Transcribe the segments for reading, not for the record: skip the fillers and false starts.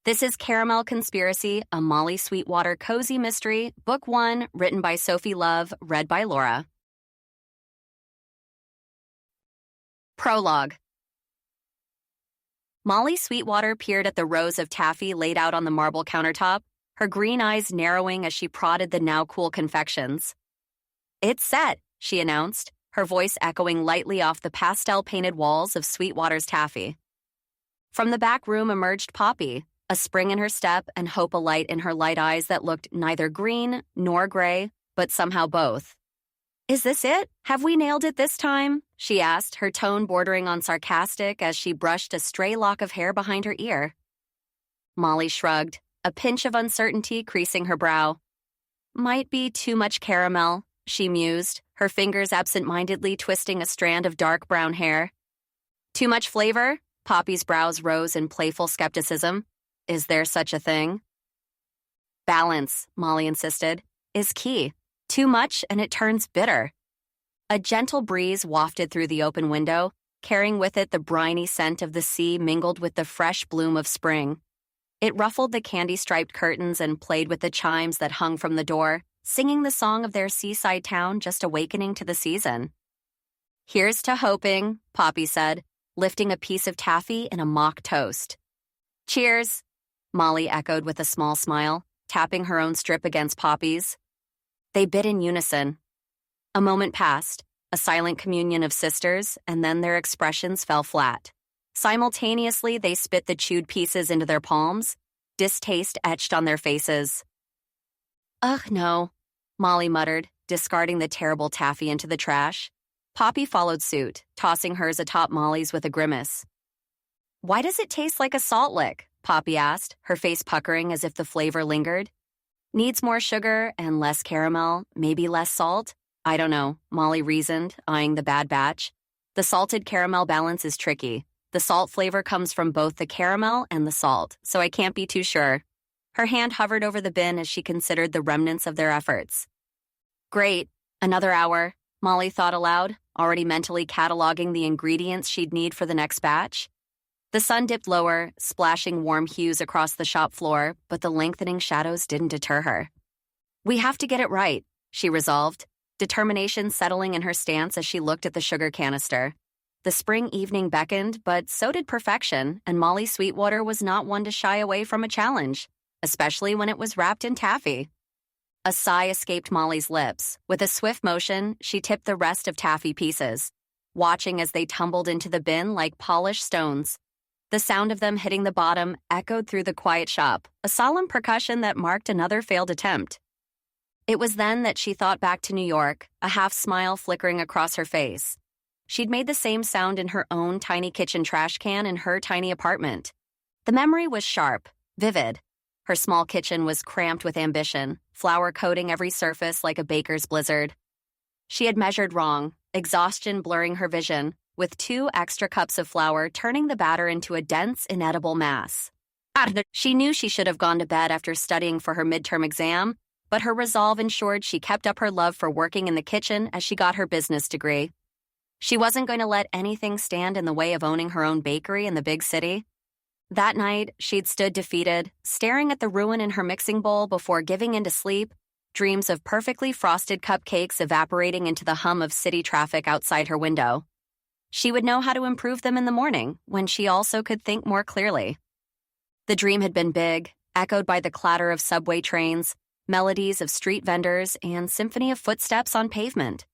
This is Caramel Conspiracy, a Molly Sweetwater cozy mystery, Book 1, written by Sophie Love, read by Laura. Prologue. Molly Sweetwater peered at the rows of taffy laid out on the marble countertop, her green eyes narrowing as she prodded the now-cool confections. "It's set," she announced, her voice echoing lightly off the pastel-painted walls of Sweetwater's taffy. From the back room emerged Poppy, a spring in her step and hope alight in her light eyes that looked neither green nor gray, but somehow both. "Is this it? Have we nailed it this time?" she asked, her tone bordering on sarcastic as she brushed a stray lock of hair behind her ear. Molly shrugged, a pinch of uncertainty creasing her brow. "Might be too much caramel," she mused, her fingers absent-mindedly twisting a strand of dark brown hair. "Too much flavor?" Poppy's brows rose in playful skepticism. "Is there such a thing?" "Balance," Molly insisted, "is key. Too much and it turns bitter." A gentle breeze wafted through the open window, carrying with it the briny scent of the sea mingled with the fresh bloom of spring. It ruffled the candy-striped curtains and played with the chimes that hung from the door, singing the song of their seaside town just awakening to the season. "Here's to hoping," Poppy said, lifting a piece of taffy in a mock toast. "Cheers," Molly echoed with a small smile, tapping her own strip against Poppy's. They bit in unison. A moment passed, a silent communion of sisters, and then their expressions fell flat. Simultaneously, they spit the chewed pieces into their palms, distaste etched on their faces. "Ugh, no," Molly muttered, discarding the terrible taffy into the trash. Poppy followed suit, tossing hers atop Molly's with a grimace. "Why does it taste like a salt lick?" Poppy asked, her face puckering as if the flavor lingered. "Needs more sugar and less caramel, maybe less salt? I don't know," Molly reasoned, eyeing the bad batch. "The salted caramel balance is tricky. The salt flavor comes from both the caramel and the salt, so I can't be too sure." Her hand hovered over the bin as she considered the remnants of their efforts. "Great. Another hour," Molly thought aloud, already mentally cataloging the ingredients she'd need for the next batch. The sun dipped lower, splashing warm hues across the shop floor, but the lengthening shadows didn't deter her. "We have to get it right," she resolved, determination settling in her stance as she looked at the sugar canister. The spring evening beckoned, but so did perfection, and Molly Sweetwater was not one to shy away from a challenge, especially when it was wrapped in taffy. A sigh escaped Molly's lips. With a swift motion, she tipped the rest of taffy pieces, watching as they tumbled into the bin like polished stones. The sound of them hitting the bottom echoed through the quiet shop, a solemn percussion that marked another failed attempt. It was then that she thought back to New York, a half-smile flickering across her face. She'd made the same sound in her own tiny kitchen trash can in her tiny apartment. The memory was sharp, vivid. Her small kitchen was cramped with ambition, flour coating every surface like a baker's blizzard. She had measured wrong, exhaustion blurring her vision, with 2 extra cups of flour turning the batter into a dense, inedible mass. She knew she should have gone to bed after studying for her midterm exam, but her resolve ensured she kept up her love for working in the kitchen as she got her business degree. She wasn't going to let anything stand in the way of owning her own bakery in the big city. That night, she'd stood defeated, staring at the ruin in her mixing bowl before giving in to sleep, dreams of perfectly frosted cupcakes evaporating into the hum of city traffic outside her window. She would know how to improve them in the morning, when she also could think more clearly. The dream had been big, echoed by the clatter of subway trains, melodies of street vendors, and symphony of footsteps on pavement.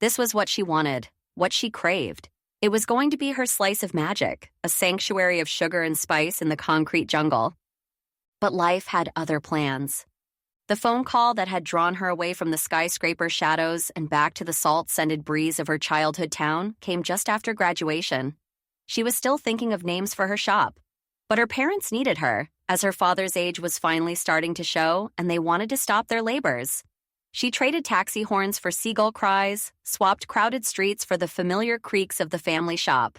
This was what she wanted, what she craved. It was going to be her slice of magic, a sanctuary of sugar and spice in the concrete jungle. But life had other plans. The phone call that had drawn her away from the skyscraper shadows and back to the salt-scented breeze of her childhood town came just after graduation. She was still thinking of names for her shop, but her parents needed her, as her father's age was finally starting to show, and they wanted to stop their labors. She traded taxi horns for seagull cries, swapped crowded streets for the familiar creaks of the family shop.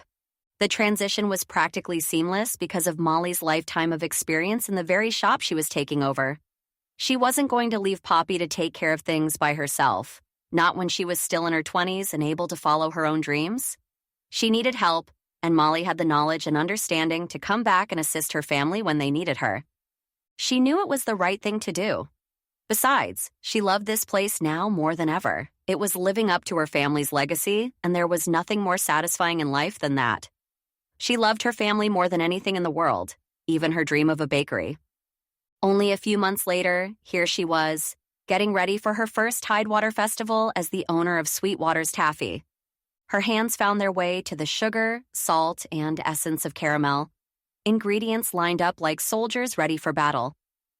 The transition was practically seamless because of Molly's lifetime of experience in the very shop she was taking over. She wasn't going to leave Poppy to take care of things by herself, not when she was still in her 20s and able to follow her own dreams. She needed help, and Molly had the knowledge and understanding to come back and assist her family when they needed her. She knew it was the right thing to do. Besides, she loved this place now more than ever. It was living up to her family's legacy, and there was nothing more satisfying in life than that. She loved her family more than anything in the world, even her dream of a bakery. Only a few months later, here she was, getting ready for her first Tidewater Festival as the owner of Sweetwater's Taffy. Her hands found their way to the sugar, salt, and essence of caramel. Ingredients lined up like soldiers ready for battle.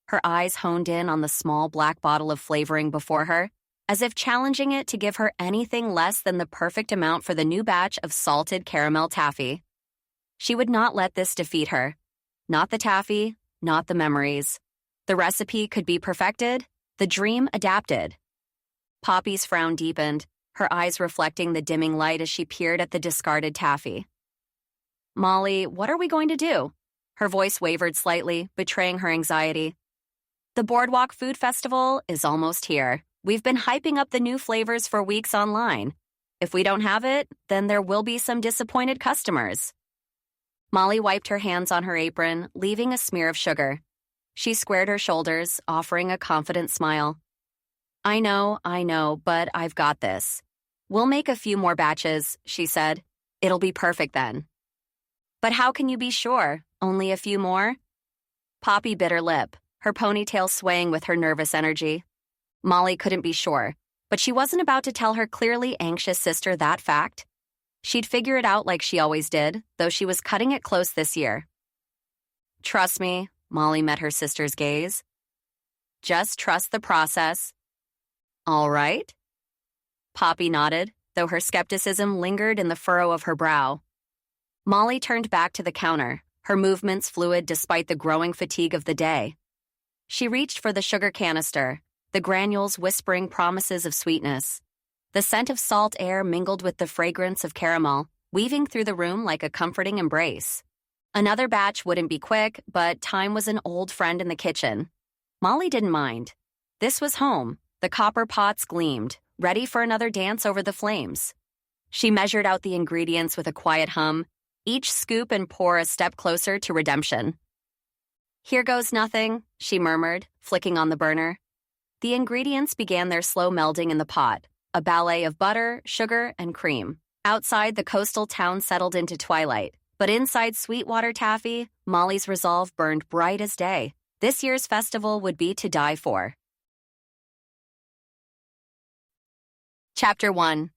Her eyes honed in on the small black bottle of flavoring before her, as if challenging it to give her anything less than the perfect amount for the new batch of salted caramel taffy. She would not let this defeat her. Not the taffy, not the memories. The recipe could be perfected, the dream adapted. Poppy's frown deepened, her eyes reflecting the dimming light as she peered at the discarded taffy. "Molly, what are we going to do?" Her voice wavered slightly, betraying her anxiety. "The Boardwalk Food Festival is almost here. We've been hyping up the new flavors for weeks online. If we don't have it, then there will be some disappointed customers." Molly wiped her hands on her apron, leaving a smear of sugar. She squared her shoulders, offering a confident smile. I know, but I've got this. We'll make a few more batches," she said. "It'll be perfect then." "But how can you be sure? Only a few more?" Poppy bit her lip, her ponytail swaying with her nervous energy. Molly couldn't be sure, but she wasn't about to tell her clearly anxious sister that fact. She'd figure it out like she always did, though she was cutting it close this year. "Trust me," Molly met her sister's gaze. "Just trust the process." "All right." Poppy nodded, though her skepticism lingered in the furrow of her brow. Molly turned back to the counter, her movements fluid despite the growing fatigue of the day. She reached for the sugar canister, the granules whispering promises of sweetness. The scent of salt air mingled with the fragrance of caramel, weaving through the room like a comforting embrace. Another batch wouldn't be quick, but time was an old friend in the kitchen. Molly didn't mind. This was home. The copper pots gleamed, ready for another dance over the flames. She measured out the ingredients with a quiet hum, each scoop and pour a step closer to redemption. "Here goes nothing," she murmured, flicking on the burner. The ingredients began their slow melding in the pot, a ballet of butter, sugar, and cream. Outside, the coastal town settled into twilight, but inside Sweetwater Taffy, Molly's resolve burned bright as day. This year's festival would be to die for. Chapter 1.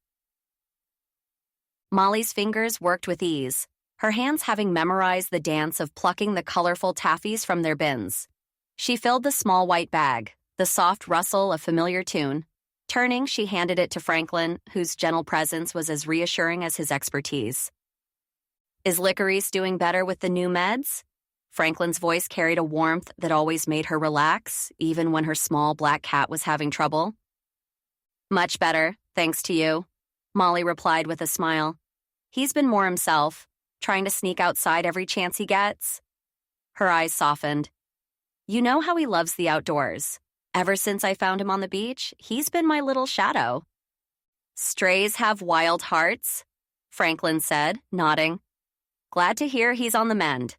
Molly's fingers worked with ease, her hands having memorized the dance of plucking the colorful taffies from their bins. She filled the small white bag, the soft rustle of familiar tune. Turning, she handed it to Franklin, whose gentle presence was as reassuring as his expertise. "Is Licorice doing better with the new meds?" Franklin's voice carried a warmth that always made her relax, even when her small black cat was having trouble. "Much better, thanks to you," Molly replied with a smile. "He's been more himself, trying to sneak outside every chance he gets." Her eyes softened. "You know how he loves the outdoors. Ever since I found him on the beach, he's been my little shadow." "Strays have wild hearts," Franklin said, nodding. "Glad to hear he's on the mend."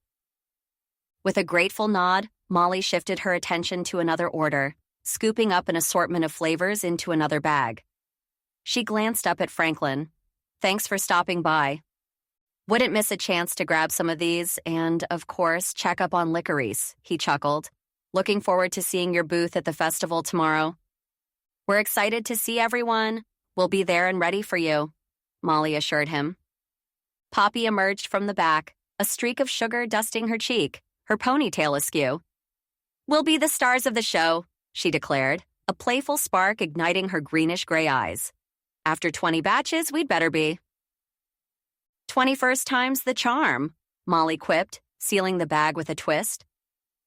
With a grateful nod, Molly shifted her attention to another order, scooping up an assortment of flavors into another bag. She glanced up at Franklin. "Thanks for stopping by. Wouldn't miss a chance to grab some of these and, of course, check up on Licorice," he chuckled. "Looking forward to seeing your booth at the festival tomorrow." "We're excited to see everyone. We'll be there and ready for you," Molly assured him. Poppy emerged from the back, a streak of sugar dusting her cheek, her ponytail askew. "We'll be the stars of the show," she declared, a playful spark igniting her greenish-gray eyes. "After 20 batches, we'd better be." 21st time's the charm," Molly quipped, sealing the bag with a twist.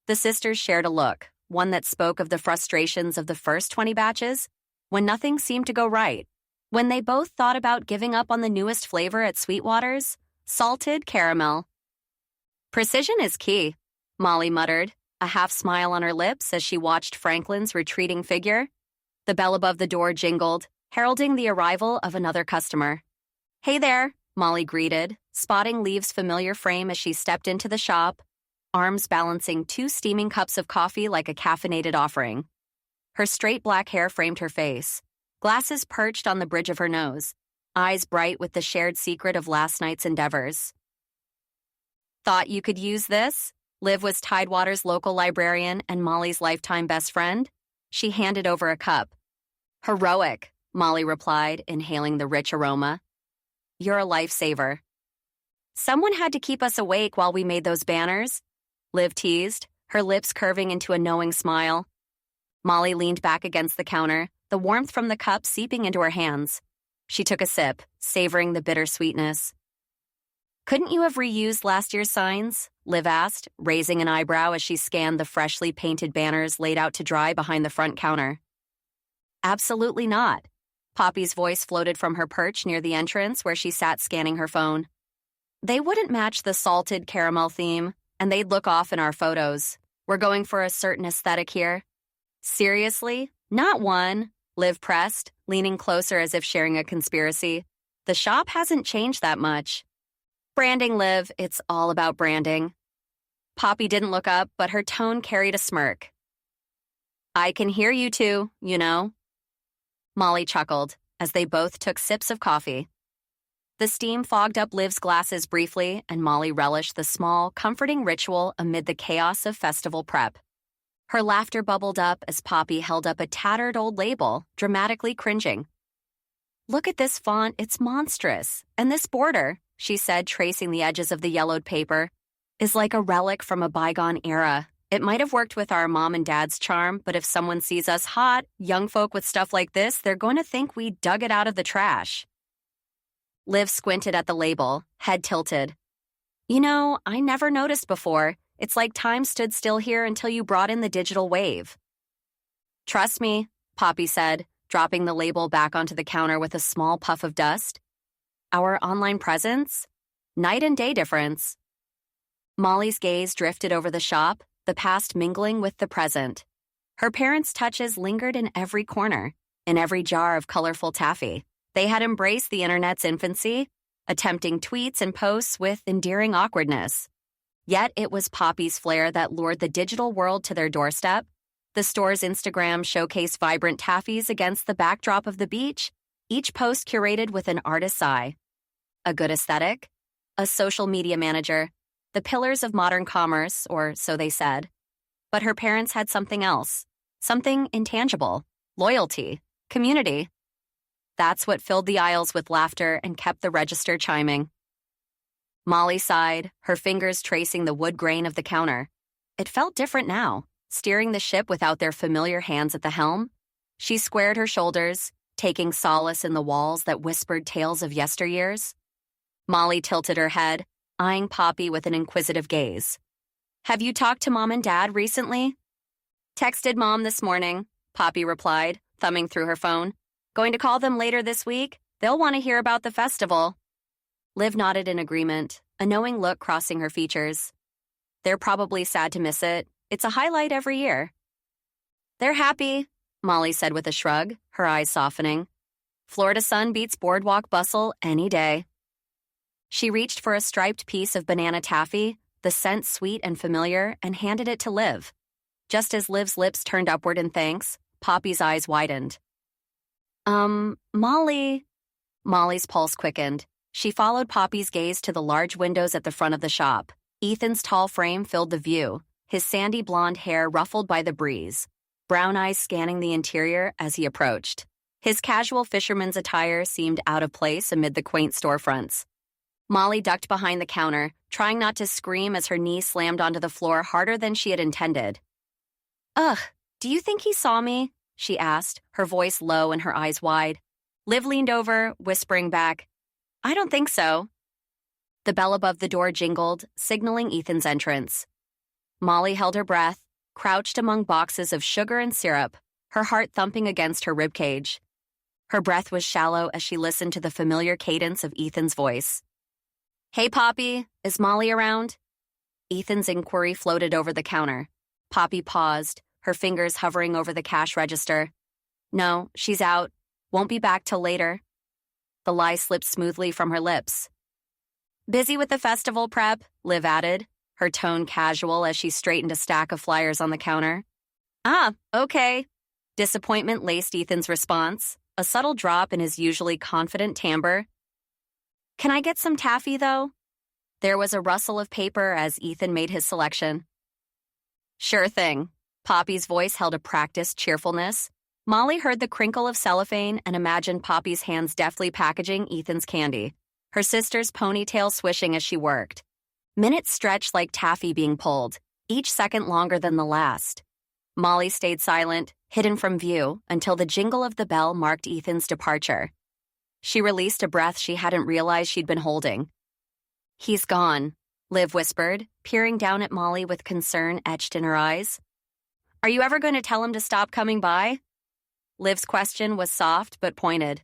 The sisters shared a look, one that spoke of the frustrations of the first 20 batches, when nothing seemed to go right, when they both thought about giving up on the newest flavor at Sweetwater's, salted caramel. "Precision is key," Molly muttered, a half smile on her lips as she watched Franklin's retreating figure. The bell above the door jingled, heralding the arrival of another customer. "Hey there," Molly greeted, spotting Leave's familiar frame as she stepped into the shop, arms balancing 2 steaming cups of coffee like a caffeinated offering. Her straight black hair framed her face, glasses perched on the bridge of her nose, eyes bright with the shared secret of last night's endeavors. Thought you could use this? Liv was Tidewater's local librarian and Molly's lifetime best friend. She handed over a cup. Heroic, Molly replied, inhaling the rich aroma. You're a lifesaver. Someone had to keep us awake while we made those banners, Liv teased, her lips curving into a knowing smile. Molly leaned back against the counter, the warmth from the cup seeping into her hands. She took a sip, savoring the bitter sweetness. Couldn't you have reused last year's signs? Liv asked, raising an eyebrow as she scanned the freshly painted banners laid out to dry behind the front counter. Absolutely not. Poppy's voice floated from her perch near the entrance where she sat scanning her phone. They wouldn't match the salted caramel theme, and they'd look off in our photos. We're going for a certain aesthetic here. Seriously? Not one, Liv pressed, leaning closer as if sharing a conspiracy. The shop hasn't changed that much. Branding, Liv, it's all about branding. Poppy didn't look up, but her tone carried a smirk. I can hear you two, you know. Molly chuckled as they both took sips of coffee. The steam fogged up Liv's glasses briefly, and Molly relished the small, comforting ritual amid the chaos of festival prep. Her laughter bubbled up as Poppy held up a tattered old label, dramatically cringing. Look at this font, it's monstrous. And this border, she said, tracing the edges of the yellowed paper, is like a relic from a bygone era. It might have worked with our mom and dad's charm, but if someone sees us hot, young folk with stuff like this, they're going to think we dug it out of the trash. Liv squinted at the label, head tilted. You know, I never noticed before. It's like time stood still here until you brought in the digital wave. Trust me, Poppy said, dropping the label back onto the counter with a small puff of dust. Our online presence? Night and day difference. Molly's gaze drifted over the shop, the past mingling with the present. Her parents' touches lingered in every corner, in every jar of colorful taffy. They had embraced the internet's infancy, attempting tweets and posts with endearing awkwardness. Yet it was Poppy's flair that lured the digital world to their doorstep. The store's Instagram showcased vibrant taffies against the backdrop of the beach, each post curated with an artist's eye. A good aesthetic? A social media manager. The pillars of modern commerce, or so they said. But her parents had something else. Something intangible. Loyalty. Community. That's what filled the aisles with laughter and kept the register chiming. Molly sighed, her fingers tracing the wood grain of the counter. It felt different now, steering the ship without their familiar hands at the helm. She squared her shoulders, taking solace in the walls that whispered tales of yesteryears. Molly tilted her head, eyeing Poppy with an inquisitive gaze. Have you talked to Mom and Dad recently? Texted Mom this morning, Poppy replied, thumbing through her phone. Going to call them later this week? They'll want to hear about the festival. Liv nodded in agreement, a knowing look crossing her features. They're probably sad to miss it. It's a highlight every year. They're happy, Molly said with a shrug, her eyes softening. Florida sun beats boardwalk bustle any day. She reached for a striped piece of banana taffy, the scent sweet and familiar, and handed it to Liv. Just as Liv's lips turned upward in thanks, Poppy's eyes widened. Molly. Molly's pulse quickened. She followed Poppy's gaze to the large windows at the front of the shop. Ethan's tall frame filled the view, his sandy blonde hair ruffled by the breeze, brown eyes scanning the interior as he approached. His casual fisherman's attire seemed out of place amid the quaint storefronts. Molly ducked behind the counter, trying not to scream as her knee slammed onto the floor harder than she had intended. Ugh, do you think he saw me? She asked, her voice low and her eyes wide. Liv leaned over, whispering back, I don't think so. The bell above the door jingled, signaling Ethan's entrance. Molly held her breath, crouched among boxes of sugar and syrup, her heart thumping against her ribcage. Her breath was shallow as she listened to the familiar cadence of Ethan's voice. Hey, Poppy, is Molly around? Ethan's inquiry floated over the counter. Poppy paused, her fingers hovering over the cash register. No, she's out. Won't be back till later. The lie slipped smoothly from her lips. Busy with the festival prep, Liv added, her tone casual as she straightened a stack of flyers on the counter. Ah, okay. Disappointment laced Ethan's response, a subtle drop in his usually confident timbre. Can I get some taffy, though? There was a rustle of paper as Ethan made his selection. Sure thing. Poppy's voice held a practiced cheerfulness. Molly heard the crinkle of cellophane and imagined Poppy's hands deftly packaging Ethan's candy, her sister's ponytail swishing as she worked. Minutes stretched like taffy being pulled, each second longer than the last. Molly stayed silent, hidden from view, until the jingle of the bell marked Ethan's departure. She released a breath she hadn't realized she'd been holding. He's gone, Liv whispered, peering down at Molly with concern etched in her eyes. Are you ever going to tell him to stop coming by? Liv's question was soft but pointed.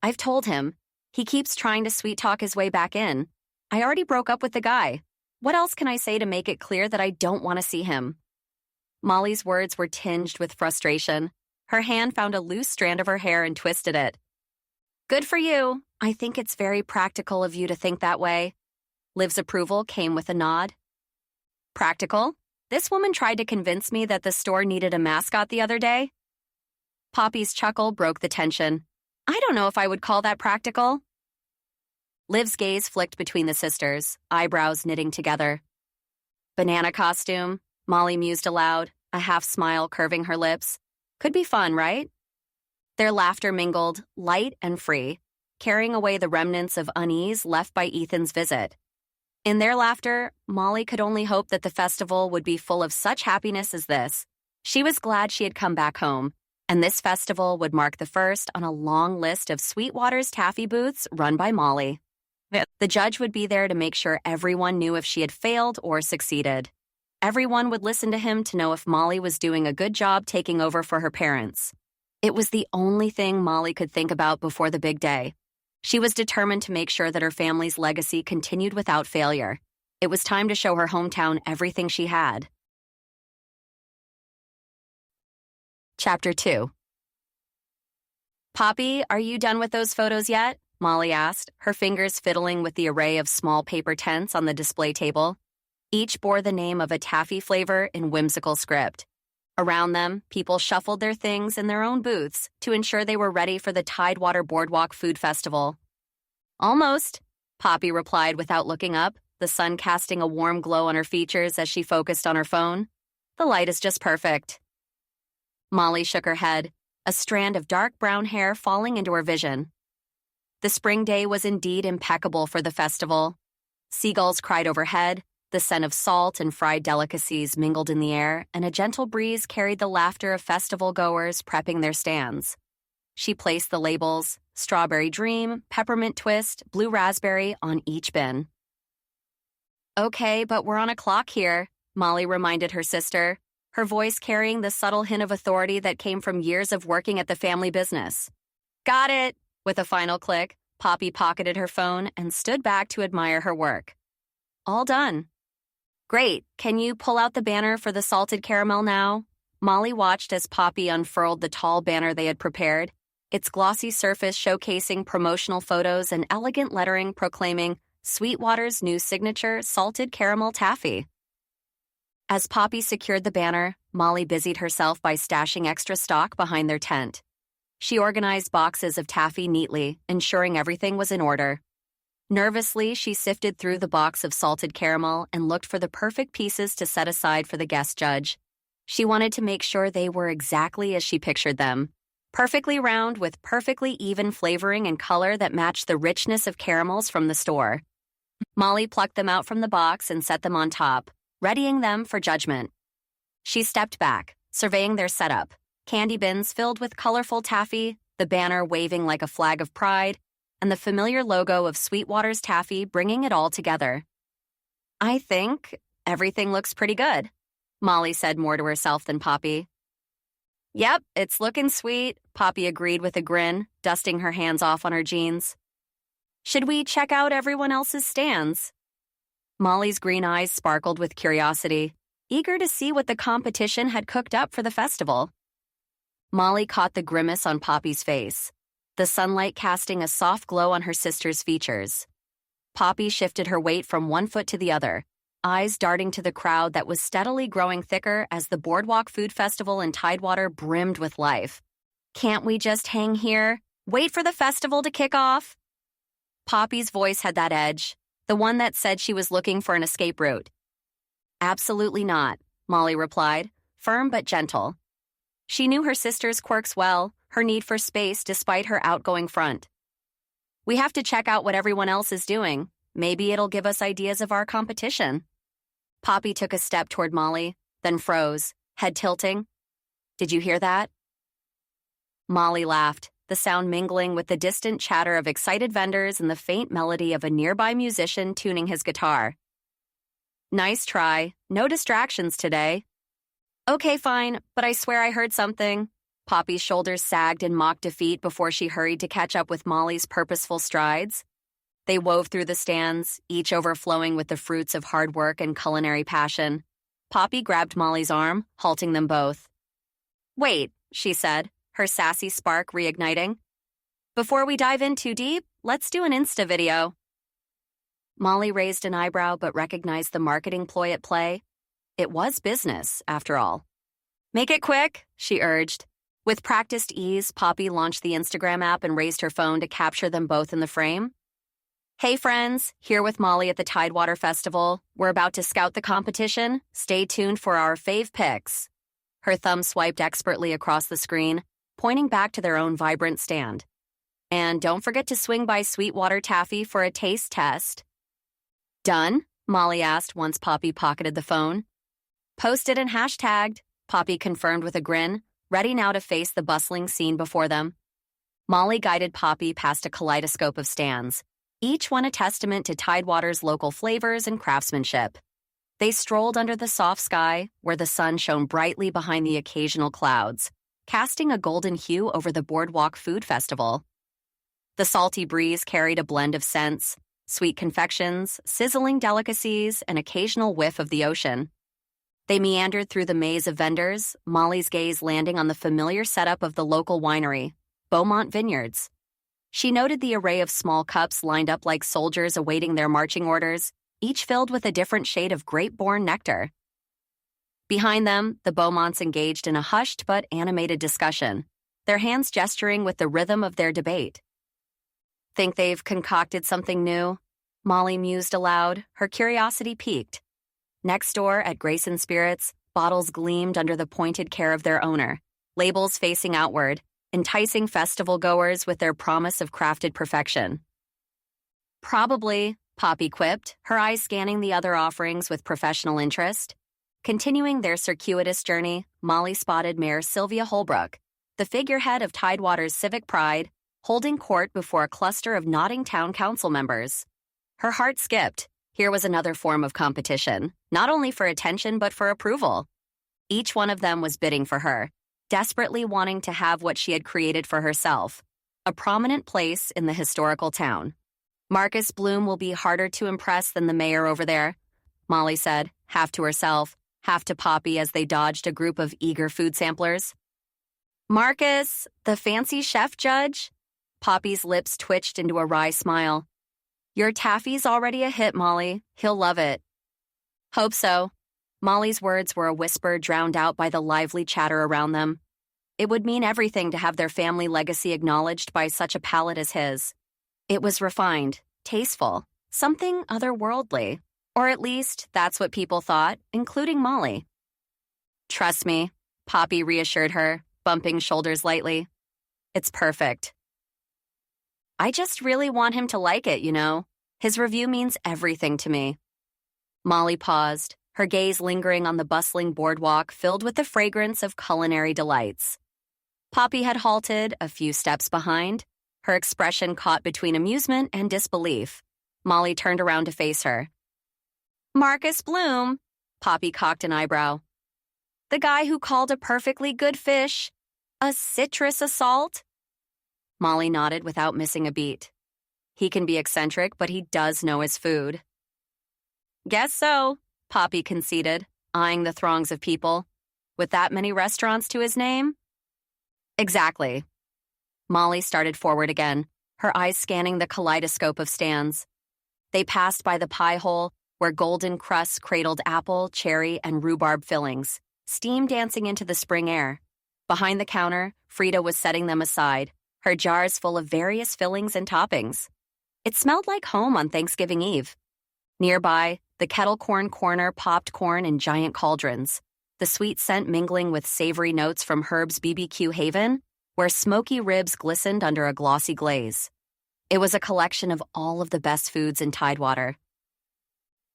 I've told him. He keeps trying to sweet-talk his way back in. I already broke up with the guy. What else can I say to make it clear that I don't want to see him? Molly's words were tinged with frustration. Her hand found a loose strand of her hair and twisted it. Good for you. I think it's very practical of you to think that way. Liv's approval came with a nod. Practical? This woman tried to convince me that the store needed a mascot the other day. Poppy's chuckle broke the tension. I don't know if I would call that practical. Liv's gaze flicked between the sisters, eyebrows knitting together. Banana costume, Molly mused aloud, a half smile curving her lips. Could be fun, right? Their laughter mingled, light and free, carrying away the remnants of unease left by Ethan's visit. In their laughter, Molly could only hope that the festival would be full of such happiness as this. She was glad she had come back home, and this festival would mark the first on a long list of Sweetwater's taffy booths run by Molly. The judge would be there to make sure everyone knew if she had failed or succeeded. Everyone would listen to him to know if Molly was doing a good job taking over for her parents. It was the only thing Molly could think about before the big day. She was determined to make sure that her family's legacy continued without failure. It was time to show her hometown everything she had. Chapter 2. Poppy, are you done with those photos yet? Molly asked, her fingers fiddling with the array of small paper tents on the display table. Each bore the name of a taffy flavor in whimsical script. Around them, people shuffled their things in their own booths to ensure they were ready for the Tidewater Boardwalk Food Festival. Almost, Poppy replied without looking up, the sun casting a warm glow on her features as she focused on her phone. The light is just perfect. Molly shook her head, a strand of dark brown hair falling into her vision. The spring day was indeed impeccable for the festival. Seagulls cried overhead, the scent of salt and fried delicacies mingled in the air, and a gentle breeze carried the laughter of festival goers prepping their stands. She placed the labels, Strawberry Dream, Peppermint Twist, Blue Raspberry, on each bin. Okay, but we're on a clock here, Molly reminded her sister, her voice carrying the subtle hint of authority that came from years of working at the family business. Got it! With a final click, Poppy pocketed her phone and stood back to admire her work. All done. Great. Can you pull out the banner for the salted caramel now? Molly watched as Poppy unfurled the tall banner they had prepared, its glossy surface showcasing promotional photos and elegant lettering proclaiming Sweetwater's new signature salted caramel taffy. As Poppy secured the banner, Molly busied herself by stashing extra stock behind their tent. She organized boxes of taffy neatly, ensuring everything was in order. Nervously, she sifted through the box of salted caramel and looked for the perfect pieces to set aside for the guest judge. She wanted to make sure they were exactly as she pictured them. Perfectly round with perfectly even flavoring and color that matched the richness of caramels from the store. Molly plucked them out from the box and set them on top, readying them for judgment. She stepped back, surveying their setup. Candy bins filled with colorful taffy, the banner waving like a flag of pride, and the familiar logo of Sweetwater's taffy bringing it all together. I think everything looks pretty good, Molly said more to herself than Poppy. Yep, it's looking sweet, Poppy agreed with a grin, dusting her hands off on her jeans. Should we check out everyone else's stands? Molly's green eyes sparkled with curiosity, eager to see what the competition had cooked up for the festival. Molly caught the grimace on Poppy's face, the sunlight casting a soft glow on her sister's features. Poppy shifted her weight from one foot to the other, eyes darting to the crowd that was steadily growing thicker as the Boardwalk Food Festival in Tidewater brimmed with life. Can't we just hang here? Wait for the festival to kick off? Poppy's voice had that edge, the one that said she was looking for an escape route. Absolutely not, Molly replied, firm but gentle. She knew her sister's quirks well, her need for space despite her outgoing front. We have to check out what everyone else is doing. Maybe it'll give us ideas of our competition. Poppy took a step toward Molly, then froze, head tilting. Did you hear that? Molly laughed, the sound mingling with the distant chatter of excited vendors and the faint melody of a nearby musician tuning his guitar. Nice try. No distractions today. Okay, fine, but I swear I heard something. Poppy's shoulders sagged in mock defeat before she hurried to catch up with Molly's purposeful strides. They wove through the stands, each overflowing with the fruits of hard work and culinary passion. Poppy grabbed Molly's arm, halting them both. Wait, she said, her sassy spark reigniting. Before we dive in too deep, let's do an Insta video. Molly raised an eyebrow but recognized the marketing ploy at play. It was business, after all. Make it quick, she urged. With practiced ease, Poppy launched the Instagram app and raised her phone to capture them both in the frame. Hey friends, here with Molly at the Tidewater Festival. We're about to scout the competition. Stay tuned for our fave picks. Her thumb swiped expertly across the screen, pointing back to their own vibrant stand. And don't forget to swing by Sweetwater Taffy for a taste test. Done? Molly asked once Poppy pocketed the phone. Posted and hashtagged, Poppy confirmed with a grin, ready now to face the bustling scene before them. Molly guided Poppy past a kaleidoscope of stands, each one a testament to Tidewater's local flavors and craftsmanship. They strolled under the soft sky, where the sun shone brightly behind the occasional clouds, casting a golden hue over the Boardwalk Food Festival. The salty breeze carried a blend of scents, sweet confections, sizzling delicacies, an occasional whiff of the ocean. They meandered through the maze of vendors, Molly's gaze landing on the familiar setup of the local winery, Beaumont Vineyards. She noted the array of small cups lined up like soldiers awaiting their marching orders, each filled with a different shade of grape-born nectar. Behind them, the Beaumonts engaged in a hushed but animated discussion, their hands gesturing with the rhythm of their debate. Think they've concocted something new? Molly mused aloud, her curiosity piqued. Next door, at Grayson Spirits, bottles gleamed under the pointed care of their owner, labels facing outward, enticing festival goers with their promise of crafted perfection. Probably, Poppy quipped, her eyes scanning the other offerings with professional interest. Continuing their circuitous journey, Molly spotted Mayor Sylvia Holbrook, the figurehead of Tidewater's civic pride, holding court before a cluster of nodding town council members. Her heart skipped. Here was another form of competition, not only for attention but for approval. Each one of them was bidding for her, desperately wanting to have what she had created for herself, a prominent place in the historical town. Marcus Bloom will be harder to impress than the mayor over there, Molly said, half to herself, half to Poppy as they dodged a group of eager food samplers. Marcus, the fancy chef judge? Poppy's lips twitched into a wry smile. Your taffy's already a hit, Molly. He'll love it. Hope so. Molly's words were a whisper drowned out by the lively chatter around them. It would mean everything to have their family legacy acknowledged by such a palate as his. It was refined, tasteful, something otherworldly. Or at least, that's what people thought, including Molly. Trust me, Poppy reassured her, bumping shoulders lightly. It's perfect. I just really want him to like it, you know. His review means everything to me. Molly paused, her gaze lingering on the bustling boardwalk filled with the fragrance of culinary delights. Poppy had halted, a few steps behind, her expression caught between amusement and disbelief. Molly turned around to face her. Marcus Bloom, Poppy cocked an eyebrow. The guy who called a perfectly good fish a citrus assault? Molly nodded without missing a beat. He can be eccentric, but he does know his food. Guess so, Poppy conceded, eyeing the throngs of people. With that many restaurants to his name? Exactly. Molly started forward again, her eyes scanning the kaleidoscope of stands. They passed by the pie hole, where golden crusts cradled apple, cherry, and rhubarb fillings, steam dancing into the spring air. Behind the counter, Frida was setting them aside, her jars full of various fillings and toppings. It smelled like home on Thanksgiving Eve. Nearby, the kettle corn corner popped corn in giant cauldrons, the sweet scent mingling with savory notes from Herb's BBQ Haven, where smoky ribs glistened under a glossy glaze. It was a collection of all of the best foods in Tidewater.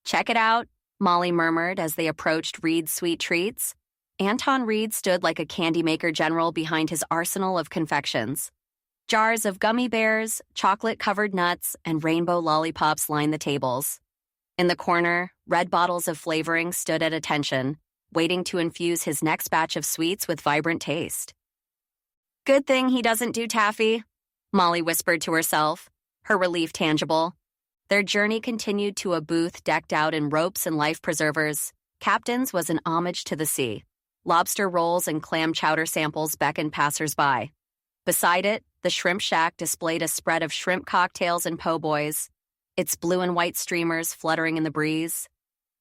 "Check it out," Molly murmured as they approached Reed's Sweet Treats. Anton Reed stood like a candy maker general behind his arsenal of confections. Jars of gummy bears, chocolate-covered nuts, and rainbow lollipops lined the tables. In the corner, red bottles of flavoring stood at attention, waiting to infuse his next batch of sweets with vibrant taste. "Good thing he doesn't do taffy," Molly whispered to herself, her relief tangible. Their journey continued to a booth decked out in ropes and life preservers. Captain's was an homage to the sea. Lobster rolls and clam chowder samples beckoned passers-by. Beside it, the shrimp shack displayed a spread of shrimp cocktails and po' boys, its blue and white streamers fluttering in the breeze.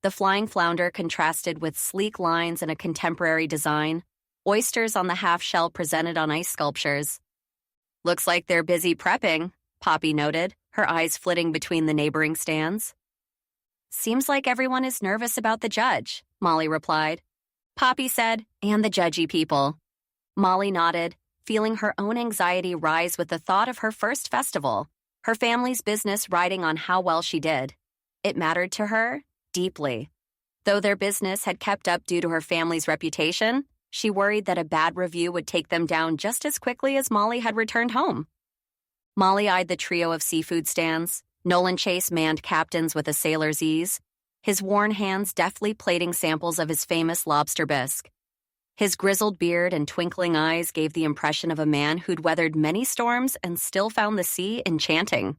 The flying flounder contrasted with sleek lines and a contemporary design. Oysters on the half-shell presented on ice sculptures. "Looks like they're busy prepping," Poppy noted, her eyes flitting between the neighboring stands. "Seems like everyone is nervous about the judge," Molly replied. Poppy said, "And the judgy people." Molly nodded, feeling her own anxiety rise with the thought of her first festival, her family's business riding on how well she did. It mattered to her deeply. Though their business had kept up due to her family's reputation, she worried that a bad review would take them down just as quickly as Molly had returned home. Molly eyed the trio of seafood stands. Nolan Chase manned Captain's with a sailor's ease, his worn hands deftly plating samples of his famous lobster bisque. His grizzled beard and twinkling eyes gave the impression of a man who'd weathered many storms and still found the sea enchanting.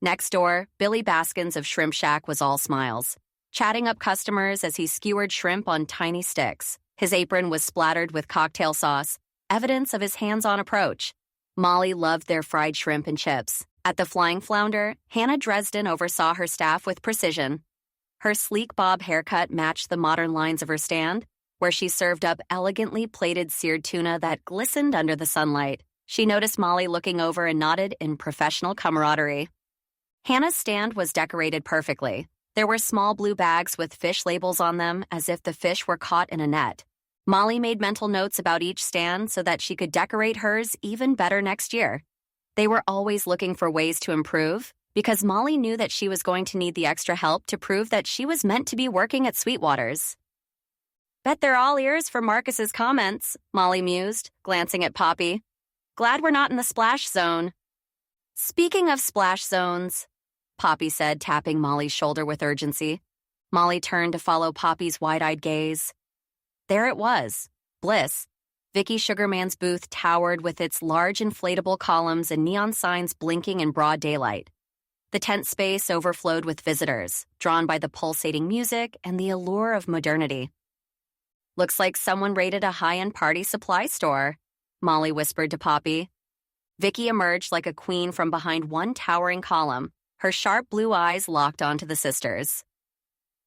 Next door, Billy Baskins of Shrimp Shack was all smiles, chatting up customers as he skewered shrimp on tiny sticks. His apron was splattered with cocktail sauce, evidence of his hands-on approach. Molly loved their fried shrimp and chips. At the Flying Flounder, Hannah Dresden oversaw her staff with precision. Her sleek bob haircut matched the modern lines of her stand, where she served up elegantly plated seared tuna that glistened under the sunlight. She noticed Molly looking over and nodded in professional camaraderie. Hannah's stand was decorated perfectly. There were small blue bags with fish labels on them, as if the fish were caught in a net. Molly made mental notes about each stand so that she could decorate hers even better next year. They were always looking for ways to improve, because Molly knew that she was going to need the extra help to prove that she was meant to be working at Sweetwater's. "Bet they're all ears for Marcus's comments," Molly mused, glancing at Poppy. "Glad we're not in the splash zone." "Speaking of splash zones," Poppy said, tapping Molly's shoulder with urgency. Molly turned to follow Poppy's wide-eyed gaze. There it was, Bliss. Vicky Sugarman's booth towered with its large inflatable columns and neon signs blinking in broad daylight. The tent space overflowed with visitors, drawn by the pulsating music and the allure of modernity. "Looks like someone raided a high-end party supply store," Molly whispered to Poppy. Vicky emerged like a queen from behind one towering column, her sharp blue eyes locked onto the sisters.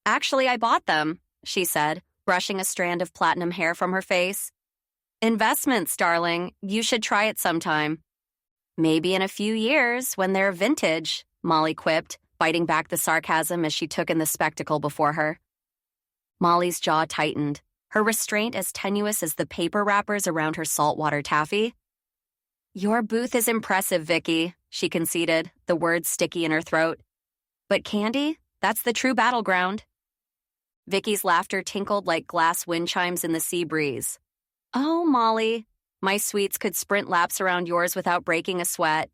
"Actually, I bought them," she said, brushing a strand of platinum hair from her face. "Investments, darling. You should try it sometime." "Maybe in a few years, when they're vintage," Molly quipped, biting back the sarcasm as she took in the spectacle before her. Molly's jaw tightened, her restraint as tenuous as the paper wrappers around her saltwater taffy. "Your booth is impressive, Vicky," she conceded, the words sticky in her throat. "But candy? That's the true battleground." Vicky's laughter tinkled like glass wind chimes in the sea breeze. "Oh, Molly, my sweets could sprint laps around yours without breaking a sweat."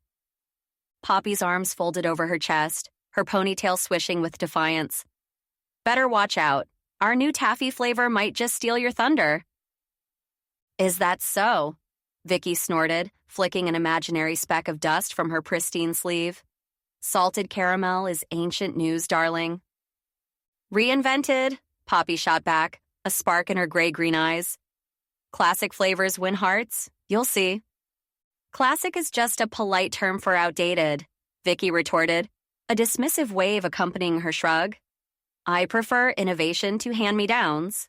Poppy's arms folded over her chest, her ponytail swishing with defiance. "Better watch out. Our new taffy flavor might just steal your thunder." "Is that so?" Vicky snorted, flicking an imaginary speck of dust from her pristine sleeve. "Salted caramel is ancient news, darling." "Reinvented," Poppy shot back, a spark in her gray-green eyes. "Classic flavors win hearts. You'll see." "Classic is just a polite term for outdated," Vicky retorted. a dismissive wave accompanying her shrug. I prefer innovation to hand-me-downs.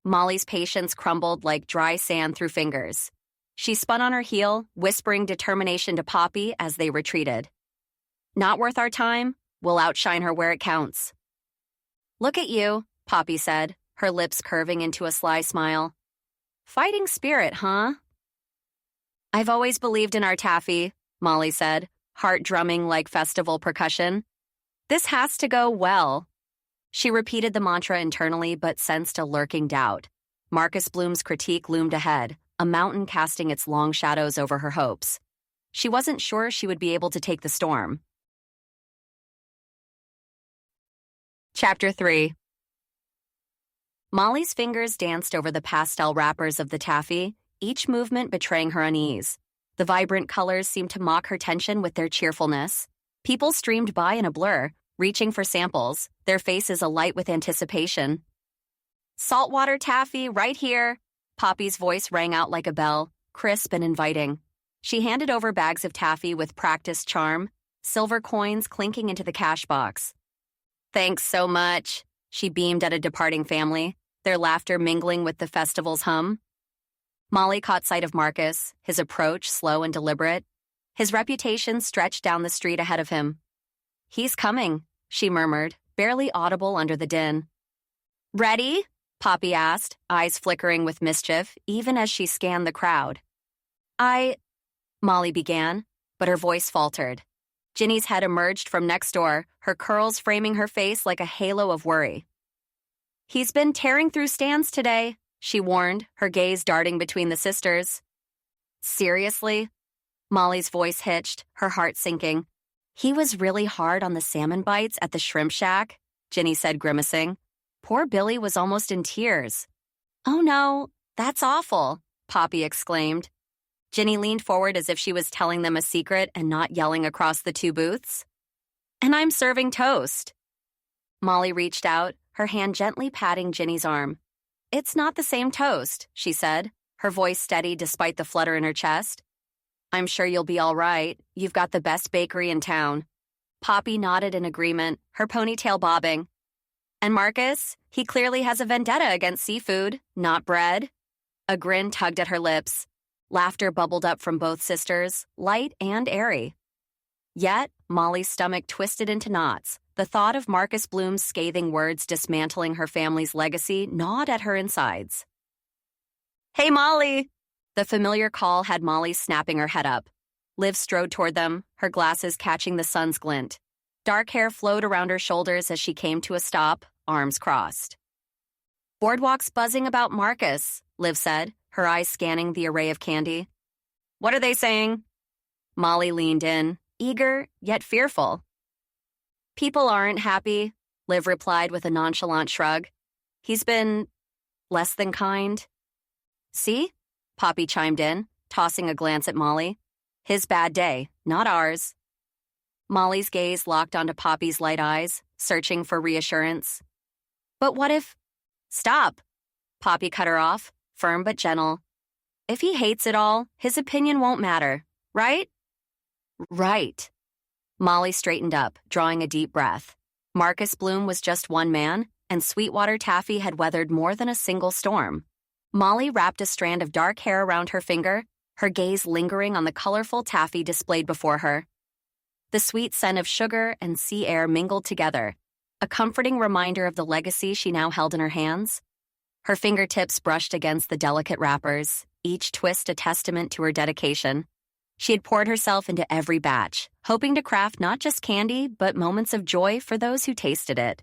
Molly's patience crumbled like dry sand through fingers. She spun on her heel, whispering determination to Poppy as they retreated. Not worth our time? We'll outshine her where it counts. Look at you, Poppy said, her lips curving into a sly smile. Fighting spirit, huh? I've always believed in our taffy, Molly said, heart drumming like festival percussion. This has to go well. She repeated the mantra internally but sensed a lurking doubt. Marcus Bloom's critique loomed ahead, a mountain casting its long shadows over her hopes. She wasn't sure she would be able to take the storm. Chapter 3. Molly's fingers danced over the pastel wrappers of the taffy, each movement betraying her unease. The vibrant colors seemed to mock her tension with their cheerfulness. People streamed by in a blur, reaching for samples, their faces alight with anticipation. Saltwater taffy, right here! Poppy's voice rang out like a bell, crisp and inviting. She handed over bags of taffy with practiced charm, silver coins clinking into the cash box. Thanks so much, she beamed at a departing family, their laughter mingling with the festival's hum. Molly caught sight of Marcus, his approach slow and deliberate. His reputation stretched down the street ahead of him. He's coming, she murmured, barely audible under the din. Ready? Poppy asked, eyes flickering with mischief, even as she scanned the crowd. Molly began, but her voice faltered. Ginny's head emerged from next door, her curls framing her face like a halo of worry. He's been tearing through stands today, she warned, her gaze darting between the sisters. Seriously? Molly's voice hitched, her heart sinking. He was really hard on the salmon bites at the shrimp shack, Ginny said, grimacing. Poor Billy was almost in tears. Oh no, that's awful, Poppy exclaimed. Ginny leaned forward as if she was telling them a secret and not yelling across the two booths. And I'm serving toast. Molly reached out, her hand gently patting Ginny's arm. It's not the same toast, she said, her voice steady despite the flutter in her chest. I'm sure you'll be all right. You've got the best bakery in town. Poppy nodded in agreement, her ponytail bobbing. And Marcus, he clearly has a vendetta against seafood, not bread. A grin tugged at her lips. Laughter bubbled up from both sisters, light and airy. Yet, Molly's stomach twisted into knots. The thought of Marcus Bloom's scathing words dismantling her family's legacy gnawed at her insides. Hey, Molly! The familiar call had Molly snapping her head up. Liv strode toward them, her glasses catching the sun's glint. Dark hair flowed around her shoulders as she came to a stop, arms crossed. Boardwalk's buzzing about Marcus, Liv said, her eyes scanning the array of candy. What are they saying? Molly leaned in, eager yet fearful. People aren't happy, Liv replied with a nonchalant shrug. He's been less than kind. See? Poppy chimed in, tossing a glance at Molly. His bad day, not ours. Molly's gaze locked onto Poppy's light eyes, searching for reassurance. But what if... Stop! Poppy cut her off, firm but gentle. If he hates it all, his opinion won't matter, right? Right. Molly straightened up, drawing a deep breath. Marcus Bloom was just one man, and Sweetwater Taffy had weathered more than a single storm. Molly wrapped a strand of dark hair around her finger, her gaze lingering on the colorful taffy displayed before her. The sweet scent of sugar and sea air mingled together, a comforting reminder of the legacy she now held in her hands. Her fingertips brushed against the delicate wrappers, each twist a testament to her dedication. She had poured herself into every batch, hoping to craft not just candy, but moments of joy for those who tasted it.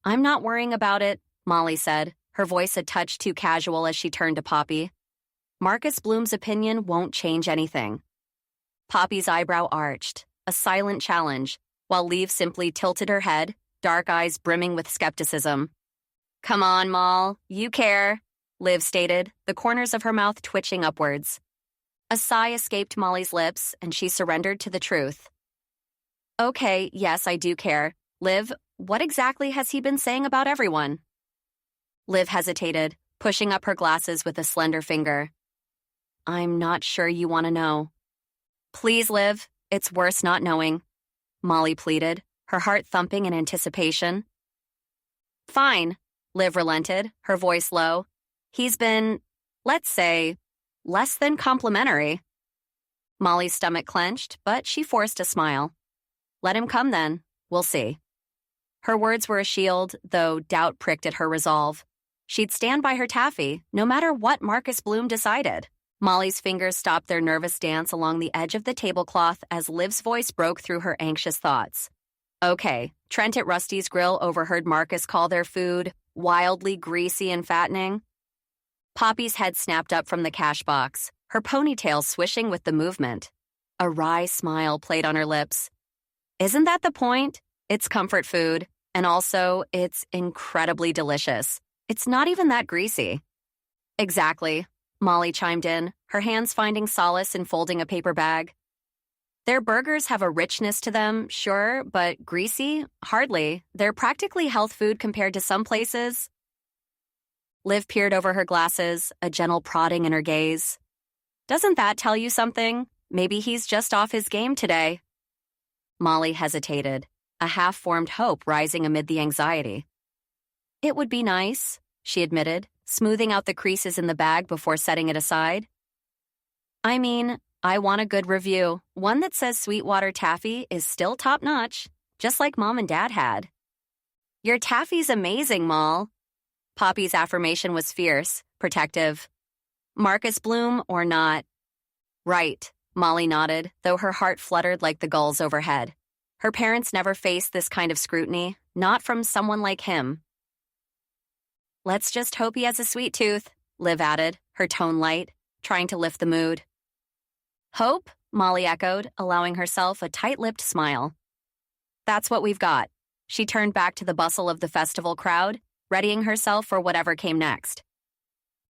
I'm not worrying about it, Molly said, her voice a touch too casual as she turned to Poppy. Marcus Bloom's opinion won't change anything. Poppy's eyebrow arched, a silent challenge, while Liv simply tilted her head, dark eyes brimming with skepticism. Come on, Moll, you care, Liv stated, the corners of her mouth twitching upwards. A sigh escaped Molly's lips, and she surrendered to the truth. Okay, yes, I do care. Liv, what exactly has he been saying about everyone? Liv hesitated, pushing up her glasses with a slender finger. I'm not sure you want to know. Please, Liv, it's worse not knowing. Molly pleaded, her heart thumping in anticipation. Fine, Liv relented, her voice low. He's been, let's say, less than complimentary. Molly's stomach clenched, but she forced a smile. Let him come then. We'll see. Her words were a shield, though doubt pricked at her resolve. She'd stand by her taffy, no matter what Marcus Bloom decided. Molly's fingers stopped their nervous dance along the edge of the tablecloth as Liv's voice broke through her anxious thoughts. Okay, Trent at Rusty's Grill overheard Marcus call their food wildly greasy and fattening. Poppy's head snapped up from the cash box, her ponytail swishing with the movement. A wry smile played on her lips. Isn't that the point? It's comfort food, and also, it's incredibly delicious. It's not even that greasy. Exactly, Molly chimed in, her hands finding solace in folding a paper bag. Their burgers have a richness to them, sure, but greasy? Hardly. They're practically health food compared to some places. Liv peered over her glasses, a gentle prodding in her gaze. Doesn't that tell you something? Maybe he's just off his game today. Molly hesitated, a half-formed hope rising amid the anxiety. It would be nice, she admitted, smoothing out the creases in the bag before setting it aside. I mean, I want a good review, one that says Sweetwater taffy is still top-notch, just like Mom and Dad had. Your taffy's amazing, Moll. Poppy's affirmation was fierce, protective. Marcus Bloom or not? Right, Molly nodded, though her heart fluttered like the gulls overhead. Her parents never faced this kind of scrutiny, not from someone like him. Let's just hope he has a sweet tooth, Liv added, her tone light, trying to lift the mood. Hope? Molly echoed, allowing herself a tight-lipped smile. That's what we've got. She turned back to the bustle of the festival crowd, readying herself for whatever came next.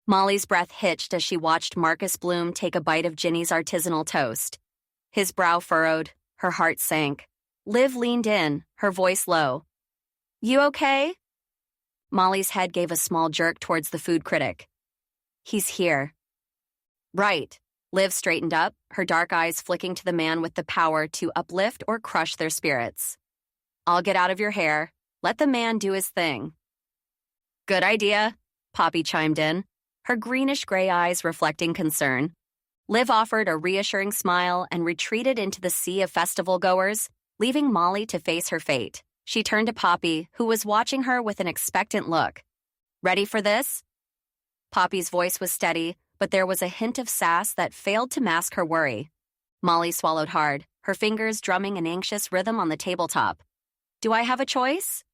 Molly's breath hitched as she watched Marcus Bloom take a bite of Ginny's artisanal toast. His brow furrowed, her heart sank. Liv leaned in, her voice low. You okay? Molly's head gave a small jerk towards the food critic. He's here. Right. Liv straightened up, her dark eyes flicking to the man with the power to uplift or crush their spirits. I'll get out of your hair. Let the man do his thing. Good idea, Poppy chimed in, her greenish-gray eyes reflecting concern. Liv offered a reassuring smile and retreated into the sea of festival-goers, leaving Molly to face her fate. She turned to Poppy, who was watching her with an expectant look. Ready for this? Poppy's voice was steady, but there was a hint of sass that failed to mask her worry. Molly swallowed hard, her fingers drumming an anxious rhythm on the tabletop. Do I have a choice?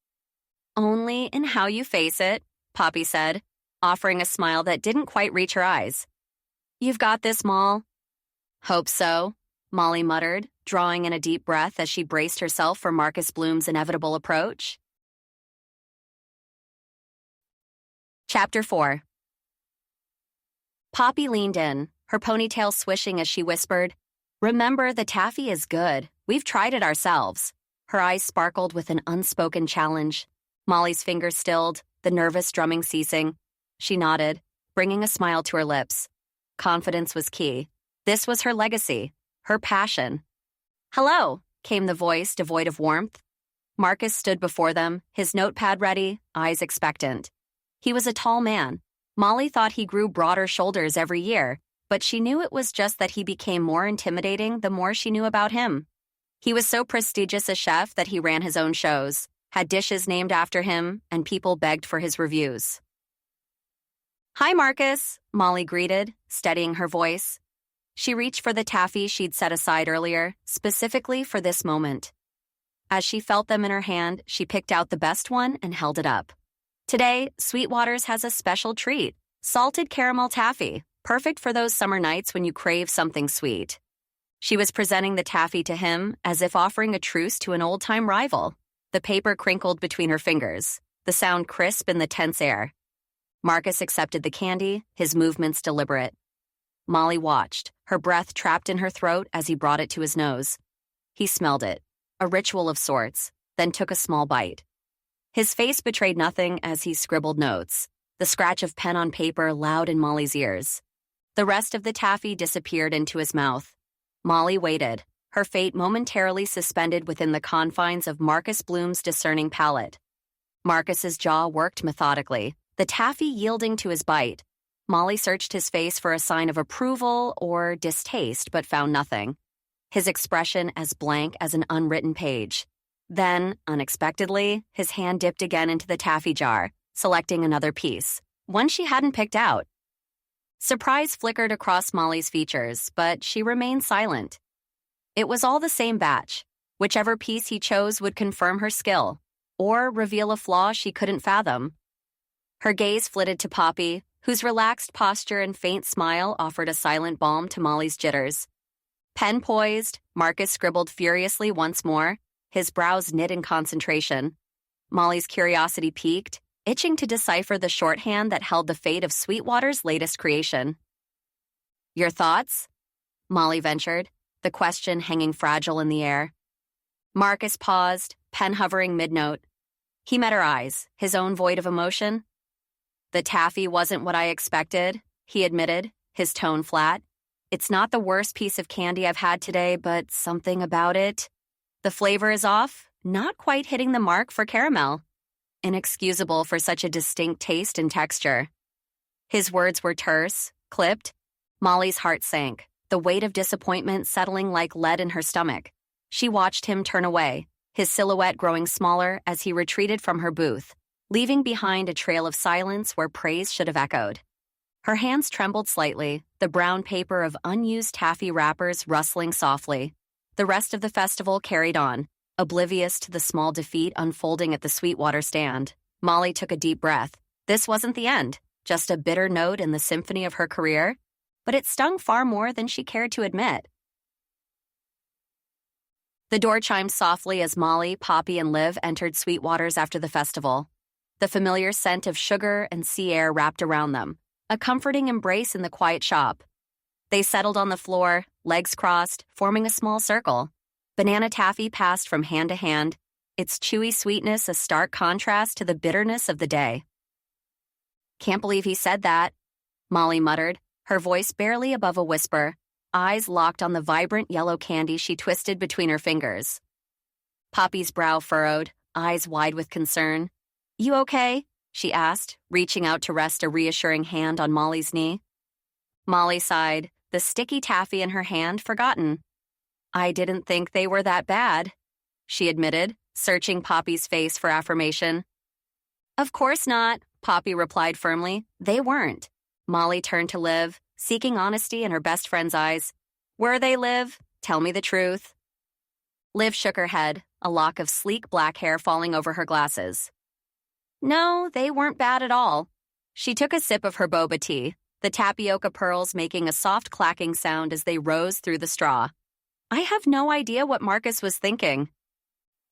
Only in how you face it, Poppy said, offering a smile that didn't quite reach her eyes. You've got this, Moll. Hope so, Molly muttered, drawing in a deep breath as she braced herself for Marcus Bloom's inevitable approach. Chapter 4. Poppy leaned in, her ponytail swishing as she whispered, Remember, the taffy is good. We've tried it ourselves. Her eyes sparkled with an unspoken challenge. Molly's fingers stilled, the nervous drumming ceasing. She nodded, bringing a smile to her lips. Confidence was key. This was her legacy, her passion. Hello, came the voice, devoid of warmth. Marcus stood before them, his notepad ready, eyes expectant. He was a tall man. Molly thought he grew broader shoulders every year, but she knew it was just that he became more intimidating the more she knew about him. He was so prestigious a chef that he ran his own shows, had dishes named after him, and people begged for his reviews. Hi, Marcus, Molly greeted, steadying her voice. She reached for the taffy she'd set aside earlier, specifically for this moment. As she felt them in her hand, she picked out the best one and held it up. Today, Sweetwater's has a special treat, salted caramel taffy, perfect for those summer nights when you crave something sweet. She was presenting the taffy to him as if offering a truce to an old-time rival. The paper crinkled between her fingers, the sound crisp in the tense air. Marcus accepted the candy, his movements deliberate. Molly watched, her breath trapped in her throat as he brought it to his nose. He smelled it, a ritual of sorts, then took a small bite. His face betrayed nothing as he scribbled notes, the scratch of pen on paper loud in Molly's ears. The rest of the taffy disappeared into his mouth. Molly waited, her fate momentarily suspended within the confines of Marcus Bloom's discerning palate. Marcus's jaw worked methodically, the taffy yielding to his bite. Molly searched his face for a sign of approval or distaste, but found nothing. His expression as blank as an unwritten page. Then, unexpectedly, his hand dipped again into the taffy jar, selecting another piece, one she hadn't picked out. Surprise flickered across Molly's features, but she remained silent. It was all the same batch. Whichever piece he chose would confirm her skill, or reveal a flaw she couldn't fathom. Her gaze flitted to Poppy, whose relaxed posture and faint smile offered a silent balm to Molly's jitters. Pen poised, Marcus scribbled furiously once more, his brows knit in concentration. Molly's curiosity piqued, itching to decipher the shorthand that held the fate of Sweetwater's latest creation. "Your thoughts?" Molly ventured, the question hanging fragile in the air. Marcus paused, pen hovering mid-note. He met her eyes, his own void of emotion. "The taffy wasn't what I expected," he admitted, his tone flat. "It's not the worst piece of candy I've had today, but something about it. The flavor is off, not quite hitting the mark for caramel. Inexcusable for such a distinct taste and texture." His words were terse, clipped. Molly's heart sank, the weight of disappointment settling like lead in her stomach. She watched him turn away, his silhouette growing smaller as he retreated from her booth, leaving behind a trail of silence where praise should have echoed. Her hands trembled slightly, the brown paper of unused taffy wrappers rustling softly. The rest of the festival carried on, oblivious to the small defeat unfolding at the Sweetwater stand. Molly took a deep breath. This wasn't the end, just a bitter note in the symphony of her career, but it stung far more than she cared to admit. The door chimed softly as Molly, Poppy, and Liv entered Sweetwater's after the festival. The familiar scent of sugar and sea air wrapped around them, a comforting embrace in the quiet shop. They settled on the floor, legs crossed, forming a small circle. Banana taffy passed from hand to hand, its chewy sweetness a stark contrast to the bitterness of the day. "Can't believe he said that," Molly muttered, her voice barely above a whisper, eyes locked on the vibrant yellow candy she twisted between her fingers. Poppy's brow furrowed, eyes wide with concern. "You okay?" she asked, reaching out to rest a reassuring hand on Molly's knee. Molly sighed, the sticky taffy in her hand forgotten. "I didn't think they were that bad," she admitted, searching Poppy's face for affirmation. "Of course not," Poppy replied firmly. "They weren't." Molly turned to Liv, seeking honesty in her best friend's eyes. "Were they, Liv? Tell me the truth." Liv shook her head, a lock of sleek black hair falling over her glasses. "No, they weren't bad at all." She took a sip of her boba tea, the tapioca pearls making a soft clacking sound as they rose through the straw. "I have no idea what Marcus was thinking."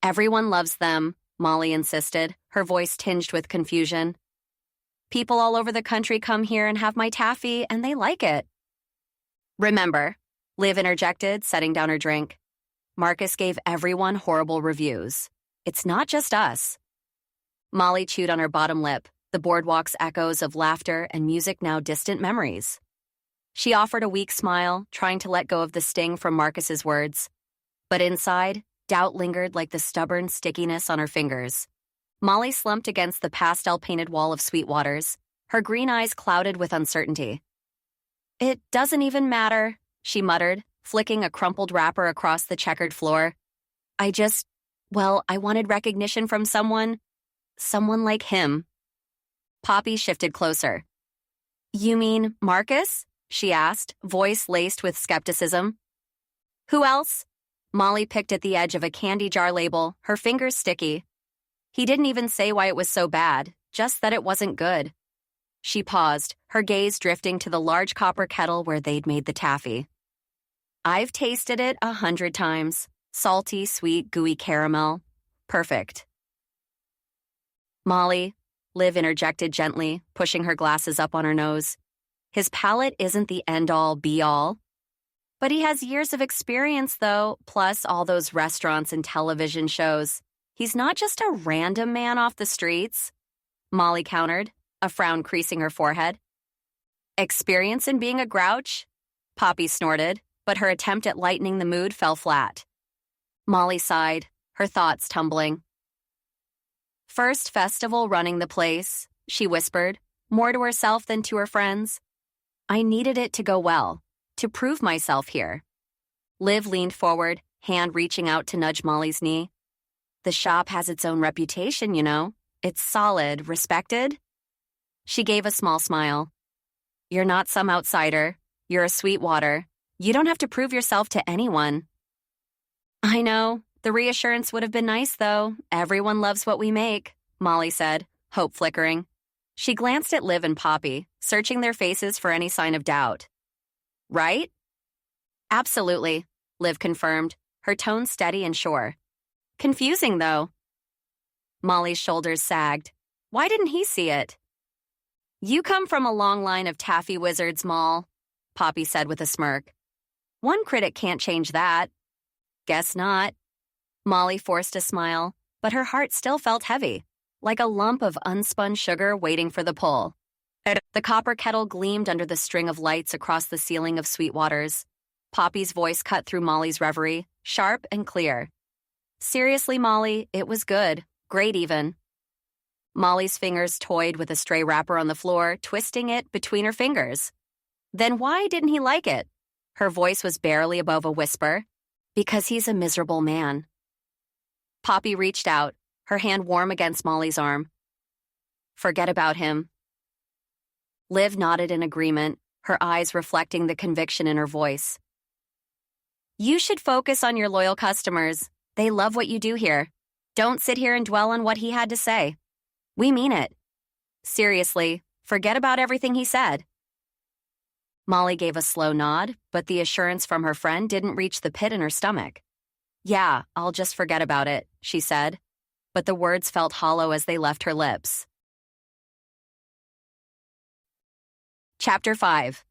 "Everyone loves them," Molly insisted, her voice tinged with confusion. "People all over the country come here and have my taffy, and they like it." "Remember," Liv interjected, setting down her drink, "Marcus gave everyone horrible reviews. It's not just us." Molly chewed on her bottom lip, the boardwalk's echoes of laughter and music now distant memories. She offered a weak smile, trying to let go of the sting from Marcus's words. But inside, doubt lingered like the stubborn stickiness on her fingers. Molly slumped against the pastel-painted wall of Sweetwater's, her green eyes clouded with uncertainty. "It doesn't even matter," she muttered, flicking a crumpled wrapper across the checkered floor. I wanted recognition from someone like him." Poppy shifted closer. "You mean Marcus?" she asked, voice laced with skepticism. "Who else?" Molly picked at the edge of a candy jar label, her fingers sticky. "He didn't even say why it was so bad, just that it wasn't good." She paused, her gaze drifting to the large copper kettle where they'd made the taffy. "I've tasted it 100 times. Salty, sweet, gooey caramel. Perfect." "Molly," Liv interjected gently, pushing her glasses up on her nose. "His palate isn't the end-all, be-all. But he has years of experience, though, plus all those restaurants and television shows. He's not just a random man off the streets," Molly countered, a frown creasing her forehead. "Experience in being a grouch?" Poppy snorted, but her attempt at lightening the mood fell flat. Molly sighed, her thoughts tumbling. First festival running the place, she whispered, more to herself than to her friends. I needed it to go well, to prove myself here. Liv leaned forward, hand reaching out to nudge Molly's knee. The shop has its own reputation, you know. It's solid, respected. She gave a small smile. You're not some outsider. You're a Sweetwater. You don't have to prove yourself to anyone. I know. The reassurance would have been nice, though. Everyone loves what we make, Molly said, hope flickering. She glanced at Liv and Poppy, searching their faces for any sign of doubt. Right? Absolutely, Liv confirmed, her tone steady and sure. Confusing, though. Molly's shoulders sagged. Why didn't he see it? You come from a long line of taffy wizards, Moll, Poppy said with a smirk. One critic can't change that. Guess not. Molly forced a smile, but her heart still felt heavy, like a lump of unspun sugar waiting for the pull. The copper kettle gleamed under the string of lights across the ceiling of Sweetwater's. Poppy's voice cut through Molly's reverie, sharp and clear. Seriously, Molly, it was good. Great even. Molly's fingers toyed with a stray wrapper on the floor, twisting it between her fingers. Then why didn't he like it? Her voice was barely above a whisper. Because he's a miserable man. Poppy reached out, her hand warm against Molly's arm. Forget about him. Liv nodded in agreement, her eyes reflecting the conviction in her voice. You should focus on your loyal customers. They love what you do here. Don't sit here and dwell on what he had to say. We mean it. Seriously, forget about everything he said. Molly gave a slow nod, but the assurance from her friend didn't reach the pit in her stomach. Yeah, I'll just forget about it, she said, but the words felt hollow as they left her lips. Chapter 5.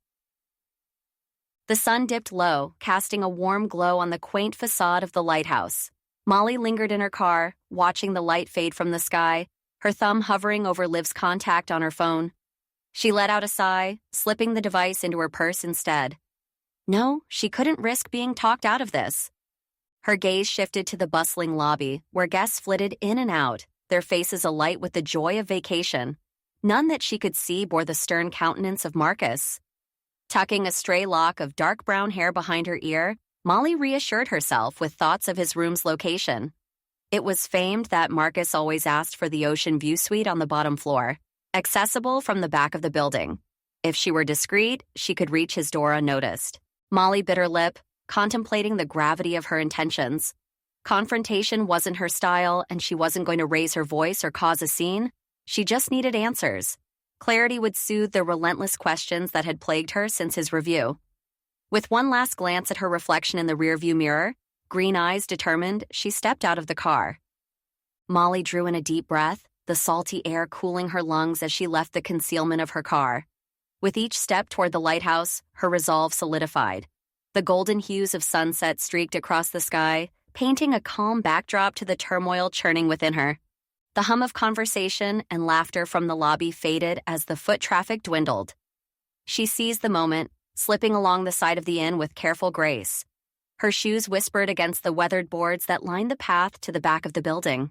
The sun dipped low, casting a warm glow on the quaint facade of the lighthouse. Molly lingered in her car, watching the light fade from the sky, her thumb hovering over Liv's contact on her phone. She let out a sigh, slipping the device into her purse instead. No, she couldn't risk being talked out of this. Her gaze shifted to the bustling lobby, where guests flitted in and out, their faces alight with the joy of vacation. None that she could see bore the stern countenance of Marcus. Tucking a stray lock of dark brown hair behind her ear, Molly reassured herself with thoughts of his room's location. It was famed that Marcus always asked for the ocean view suite on the bottom floor, accessible from the back of the building. If she were discreet, she could reach his door unnoticed. Molly bit her lip, contemplating the gravity of her intentions. Confrontation wasn't her style, and she wasn't going to raise her voice or cause a scene. She just needed answers. Clarity would soothe the relentless questions that had plagued her since his review. With one last glance at her reflection in the rearview mirror, green eyes determined, she stepped out of the car. Molly drew in a deep breath, the salty air cooling her lungs as she left the concealment of her car. With each step toward the lighthouse, her resolve solidified. The golden hues of sunset streaked across the sky, painting a calm backdrop to the turmoil churning within her. The hum of conversation and laughter from the lobby faded as the foot traffic dwindled. She seized the moment, slipping along the side of the inn with careful grace. Her shoes whispered against the weathered boards that lined the path to the back of the building.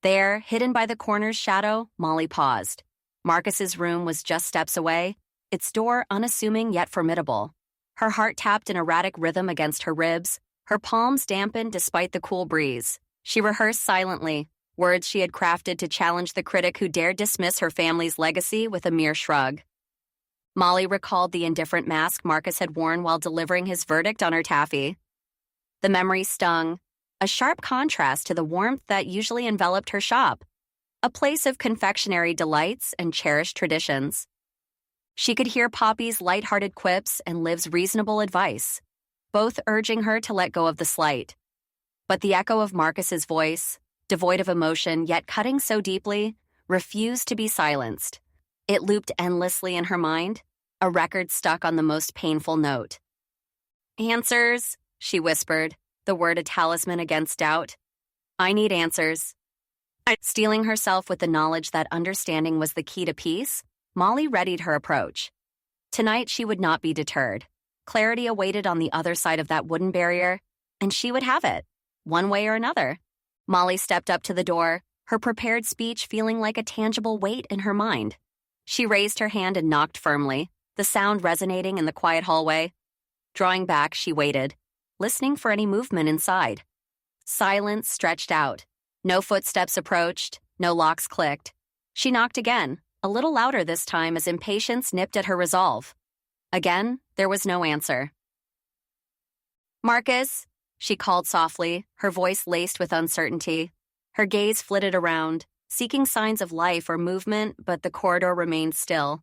There, hidden by the corner's shadow, Molly paused. Marcus's room was just steps away, its door unassuming yet formidable. Her heart tapped an erratic rhythm against her ribs, her palms dampened despite the cool breeze. She rehearsed silently, words she had crafted to challenge the critic who dared dismiss her family's legacy with a mere shrug. Molly recalled the indifferent mask Marcus had worn while delivering his verdict on her taffy. The memory stung, a sharp contrast to the warmth that usually enveloped her shop, a place of confectionery delights and cherished traditions. She could hear Poppy's light-hearted quips and Liv's reasonable advice, both urging her to let go of the slight. But the echo of Marcus's voice, devoid of emotion yet cutting so deeply, refused to be silenced. It looped endlessly in her mind, a record stuck on the most painful note. Answers, she whispered, the word a talisman against doubt. I need answers. Steeling herself with the knowledge that understanding was the key to peace, Molly readied her approach. Tonight she would not be deterred. Clarity awaited on the other side of that wooden barrier, and she would have it, one way or another. Molly stepped up to the door, her prepared speech feeling like a tangible weight in her mind. She raised her hand and knocked firmly, the sound resonating in the quiet hallway. Drawing back, she waited, listening for any movement inside. Silence stretched out. No footsteps approached, no locks clicked. She knocked again, a little louder this time as impatience nipped at her resolve. Again, there was no answer. "Marcus," she called softly, her voice laced with uncertainty. Her gaze flitted around, seeking signs of life or movement, but the corridor remained still,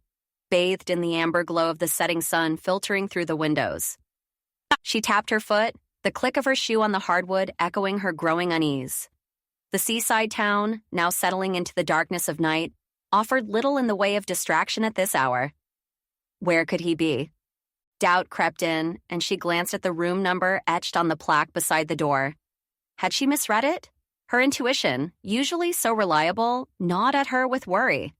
bathed in the amber glow of the setting sun filtering through the windows. She tapped her foot, the click of her shoe on the hardwood echoing her growing unease. The seaside town, now settling into the darkness of night, offered little in the way of distraction at this hour. Where could he be? Doubt crept in, and she glanced at the room number etched on the plaque beside the door. Had she misread it? Her intuition, usually so reliable, gnawed at her with worry.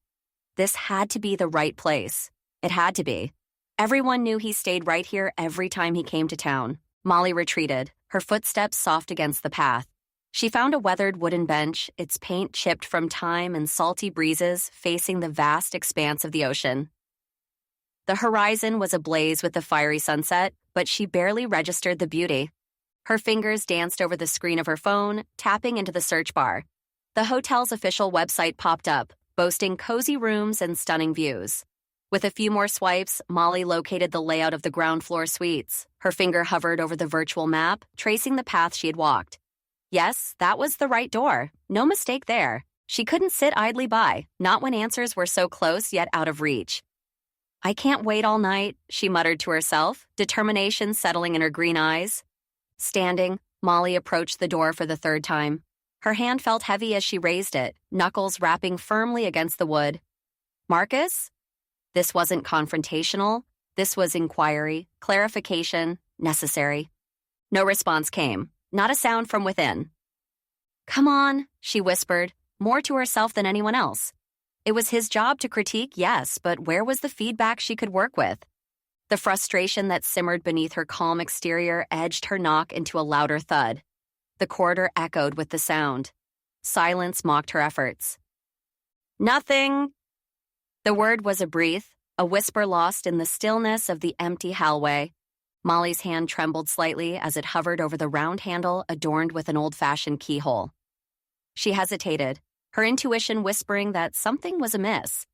This had to be the right place. It had to be. Everyone knew he stayed right here every time he came to town. Molly retreated, her footsteps soft against the path. She found a weathered wooden bench, its paint chipped from time and salty breezes, facing the vast expanse of the ocean. The horizon was ablaze with the fiery sunset, but she barely registered the beauty. Her fingers danced over the screen of her phone, tapping into the search bar. The hotel's official website popped up, boasting cozy rooms and stunning views. With a few more swipes, Molly located the layout of the ground floor suites. Her finger hovered over the virtual map, tracing the path she had walked. Yes, that was the right door. No mistake there. She couldn't sit idly by, not when answers were so close yet out of reach. "I can't wait all night," she muttered to herself, determination settling in her green eyes. Standing, Molly approached the door for the third time. Her hand felt heavy as she raised it, knuckles rapping firmly against the wood. "Marcus?" This wasn't confrontational. This was inquiry, clarification, necessary. No response came, not a sound from within. "Come on," she whispered, more to herself than anyone else. It was his job to critique, yes, but where was the feedback she could work with? The frustration that simmered beneath her calm exterior edged her knock into a louder thud. The corridor echoed with the sound. Silence mocked her efforts. "Nothing." The word was a breath, a whisper lost in the stillness of the empty hallway. Molly's hand trembled slightly as it hovered over the round handle adorned with an old-fashioned keyhole. She hesitated, her intuition whispering that something was amiss.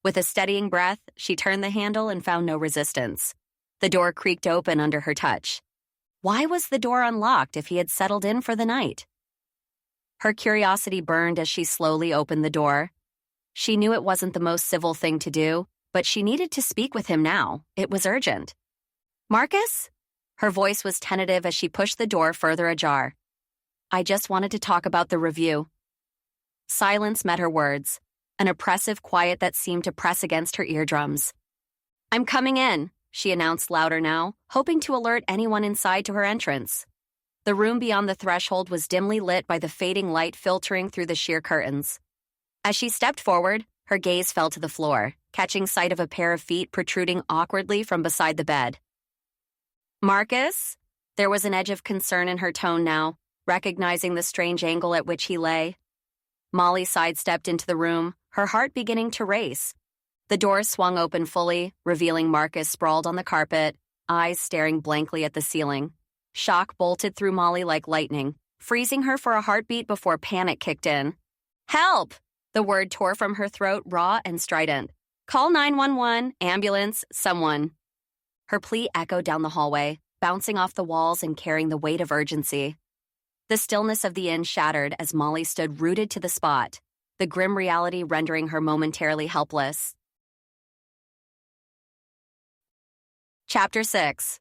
With a steadying breath, she turned the handle and found no resistance. The door creaked open under her touch. Why was the door unlocked if he had settled in for the night? Her curiosity burned as she slowly opened the door. She knew it wasn't the most civil thing to do, but she needed to speak with him now. It was urgent. "Marcus?" Her voice was tentative as she pushed the door further ajar. "I just wanted to talk about the review." Silence met her words, an oppressive quiet that seemed to press against her eardrums. "I'm coming in," she announced louder now, hoping to alert anyone inside to her entrance. The room beyond the threshold was dimly lit by the fading light filtering through the sheer curtains. As she stepped forward, her gaze fell to the floor, catching sight of a pair of feet protruding awkwardly from beside the bed. "Marcus?" There was an edge of concern in her tone now, recognizing the strange angle at which he lay. Molly sidestepped into the room, her heart beginning to race. The door swung open fully, revealing Marcus sprawled on the carpet, eyes staring blankly at the ceiling. Shock bolted through Molly like lightning, freezing her for a heartbeat before panic kicked in. "Help!" The word tore from her throat, raw and strident. "Call 911, ambulance, someone." Her plea echoed down the hallway, bouncing off the walls and carrying the weight of urgency. The stillness of the inn shattered as Molly stood rooted to the spot, the grim reality rendering her momentarily helpless. Chapter 6.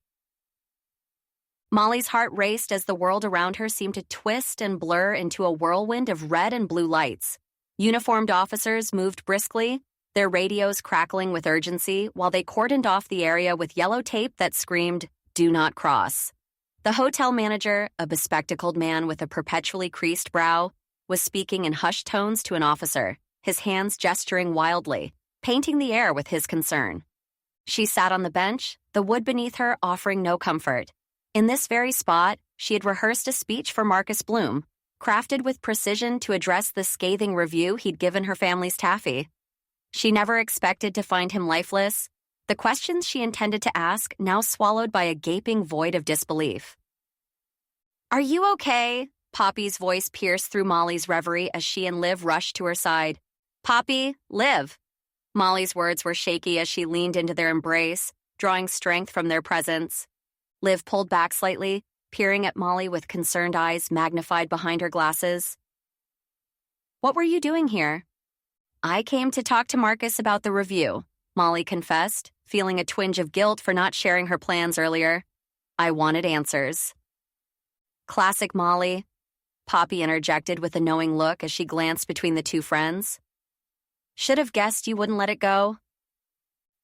Molly's heart raced as the world around her seemed to twist and blur into a whirlwind of red and blue lights. Uniformed officers moved briskly, their radios crackling with urgency while they cordoned off the area with yellow tape that screamed, "Do not cross." The hotel manager, a bespectacled man with a perpetually creased brow, was speaking in hushed tones to an officer, his hands gesturing wildly, painting the air with his concern. She sat on the bench, the wood beneath her offering no comfort. In this very spot, she had rehearsed a speech for Marcus Bloom, crafted with precision to address the scathing review he'd given her family's taffy. She never expected to find him lifeless, the questions she intended to ask now swallowed by a gaping void of disbelief. "Are you okay?" Poppy's voice pierced through Molly's reverie as she and Liv rushed to her side. "Poppy, Liv." Molly's words were shaky as she leaned into their embrace, drawing strength from their presence. Liv pulled back slightly, peering at Molly with concerned eyes magnified behind her glasses. "What were you doing here?" "I came to talk to Marcus about the review," Molly confessed, feeling a twinge of guilt for not sharing her plans earlier. "I wanted answers." "Classic Molly," Poppy interjected with a knowing look as she glanced between the two friends. "Should have guessed you wouldn't let it go."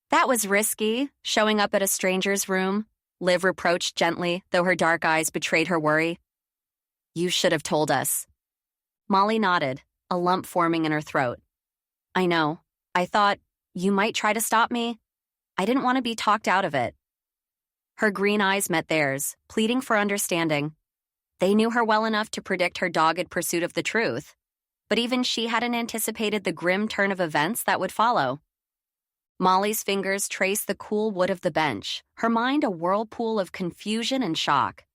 "That was risky, showing up at a stranger's room," Liv reproached gently, though her dark eyes betrayed her worry. "You should have told us." Molly nodded, a lump forming in her throat. "I know. I thought you might try to stop me. I didn't want to be talked out of it." Her green eyes met theirs, pleading for understanding. They knew her well enough to predict her dogged pursuit of the truth, but even she hadn't anticipated the grim turn of events that would follow. Molly's fingers traced the cool wood of the bench, her mind a whirlpool of confusion and shock.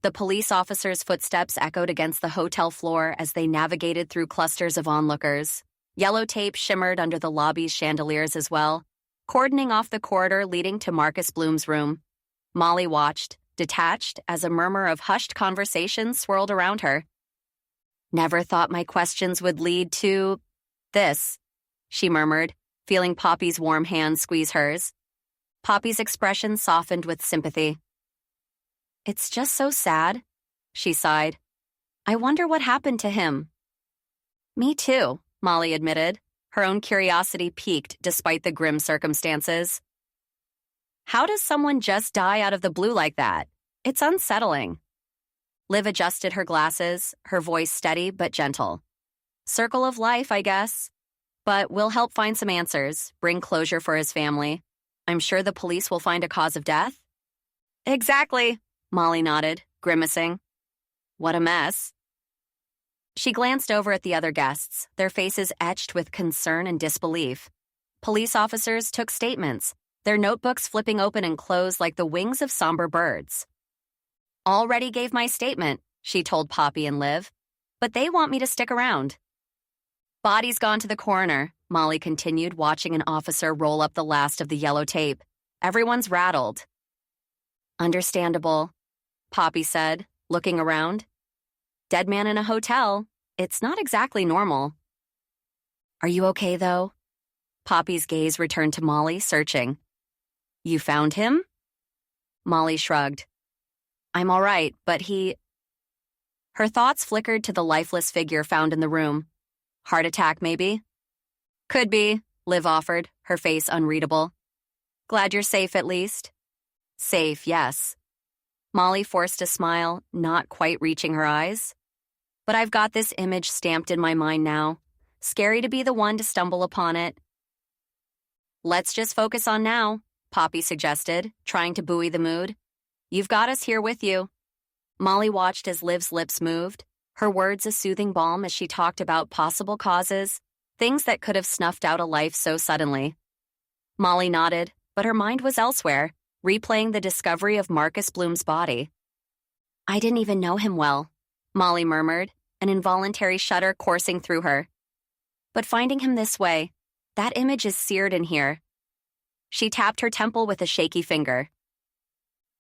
The police officer's footsteps echoed against the hotel floor as they navigated through clusters of onlookers. Yellow tape shimmered under the lobby's chandeliers as well, cordoning off the corridor leading to Marcus Bloom's room. Molly watched, detached as a murmur of hushed conversations swirled around her. "Never thought my questions would lead to this," she murmured, feeling Poppy's warm hand squeeze hers. Poppy's expression softened with sympathy. "It's just so sad," she sighed. "I wonder what happened to him." "Me too," Molly admitted, her own curiosity piqued despite the grim circumstances. "How does someone just die out of the blue like that? It's unsettling." Liv adjusted her glasses, her voice steady but gentle. "Circle of life, I guess. But we'll help find some answers, bring closure for his family. I'm sure the police will find a cause of death." "Exactly," Molly nodded, grimacing. "What a mess." She glanced over at the other guests, their faces etched with concern and disbelief. Police officers took statements, their notebooks flipping open and closed like the wings of somber birds. "Already gave my statement," she told Poppy and Liv, "but they want me to stick around." "Body's gone to the coroner," Molly continued, watching an officer roll up the last of the yellow tape. "Everyone's rattled." "Understandable," Poppy said, looking around. "Dead man in a hotel. It's not exactly normal." "Are you okay, though?" Poppy's gaze returned to Molly, searching. "You found him?" Molly shrugged. "I'm all right, but he—" Her thoughts flickered to the lifeless figure found in the room. "Heart attack, maybe?" "Could be," Liv offered, her face unreadable. "Glad you're safe, at least." "Safe, yes." Molly forced a smile, not quite reaching her eyes. "But I've got this image stamped in my mind now. Scary to be the one to stumble upon it." "Let's just focus on now," Poppy suggested, trying to buoy the mood. "You've got us here with you." Molly watched as Liv's lips moved, her words a soothing balm as she talked about possible causes, things that could have snuffed out a life so suddenly. Molly nodded, but her mind was elsewhere, replaying the discovery of Marcus Bloom's body. "I didn't even know him well," Molly murmured, an involuntary shudder coursing through her. "But finding him this way, that image is seared in here." She tapped her temple with a shaky finger.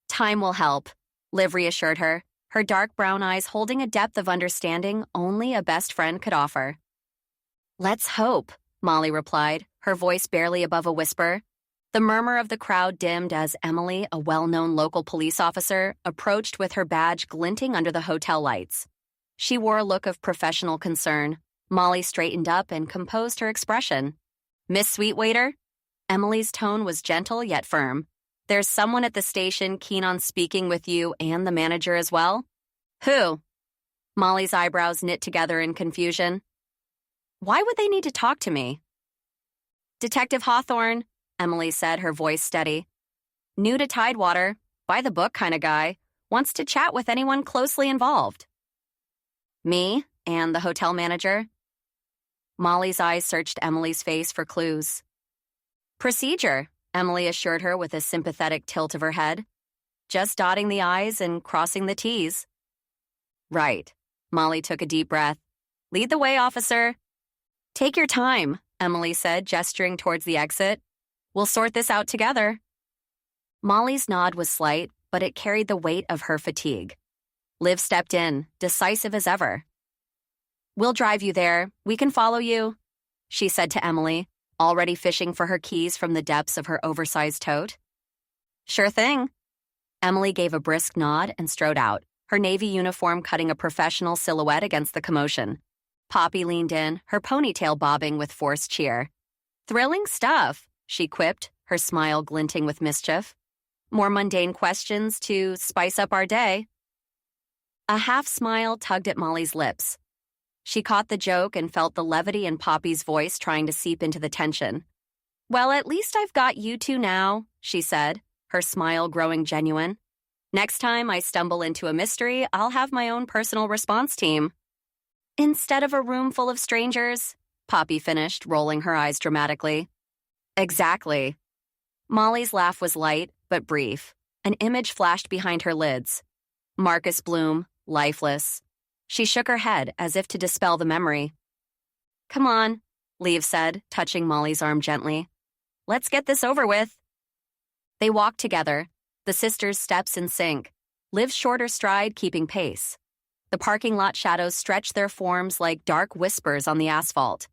"Time will help," Liv reassured her, her dark brown eyes holding a depth of understanding only a best friend could offer. "Let's hope," Molly replied, her voice barely above a whisper. The murmur of the crowd dimmed as Emily, a well-known local police officer, approached with her badge glinting under the hotel lights. She wore a look of professional concern. Molly straightened up and composed her expression. "Miss Sweetwater?" Emily's tone was gentle yet firm. "There's someone at the station keen on speaking with you and the manager as well." "Who?" Molly's eyebrows knit together in confusion. "Why would they need to talk to me?" "Detective Hawthorne," Emily said, her voice steady. New to Tidewater, by the book kind of guy, wants to chat with anyone closely involved. Me and the hotel manager. Molly's eyes searched Emily's face for clues. Procedure, Emily assured her with a sympathetic tilt of her head. Just dotting the I's and crossing the T's. Right. Molly took a deep breath. Lead the way, officer. Take your time, Emily said, gesturing towards the exit. We'll sort this out together. Molly's nod was slight, but it carried the weight of her fatigue. Liv stepped in, decisive as ever. We'll drive you there. We can follow you, she said to Emily, already fishing for her keys from the depths of her oversized tote. Sure thing. Emily gave a brisk nod and strode out, her navy uniform cutting a professional silhouette against the commotion. Poppy leaned in, her ponytail bobbing with forced cheer. Thrilling stuff, she quipped, her smile glinting with mischief. More mundane questions to spice up our day. A half smile tugged at Molly's lips. She caught the joke and felt the levity in Poppy's voice trying to seep into the tension. Well, at least I've got you two now, she said, her smile growing genuine. Next time I stumble into a mystery, I'll have my own personal response team. Instead of a room full of strangers, Poppy finished, rolling her eyes dramatically. Exactly. Molly's laugh was light, but brief. An image flashed behind her lids. Marcus Bloom, lifeless. She shook her head as if to dispel the memory. Come on, Liv said, touching Molly's arm gently. Let's get this over with. They walked together, the sisters' steps in sync, Liv's shorter stride keeping pace. The parking lot shadows stretched their forms like dark whispers on the asphalt.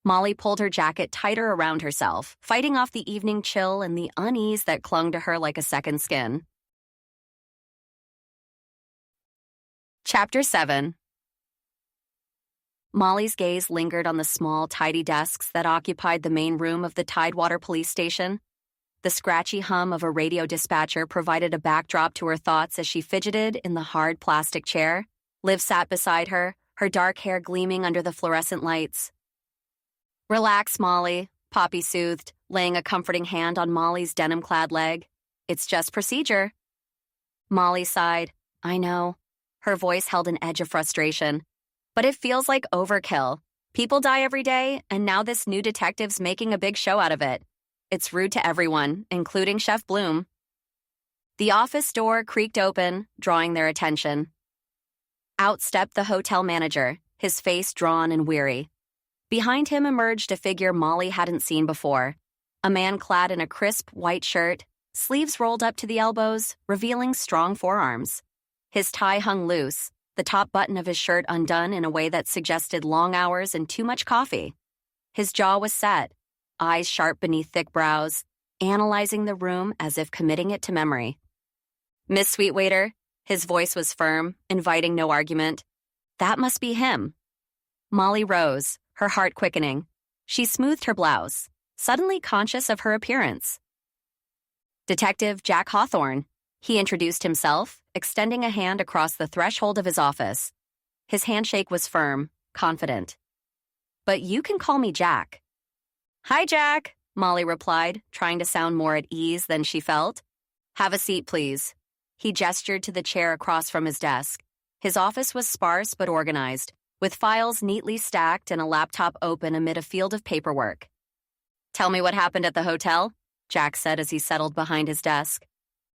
Molly pulled her jacket tighter around herself, fighting off the evening chill and the unease that clung to her like a second skin. Chapter 7. Molly's gaze lingered on the small, tidy desks that occupied the main room of the Tidewater police station. The scratchy hum of a radio dispatcher provided a backdrop to her thoughts as she fidgeted in the hard plastic chair. Liv sat beside her, her dark hair gleaming under the fluorescent lights. Relax, Molly, Poppy soothed, laying a comforting hand on Molly's denim-clad leg. It's just procedure. Molly sighed. I know. Her voice held an edge of frustration. But it feels like overkill. People die every day, and now this new detective's making a big show out of it. It's rude to everyone, including Chef Bloom. The office door creaked open, drawing their attention. Out stepped the hotel manager, his face drawn and weary. Behind him emerged a figure Molly hadn't seen before. A man clad in a crisp white shirt, sleeves rolled up to the elbows, revealing strong forearms. His tie hung loose, the top button of his shirt undone in a way that suggested long hours and too much coffee. His jaw was set, eyes sharp beneath thick brows, analyzing the room as if committing it to memory. Miss Sweetwater, his voice was firm, inviting no argument. That must be him. Molly rose, her heart quickening. She smoothed her blouse, suddenly conscious of her appearance. Detective Jack Hawthorne, he introduced himself, extending a hand across the threshold of his office. His handshake was firm, confident. But you can call me Jack. Hi, Jack, Molly replied, trying to sound more at ease than she felt. Have a seat, please. He gestured to the chair across from his desk. His office was sparse but organized, with files neatly stacked and a laptop open amid a field of paperwork. Tell me what happened at the hotel, Jack said as he settled behind his desk.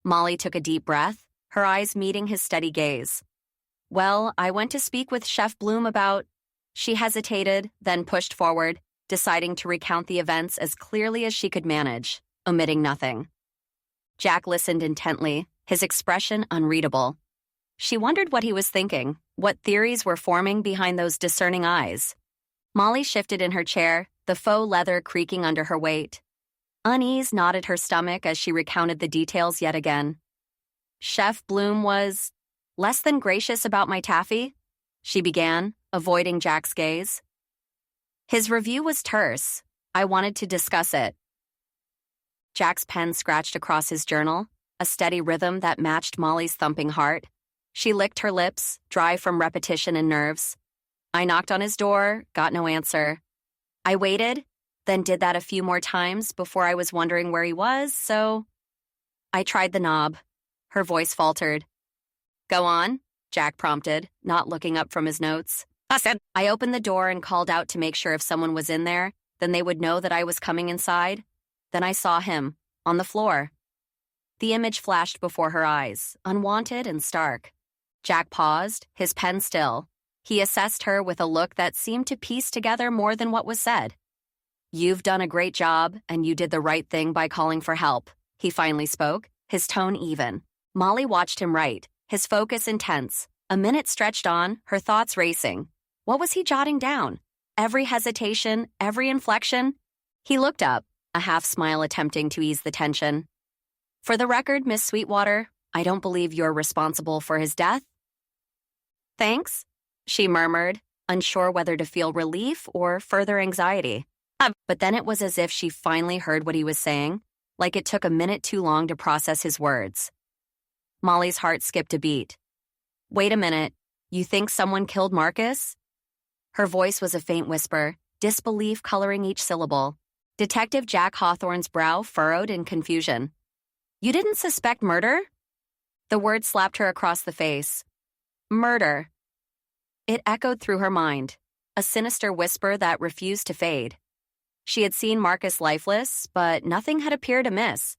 Molly took a deep breath, her eyes meeting his steady gaze. Well, I went to speak with Chef Bloom about... She hesitated, then pushed forward, deciding to recount the events as clearly as she could manage, omitting nothing. Jack listened intently, his expression unreadable. She wondered what he was thinking, what theories were forming behind those discerning eyes. Molly shifted in her chair, the faux leather creaking under her weight. Unease knotted her stomach as she recounted the details yet again. Chef Bloom was less than gracious about my taffy, she began, avoiding Jack's gaze. His review was terse. I wanted to discuss it. Jack's pen scratched across his journal, a steady rhythm that matched Molly's thumping heart. She licked her lips, dry from repetition and nerves. I knocked on his door, got no answer. I waited, then did that a few more times before I was wondering where he was, so I tried the knob. Her voice faltered. Go on, Jack prompted, not looking up from his notes. I opened the door and called out to make sure if someone was in there, then they would know that I was coming inside. Then I saw him, on the floor. The image flashed before her eyes, unwanted and stark. Jack paused, his pen still. He assessed her with a look that seemed to piece together more than what was said. You've done a great job, and you did the right thing by calling for help, he finally spoke, his tone even. Molly watched him write, his focus intense. A minute stretched on, her thoughts racing. What was he jotting down? Every hesitation, every inflection? He looked up, a half smile attempting to ease the tension. For the record, Miss Sweetwater, I don't believe you're responsible for his death. Thanks, she murmured, unsure whether to feel relief or further anxiety. But then it was as if she finally heard what he was saying, like it took a minute too long to process his words. Molly's heart skipped a beat. Wait a minute, you think someone killed Marcus? Her voice was a faint whisper, disbelief coloring each syllable. Detective Jack Hawthorne's brow furrowed in confusion. You didn't suspect murder? The word slapped her across the face. Murder. It echoed through her mind, a sinister whisper that refused to fade. She had seen Marcus lifeless, but nothing had appeared amiss.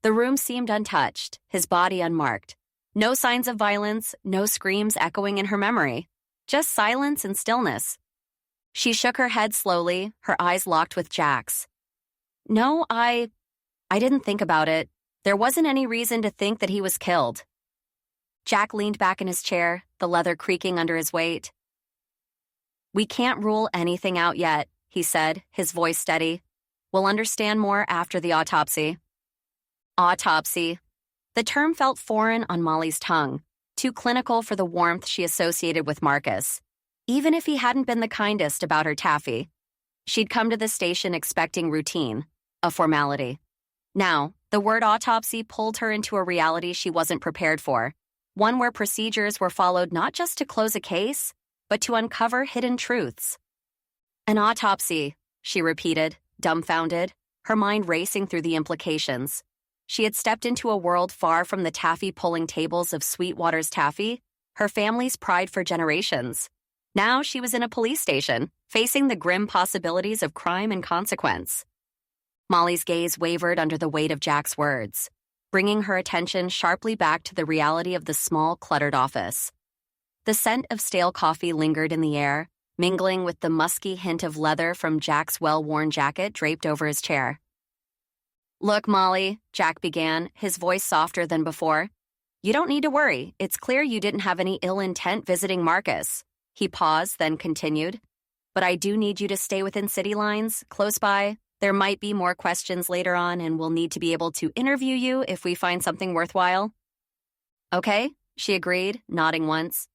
The room seemed untouched, his body unmarked. No signs of violence, no screams echoing in her memory. Just silence and stillness. She shook her head slowly, her eyes locked with Jack's. No, I didn't think about it. There wasn't any reason to think that he was killed. Jack leaned back in his chair, the leather creaking under his weight. We can't rule anything out yet, he said, his voice steady. We'll understand more after the autopsy. Autopsy. The term felt foreign on Molly's tongue, too clinical for the warmth she associated with Marcus, even if he hadn't been the kindest about her taffy. She'd come to the station expecting routine, a formality. Now, the word autopsy pulled her into a reality she wasn't prepared for, one where procedures were followed not just to close a case, but to uncover hidden truths. An autopsy, she repeated, dumbfounded, her mind racing through the implications. She had stepped into a world far from the taffy-pulling tables of Sweetwater's Taffy, her family's pride for generations. Now she was in a police station, facing the grim possibilities of crime and consequence. Molly's gaze wavered under the weight of Jack's words, bringing her attention sharply back to the reality of the small, cluttered office. The scent of stale coffee lingered in the air, mingling with the musky hint of leather from Jack's well-worn jacket draped over his chair. Look, Molly, Jack began, his voice softer than before. You don't need to worry. It's clear you didn't have any ill intent visiting Marcus. He paused, then continued. But I do need you to stay within city lines, close by. There might be more questions later on, and we'll need to be able to interview you if we find something worthwhile. Okay, she agreed, nodding once.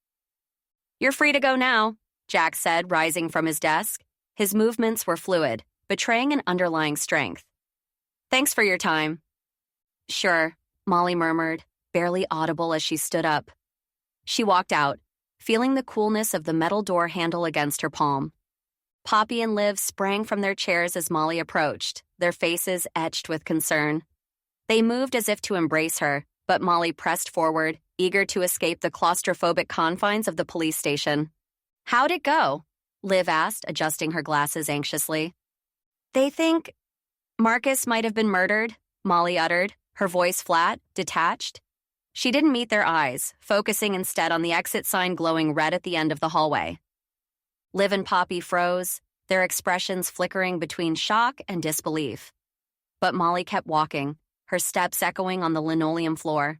You're free to go now, Jack said, rising from his desk. His movements were fluid, betraying an underlying strength. Thanks for your time. Sure, Molly murmured, barely audible as she stood up. She walked out, feeling the coolness of the metal door handle against her palm. Poppy and Liv sprang from their chairs as Molly approached, their faces etched with concern. They moved as if to embrace her, but Molly pressed forward, eager to escape the claustrophobic confines of the police station. How'd it go? Liv asked, adjusting her glasses anxiously. They think Marcus might have been murdered, Molly uttered, her voice flat, detached. She didn't meet their eyes, focusing instead on the exit sign glowing red at the end of the hallway. Liv and Poppy froze, their expressions flickering between shock and disbelief. But Molly kept walking, her steps echoing on the linoleum floor.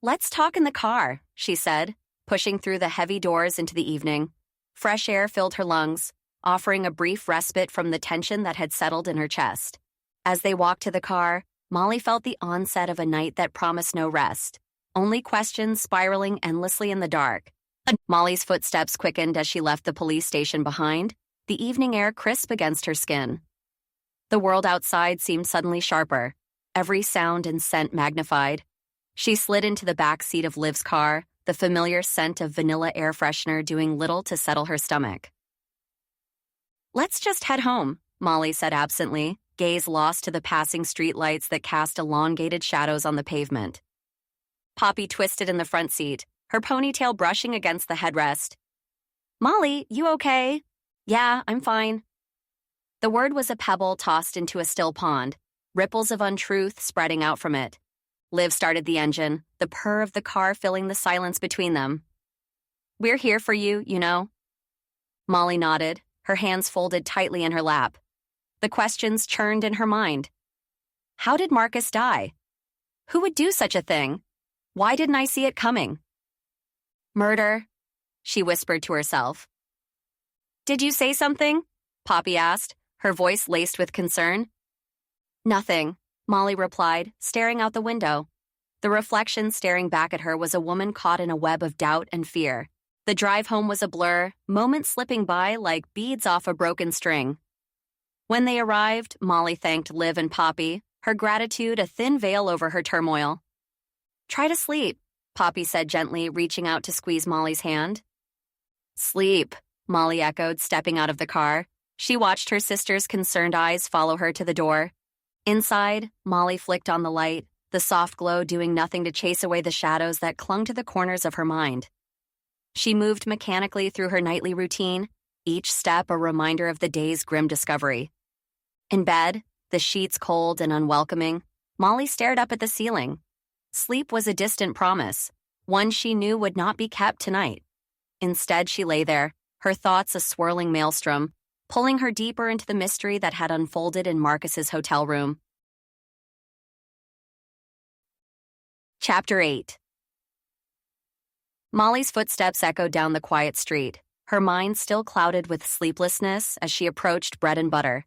Let's talk in the car, she said, pushing through the heavy doors into the evening. Fresh air filled her lungs, offering a brief respite from the tension that had settled in her chest. As they walked to the car, Molly felt the onset of a night that promised no rest, only questions spiraling endlessly in the dark. Molly's footsteps quickened as she left the police station behind, the evening air crisp against her skin. The world outside seemed suddenly sharper, every sound and scent magnified. She slid into the back seat of Liv's car, the familiar scent of vanilla air freshener doing little to settle her stomach. Let's just head home, Molly said absently, gaze lost to the passing streetlights that cast elongated shadows on the pavement. Poppy twisted in the front seat, her ponytail brushing against the headrest. Molly, you okay? Yeah, I'm fine. The word was a pebble tossed into a still pond, ripples of untruth spreading out from it. Liv started the engine, the purr of the car filling the silence between them. We're here for you, you know. Molly nodded, her hands folded tightly in her lap. The questions churned in her mind. How did Marcus die? Who would do such a thing? Why didn't I see it coming? Murder, she whispered to herself. Did you say something? Poppy asked, her voice laced with concern. Nothing, Molly replied, staring out the window. The reflection staring back at her was a woman caught in a web of doubt and fear. The drive home was a blur, moments slipping by like beads off a broken string. When they arrived, Molly thanked Liv and Poppy, her gratitude a thin veil over her turmoil. Try to sleep, Poppy said gently, reaching out to squeeze Molly's hand. Sleep, Molly echoed, stepping out of the car. She watched her sister's concerned eyes follow her to the door. Inside, Molly flicked on the light, the soft glow doing nothing to chase away the shadows that clung to the corners of her mind. She moved mechanically through her nightly routine, each step a reminder of the day's grim discovery. In bed, the sheets cold and unwelcoming, Molly stared up at the ceiling. Sleep was a distant promise, one she knew would not be kept tonight. Instead, she lay there, her thoughts a swirling maelstrom, pulling her deeper into the mystery that had unfolded in Marcus's hotel room. Chapter 8. Molly's footsteps echoed down the quiet street, her mind still clouded with sleeplessness as she approached Bread and Butter.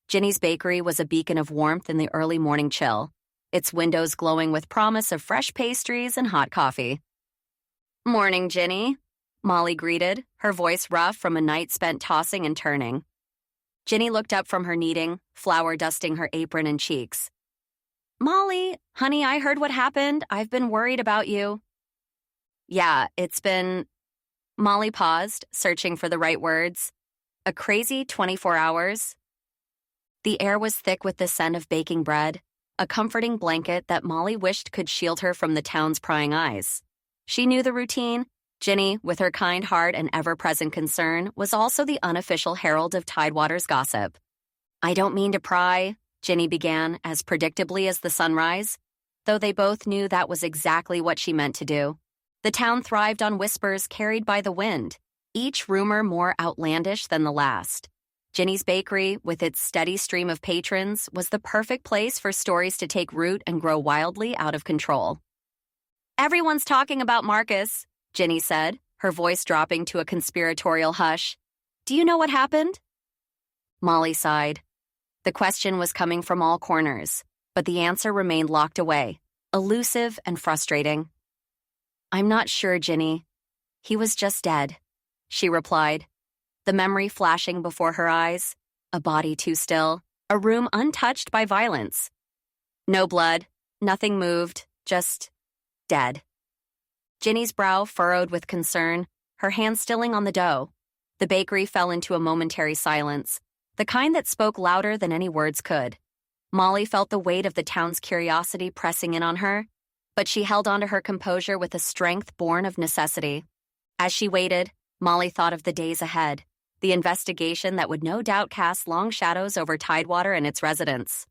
Ginny's bakery was a beacon of warmth in the early morning chill, its windows glowing with promise of fresh pastries and hot coffee. Morning, Ginny, Molly greeted, her voice rough from a night spent tossing and turning. Ginny looked up from her kneading, flour dusting her apron and cheeks. Molly, honey, I heard what happened. I've been worried about you. Yeah, it's been... Molly paused, searching for the right words. A crazy 24 hours. The air was thick with the scent of baking bread, a comforting blanket that Molly wished could shield her from the town's prying eyes. She knew the routine. Ginny, with her kind heart and ever-present concern, was also the unofficial herald of Tidewater's gossip. I don't mean to pry, Ginny began as predictably as the sunrise, though they both knew that was exactly what she meant to do. The town thrived on whispers carried by the wind, each rumor more outlandish than the last. Ginny's bakery, with its steady stream of patrons, was the perfect place for stories to take root and grow wildly out of control. Everyone's talking about Marcus, Ginny said, her voice dropping to a conspiratorial hush. Do you know what happened? Molly sighed. The question was coming from all corners, but the answer remained locked away, elusive and frustrating. I'm not sure, Ginny. He was just dead, she replied, the memory flashing before her eyes, a body too still, a room untouched by violence. No blood, nothing moved, just dead. Ginny's brow furrowed with concern, her hand stilling on the dough. The bakery fell into a momentary silence, the kind that spoke louder than any words could. Molly felt the weight of the town's curiosity pressing in on her, but she held onto her composure with a strength born of necessity. As she waited, Molly thought of the days ahead, the investigation that would no doubt cast long shadows over Tidewater and its residents.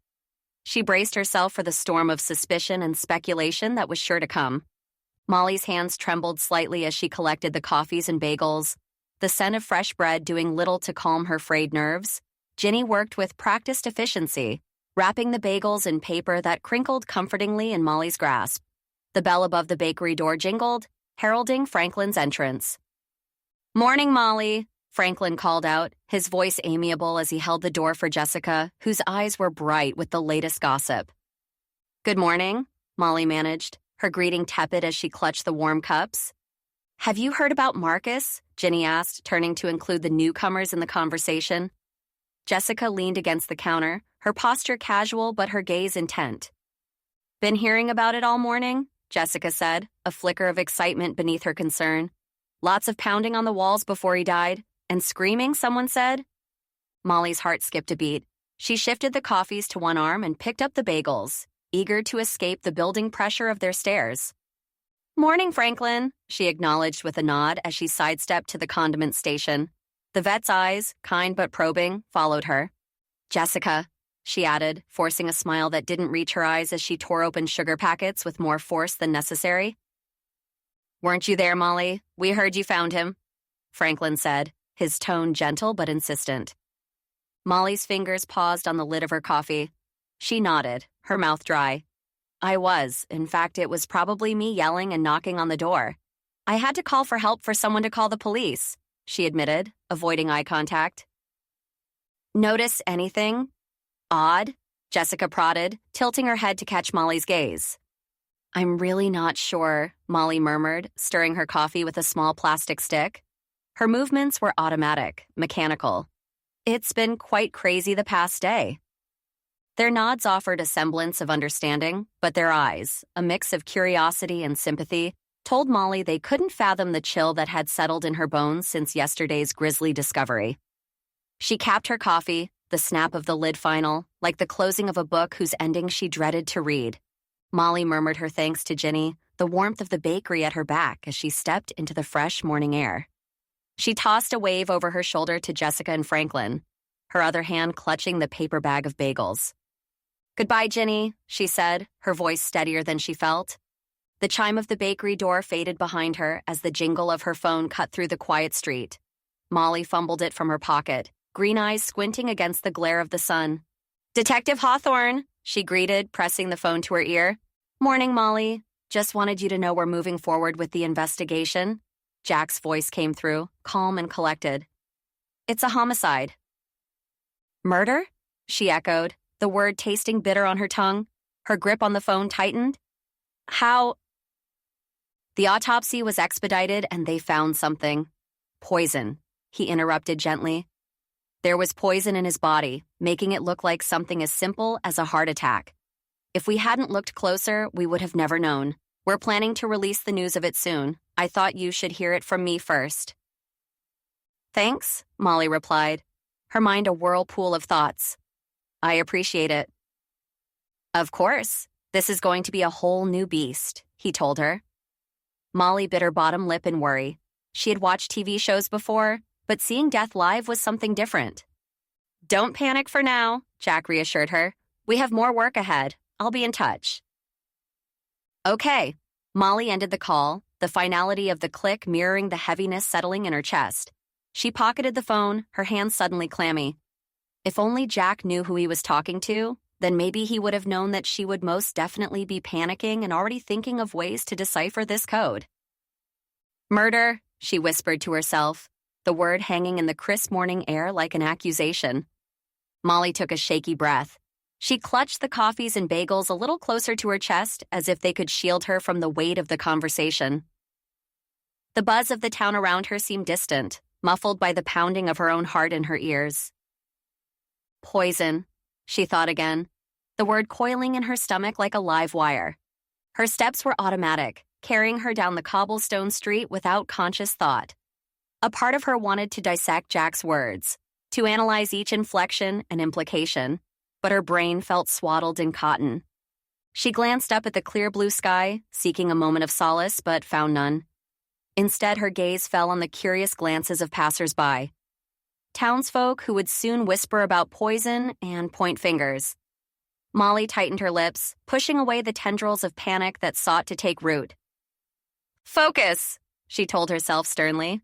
She braced herself for the storm of suspicion and speculation that was sure to come. Molly's hands trembled slightly as she collected the coffees and bagels, the scent of fresh bread doing little to calm her frayed nerves. Ginny worked with practiced efficiency, wrapping the bagels in paper that crinkled comfortingly in Molly's grasp. The bell above the bakery door jingled, heralding Franklin's entrance. Morning, Molly, Franklin called out, his voice amiable as he held the door for Jessica, whose eyes were bright with the latest gossip. Good morning, Molly managed, her greeting tepid as she clutched the warm cups. Have you heard about Marcus? Ginny asked, turning to include the newcomers in the conversation. Jessica leaned against the counter, her posture casual but her gaze intent. Been hearing about it all morning? Jessica said, a flicker of excitement beneath her concern. Lots of pounding on the walls before he died, and screaming, someone said. Molly's heart skipped a beat. She shifted the coffees to one arm and picked up the bagels, eager to escape the building pressure of their stares. "Morning, Franklin," she acknowledged with a nod as she sidestepped to the condiment station. The vet's eyes, kind but probing, followed her. "Jessica," she added, forcing a smile that didn't reach her eyes as she tore open sugar packets with more force than necessary. "Weren't you there, Molly? We heard you found him," Franklin said, his tone gentle but insistent. Molly's fingers paused on the lid of her coffee. She nodded, her mouth dry. "I was. In fact, it was probably me yelling and knocking on the door. I had to call for help for someone to call the police," she admitted, avoiding eye contact. "Notice anything odd?" Jessica prodded, tilting her head to catch Molly's gaze. "I'm really not sure," Molly murmured, stirring her coffee with a small plastic stick. Her movements were automatic, mechanical. "It's been quite crazy the past day." Their nods offered a semblance of understanding, but their eyes, a mix of curiosity and sympathy, told Molly they couldn't fathom the chill that had settled in her bones since yesterday's grisly discovery. She capped her coffee, the snap of the lid final, like the closing of a book whose ending she dreaded to read. Molly murmured her thanks to Ginny, the warmth of the bakery at her back as she stepped into the fresh morning air. She tossed a wave over her shoulder to Jessica and Franklin, her other hand clutching the paper bag of bagels. "Goodbye, Ginny," she said, her voice steadier than she felt. The chime of the bakery door faded behind her as the jingle of her phone cut through the quiet street. Molly fumbled it from her pocket, green eyes squinting against the glare of the sun. "Detective Hawthorne," she greeted, pressing the phone to her ear. "Morning, Molly. Just wanted you to know we're moving forward with the investigation." Jack's voice came through, calm and collected. "It's a homicide." "Murder?" she echoed, the word tasting bitter on her tongue. Her grip on the phone tightened. "How?" "The autopsy was expedited and they found something. Poison," he interrupted gently. "There was poison in his body, making it look like something as simple as a heart attack. If we hadn't looked closer, we would have never known. We're planning to release the news of it soon. I thought you should hear it from me first." "Thanks," Molly replied, her mind a whirlpool of thoughts. "I appreciate it." "Of course. This is going to be a whole new beast," he told her. Molly bit her bottom lip in worry. She had watched TV shows before, but seeing death live was something different. "Don't panic for now," Jack reassured her. "We have more work ahead. I'll be in touch." "Okay." Molly ended the call, the finality of the click mirroring the heaviness settling in her chest. She pocketed the phone, her hands suddenly clammy. If only Jack knew who he was talking to, then maybe he would have known that she would most definitely be panicking and already thinking of ways to decipher this code. "Murder," she whispered to herself, the word hanging in the crisp morning air like an accusation. Molly took a shaky breath. She clutched the coffees and bagels a little closer to her chest as if they could shield her from the weight of the conversation. The buzz of the town around her seemed distant, muffled by the pounding of her own heart in her ears. Poison, she thought again, the word coiling in her stomach like a live wire. Her steps were automatic, carrying her down the cobblestone street without conscious thought. A part of her wanted to dissect Jack's words, to analyze each inflection and implication, but her brain felt swaddled in cotton. She glanced up at the clear blue sky, seeking a moment of solace, but found none. Instead, her gaze fell on the curious glances of passers-by. Townsfolk who would soon whisper about poison and point fingers. Molly tightened her lips, pushing away the tendrils of panic that sought to take root. "Focus," she told herself sternly.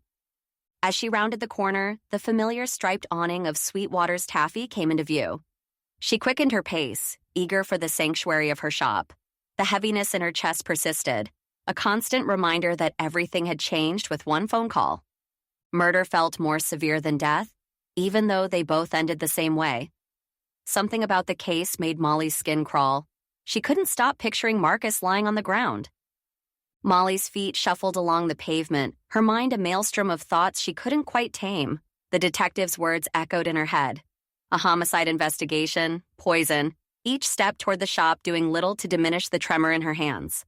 As she rounded the corner, the familiar striped awning of Sweetwater's Taffy came into view. She quickened her pace, eager for the sanctuary of her shop. The heaviness in her chest persisted, a constant reminder that everything had changed with one phone call. Murder felt more severe than death, even though they both ended the same way. Something about the case made Molly's skin crawl. She couldn't stop picturing Marcus lying on the ground. Molly's feet shuffled along the pavement, her mind a maelstrom of thoughts she couldn't quite tame. The detective's words echoed in her head. A homicide investigation, poison, each step toward the shop doing little to diminish the tremor in her hands.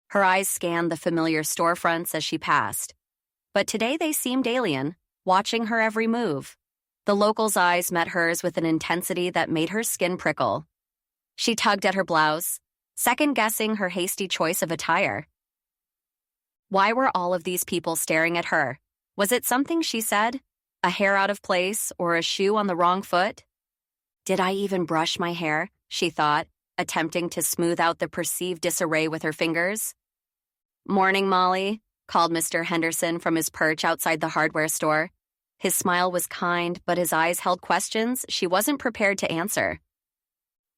Her eyes scanned the familiar storefronts as she passed. But today they seemed alien, watching her every move. The local's eyes met hers with an intensity that made her skin prickle. She tugged at her blouse, second-guessing her hasty choice of attire. Why were all of these people staring at her? Was it something she said? A hair out of place or a shoe on the wrong foot? Did I even brush my hair? She thought, attempting to smooth out the perceived disarray with her fingers. "Morning, Molly," called Mr. Henderson from his perch outside the hardware store. His smile was kind, but his eyes held questions she wasn't prepared to answer.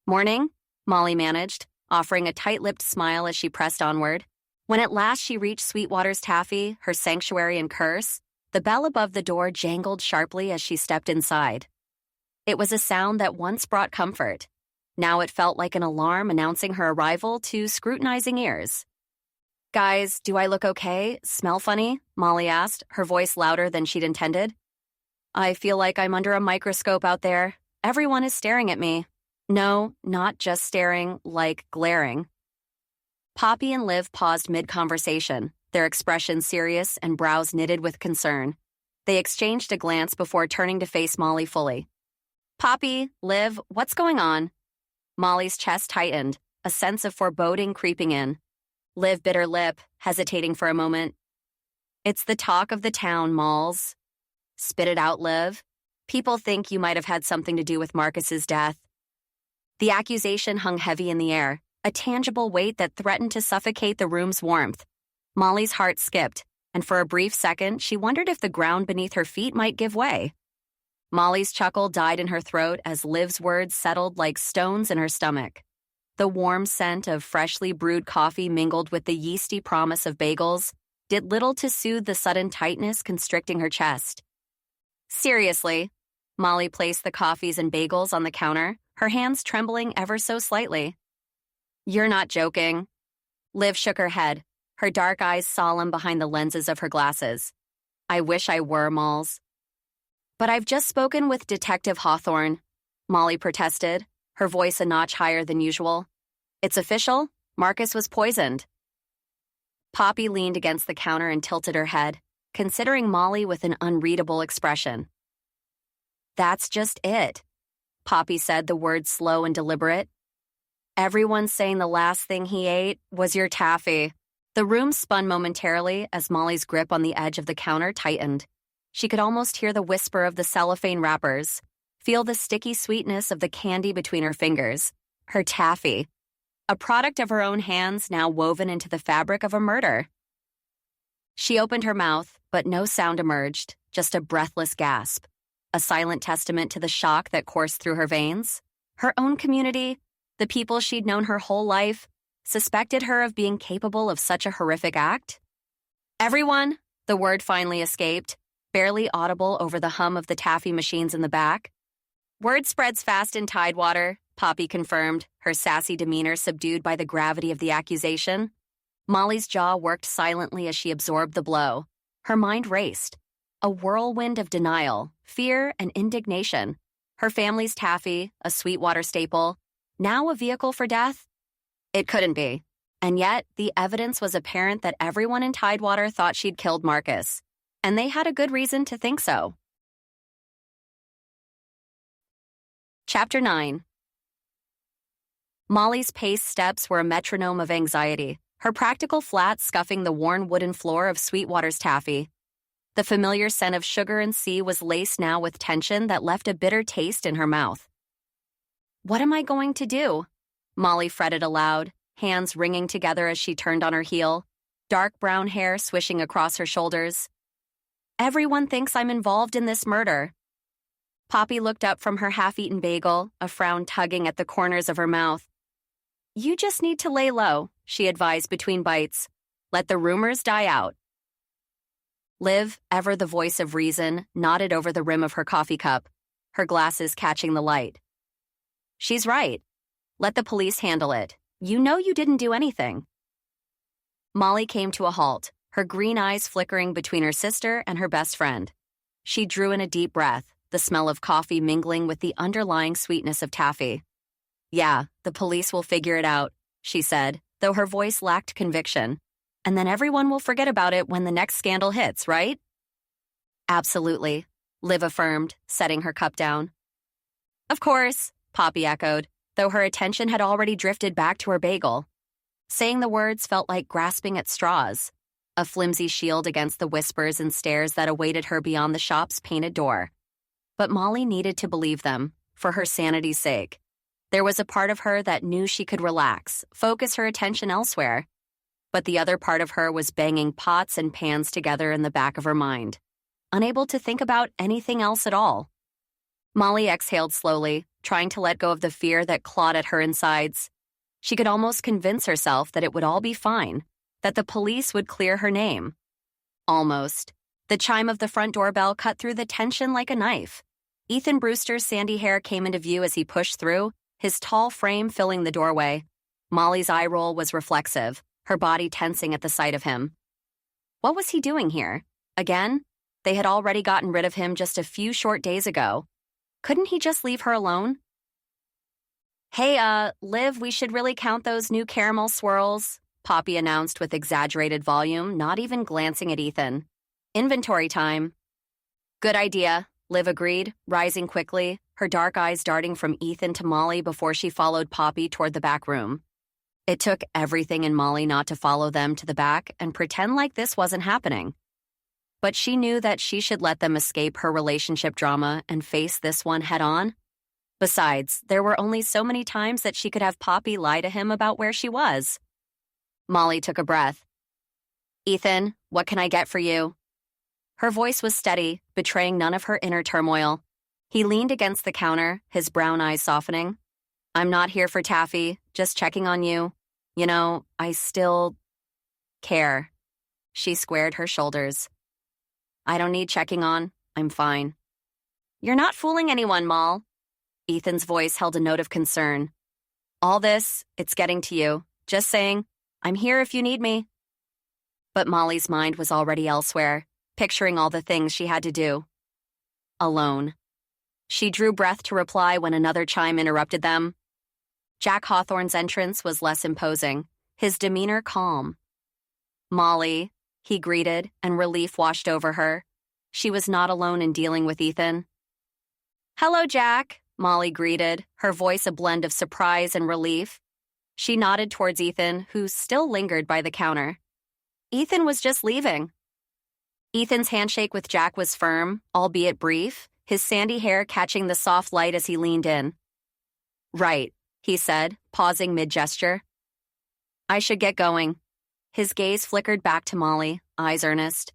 "Morning," Molly managed, offering a tight-lipped smile as she pressed onward. When at last she reached Sweetwater's Taffy, her sanctuary and curse, the bell above the door jangled sharply as she stepped inside. It was a sound that once brought comfort. Now it felt like an alarm announcing her arrival to scrutinizing ears. "Guys, do I look okay? Smell funny?" Molly asked, her voice louder than she'd intended. "I feel like I'm under a microscope out there. Everyone is staring at me. No, not just staring, like glaring." Poppy and Liv paused mid-conversation, their expressions serious and brows knitted with concern. They exchanged a glance before turning to face Molly fully. "Poppy, Liv, what's going on?" Molly's chest tightened, a sense of foreboding creeping in. Liv bit her lip, hesitating for a moment. "It's the talk of the town, Malls." "Spit it out, Liv. People think you might have had something to do with Marcus's death." The accusation hung heavy in the air, a tangible weight that threatened to suffocate the room's warmth. Molly's heart skipped, and for a brief second, she wondered if the ground beneath her feet might give way. Molly's chuckle died in her throat as Liv's words settled like stones in her stomach. The warm scent of freshly brewed coffee mingled with the yeasty promise of bagels did little to soothe the sudden tightness constricting her chest. "Seriously," Molly placed the coffees and bagels on the counter, her hands trembling ever so slightly. "You're not joking." Liv shook her head, her dark eyes solemn behind the lenses of her glasses. "I wish I were, Malls." "But I've just spoken with Detective Hawthorne," Molly protested, her voice a notch higher than usual. "It's official. Marcus was poisoned." Poppy leaned against the counter and tilted her head, considering Molly with an unreadable expression. "That's just it," Poppy said, the words slow and deliberate. "Everyone's saying the last thing he ate was your taffy." The room spun momentarily as Molly's grip on the edge of the counter tightened. She could almost hear the whisper of the cellophane wrappers, feel the sticky sweetness of the candy between her fingers. Her taffy. A product of her own hands now woven into the fabric of a murder. She opened her mouth, but no sound emerged, just a breathless gasp. A silent testament to the shock that coursed through her veins. Her own community, the people she'd known her whole life, suspected her of being capable of such a horrific act. "Everyone," the word finally escaped, barely audible over the hum of the taffy machines in the back. "Word spreads fast in Tidewater," Poppy confirmed, her sassy demeanor subdued by the gravity of the accusation. Molly's jaw worked silently as she absorbed the blow. Her mind raced. A whirlwind of denial, fear, and indignation. Her family's taffy, a Sweetwater staple, now a vehicle for death? It couldn't be. And yet, the evidence was apparent that everyone in Tidewater thought she'd killed Marcus. And they had a good reason to think so. Chapter 9. Molly's paced steps were a metronome of anxiety, her practical flat scuffing the worn wooden floor of Sweetwater's Taffy. The familiar scent of sugar and sea was laced now with tension that left a bitter taste in her mouth. "What am I going to do?" Molly fretted aloud, hands wringing together as she turned on her heel, dark brown hair swishing across her shoulders. "Everyone thinks I'm involved in this murder." Poppy looked up from her half-eaten bagel, a frown tugging at the corners of her mouth. "You just need to lay low," she advised between bites. "Let the rumors die out." Liv, ever the voice of reason, nodded over the rim of her coffee cup, her glasses catching the light. "She's right. Let the police handle it. You know you didn't do anything." Molly came to a halt, her green eyes flickering between her sister and her best friend. She drew in a deep breath, the smell of coffee mingling with the underlying sweetness of taffy. "Yeah, the police will figure it out," she said, though her voice lacked conviction. "And then everyone will forget about it when the next scandal hits, right?" "Absolutely." Liv affirmed, setting her cup down. Of course, Poppy echoed, though her attention had already drifted back to her bagel. Saying the words felt like grasping at straws, a flimsy shield against the whispers and stares that awaited her beyond the shop's painted door. But Molly needed to believe them, for her sanity's sake. There was a part of her that knew she could relax, focus her attention elsewhere. But the other part of her was banging pots and pans together in the back of her mind, unable to think about anything else at all. Molly exhaled slowly, trying to let go of the fear that clawed at her insides. She could almost convince herself that it would all be fine, that the police would clear her name. Almost. The chime of the front doorbell cut through the tension like a knife. Ethan Brewster's sandy hair came into view as he pushed through, his tall frame filling the doorway. Molly's eye roll was reflexive, her body tensing at the sight of him. What was he doing here? Again? They had already gotten rid of him just a few short days ago. Couldn't he just leave her alone? Hey, Liv, we should really count those new caramel swirls, Poppy announced with exaggerated volume, not even glancing at Ethan. Inventory time. Good idea, Liv agreed, rising quickly, her dark eyes darting from Ethan to Molly before she followed Poppy toward the back room. It took everything in Molly not to follow them to the back and pretend like this wasn't happening. But she knew that she should let them escape her relationship drama and face this one head-on. Besides, there were only so many times that she could have Poppy lie to him about where she was. Molly took a breath. Ethan, what can I get for you? Her voice was steady, betraying none of her inner turmoil. He leaned against the counter, his brown eyes softening. I'm not here for taffy, just checking on you. You know, I still care. She squared her shoulders. I don't need checking on. I'm fine. You're not fooling anyone, Moll. Ethan's voice held a note of concern. All this, it's getting to you. Just saying, I'm here if you need me. But Molly's mind was already elsewhere, picturing all the things she had to do. Alone. She drew breath to reply when another chime interrupted them. Jack Hawthorne's entrance was less imposing, his demeanor calm. Molly, he greeted, and relief washed over her. She was not alone in dealing with Ethan. Hello, Jack, Molly greeted, her voice a blend of surprise and relief. She nodded towards Ethan, who still lingered by the counter. Ethan was just leaving. Ethan's handshake with Jack was firm, albeit brief, his sandy hair catching the soft light as he leaned in. Right, he said, pausing mid-gesture. I should get going. His gaze flickered back to Molly, eyes earnest.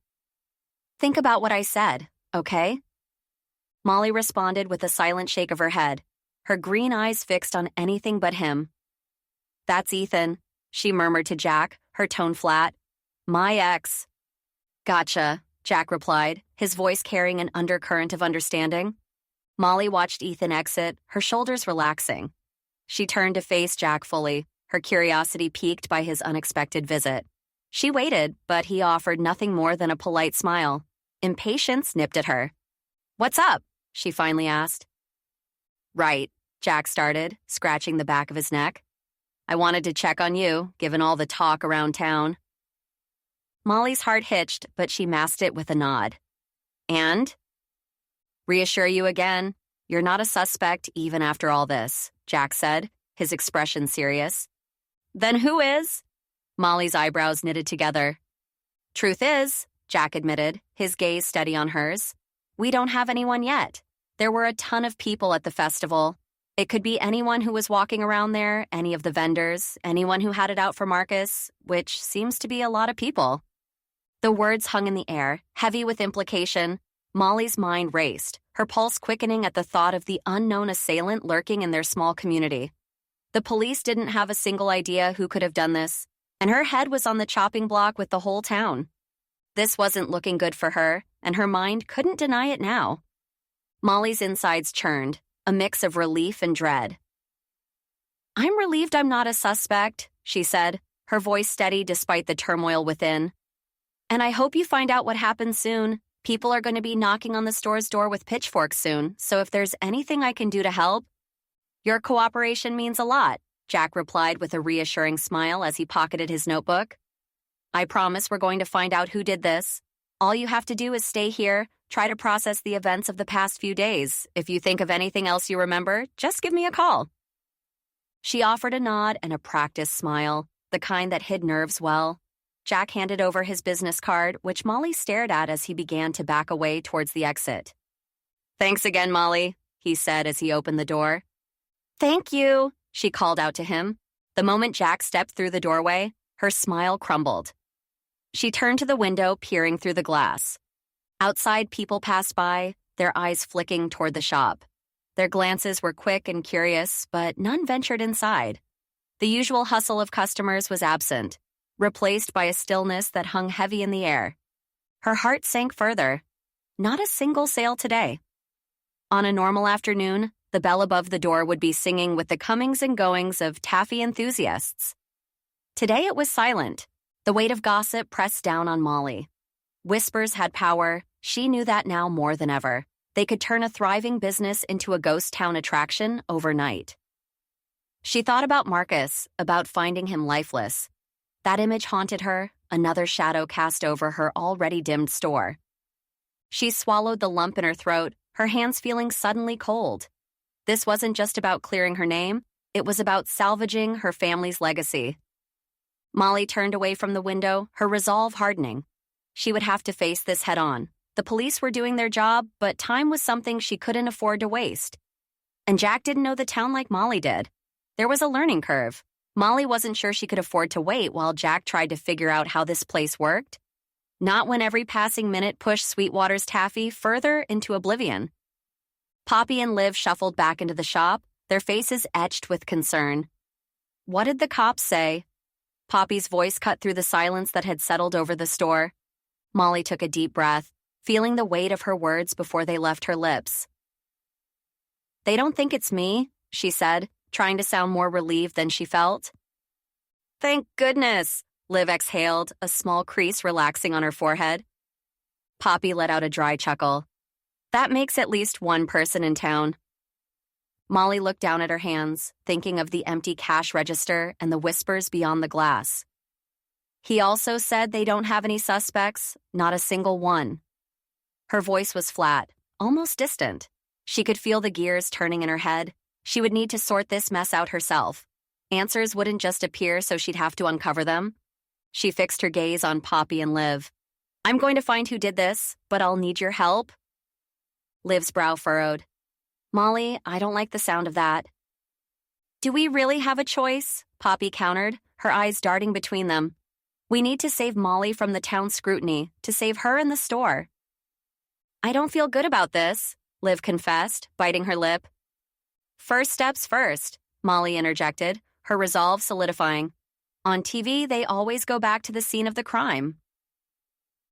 Think about what I said, okay? Molly responded with a silent shake of her head, her green eyes fixed on anything but him. That's Ethan, she murmured to Jack, her tone flat. My ex. Gotcha, Jack replied, his voice carrying an undercurrent of understanding. Molly watched Ethan exit, her shoulders relaxing. She turned to face Jack fully, her curiosity piqued by his unexpected visit. She waited, but he offered nothing more than a polite smile. Impatience nipped at her. What's up? She finally asked. Right, Jack started, scratching the back of his neck. I wanted to check on you, given all the talk around town. Molly's heart hitched, but she masked it with a nod. And? Reassure you again, you're not a suspect even after all this, Jack said, his expression serious. Then who is? Molly's eyebrows knitted together. Truth is, Jack admitted, his gaze steady on hers, we don't have anyone yet. There were a ton of people at the festival. It could be anyone who was walking around there, any of the vendors, anyone who had it out for Marcus, which seems to be a lot of people. The words hung in the air, heavy with implication. Molly's mind raced, her pulse quickening at the thought of the unknown assailant lurking in their small community. The police didn't have a single idea who could have done this, and her head was on the chopping block with the whole town. This wasn't looking good for her, and her mind couldn't deny it now. Molly's insides churned, a mix of relief and dread. I'm relieved I'm not a suspect, she said, her voice steady despite the turmoil within. And I hope you find out what happens soon. People are going to be knocking on the store's door with pitchforks soon, so if there's anything I can do to help... Your cooperation means a lot, Jack replied with a reassuring smile as he pocketed his notebook. I promise we're going to find out who did this. All you have to do is stay here, try to process the events of the past few days. If you think of anything else you remember, just give me a call." She offered a nod and a practiced smile, the kind that hid nerves well. Jack handed over his business card, which Molly stared at as he began to back away towards the exit. "Thanks again, Molly," he said as he opened the door. "Thank you," she called out to him. The moment Jack stepped through the doorway, her smile crumbled. She turned to the window, peering through the glass. Outside, people passed by, their eyes flicking toward the shop. Their glances were quick and curious, but none ventured inside. The usual hustle of customers was absent, replaced by a stillness that hung heavy in the air. Her heart sank further. Not a single sale today. On a normal afternoon, the bell above the door would be singing with the comings and goings of taffy enthusiasts. Today it was silent. The weight of gossip pressed down on Molly. Whispers had power. She knew that now more than ever. They could turn a thriving business into a ghost town attraction overnight. She thought about Marcus, about finding him lifeless. That image haunted her, another shadow cast over her already dimmed store. She swallowed the lump in her throat, her hands feeling suddenly cold. This wasn't just about clearing her name, it was about salvaging her family's legacy. Molly turned away from the window, her resolve hardening. She would have to face this head-on. The police were doing their job, but time was something she couldn't afford to waste. And Jack didn't know the town like Molly did. There was a learning curve. Molly wasn't sure she could afford to wait while Jack tried to figure out how this place worked. Not when every passing minute pushed Sweetwater's taffy further into oblivion. Poppy and Liv shuffled back into the shop, their faces etched with concern. "What did the cops say?" Poppy's voice cut through the silence that had settled over the store. Molly took a deep breath, feeling the weight of her words before they left her lips. "They don't think it's me," she said, trying to sound more relieved than she felt. "Thank goodness," Liv exhaled, a small crease relaxing on her forehead. Poppy let out a dry chuckle. "That makes at least one person in town." Molly looked down at her hands, thinking of the empty cash register and the whispers beyond the glass. "He also said they don't have any suspects, not a single one." Her voice was flat, almost distant. She could feel the gears turning in her head. She would need to sort this mess out herself. Answers wouldn't just appear, so she'd have to uncover them. She fixed her gaze on Poppy and Liv. "I'm going to find who did this, but I'll need your help." Liv's brow furrowed. "Molly, I don't like the sound of that." "Do we really have a choice?" Poppy countered, her eyes darting between them. "We need to save Molly from the town's scrutiny, to save her and the store." "I don't feel good about this," Liv confessed, biting her lip. "First steps first," Molly interjected, her resolve solidifying. "On TV, they always go back to the scene of the crime."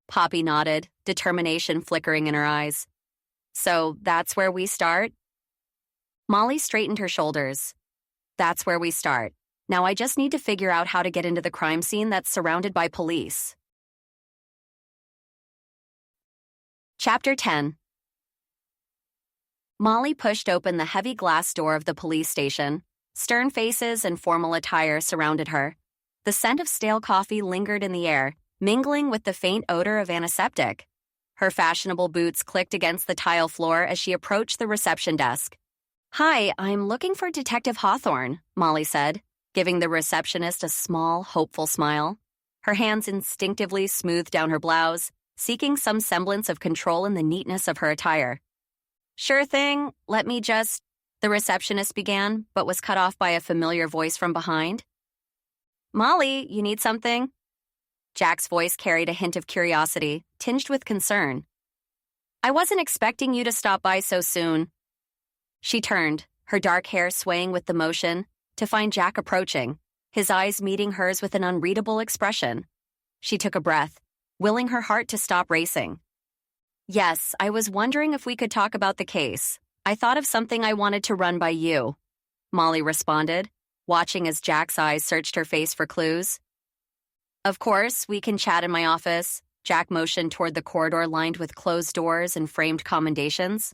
Poppy nodded, determination flickering in her eyes. "So that's where we start?" Molly straightened her shoulders. "That's where we start. Now I just need to figure out how to get into the crime scene that's surrounded by police." Chapter 10. Molly pushed open the heavy glass door of the police station. Stern faces and formal attire surrounded her. The scent of stale coffee lingered in the air, mingling with the faint odor of antiseptic. Her fashionable boots clicked against the tile floor as she approached the reception desk. "Hi, I'm looking for Detective Hawthorne," Molly said, giving the receptionist a small, hopeful smile. Her hands instinctively smoothed down her blouse, seeking some semblance of control in the neatness of her attire. "Sure thing, let me just—" the receptionist began, but was cut off by a familiar voice from behind. "Molly, you need something?" Jack's voice carried a hint of curiosity, tinged with concern. "I wasn't expecting you to stop by so soon." She turned, her dark hair swaying with the motion, to find Jack approaching, his eyes meeting hers with an unreadable expression. She took a breath, willing her heart to stop racing. "Yes, I was wondering if we could talk about the case. I thought of something I wanted to run by you," Molly responded, watching as Jack's eyes searched her face for clues. "Of course, we can chat in my office." Jack motioned toward the corridor lined with closed doors and framed commendations.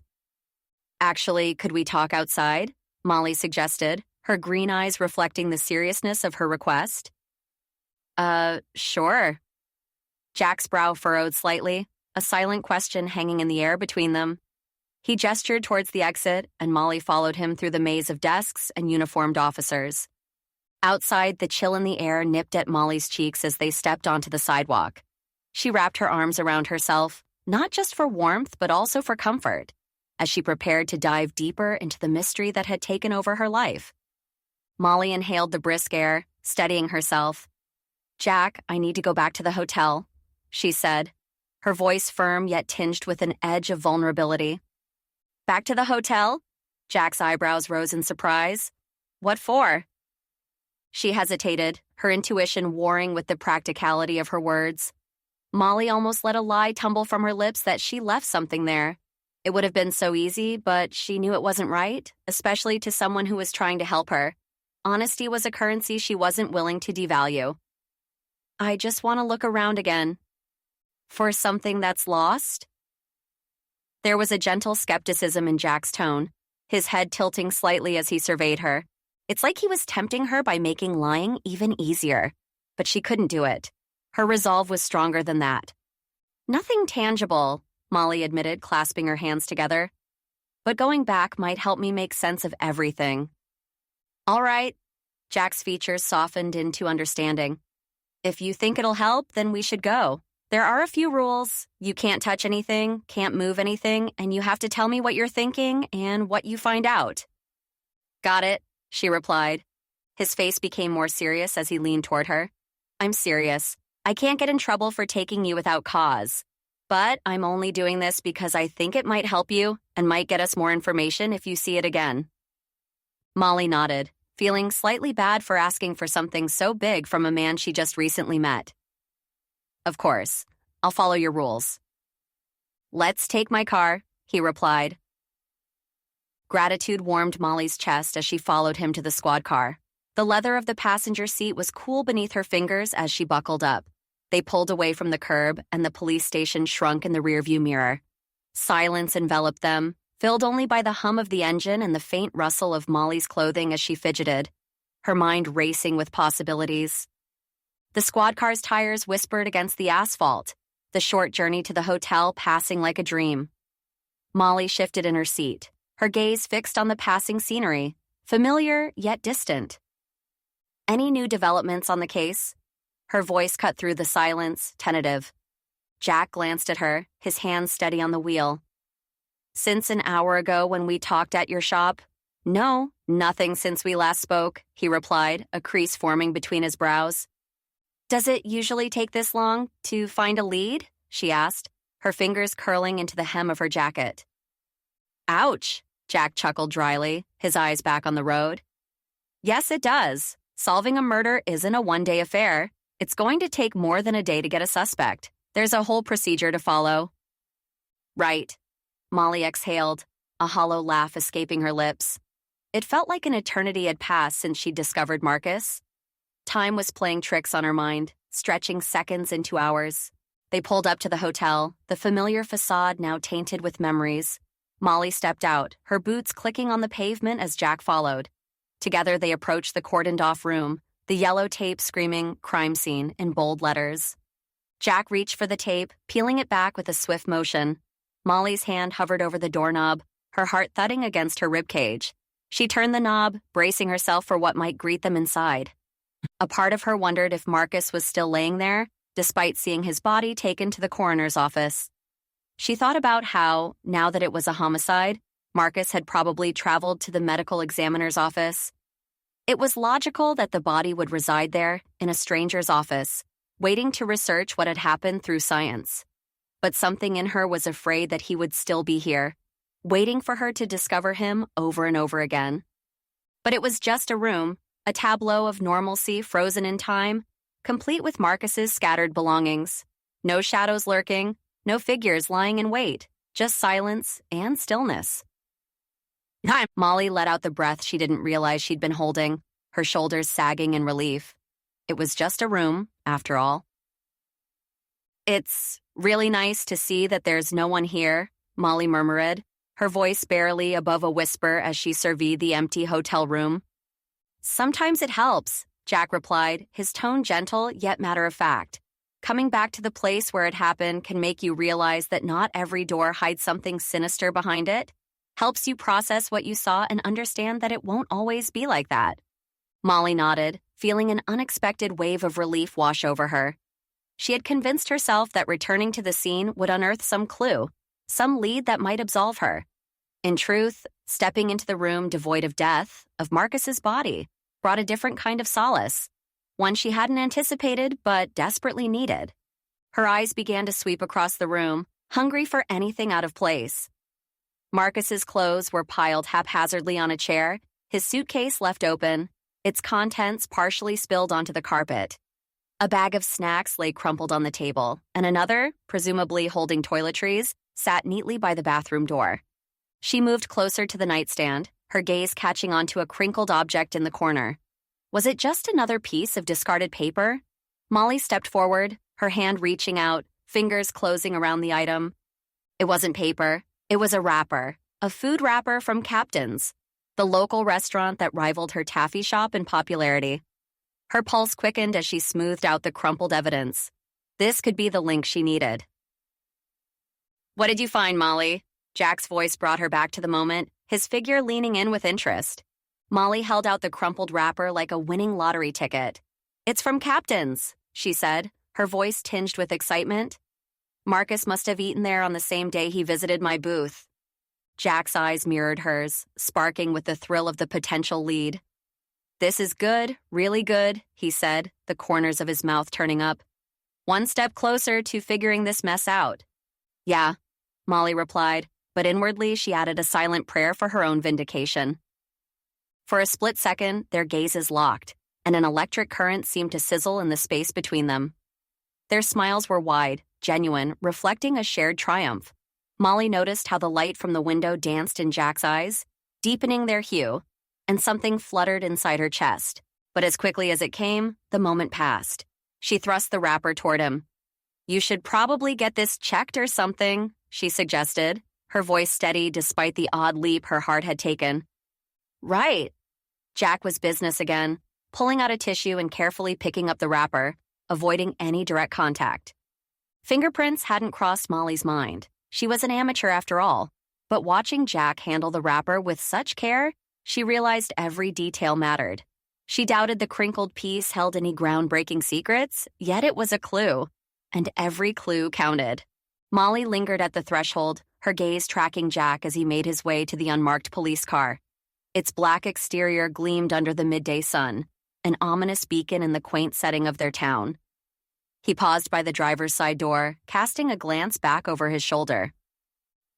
"Actually, could we talk outside?" Molly suggested, her green eyes reflecting the seriousness of her request. Sure." Jack's brow furrowed slightly. a silent question hanging in the air between them. He gestured towards the exit, and Molly followed him through the maze of desks and uniformed officers. Outside, the chill in the air nipped at Molly's cheeks as they stepped onto the sidewalk. She wrapped her arms around herself, not just for warmth, but also for comfort, as she prepared to dive deeper into the mystery that had taken over her life. Molly inhaled the brisk air, steadying herself. "Jack, I need to go back to the hotel," she said, her voice firm yet tinged with an edge of vulnerability. "Back to the hotel?" Jack's eyebrows rose in surprise. "What for?" She hesitated, her intuition warring with the practicality of her words. Molly almost let a lie tumble from her lips that she left something there. It would have been so easy, but she knew it wasn't right, especially to someone who was trying to help her. Honesty was a currency she wasn't willing to devalue. "I just want to look around again." "For something that's lost?" There was a gentle skepticism in Jack's tone, his head tilting slightly as he surveyed her. It's like he was tempting her by making lying even easier. But she couldn't do it. Her resolve was stronger than that. "Nothing tangible," Molly admitted, clasping her hands together. "But going back might help me make sense of everything." "All right." Jack's features softened into understanding. "If you think it'll help, then we should go. There are a few rules. You can't touch anything, can't move anything, and you have to tell me what you're thinking and what you find out." "Got it," she replied. His face became more serious as he leaned toward her. "I'm serious. I can't get in trouble for taking you without cause. But I'm only doing this because I think it might help you and might get us more information if you see it again." Molly nodded, feeling slightly bad for asking for something so big from a man she just recently met. "Of course. I'll follow your rules." "Let's take my car," he replied. Gratitude warmed Molly's chest as she followed him to the squad car. The leather of the passenger seat was cool beneath her fingers as she buckled up. They pulled away from the curb, and the police station shrunk in the rearview mirror. Silence enveloped them, filled only by the hum of the engine and the faint rustle of Molly's clothing as she fidgeted, her mind racing with possibilities. The squad car's tires whispered against the asphalt, the short journey to the hotel passing like a dream. Molly shifted in her seat, her gaze fixed on the passing scenery, familiar yet distant. "Any new developments on the case?" Her voice cut through the silence, tentative. Jack glanced at her, his hands steady on the wheel. "Since an hour ago when we talked at your shop?" "No, nothing since we last spoke," he replied, a crease forming between his brows. "Does it usually take this long to find a lead?" she asked, her fingers curling into the hem of her jacket. "Ouch," Jack chuckled dryly, his eyes back on the road. "Yes, it does. Solving a murder isn't a one-day affair. It's going to take more than a day to get a suspect. There's a whole procedure to follow." "Right." Molly exhaled, a hollow laugh escaping her lips. It felt like an eternity had passed since she'd discovered Marcus. Time was playing tricks on her mind, stretching seconds into hours. They pulled up to the hotel, the familiar facade now tainted with memories. Molly stepped out, her boots clicking on the pavement as Jack followed. Together they approached the cordoned-off room, the yellow tape screaming "crime scene" in bold letters. Jack reached for the tape, peeling it back with a swift motion. Molly's hand hovered over the doorknob, her heart thudding against her ribcage. She turned the knob, bracing herself for what might greet them inside. A part of her wondered if Marcus was still laying there, despite seeing his body taken to the coroner's office. She thought about how, now that it was a homicide, Marcus had probably traveled to the medical examiner's office. It was logical that the body would reside there, in a stranger's office, waiting to research what had happened through science. But something in her was afraid that he would still be here, waiting for her to discover him over and over again. But it was just a room, a tableau of normalcy frozen in time, complete with Marcus's scattered belongings. No shadows lurking, no figures lying in wait, just silence and stillness. "Hi." Molly let out the breath she didn't realize she'd been holding, her shoulders sagging in relief. It was just a room, after all. "It's really nice to see that there's no one here," Molly murmured, her voice barely above a whisper as she surveyed the empty hotel room. "Sometimes it helps," Jack replied, his tone gentle yet matter-of-fact. Coming back to the place where it happened can make you realize that not every door hides something sinister behind it, helps you process what you saw and understand that it won't always be like that. Molly nodded, feeling an unexpected wave of relief wash over her. She had convinced herself that returning to the scene would unearth some clue, some lead that might absolve her. In truth, stepping into the room devoid of death, of Marcus's body, brought a different kind of solace, one she hadn't anticipated but desperately needed. Her eyes began to sweep across the room, hungry for anything out of place. Marcus's clothes were piled haphazardly on a chair, his suitcase left open, its contents partially spilled onto the carpet. A bag of snacks lay crumpled on the table, and another, presumably holding toiletries, sat neatly by the bathroom door. She moved closer to the nightstand, her gaze catching onto a crinkled object in the corner. Was it just another piece of discarded paper? Molly stepped forward, her hand reaching out, fingers closing around the item. It wasn't paper. It was a wrapper, a food wrapper from Captain's, the local restaurant that rivaled her taffy shop in popularity. Her pulse quickened as she smoothed out the crumpled evidence. This could be the link she needed. "What did you find, Molly?" Jack's voice brought her back to the moment, his figure leaning in with interest. Molly held out the crumpled wrapper like a winning lottery ticket. "It's from Captain's," she said, her voice tinged with excitement. "Marcus must have eaten there on the same day he visited my booth." Jack's eyes mirrored hers, sparking with the thrill of the potential lead. "This is good, really good," he said, the corners of his mouth turning up. "One step closer to figuring this mess out." "Yeah," Molly replied, but inwardly she added a silent prayer for her own vindication. For a split second, their gazes locked, and an electric current seemed to sizzle in the space between them. Their smiles were wide, genuine, reflecting a shared triumph. Molly noticed how the light from the window danced in Jack's eyes, deepening their hue, and something fluttered inside her chest. But as quickly as it came, the moment passed. She thrust the wrapper toward him. "You should probably get this checked or something," she suggested, her voice steady despite the odd leap her heart had taken. "Right." Jack was business again, pulling out a tissue and carefully picking up the wrapper, avoiding any direct contact. Fingerprints hadn't crossed Molly's mind. She was an amateur after all. But watching Jack handle the wrapper with such care, she realized every detail mattered. She doubted the crinkled piece held any groundbreaking secrets, yet it was a clue. And every clue counted. Molly lingered at the threshold, her gaze tracking Jack as he made his way to the unmarked police car. Its black exterior gleamed under the midday sun, an ominous beacon in the quaint setting of their town. He paused by the driver's side door, casting a glance back over his shoulder.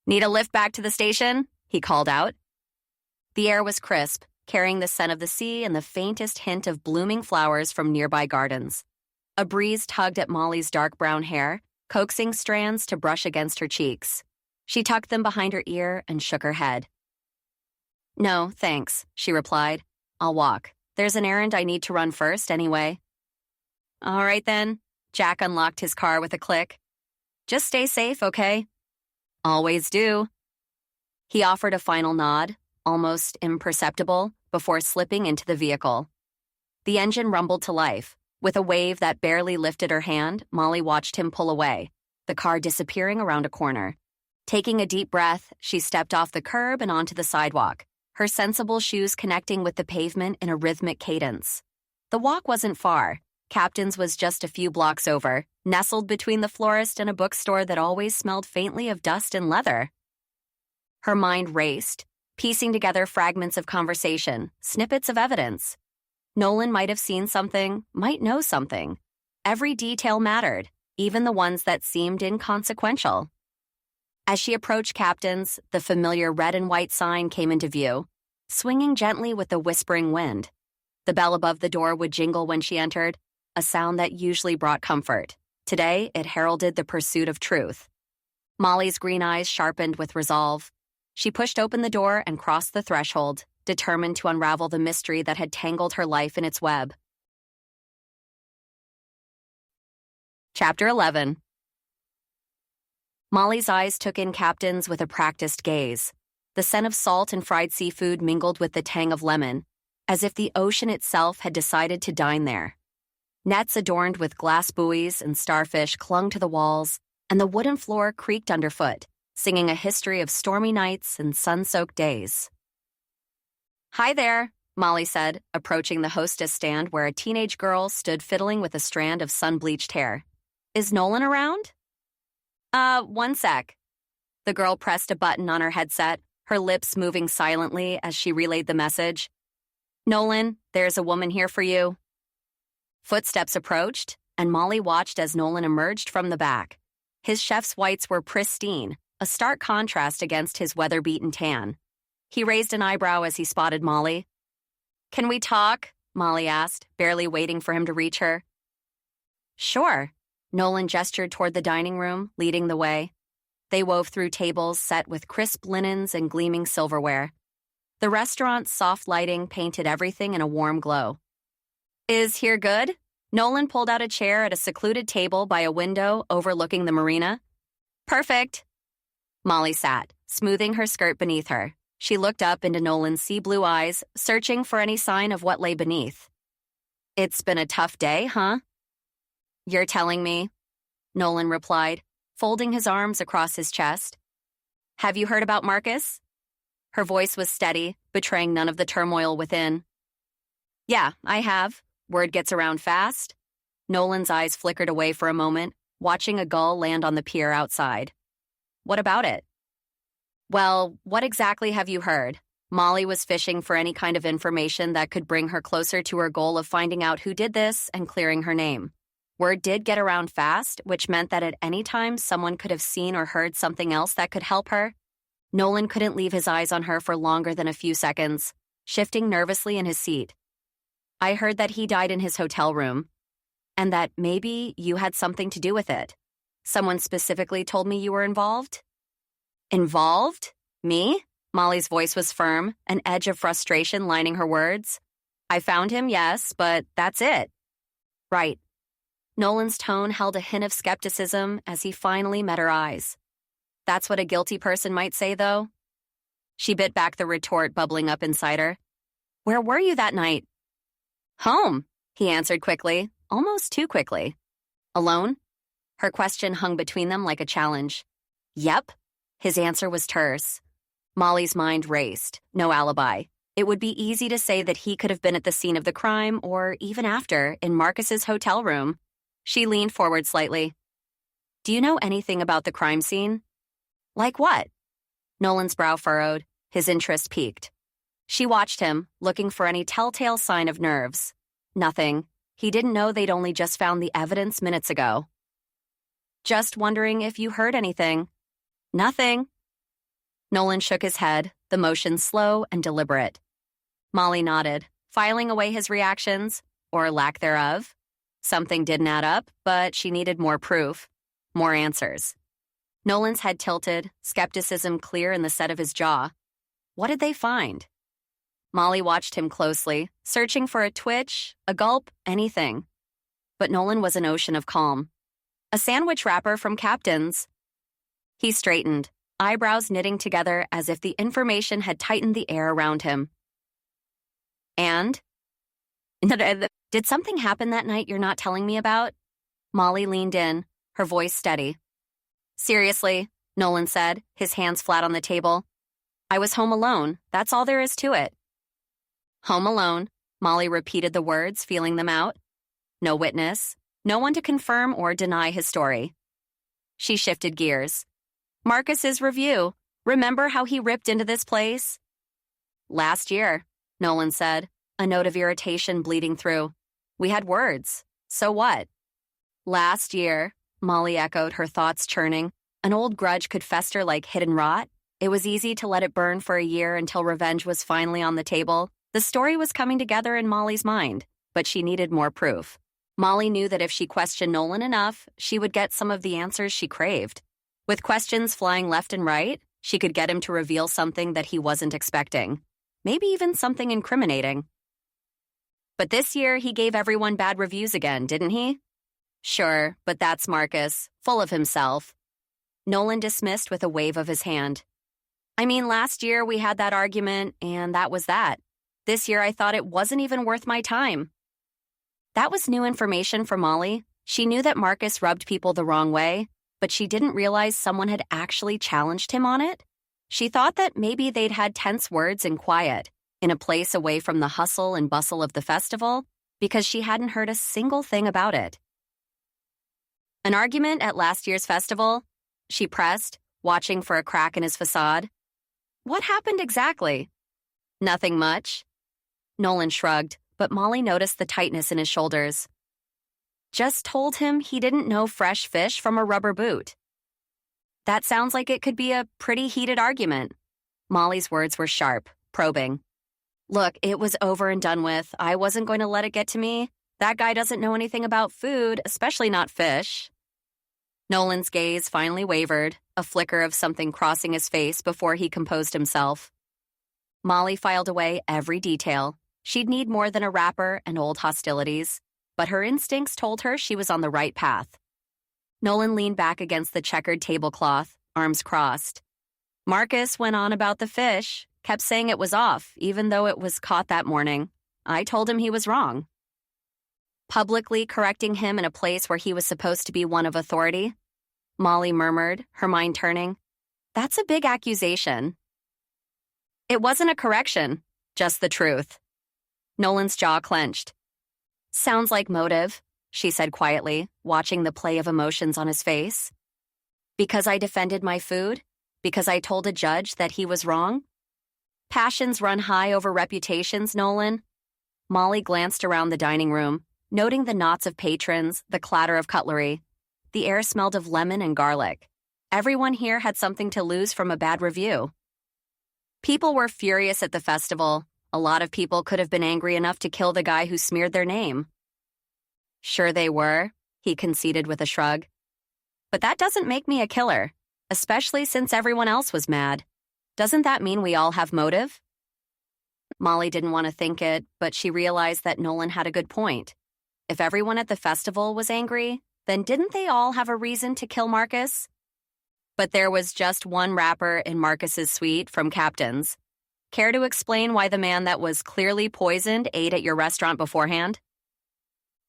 "Need a lift back to the station?" he called out. The air was crisp, carrying the scent of the sea and the faintest hint of blooming flowers from nearby gardens. A breeze tugged at Molly's dark brown hair, coaxing strands to brush against her cheeks. She tucked them behind her ear and shook her head. "No, thanks," she replied. "I'll walk. There's an errand I need to run first anyway." "All right then." Jack unlocked his car with a click. "Just stay safe, okay?" "Always do." He offered a final nod, almost imperceptible, before slipping into the vehicle. The engine rumbled to life. With a wave that barely lifted her hand, Molly watched him pull away, the car disappearing around a corner. Taking a deep breath, she stepped off the curb and onto the sidewalk, her sensible shoes connecting with the pavement in a rhythmic cadence. The walk wasn't far. Captain's was just a few blocks over, nestled between the florist and a bookstore that always smelled faintly of dust and leather. Her mind raced, piecing together fragments of conversation, snippets of evidence. Nolan might have seen something, might know something. Every detail mattered, even the ones that seemed inconsequential. As she approached Captain's, the familiar red and white sign came into view, swinging gently with the whispering wind. The bell above the door would jingle when she entered, a sound that usually brought comfort. Today, it heralded the pursuit of truth. Molly's green eyes sharpened with resolve. She pushed open the door and crossed the threshold, determined to unravel the mystery that had tangled her life in its web. Chapter 11. Molly's eyes took in Captain's with a practiced gaze. The scent of salt and fried seafood mingled with the tang of lemon, as if the ocean itself had decided to dine there. Nets adorned with glass buoys and starfish clung to the walls, and the wooden floor creaked underfoot, singing a history of stormy nights and sun-soaked days. "Hi there," Molly said, approaching the hostess stand where a teenage girl stood fiddling with a strand of sun-bleached hair. "Is Nolan around?" One sec." The girl pressed a button on her headset, her lips moving silently as she relayed the message. "Nolan, there's a woman here for you." Footsteps approached, and Molly watched as Nolan emerged from the back. His chef's whites were pristine, a stark contrast against his weather-beaten tan. He raised an eyebrow as he spotted Molly. "Can we talk?" Molly asked, barely waiting for him to reach her. "Sure." Nolan gestured toward the dining room, leading the way. They wove through tables set with crisp linens and gleaming silverware. The restaurant's soft lighting painted everything in a warm glow. "Is here good?" Nolan pulled out a chair at a secluded table by a window overlooking the marina. "Perfect." Molly sat, smoothing her skirt beneath her. She looked up into Nolan's sea-blue eyes, searching for any sign of what lay beneath. "It's been a tough day, huh?" "You're telling me," Nolan replied, folding his arms across his chest. "Have you heard about Marcus?" Her voice was steady, betraying none of the turmoil within. "Yeah, I have. Word gets around fast." Nolan's eyes flickered away for a moment, watching a gull land on the pier outside. "What about it?" "Well, what exactly have you heard?" Molly was fishing for any kind of information that could bring her closer to her goal of finding out who did this and clearing her name. Word did get around fast, which meant that at any time someone could have seen or heard something else that could help her. Nolan couldn't leave his eyes on her for longer than a few seconds, shifting nervously in his seat. "I heard that he died in his hotel room, and that maybe you had something to do with it. Someone specifically told me you were involved." "Involved? Me?" Molly's voice was firm, an edge of frustration lining her words. "I found him, yes, but that's it." "Right." Nolan's tone held a hint of skepticism as he finally met her eyes. "That's what a guilty person might say, though?" She bit back the retort bubbling up inside her. "Where were you that night?" "Home," he answered quickly, almost too quickly. "Alone?" Her question hung between them like a challenge. "Yep." His answer was terse. Molly's mind raced. No alibi. It would be easy to say that he could have been at the scene of the crime or even after, in Marcus's hotel room. She leaned forward slightly. "Do you know anything about the crime scene?" "Like what?" Nolan's brow furrowed, his interest piqued. She watched him, looking for any telltale sign of nerves. Nothing. He didn't know they'd only just found the evidence minutes ago. "Just wondering if you heard anything." "Nothing." Nolan shook his head, the motion slow and deliberate. Molly nodded, filing away his reactions, or lack thereof. Something didn't add up, but she needed more proof, more answers. Nolan's head tilted, skepticism clear in the set of his jaw. What did they find? Molly watched him closely, searching for a twitch, a gulp, anything. But Nolan was an ocean of calm. "A sandwich wrapper from Captain's." He straightened, eyebrows knitting together as if the information had tightened the air around him. "And?" "Did something happen that night you're not telling me about?" Molly leaned in, her voice steady. "Seriously," Nolan said, his hands flat on the table. "I was home alone. That's all there is to it." "Home alone," Molly repeated the words, feeling them out. No witness, no one to confirm or deny his story. She shifted gears. "Marcus's review. Remember how he ripped into this place?" "Last year," Nolan said, a note of irritation bleeding through. "We had words. So what?" "Last year," Molly echoed, her thoughts churning. An old grudge could fester like hidden rot. It was easy to let it burn for a year until revenge was finally on the table. The story was coming together in Molly's mind, but she needed more proof. Molly knew that if she questioned Nolan enough, she would get some of the answers she craved. With questions flying left and right, she could get him to reveal something that he wasn't expecting. Maybe even something incriminating. But this year, he gave everyone bad reviews again, didn't he? Sure, but that's Marcus, full of himself. Nolan dismissed with a wave of his hand. I mean, last year we had that argument, and that was that. This year I thought it wasn't even worth my time. That was new information for Molly. She knew that Marcus rubbed people the wrong way, but she didn't realize someone had actually challenged him on it. She thought that maybe they'd had tense words in quiet, in a place away from the hustle and bustle of the festival, because she hadn't heard a single thing about it. An argument at last year's festival? She pressed, watching for a crack in his facade. What happened exactly? Nothing much. Nolan shrugged, but Molly noticed the tightness in his shoulders. Just told him he didn't know fresh fish from a rubber boot. That sounds like it could be a pretty heated argument. Molly's words were sharp, probing. Look, it was over and done with. I wasn't going to let it get to me. That guy doesn't know anything about food, especially not fish. Nolan's gaze finally wavered, a flicker of something crossing his face before he composed himself. Molly filed away every detail. She'd need more than a wrapper and old hostilities, but her instincts told her she was on the right path. Nolan leaned back against the checkered tablecloth, arms crossed. Marcus went on about the fish, kept saying it was off, even though it was caught that morning. I told him he was wrong. Publicly correcting him in a place where he was supposed to be one of authority? Molly murmured, her mind turning. That's a big accusation. It wasn't a correction, just the truth. Nolan's jaw clenched. Sounds like motive, she said quietly, watching the play of emotions on his face. Because I defended my food? Because I told a judge that he was wrong? Passions run high over reputations, Nolan. Molly glanced around the dining room, noting the knots of patrons, the clatter of cutlery. The air smelled of lemon and garlic. Everyone here had something to lose from a bad review. People were furious at the festival. A lot of people could have been angry enough to kill the guy who smeared their name. Sure they were, he conceded with a shrug. But that doesn't make me a killer, especially since everyone else was mad. Doesn't that mean we all have motive? Molly didn't want to think it, but she realized that Nolan had a good point. If everyone at the festival was angry, then didn't they all have a reason to kill Marcus? But there was just one wrapper in Marcus's suite from Captain's. Care to explain why the man that was clearly poisoned ate at your restaurant beforehand?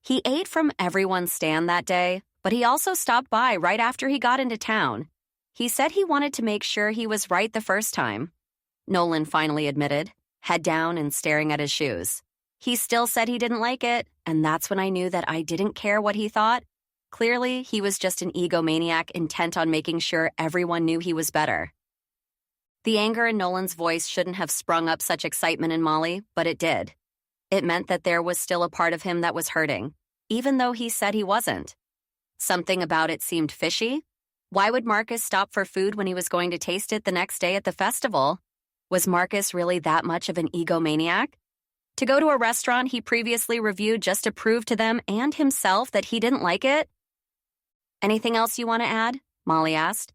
He ate from everyone's stand that day, but he also stopped by right after he got into town. He said he wanted to make sure he was right the first time. Nolan finally admitted, head down and staring at his shoes. He still said he didn't like it, and that's when I knew that I didn't care what he thought. Clearly, he was just an egomaniac intent on making sure everyone knew he was better. The anger in Nolan's voice shouldn't have sprung up such excitement in Molly, but it did. It meant that there was still a part of him that was hurting, even though he said he wasn't. Something about it seemed fishy. Why would Marcus stop for food when he was going to taste it the next day at the festival? Was Marcus really that much of an egomaniac? To go to a restaurant he previously reviewed just to prove to them and himself that he didn't like it? Anything else you want to add? Molly asked.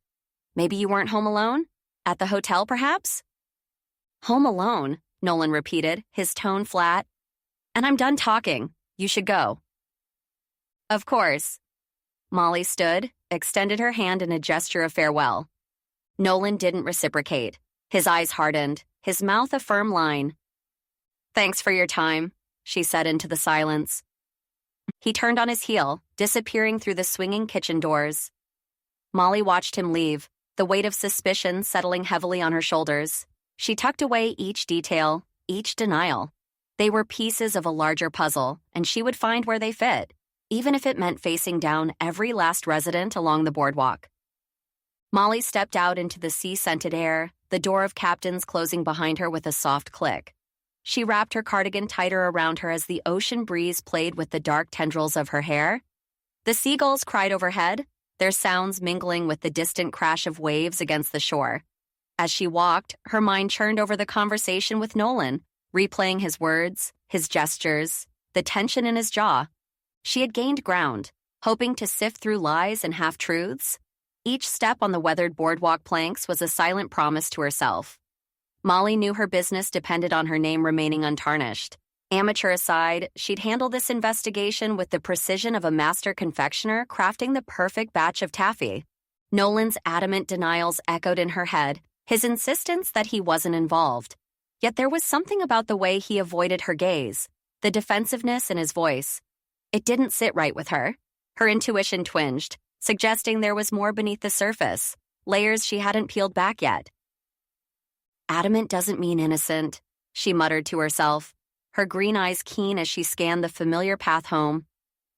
Maybe you weren't home alone? At the hotel, perhaps? Home alone, Nolan repeated, his tone flat. And I'm done talking. You should go. Of course. Molly stood, extended her hand in a gesture of farewell. Nolan didn't reciprocate. His eyes hardened, his mouth a firm line. Thanks for your time, she said into the silence. He turned on his heel, disappearing through the swinging kitchen doors. Molly watched him leave, the weight of suspicion settling heavily on her shoulders. She tucked away each detail, each denial. They were pieces of a larger puzzle, and she would find where they fit, even if it meant facing down every last resident along the boardwalk. Molly stepped out into the sea-scented air, the door of Captain's closing behind her with a soft click. She wrapped her cardigan tighter around her as the ocean breeze played with the dark tendrils of her hair. The seagulls cried overhead, their sounds mingling with the distant crash of waves against the shore. As she walked, her mind churned over the conversation with Nolan, replaying his words, his gestures, the tension in his jaw. She had gained ground, hoping to sift through lies and half-truths. Each step on the weathered boardwalk planks was a silent promise to herself. Molly knew her business depended on her name remaining untarnished. Amateur aside, she'd handle this investigation with the precision of a master confectioner crafting the perfect batch of taffy. Nolan's adamant denials echoed in her head, his insistence that he wasn't involved. Yet there was something about the way he avoided her gaze, the defensiveness in his voice. It didn't sit right with her. Her intuition twinged, suggesting there was more beneath the surface, layers she hadn't peeled back yet. Adamant doesn't mean innocent, she muttered to herself, her green eyes keen as she scanned the familiar path home.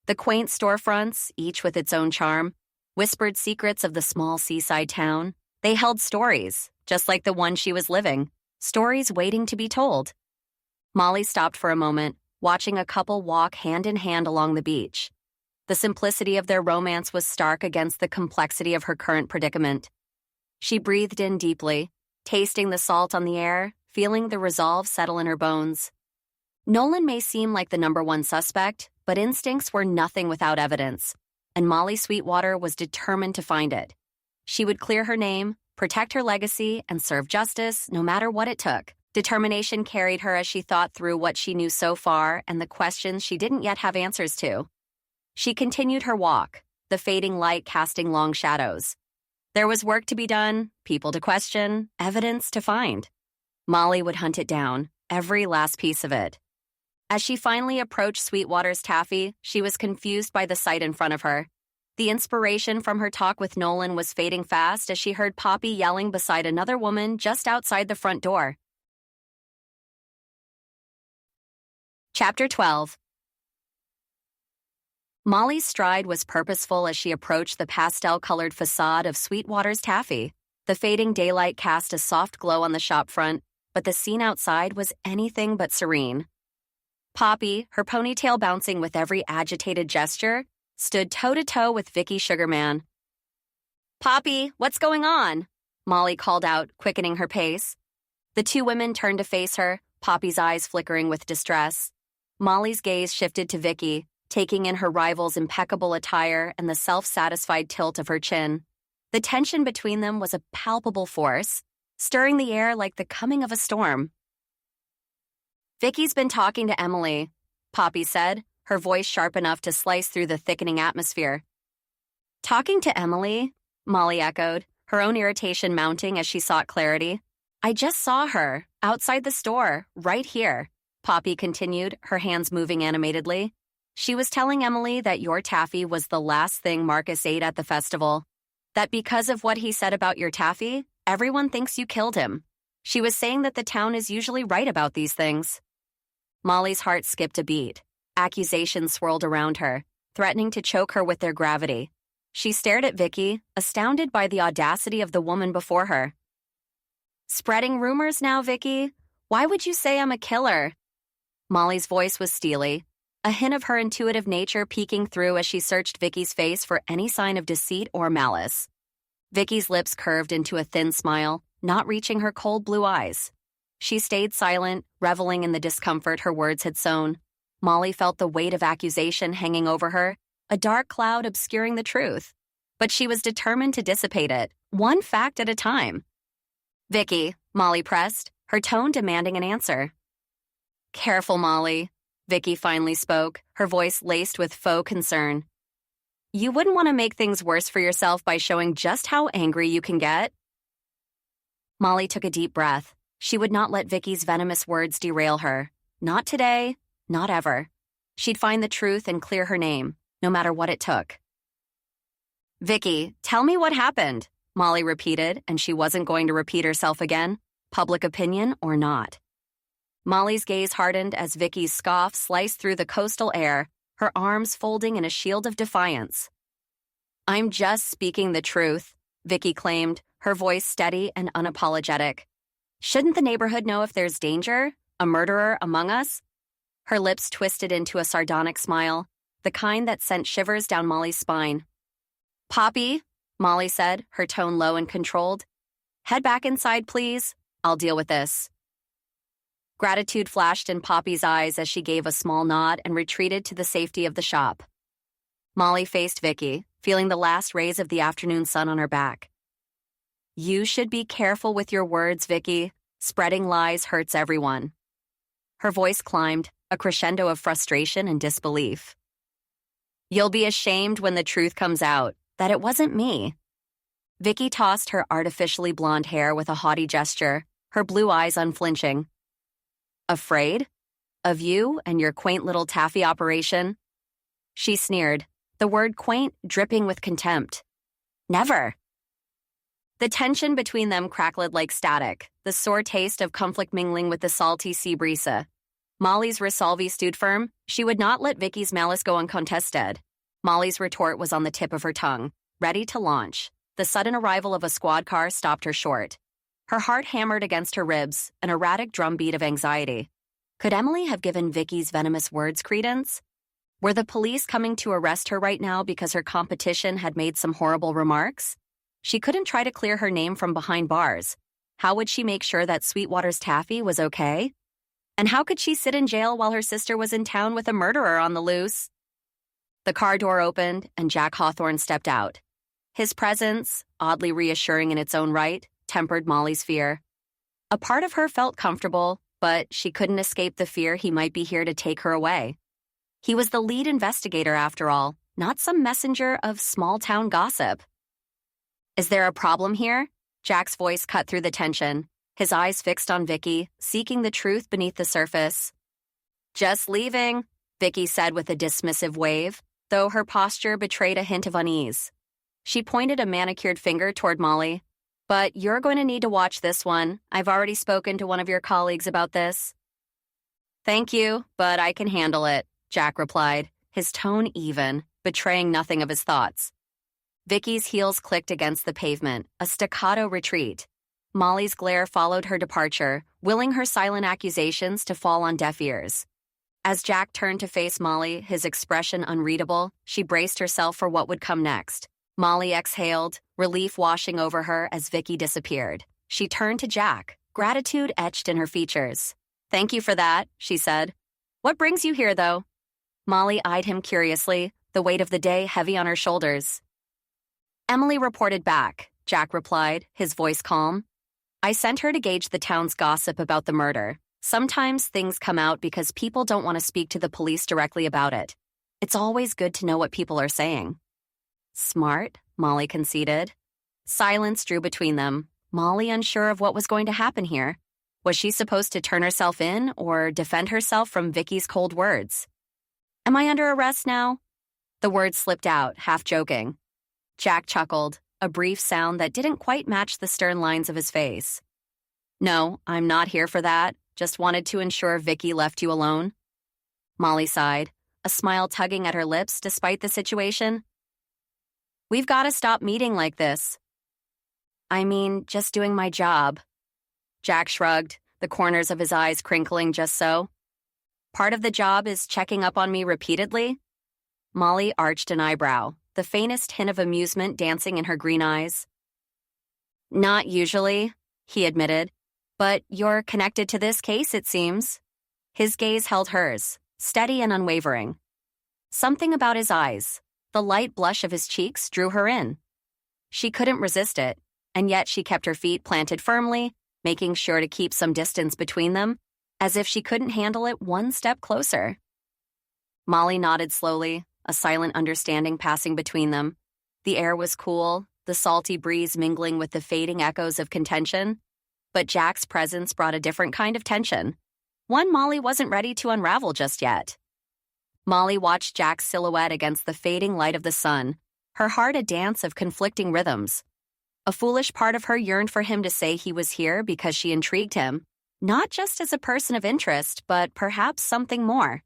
The quaint storefronts, each with its own charm, whispered secrets of the small seaside town. They held stories, just like the one she was living, stories waiting to be told. Molly stopped for a moment, watching a couple walk hand in hand along the beach. The simplicity of their romance was stark against the complexity of her current predicament. She breathed in deeply, tasting the salt on the air, feeling the resolve settle in her bones. Nolan may seem like the number one suspect, but instincts were nothing without evidence, and Molly Sweetwater was determined to find it. She would clear her name, protect her legacy, and serve justice no matter what it took. Determination carried her as she thought through what she knew so far and the questions she didn't yet have answers to. She continued her walk, the fading light casting long shadows. There was work to be done, people to question, evidence to find. Molly would hunt it down, every last piece of it. As she finally approached Sweetwater's Taffy, she was confused by the sight in front of her. The inspiration from her talk with Nolan was fading fast as she heard Poppy yelling beside another woman just outside the front door. Chapter 12. Molly's stride was purposeful as she approached the pastel-colored facade of Sweetwater's Taffy. The fading daylight cast a soft glow on the shop front, but the scene outside was anything but serene. Poppy, her ponytail bouncing with every agitated gesture, stood toe-to-toe with Vicky Sugarman. "Poppy, what's going on?" Molly called out, quickening her pace. The two women turned to face her, Poppy's eyes flickering with distress. Molly's gaze shifted to Vicky, taking in her rival's impeccable attire and the self-satisfied tilt of her chin. The tension between them was a palpable force, stirring the air like the coming of a storm. "Vicky's been talking to Emily," Poppy said, her voice sharp enough to slice through the thickening atmosphere. "Talking to Emily?" Molly echoed, her own irritation mounting as she sought clarity. "I just saw her, outside the store, right here," Poppy continued, her hands moving animatedly. "She was telling Emily that your taffy was the last thing Marcus ate at the festival. That because of what he said about your taffy, everyone thinks you killed him. She was saying that the town is usually right about these things." Molly's heart skipped a beat. Accusations swirled around her, threatening to choke her with their gravity. She stared at Vicky, astounded by the audacity of the woman before her. "Spreading rumors now, Vicky? Why would you say I'm a killer?" Molly's voice was steely, a hint of her intuitive nature peeking through as she searched Vicky's face for any sign of deceit or malice. Vicky's lips curved into a thin smile, not reaching her cold blue eyes. She stayed silent, reveling in the discomfort her words had sown. Molly felt the weight of accusation hanging over her, a dark cloud obscuring the truth. But she was determined to dissipate it, one fact at a time. "Vicky," Molly pressed, her tone demanding an answer. "Careful, Molly," Vicky finally spoke, her voice laced with faux concern. "You wouldn't want to make things worse for yourself by showing just how angry you can get." Molly took a deep breath. She would not let Vicky's venomous words derail her. Not today, not ever. She'd find the truth and clear her name, no matter what it took. "Vicky, tell me what happened," Molly repeated, and she wasn't going to repeat herself again, public opinion or not. Molly's gaze hardened as Vicky's scoff sliced through the coastal air, her arms folding in a shield of defiance. "I'm just speaking the truth," Vicky claimed, her voice steady and unapologetic. "Shouldn't the neighborhood know if there's danger, a murderer among us?" Her lips twisted into a sardonic smile, the kind that sent shivers down Molly's spine. "Poppy," Molly said, her tone low and controlled. "Head back inside, please. I'll deal with this." Gratitude flashed in Poppy's eyes as she gave a small nod and retreated to the safety of the shop. Molly faced Vicky, feeling the last rays of the afternoon sun on her back. "You should be careful with your words, Vicky. Spreading lies hurts everyone." Her voice climbed, a crescendo of frustration and disbelief. "You'll be ashamed when the truth comes out, that it wasn't me." Vicky tossed her artificially blonde hair with a haughty gesture, her blue eyes unflinching. "Afraid? Of you and your quaint little taffy operation?" She sneered, the word quaint dripping with contempt. Never. The tension between them crackled like static, the sore taste of conflict mingling with the salty sea breeze. Molly's resolve stood firm. She would not let Vicky's malice go uncontested. Molly's retort was on the tip of her tongue, ready to launch. The sudden arrival of a squad car stopped her short. Her heart hammered against her ribs, an erratic drumbeat of anxiety. Could Emily have given Vicky's venomous words credence? Were the police coming to arrest her right now because her competition had made some horrible remarks? She couldn't try to clear her name from behind bars. How would she make sure that Sweetwater's taffy was okay? And how could she sit in jail while her sister was in town with a murderer on the loose? The car door opened, and Jack Hawthorne stepped out. His presence, oddly reassuring in its own right, tempered Molly's fear. A part of her felt comfortable, but she couldn't escape the fear he might be here to take her away. He was the lead investigator, after all, not some messenger of small-town gossip. Is there a problem here? Jack's voice cut through the tension, his eyes fixed on Vicky, seeking the truth beneath the surface. Just leaving, Vicky said with a dismissive wave, though her posture betrayed a hint of unease. She pointed a manicured finger toward Molly. But you're going to need to watch this one. I've already spoken to one of your colleagues about this. Thank you, but I can handle it, Jack replied, his tone even, betraying nothing of his thoughts. Vicky's heels clicked against the pavement, a staccato retreat. Molly's glare followed her departure, willing her silent accusations to fall on deaf ears. As Jack turned to face Molly, his expression unreadable, she braced herself for what would come next. Molly exhaled, relief washing over her as Vicky disappeared. She turned to Jack, gratitude etched in her features. Thank you for that, she said. What brings you here, though? Molly eyed him curiously, the weight of the day heavy on her shoulders. Emily reported back, Jack replied, his voice calm. I sent her to gauge the town's gossip about the murder. Sometimes things come out because people don't want to speak to the police directly about it. It's always good to know what people are saying. Smart, Molly conceded. Silence drew between them, Molly unsure of what was going to happen here. Was she supposed to turn herself in or defend herself from Vicky's cold words? Am I under arrest now? The words slipped out, half joking. Jack chuckled, a brief sound that didn't quite match the stern lines of his face. No, I'm not here for that. Just wanted to ensure Vicky left you alone. Molly sighed, a smile tugging at her lips despite the situation. We've got to stop meeting like this. I mean, just doing my job. Jack shrugged, the corners of his eyes crinkling just so. Part of the job is checking up on me repeatedly? Molly arched an eyebrow, the faintest hint of amusement dancing in her green eyes. Not usually, he admitted, but you're connected to this case, it seems. His gaze held hers, steady and unwavering. Something about his eyes, the light blush of his cheeks, drew her in. She couldn't resist it, and yet she kept her feet planted firmly, making sure to keep some distance between them, as if she couldn't handle it one step closer. Molly nodded slowly, a silent understanding passing between them. The air was cool, the salty breeze mingling with the fading echoes of contention. But Jack's presence brought a different kind of tension, one Molly wasn't ready to unravel just yet. Molly watched Jack's silhouette against the fading light of the sun, her heart a dance of conflicting rhythms. A foolish part of her yearned for him to say he was here because she intrigued him, not just as a person of interest, but perhaps something more.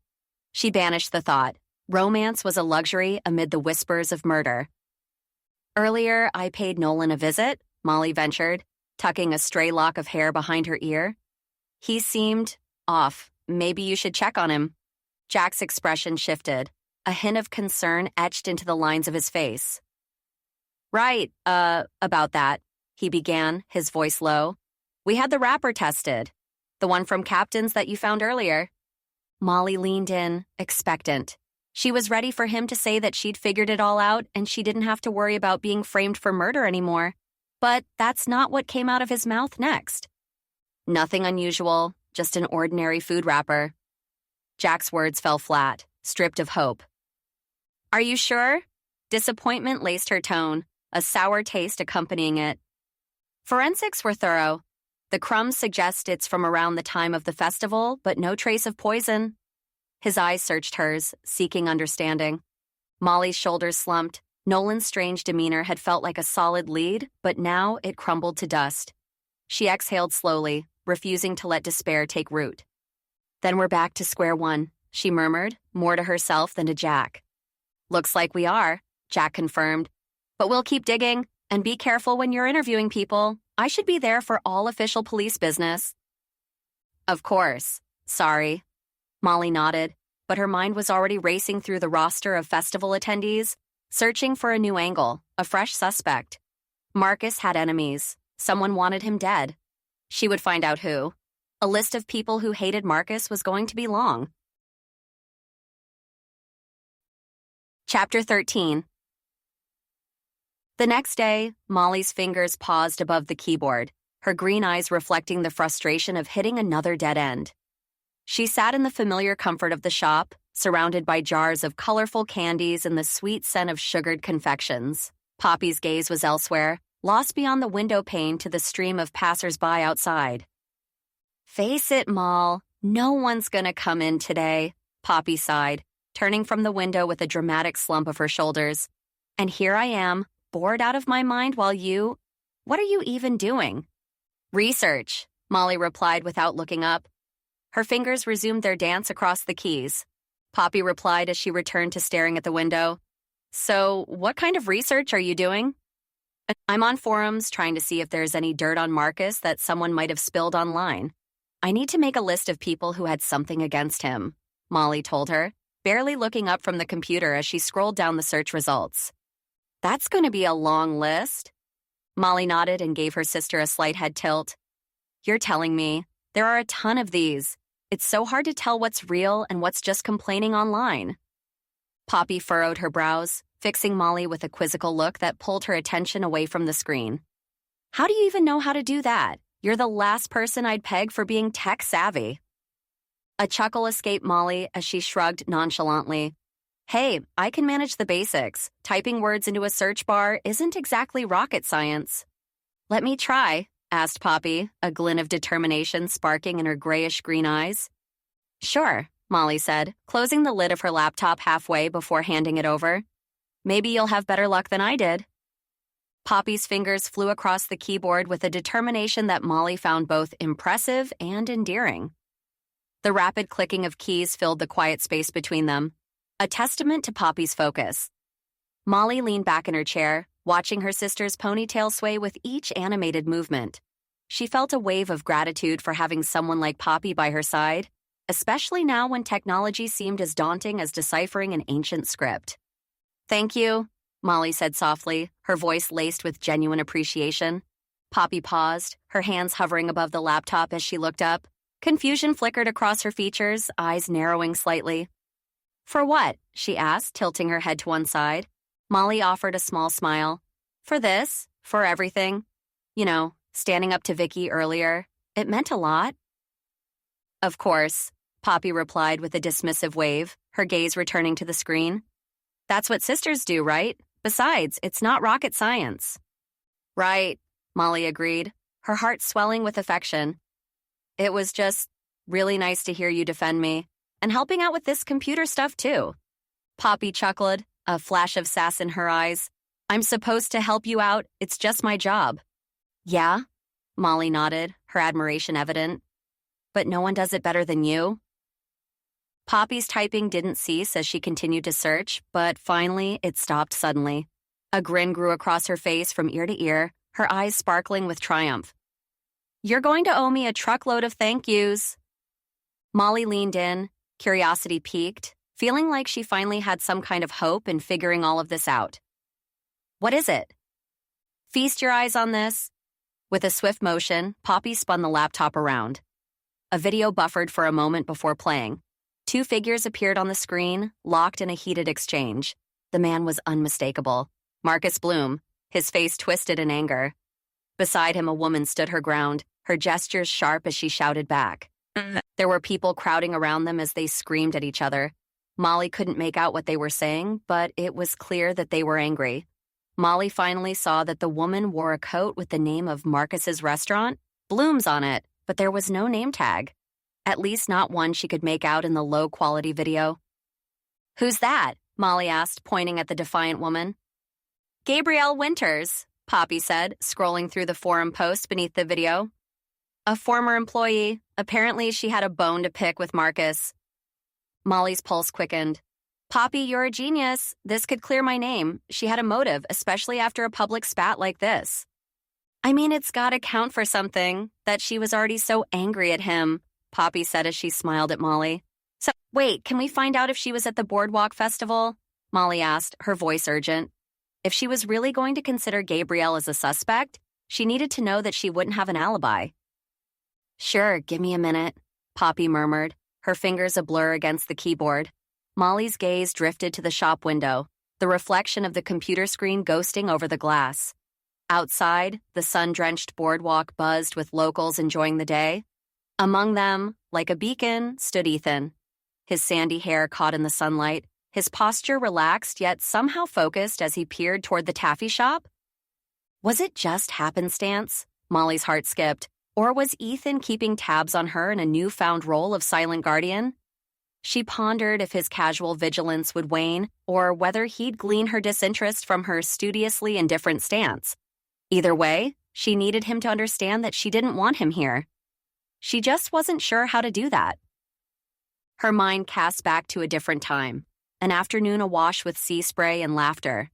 She banished the thought. Romance was a luxury amid the whispers of murder. Earlier, I paid Nolan a visit, Molly ventured, tucking a stray lock of hair behind her ear. He seemed off. Maybe you should check on him. Jack's expression shifted, a hint of concern etched into the lines of his face. Right, about that, he began, his voice low. We had the wrapper tested, the one from Captain's that you found earlier. Molly leaned in, expectant. She was ready for him to say that she'd figured it all out and she didn't have to worry about being framed for murder anymore. But that's not what came out of his mouth next. Nothing unusual, just an ordinary food wrapper. Jack's words fell flat, stripped of hope. Are you sure? Disappointment laced her tone, a sour taste accompanying it. Forensics were thorough. The crumbs suggest it's from around the time of the festival, but no trace of poison. His eyes searched hers, seeking understanding. Molly's shoulders slumped. Nolan's strange demeanor had felt like a solid lead, but now it crumbled to dust. She exhaled slowly, refusing to let despair take root. "Then we're back to square one," she murmured, more to herself than to Jack. "Looks like we are," Jack confirmed. "But we'll keep digging, and be careful when you're interviewing people. I should be there for all official police business." "Of course. Sorry." Molly nodded, but her mind was already racing through the roster of festival attendees, searching for a new angle, a fresh suspect. Marcus had enemies. Someone wanted him dead. She would find out who. A list of people who hated Marcus was going to be long. Chapter 13. The next day, Molly's fingers paused above the keyboard, her green eyes reflecting the frustration of hitting another dead end. She sat in the familiar comfort of the shop, surrounded by jars of colorful candies and the sweet scent of sugared confections. Poppy's gaze was elsewhere, lost beyond the window pane to the stream of passers-by outside. "Face it, Moll, no one's gonna come in today," Poppy sighed, turning from the window with a dramatic slump of her shoulders. "And here I am, bored out of my mind while you... What are you even doing?" "Research," Molly replied without looking up. Her fingers resumed their dance across the keys. Poppy replied as she returned to staring at the window. "So, what kind of research are you doing?" "I'm on forums trying to see if there's any dirt on Marcus that someone might have spilled online. I need to make a list of people who had something against him," Molly told her, barely looking up from the computer as she scrolled down the search results. "That's going to be a long list." Molly nodded and gave her sister a slight head tilt. "You're telling me. There are a ton of these. It's so hard to tell what's real and what's just complaining online." Poppy furrowed her brows, fixing Molly with a quizzical look that pulled her attention away from the screen. "How do you even know how to do that? You're the last person I'd peg for being tech-savvy." A chuckle escaped Molly as she shrugged nonchalantly. "Hey, I can manage the basics. Typing words into a search bar isn't exactly rocket science." "Let me try," asked Poppy, a glint of determination sparking in her grayish-green eyes. "Sure," Molly said, closing the lid of her laptop halfway before handing it over. "Maybe you'll have better luck than I did." Poppy's fingers flew across the keyboard with a determination that Molly found both impressive and endearing. The rapid clicking of keys filled the quiet space between them, a testament to Poppy's focus. Molly leaned back in her chair, watching her sister's ponytail sway with each animated movement. She felt a wave of gratitude for having someone like Poppy by her side, especially now when technology seemed as daunting as deciphering an ancient script. "Thank you," Molly said softly, her voice laced with genuine appreciation. Poppy paused, her hands hovering above the laptop as she looked up. Confusion flickered across her features, eyes narrowing slightly. "For what?" she asked, tilting her head to one side. Molly offered a small smile. "For this, for everything. You know, standing up to Vicky earlier. It meant a lot." "Of course," Poppy replied with a dismissive wave, her gaze returning to the screen. "That's what sisters do, right? Besides, it's not rocket science." "Right," Molly agreed, her heart swelling with affection. "It was just really nice to hear you defend me, and helping out with this computer stuff, too." Poppy chuckled, a flash of sass in her eyes. "I'm supposed to help you out. It's just my job." "Yeah?" Molly nodded, her admiration evident. "But no one does it better than you?" Poppy's typing didn't cease as she continued to search, but finally it stopped suddenly. A grin grew across her face from ear to ear, her eyes sparkling with triumph. "You're going to owe me a truckload of thank yous." Molly leaned in, curiosity piqued, feeling like she finally had some kind of hope in figuring all of this out. "What is it?" "Feast your eyes on this." With a swift motion, Poppy spun the laptop around. A video buffered for a moment before playing. Two figures appeared on the screen, locked in a heated exchange. The man was unmistakable. Marcus Bloom, his face twisted in anger. Beside him, a woman stood her ground, her gestures sharp as she shouted back. There were people crowding around them as they screamed at each other. Molly couldn't make out what they were saying, but it was clear that they were angry. Molly finally saw that the woman wore a coat with the name of Marcus's restaurant, Bloom's, on it, but there was no name tag. At least not one she could make out in the low-quality video. "Who's that?" Molly asked, pointing at the defiant woman. Gabrielle Winters, Poppy said, scrolling through the forum post beneath the video. A former employee. Apparently she had a bone to pick with Marcus. Molly's pulse quickened. Poppy, you're a genius. This could clear my name. She had a motive, especially after a public spat like this. I mean, it's gotta count for something, that she was already so angry at him, Poppy said as she smiled at Molly. So, wait, can we find out if she was at the Boardwalk Festival? Molly asked, her voice urgent. If she was really going to consider Gabrielle as a suspect, she needed to know that she wouldn't have an alibi. Sure, give me a minute, Poppy murmured, her fingers a blur against the keyboard. Molly's gaze drifted to the shop window, the reflection of the computer screen ghosting over the glass. Outside, the sun-drenched boardwalk buzzed with locals enjoying the day. Among them, like a beacon, stood Ethan. His sandy hair caught in the sunlight, his posture relaxed yet somehow focused as he peered toward the taffy shop. Was it just happenstance? Molly's heart skipped. Or was Ethan keeping tabs on her in a newfound role of silent guardian? She pondered if his casual vigilance would wane, or whether he'd glean her disinterest from her studiously indifferent stance. Either way, she needed him to understand that she didn't want him here. She just wasn't sure how to do that. Her mind cast back to a different time, an afternoon awash with sea spray and laughter.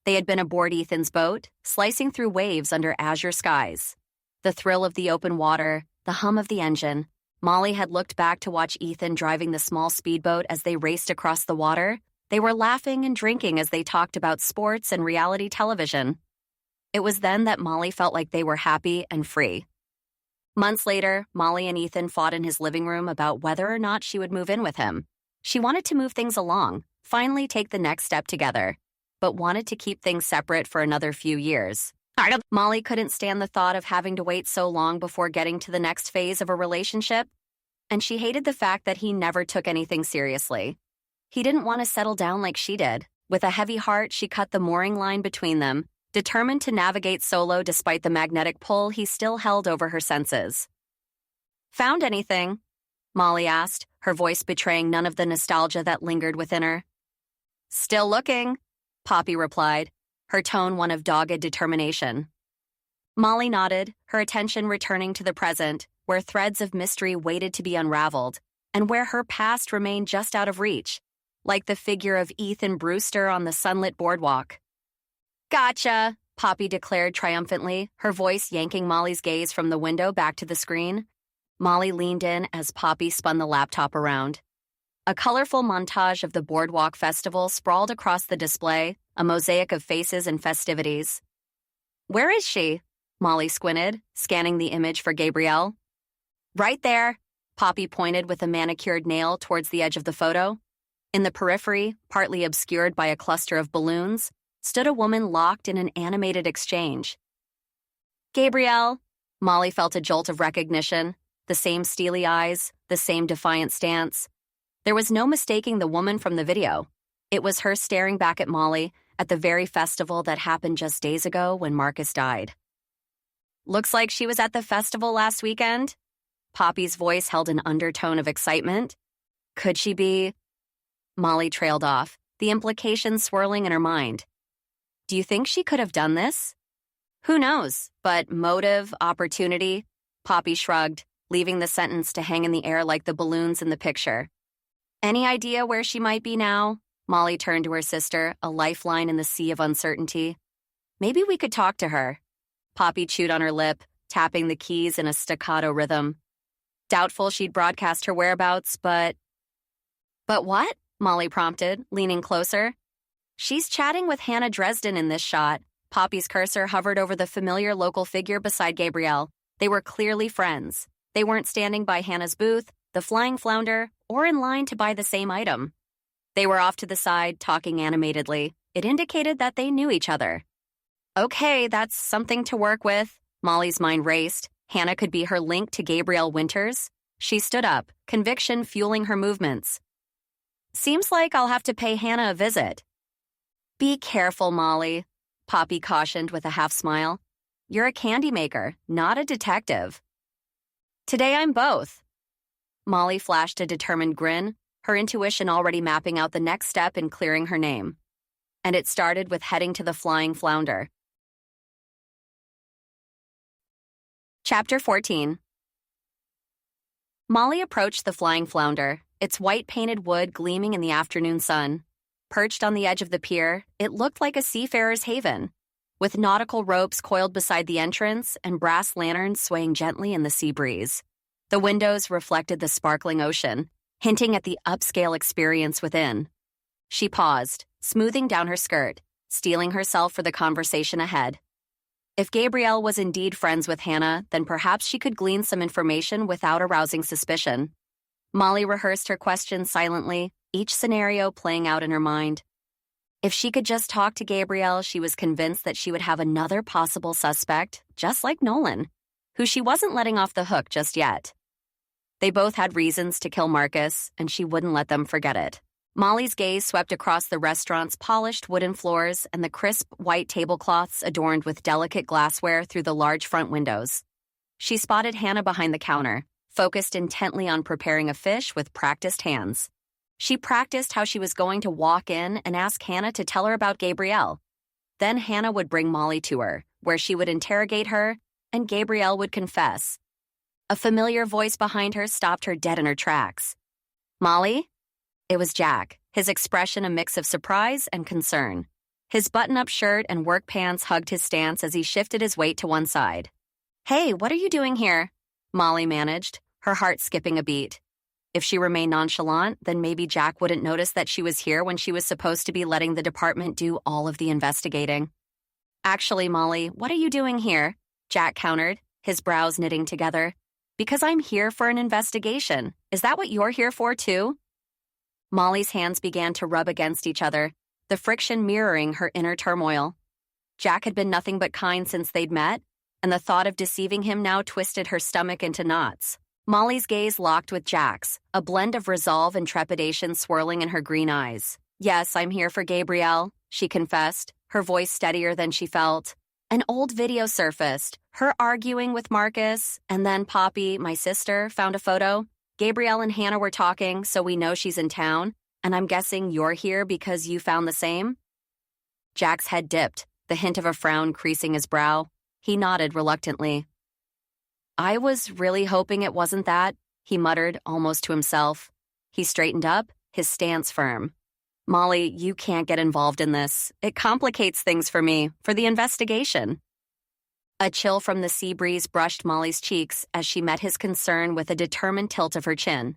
They had been aboard Ethan's boat, slicing through waves under azure skies. The thrill of the open water, the hum of the engine. Molly had looked back to watch Ethan driving the small speedboat as they raced across the water. They were laughing and drinking as they talked about sports and reality television. It was then that Molly felt like they were happy and free. Months later, Molly and Ethan fought in his living room about whether or not she would move in with him. She wanted to move things along, finally take the next step together, but wanted to keep things separate for another few years. Molly couldn't stand the thought of having to wait so long before getting to the next phase of a relationship, and she hated the fact that he never took anything seriously. He didn't want to settle down like she did. With a heavy heart, she cut the mooring line between them, determined to navigate solo despite the magnetic pull he still held over her senses. Found anything? Molly asked, her voice betraying none of the nostalgia that lingered within her. Still looking, Poppy replied, her tone one of dogged determination. Molly nodded, her attention returning to the present, where threads of mystery waited to be unraveled, and where her past remained just out of reach, like the figure of Ethan Brewster on the sunlit boardwalk. Gotcha, Poppy declared triumphantly, her voice yanking Molly's gaze from the window back to the screen. Molly leaned in as Poppy spun the laptop around. A colorful montage of the Boardwalk Festival sprawled across the display, a mosaic of faces and festivities. Where is she? Molly squinted, scanning the image for Gabrielle. Right there, Poppy pointed with a manicured nail towards the edge of the photo. In the periphery, partly obscured by a cluster of balloons, stood a woman locked in an animated exchange. Gabrielle, Molly felt a jolt of recognition, the same steely eyes, the same defiant stance. There was no mistaking the woman from the video. It was her staring back at Molly at the very festival that happened just days ago when Marcus died. Looks like she was at the festival last weekend. Poppy's voice held an undertone of excitement. Could she be? Molly trailed off, the implications swirling in her mind. Do you think she could have done this? Who knows, but motive, opportunity, Poppy shrugged, leaving the sentence to hang in the air like the balloons in the picture. Any idea where she might be now? Molly turned to her sister, a lifeline in the sea of uncertainty. Maybe we could talk to her. Poppy chewed on her lip, tapping the keys in a staccato rhythm. Doubtful she'd broadcast her whereabouts, but... But what? Molly prompted, leaning closer. She's chatting with Hannah Dresden in this shot. Poppy's cursor hovered over the familiar local figure beside Gabrielle. They were clearly friends. They weren't standing by Hannah's booth, the Flying Flounder, or in line to buy the same item. They were off to the side, talking animatedly. It indicated that they knew each other. Okay, that's something to work with. Molly's mind raced. Hannah could be her link to Gabrielle Winters. She stood up, conviction fueling her movements. Seems like I'll have to pay Hannah a visit. Be careful, Molly, Poppy cautioned with a half smile. You're a candy maker, not a detective. Today I'm both. Molly flashed a determined grin, her intuition already mapping out the next step in clearing her name. And it started with heading to the Flying Flounder. Chapter 14. Molly approached the Flying Flounder, its white-painted wood gleaming in the afternoon sun. Perched on the edge of the pier, it looked like a seafarer's haven, with nautical ropes coiled beside the entrance and brass lanterns swaying gently in the sea breeze. The windows reflected the sparkling ocean, hinting at the upscale experience within. She paused, smoothing down her skirt, steeling herself for the conversation ahead. If Gabrielle was indeed friends with Hannah, then perhaps she could glean some information without arousing suspicion. Molly rehearsed her questions silently, each scenario playing out in her mind. If she could just talk to Gabrielle, she was convinced that she would have another possible suspect, just like Nolan, who she wasn't letting off the hook just yet. They both had reasons to kill Marcus, and she wouldn't let them forget it. Molly's gaze swept across the restaurant's polished wooden floors and the crisp white tablecloths adorned with delicate glassware through the large front windows. She spotted Hannah behind the counter, focused intently on preparing a fish with practiced hands. She practiced how she was going to walk in and ask Hannah to tell her about Gabrielle. Then Hannah would bring Molly to her, where she would interrogate her, and Gabrielle would confess. A familiar voice behind her stopped her dead in her tracks. "Molly?" It was Jack, his expression a mix of surprise and concern. His button-up shirt and work pants hugged his stance as he shifted his weight to one side. "Hey, what are you doing here?" Molly managed, her heart skipping a beat. If she remained nonchalant, then maybe Jack wouldn't notice that she was here when she was supposed to be letting the department do all of the investigating. "Actually, Molly, what are you doing here?" Jack countered, his brows knitting together. "Because I'm here for an investigation. Is that what you're here for, too?" Molly's hands began to rub against each other, the friction mirroring her inner turmoil. Jack had been nothing but kind since they'd met, and the thought of deceiving him now twisted her stomach into knots. Molly's gaze locked with Jack's, a blend of resolve and trepidation swirling in her green eyes. "Yes, I'm here for Gabrielle," she confessed, her voice steadier than she felt. "An old video surfaced, her arguing with Marcus, and then Poppy, my sister, found a photo. Gabrielle and Hannah were talking, so we know she's in town, and I'm guessing you're here because you found the same?" Jack's head dipped, the hint of a frown creasing his brow. He nodded reluctantly. "I was really hoping it wasn't that," he muttered, almost to himself. He straightened up, his stance firm. "Molly, you can't get involved in this. It complicates things for me, for the investigation." A chill from the sea breeze brushed Molly's cheeks as she met his concern with a determined tilt of her chin.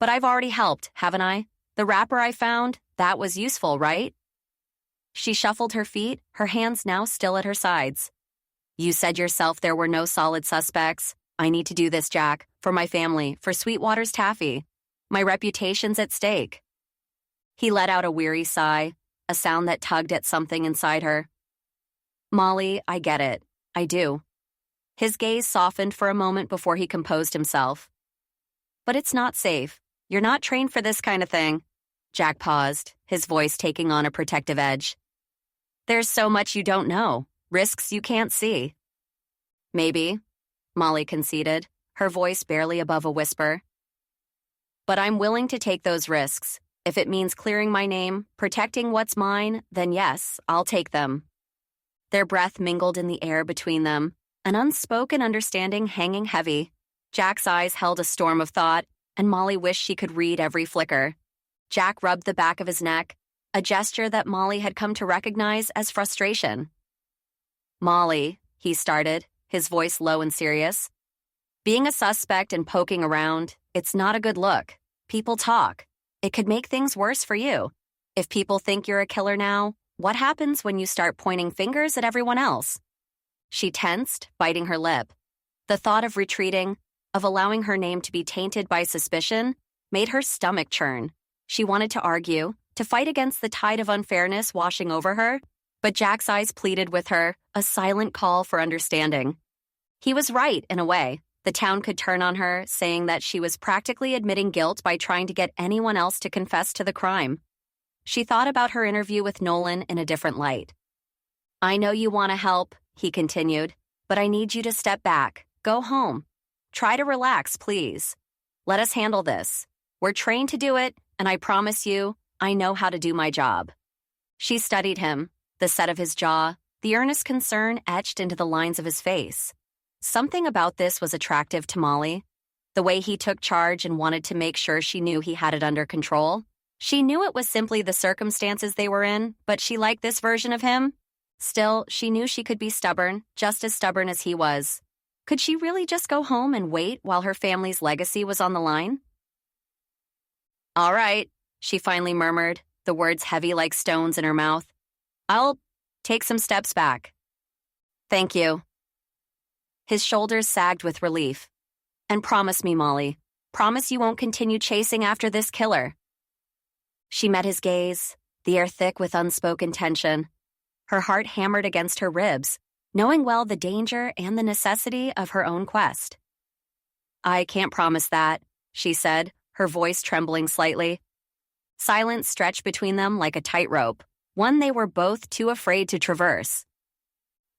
"But I've already helped, haven't I? The wrapper I found, that was useful, right?" She shuffled her feet, her hands now still at her sides. "You said yourself there were no solid suspects. I need to do this, Jack, for my family, for Sweetwater's Taffy. My reputation's at stake." He let out a weary sigh, a sound that tugged at something inside her. "Molly, I get it. I do." His gaze softened for a moment before he composed himself. "But it's not safe. You're not trained for this kind of thing." Jack paused, his voice taking on a protective edge. "There's so much you don't know, risks you can't see." "Maybe," Molly conceded, her voice barely above a whisper. "But I'm willing to take those risks. If it means clearing my name, protecting what's mine, then yes, I'll take them." Their breath mingled in the air between them, an unspoken understanding hanging heavy. Jack's eyes held a storm of thought, and Molly wished she could read every flicker. Jack rubbed the back of his neck, a gesture that Molly had come to recognize as frustration. "Molly," he started, his voice low and serious. "Being a suspect and poking around, it's not a good look. People talk. It could make things worse for you. If people think you're a killer now, what happens when you start pointing fingers at everyone else?" She tensed, biting her lip. The thought of retreating, of allowing her name to be tainted by suspicion, made her stomach churn. She wanted to argue, to fight against the tide of unfairness washing over her, but Jack's eyes pleaded with her, a silent call for understanding. He was right, in a way. The town could turn on her, saying that she was practically admitting guilt by trying to get anyone else to confess to the crime. She thought about her interview with Nolan in a different light. "I know you want to help," he continued, "but I need you to step back. Go home. Try to relax, please. Let us handle this. We're trained to do it, and I promise you, I know how to do my job." She studied him, the set of his jaw, the earnest concern etched into the lines of his face. Something about this was attractive to Molly. The way he took charge and wanted to make sure she knew he had it under control. She knew it was simply the circumstances they were in, but she liked this version of him. Still, she knew she could be stubborn, just as stubborn as he was. Could she really just go home and wait while her family's legacy was on the line? "All right," she finally murmured, the words heavy like stones in her mouth. "I'll take some steps back." "Thank you." His shoulders sagged with relief. "And promise me, Molly. Promise you won't continue chasing after this killer." She met his gaze, the air thick with unspoken tension. Her heart hammered against her ribs, knowing well the danger and the necessity of her own quest. "I can't promise that," she said, her voice trembling slightly. Silence stretched between them like a tightrope, one they were both too afraid to traverse.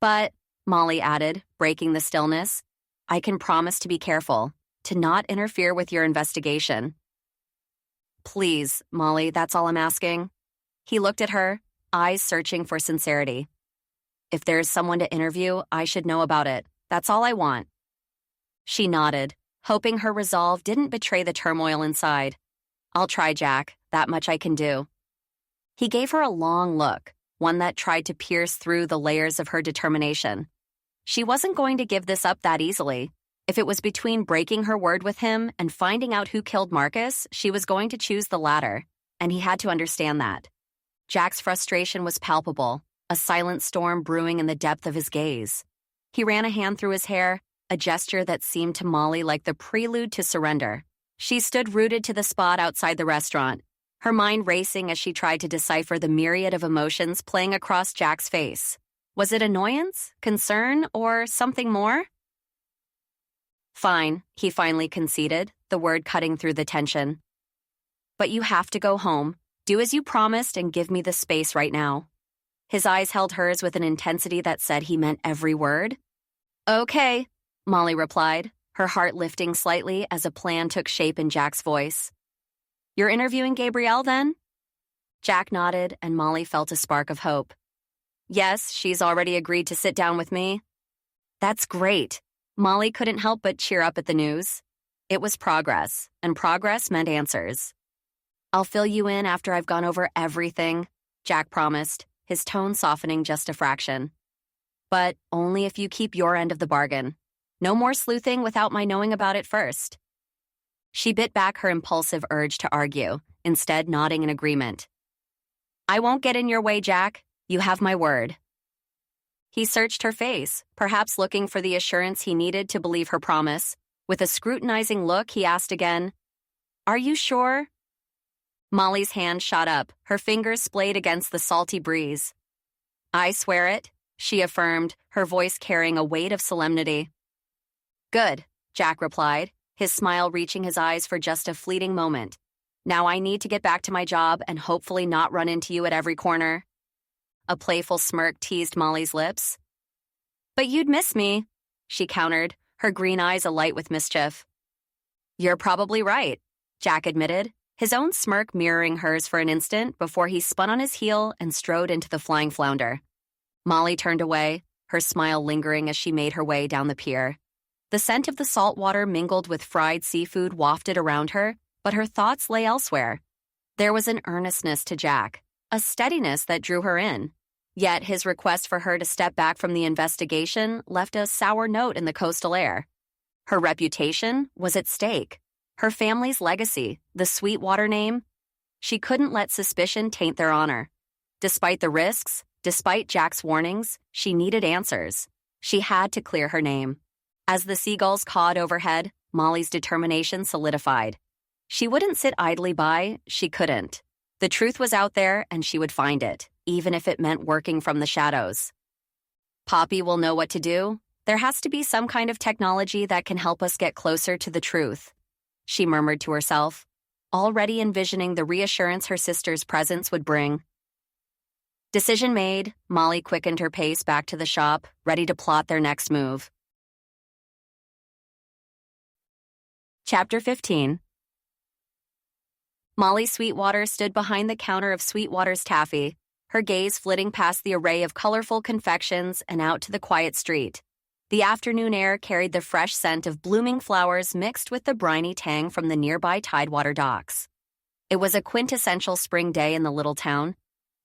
"But," Molly added, breaking the stillness, "I can promise to be careful, to not interfere with your investigation." "Please, Molly, that's all I'm asking." He looked at her, eyes searching for sincerity. "If there's someone to interview, I should know about it. That's all I want." She nodded, hoping her resolve didn't betray the turmoil inside. "I'll try, Jack. That much I can do." He gave her a long look, one that tried to pierce through the layers of her determination. She wasn't going to give this up that easily. If it was between breaking her word with him and finding out who killed Marcus, she was going to choose the latter, and he had to understand that. Jack's frustration was palpable, a silent storm brewing in the depth of his gaze. He ran a hand through his hair, a gesture that seemed to Molly like the prelude to surrender. She stood rooted to the spot outside the restaurant, her mind racing as she tried to decipher the myriad of emotions playing across Jack's face. Was it annoyance, concern, or something more? "Fine," he finally conceded, the word cutting through the tension. "But you have to go home. Do as you promised and give me the space right now." His eyes held hers with an intensity that said he meant every word. "Okay," Molly replied, her heart lifting slightly as a plan took shape in Jack's voice. "You're interviewing Gabrielle, then?" Jack nodded, and Molly felt a spark of hope. "Yes, she's already agreed to sit down with me." "That's great." Molly couldn't help but cheer up at the news. It was progress, and progress meant answers. "I'll fill you in after I've gone over everything," Jack promised, his tone softening just a fraction. "But only if you keep your end of the bargain. No more sleuthing without my knowing about it first." She bit back her impulsive urge to argue, instead nodding in agreement. "I won't get in your way, Jack. You have my word." He searched her face, perhaps looking for the assurance he needed to believe her promise. With a scrutinizing look, he asked again, "Are you sure?" Molly's hand shot up, her fingers splayed against the salty breeze. "I swear it," she affirmed, her voice carrying a weight of solemnity. "Good," Jack replied, his smile reaching his eyes for just a fleeting moment. "Now I need to get back to my job and hopefully not run into you at every corner." A playful smirk teased Molly's lips. "But you'd miss me," she countered, her green eyes alight with mischief. "You're probably right," Jack admitted, his own smirk mirroring hers for an instant before he spun on his heel and strode into the Flying Flounder. Molly turned away, her smile lingering as she made her way down the pier. The scent of the salt water mingled with fried seafood wafted around her, but her thoughts lay elsewhere. There was an earnestness to Jack, a steadiness that drew her in. Yet his request for her to step back from the investigation left a sour note in the coastal air. Her reputation was at stake. Her family's legacy, the Sweetwater name. She couldn't let suspicion taint their honor. Despite the risks, despite Jack's warnings, she needed answers. She had to clear her name. As the seagulls cawed overhead, Molly's determination solidified. She wouldn't sit idly by, she couldn't. The truth was out there, and she would find it, even if it meant working from the shadows. "Poppy will know what to do. There has to be some kind of technology that can help us get closer to the truth," she murmured to herself, already envisioning the reassurance her sister's presence would bring. Decision made, Molly quickened her pace back to the shop, ready to plot their next move. Chapter 15. Molly Sweetwater stood behind the counter of Sweetwater's Taffy, her gaze flitting past the array of colorful confections and out to the quiet street. The afternoon air carried the fresh scent of blooming flowers mixed with the briny tang from the nearby Tidewater docks. It was a quintessential spring day in the little town,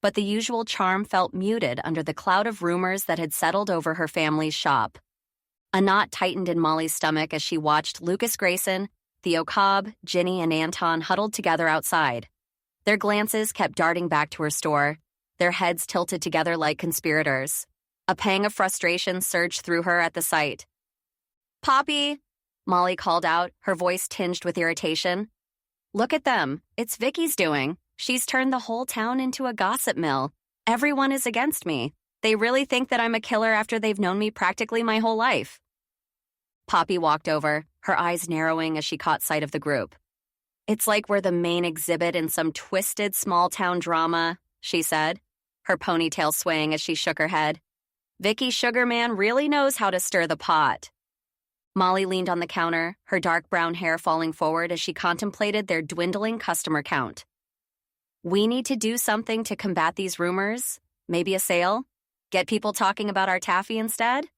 but the usual charm felt muted under the cloud of rumors that had settled over her family's shop. A knot tightened in Molly's stomach as she watched Lucas Grayson, Theo Cobb, Ginny, and Anton huddled together outside. Their glances kept darting back to her store, their heads tilted together like conspirators. A pang of frustration surged through her at the sight. "Poppy," Molly called out, her voice tinged with irritation. "Look at them. It's Vicky's doing. She's turned the whole town into a gossip mill. Everyone is against me. They really think that I'm a killer after they've known me practically my whole life." Poppy walked over, her eyes narrowing as she caught sight of the group. "It's like we're the main exhibit in some twisted small-town drama," she said, her ponytail swaying as she shook her head. "Vicky Sugarman really knows how to stir the pot." Molly leaned on the counter, her dark brown hair falling forward as she contemplated their dwindling customer count. "We need to do something to combat these rumors. Maybe a sale? Get people talking about our taffy instead?"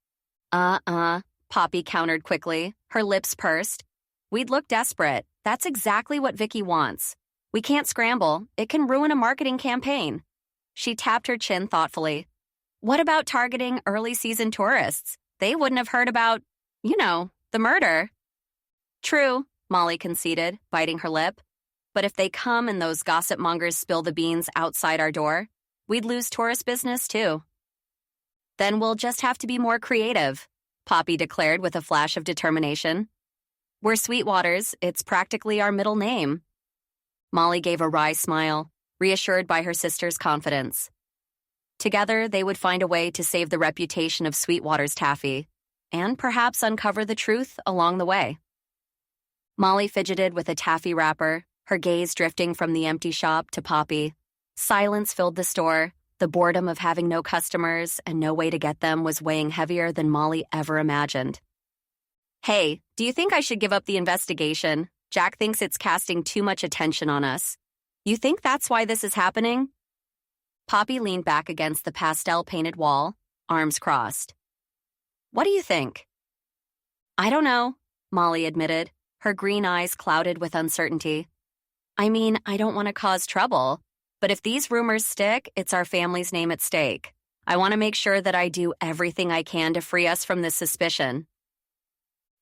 Poppy countered quickly, her lips pursed. "We'd look desperate. That's exactly what Vicky wants. We can't scramble. It can ruin a marketing campaign." She tapped her chin thoughtfully. "What about targeting early-season tourists? They wouldn't have heard about, the murder." "True," Molly conceded, biting her lip. "But if they come and those gossip mongers spill the beans outside our door, we'd lose tourist business too." "Then we'll just have to be more creative," Poppy declared with a flash of determination. "We're Sweetwaters. It's practically our middle name." Molly gave a wry smile, reassured by her sister's confidence. Together, they would find a way to save the reputation of Sweetwater's Taffy, and perhaps uncover the truth along the way. Molly fidgeted with a taffy wrapper, her gaze drifting from the empty shop to Poppy. Silence filled the store. The boredom of having no customers and no way to get them was weighing heavier than Molly ever imagined. "Hey, do you think I should give up the investigation? Jack thinks it's casting too much attention on us. You think that's why this is happening?" Poppy leaned back against the pastel-painted wall, arms crossed. "What do you think?" "I don't know," Molly admitted, her green eyes clouded with uncertainty. "I mean, I don't want to cause trouble, but if these rumors stick, it's our family's name at stake. I want to make sure that I do everything I can to free us from this suspicion."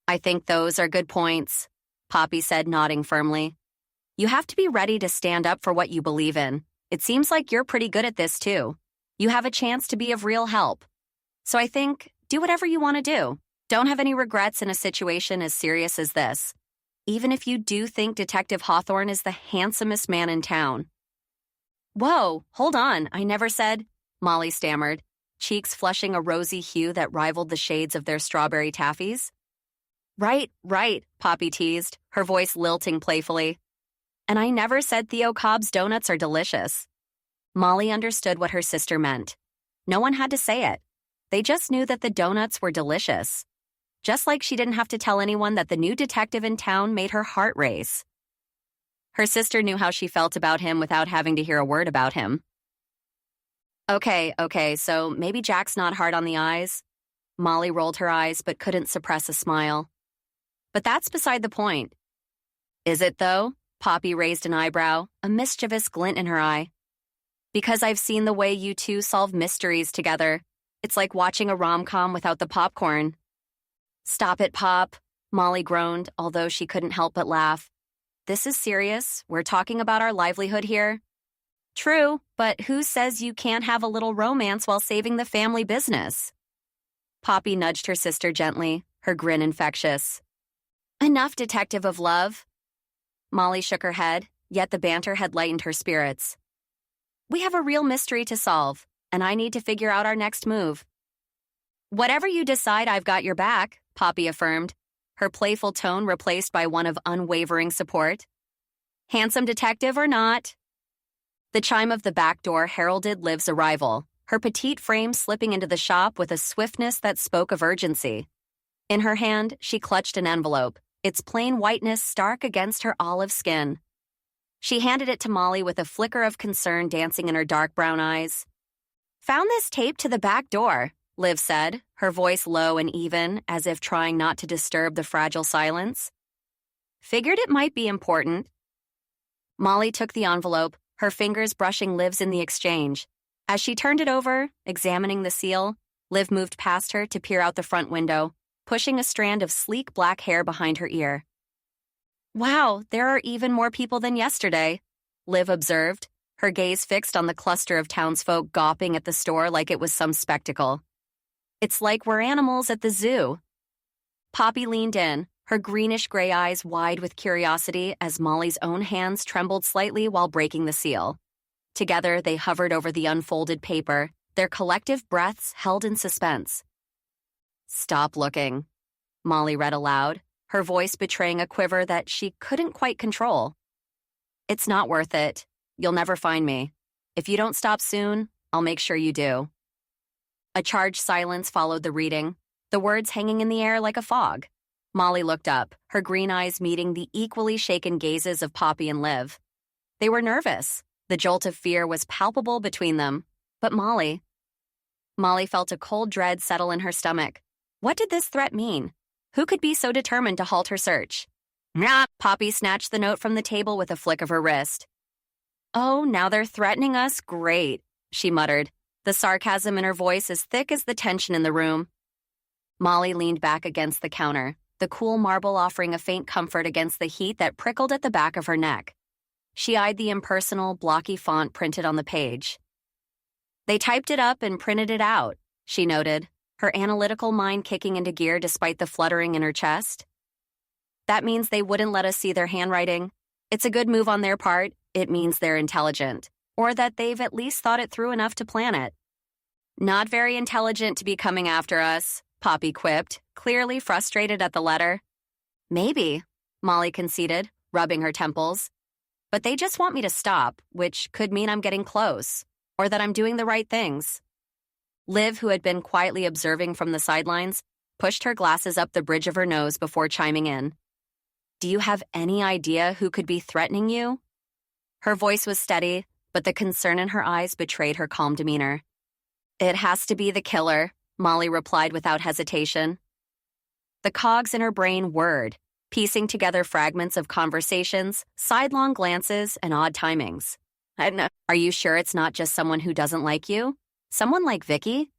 "I think those are good points," Poppy said, nodding firmly. "You have to be ready to stand up for what you believe in. It seems like you're pretty good at this, too. You have a chance to be of real help. So I think, do whatever you want to do. Don't have any regrets in a situation as serious as this. Even if you do think Detective Hawthorne is the handsomest man in town." "Whoa, hold on, I never said," Molly stammered, cheeks flushing a rosy hue that rivaled the shades of their strawberry taffies. Right, Poppy teased, her voice lilting playfully. "And I never said Theo Cobb's donuts are delicious." Molly understood what her sister meant. No one had to say it. They just knew that the donuts were delicious. Just like she didn't have to tell anyone that the new detective in town made her heart race. Her sister knew how she felt about him without having to hear a word about him. Okay, so maybe Jack's not hard on the eyes." Molly rolled her eyes but couldn't suppress a smile. "But that's beside the point." "Is it, though?" Poppy raised an eyebrow, a mischievous glint in her eye. "Because I've seen the way you two solve mysteries together. It's like watching a rom-com without the popcorn." "Stop it, Pop," Molly groaned, although she couldn't help but laugh. "This is serious. We're talking about our livelihood here." "True, but who says you can't have a little romance while saving the family business?" Poppy nudged her sister gently, her grin infectious. "Enough, detective of love." Molly shook her head, yet the banter had lightened her spirits. "We have a real mystery to solve, and I need to figure out our next move." "Whatever you decide, I've got your back," Poppy affirmed, her playful tone replaced by one of unwavering support. "Handsome detective or not." The chime of the back door heralded Liv's arrival, her petite frame slipping into the shop with a swiftness that spoke of urgency. In her hand, she clutched an envelope, its plain whiteness stark against her olive skin. She handed it to Molly with a flicker of concern dancing in her dark brown eyes. "Found this taped to the back door," Liv said, her voice low and even, as if trying not to disturb the fragile silence. "Figured it might be important." Molly took the envelope, her fingers brushing Liv's in the exchange. As she turned it over, examining the seal, Liv moved past her to peer out the front window, pushing a strand of sleek black hair behind her ear. "Wow, there are even more people than yesterday," Liv observed, her gaze fixed on the cluster of townsfolk gawping at the store like it was some spectacle. "It's like we're animals at the zoo." Poppy leaned in, her greenish-gray eyes wide with curiosity as Molly's own hands trembled slightly while breaking the seal. Together, they hovered over the unfolded paper, their collective breaths held in suspense. "Stop looking," Molly read aloud, her voice betraying a quiver that she couldn't quite control. "It's not worth it. You'll never find me. If you don't stop soon, I'll make sure you do." A charged silence followed the reading, the words hanging in the air like a fog. Molly looked up, her green eyes meeting the equally shaken gazes of Poppy and Liv. They were nervous. The jolt of fear was palpable between them. But Molly felt a cold dread settle in her stomach. What did this threat mean? Who could be so determined to halt her search? "Nah!" Poppy snatched the note from the table with a flick of her wrist. "Oh, now they're threatening us? Great," she muttered, the sarcasm in her voice as thick as the tension in the room. Molly leaned back against the counter, the cool marble offering a faint comfort against the heat that prickled at the back of her neck. She eyed the impersonal, blocky font printed on the page. "They typed it up and printed it out," she noted, her analytical mind kicking into gear despite the fluttering in her chest. "That means they wouldn't let us see their handwriting. It's a good move on their part. It means they're intelligent, or that they've at least thought it through enough to plan it." "Not very intelligent to be coming after us," Poppy quipped, clearly frustrated at the letter. "Maybe," Molly conceded, rubbing her temples. "But they just want me to stop, which could mean I'm getting close, or that I'm doing the right things." Liv, who had been quietly observing from the sidelines, pushed her glasses up the bridge of her nose before chiming in. "Do you have any idea who could be threatening you?" Her voice was steady, but the concern in her eyes betrayed her calm demeanor. "It has to be the killer," Molly replied without hesitation. The cogs in her brain whirred, piecing together fragments of conversations, sidelong glances, and odd timings. "Are you sure it's not just someone who doesn't like you? Someone like Vicky?"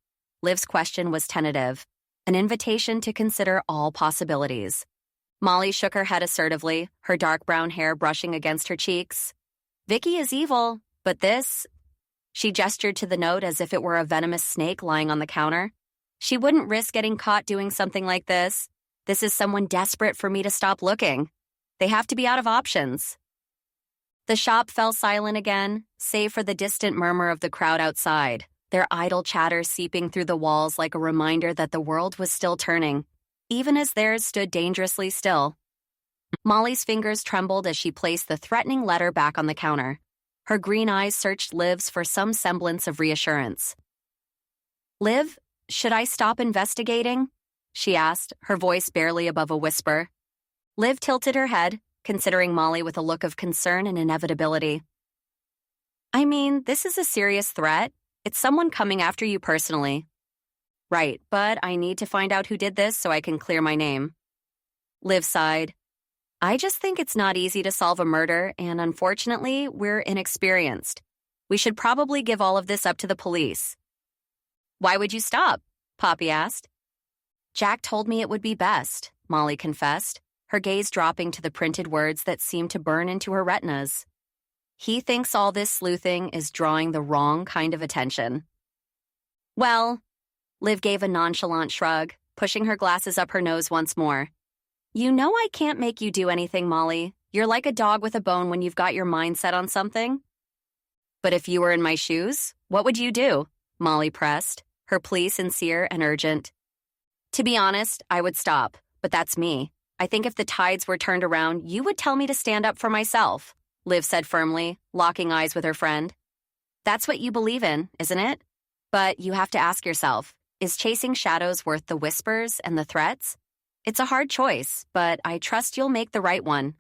Liv's question was tentative, an invitation to consider all possibilities. Molly shook her head assertively, her dark brown hair brushing against her cheeks. "Vicky is evil, but this..." She gestured to the note as if it were a venomous snake lying on the counter. "She wouldn't risk getting caught doing something like this. This is someone desperate for me to stop looking. They have to be out of options." The shop fell silent again, save for the distant murmur of the crowd outside, their idle chatter seeping through the walls like a reminder that the world was still turning, even as theirs stood dangerously still. Molly's fingers trembled as she placed the threatening letter back on the counter. Her green eyes searched Liv's for some semblance of reassurance. "Liv, should I stop investigating?" she asked, her voice barely above a whisper. Liv tilted her head, considering Molly with a look of concern and inevitability. "I mean, this is a serious threat. It's someone coming after you personally." "Right, but I need to find out who did this so I can clear my name." Liv sighed. "I just think it's not easy to solve a murder, and unfortunately, we're inexperienced. We should probably give all of this up to the police." "Why would you stop?" Poppy asked. "Jack told me it would be best," Molly confessed, her gaze dropping to the printed words that seemed to burn into her retinas. "He thinks all this sleuthing is drawing the wrong kind of attention." "Well," Liv gave a nonchalant shrug, pushing her glasses up her nose once more. "You know I can't make you do anything, Molly. You're like a dog with a bone when you've got your mind set on something." "But if you were in my shoes, what would you do?" Molly pressed, her plea sincere and urgent. "To be honest, I would stop, but that's me. I think if the tides were turned around, you would tell me to stand up for myself," Liv said firmly, locking eyes with her friend. "That's what you believe in, isn't it? But you have to ask yourself, is chasing shadows worth the whispers and the threats? It's a hard choice, but I trust you'll make the right one."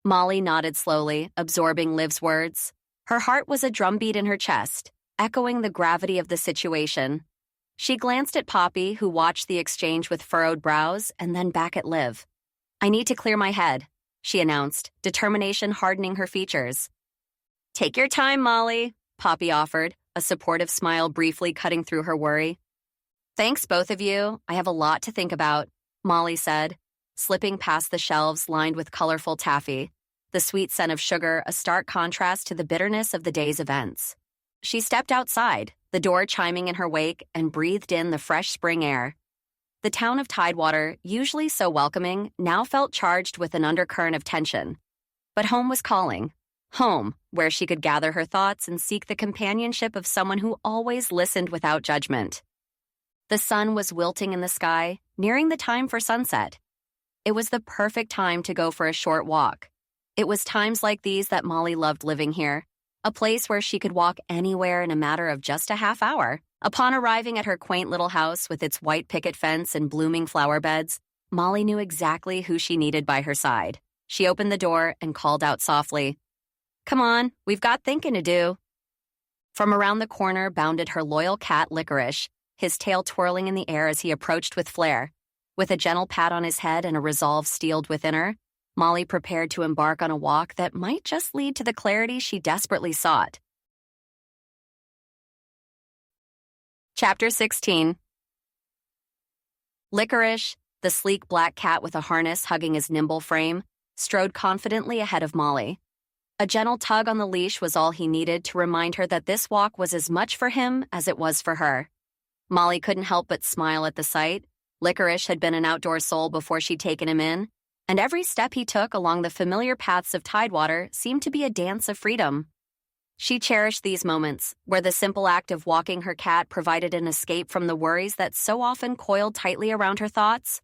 Molly nodded slowly, absorbing Liv's words. Her heart was a drumbeat in her chest, echoing the gravity of the situation. She glanced at Poppy, who watched the exchange with furrowed brows, and then back at Liv. "I need to clear my head," she announced, determination hardening her features. "Take your time, Molly," Poppy offered, a supportive smile briefly cutting through her worry. "Thanks, both of you. I have a lot to think about," Molly said, slipping past the shelves lined with colorful taffy, the sweet scent of sugar a stark contrast to the bitterness of the day's events. She stepped outside, the door chiming in her wake, and breathed in the fresh spring air. The town of Tidewater, usually so welcoming, now felt charged with an undercurrent of tension. But home was calling. Home, where she could gather her thoughts and seek the companionship of someone who always listened without judgment. The sun was wilting in the sky, nearing the time for sunset. It was the perfect time to go for a short walk. It was times like these that Molly loved living here, a place where she could walk anywhere in a matter of just a half hour. Upon arriving at her quaint little house with its white picket fence and blooming flower beds, Molly knew exactly who she needed by her side. She opened the door and called out softly, "Come on, we've got thinking to do." From around the corner bounded her loyal cat, Licorice, his tail twirling in the air as he approached with flair. With a gentle pat on his head and a resolve steeled within her, Molly prepared to embark on a walk that might just lead to the clarity she desperately sought. Chapter 16. Licorice, the sleek black cat with a harness hugging his nimble frame, strode confidently ahead of Molly. A gentle tug on the leash was all he needed to remind her that this walk was as much for him as it was for her. Molly couldn't help but smile at the sight. Licorice had been an outdoor soul before she'd taken him in, and every step he took along the familiar paths of Tidewater seemed to be a dance of freedom. She cherished these moments, where the simple act of walking her cat provided an escape from the worries that so often coiled tightly around her thoughts.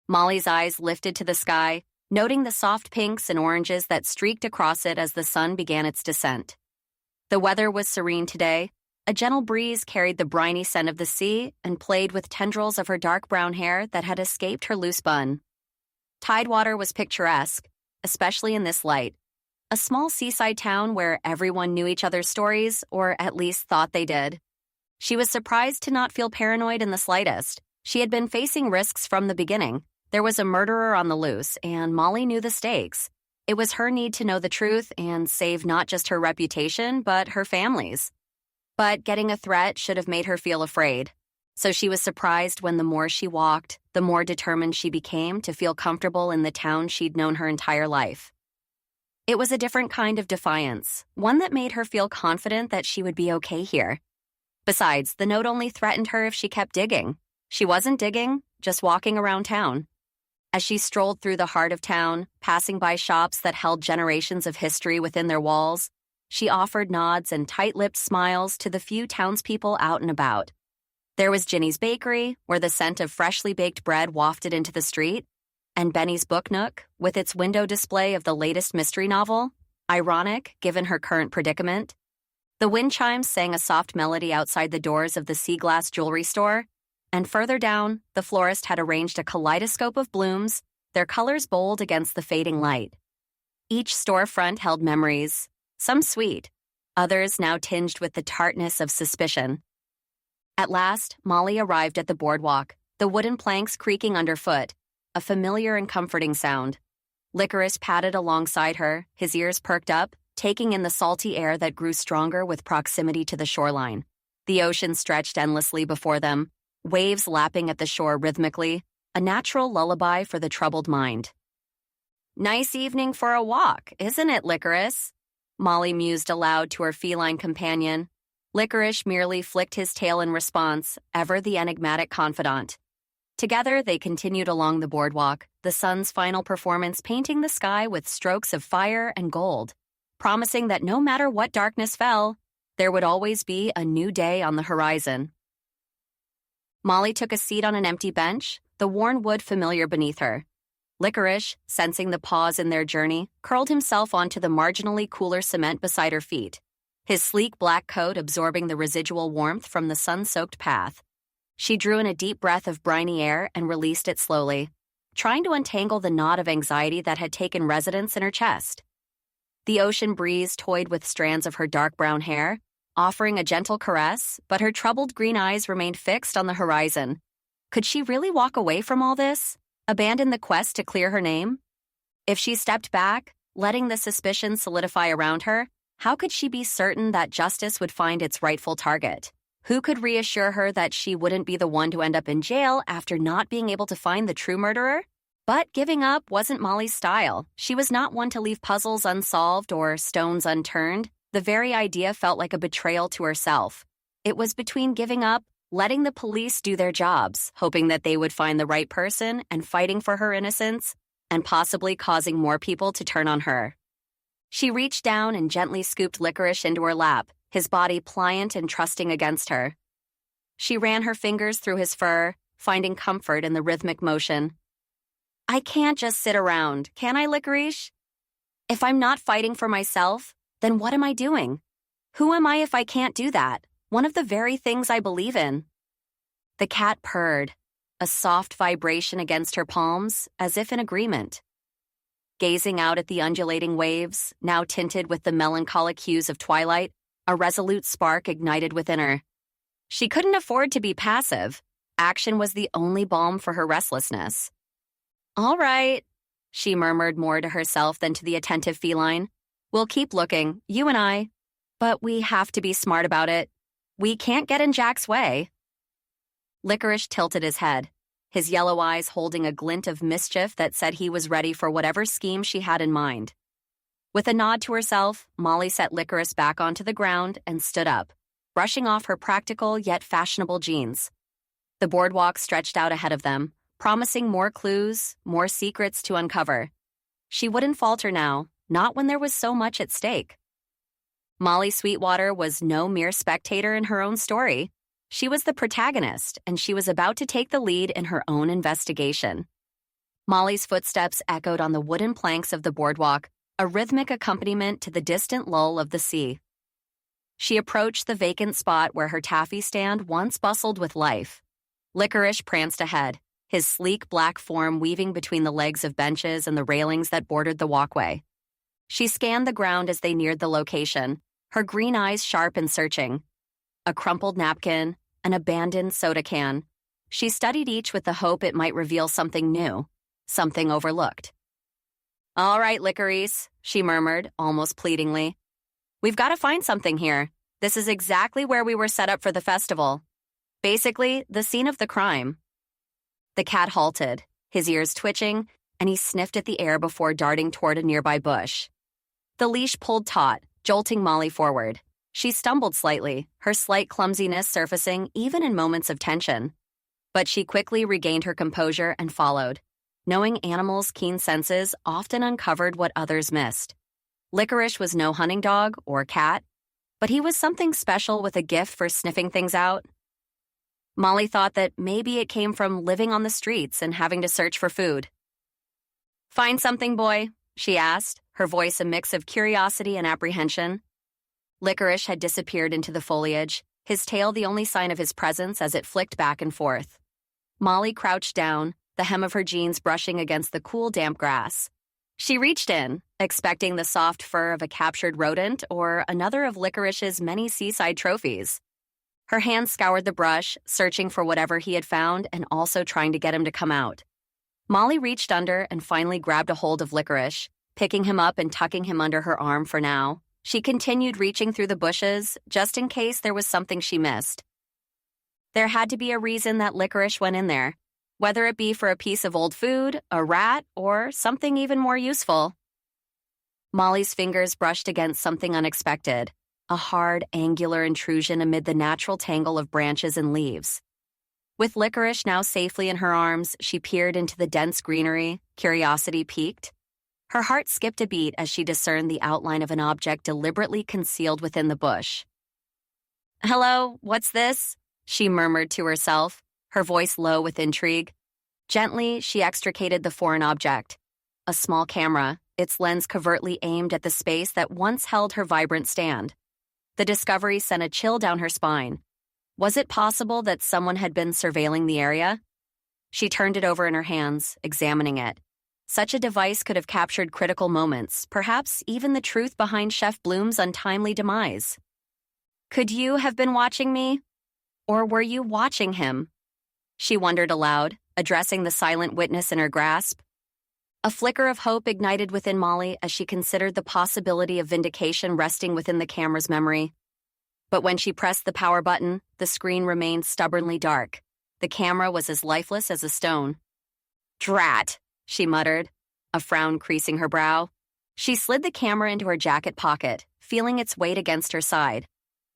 Molly's eyes lifted to the sky, noting the soft pinks and oranges that streaked across it as the sun began its descent. The weather was serene today. A gentle breeze carried the briny scent of the sea and played with tendrils of her dark brown hair that had escaped her loose bun. Tidewater was picturesque, especially in this light. A small seaside town where everyone knew each other's stories, or at least thought they did. She was surprised to not feel paranoid in the slightest. She had been facing risks from the beginning. There was a murderer on the loose, and Molly knew the stakes. It was her need to know the truth and save not just her reputation, but her family's. But getting a threat should have made her feel afraid. So she was surprised when the more she walked, the more determined she became to feel comfortable in the town she'd known her entire life. It was a different kind of defiance, one that made her feel confident that she would be okay here. Besides, the note only threatened her if she kept digging. She wasn't digging, just walking around town. As she strolled through the heart of town, passing by shops that held generations of history within their walls, she offered nods and tight-lipped smiles to the few townspeople out and about. There was Ginny's Bakery, where the scent of freshly baked bread wafted into the street, and Benny's Book Nook, with its window display of the latest mystery novel, ironic given her current predicament. The wind chimes sang a soft melody outside the doors of the Sea Glass jewelry store, and further down, the florist had arranged a kaleidoscope of blooms, their colors bold against the fading light. Each storefront held memories, some sweet, others now tinged with the tartness of suspicion. At last, Molly arrived at the boardwalk, the wooden planks creaking underfoot, a familiar and comforting sound. Licorice padded alongside her, his ears perked up, taking in the salty air that grew stronger with proximity to the shoreline. The ocean stretched endlessly before them, waves lapping at the shore rhythmically, a natural lullaby for the troubled mind. "Nice evening for a walk, isn't it, Licorice?" Molly mused aloud to her feline companion. Licorice merely flicked his tail in response, ever the enigmatic confidant. Together, they continued along the boardwalk, the sun's final performance painting the sky with strokes of fire and gold, promising that no matter what darkness fell, there would always be a new day on the horizon. Molly took a seat on an empty bench, the worn wood familiar beneath her. Licorice, sensing the pause in their journey, curled himself onto the marginally cooler cement beside her feet, his sleek black coat absorbing the residual warmth from the sun-soaked path. She drew in a deep breath of briny air and released it slowly, trying to untangle the knot of anxiety that had taken residence in her chest. The ocean breeze toyed with strands of her dark brown hair, offering a gentle caress, but her troubled green eyes remained fixed on the horizon. Could she really walk away from all this? Abandon the quest to clear her name? If she stepped back, letting the suspicion solidify around her, how could she be certain that justice would find its rightful target? Who could reassure her that she wouldn't be the one to end up in jail after not being able to find the true murderer? But giving up wasn't Molly's style. She was not one to leave puzzles unsolved or stones unturned. The very idea felt like a betrayal to herself. It was between giving up, letting the police do their jobs, hoping that they would find the right person, and fighting for her innocence, and possibly causing more people to turn on her. She reached down and gently scooped Licorice into her lap, his body pliant and trusting against her. She ran her fingers through his fur, finding comfort in the rhythmic motion. I can't just sit around, can I, Licorice? If I'm not fighting for myself, then what am I doing? Who am I if I can't do that? One of the very things I believe in. The cat purred, a soft vibration against her palms, as if in agreement. Gazing out at the undulating waves, now tinted with the melancholic hues of twilight, a resolute spark ignited within her. She couldn't afford to be passive. Action was the only balm for her restlessness. All right, she murmured more to herself than to the attentive feline. We'll keep looking, you and I. But we have to be smart about it. We can't get in Jack's way. Licorice tilted his head, his yellow eyes holding a glint of mischief that said he was ready for whatever scheme she had in mind. With a nod to herself, Molly set Licorice back onto the ground and stood up, brushing off her practical yet fashionable jeans. The boardwalk stretched out ahead of them, promising more clues, more secrets to uncover. She wouldn't falter now, not when there was so much at stake. Molly Sweetwater was no mere spectator in her own story. She was the protagonist, and she was about to take the lead in her own investigation. Molly's footsteps echoed on the wooden planks of the boardwalk, a rhythmic accompaniment to the distant lull of the sea. She approached the vacant spot where her taffy stand once bustled with life. Licorice pranced ahead, his sleek black form weaving between the legs of benches and the railings that bordered the walkway. She scanned the ground as they neared the location, her green eyes sharp and searching. A crumpled napkin, an abandoned soda can. She studied each with the hope it might reveal something new, something overlooked. All right, Licorice, she murmured, almost pleadingly. We've got to find something here. This is exactly where we were set up for the festival. Basically, the scene of the crime. The cat halted, his ears twitching, and he sniffed at the air before darting toward a nearby bush. The leash pulled taut, jolting Molly forward. She stumbled slightly, her slight clumsiness surfacing even in moments of tension. But she quickly regained her composure and followed, knowing animals' keen senses often uncovered what others missed. Licorice was no hunting dog or cat, but he was something special with a gift for sniffing things out. Molly thought that maybe it came from living on the streets and having to search for food. Find something, boy? She asked, her voice a mix of curiosity and apprehension. Licorice had disappeared into the foliage, his tail the only sign of his presence as it flicked back and forth. Molly crouched down, the hem of her jeans brushing against the cool, damp grass. She reached in, expecting the soft fur of a captured rodent or another of Licorice's many seaside trophies. Her hand scoured the brush, searching for whatever he had found and also trying to get him to come out. Molly reached under and finally grabbed a hold of Licorice, picking him up and tucking him under her arm for now. She continued reaching through the bushes, just in case there was something she missed. There had to be a reason that Licorice went in there, whether it be for a piece of old food, a rat, or something even more useful. Molly's fingers brushed against something unexpected, a hard, angular intrusion amid the natural tangle of branches and leaves. With Licorice now safely in her arms, she peered into the dense greenery, curiosity piqued. Her heart skipped a beat as she discerned the outline of an object deliberately concealed within the bush. "Hello, what's this?" she murmured to herself, her voice low with intrigue. Gently, she extricated the foreign object. A small camera, its lens covertly aimed at the space that once held her vibrant stand. The discovery sent a chill down her spine. Was it possible that someone had been surveilling the area? She turned it over in her hands, examining it. Such a device could have captured critical moments, perhaps even the truth behind Chef Bloom's untimely demise. Could you have been watching me? Or were you watching him? She wondered aloud, addressing the silent witness in her grasp. A flicker of hope ignited within Molly as she considered the possibility of vindication resting within the camera's memory. But when she pressed the power button, the screen remained stubbornly dark. The camera was as lifeless as a stone. Drat, she muttered, a frown creasing her brow. She slid the camera into her jacket pocket, feeling its weight against her side.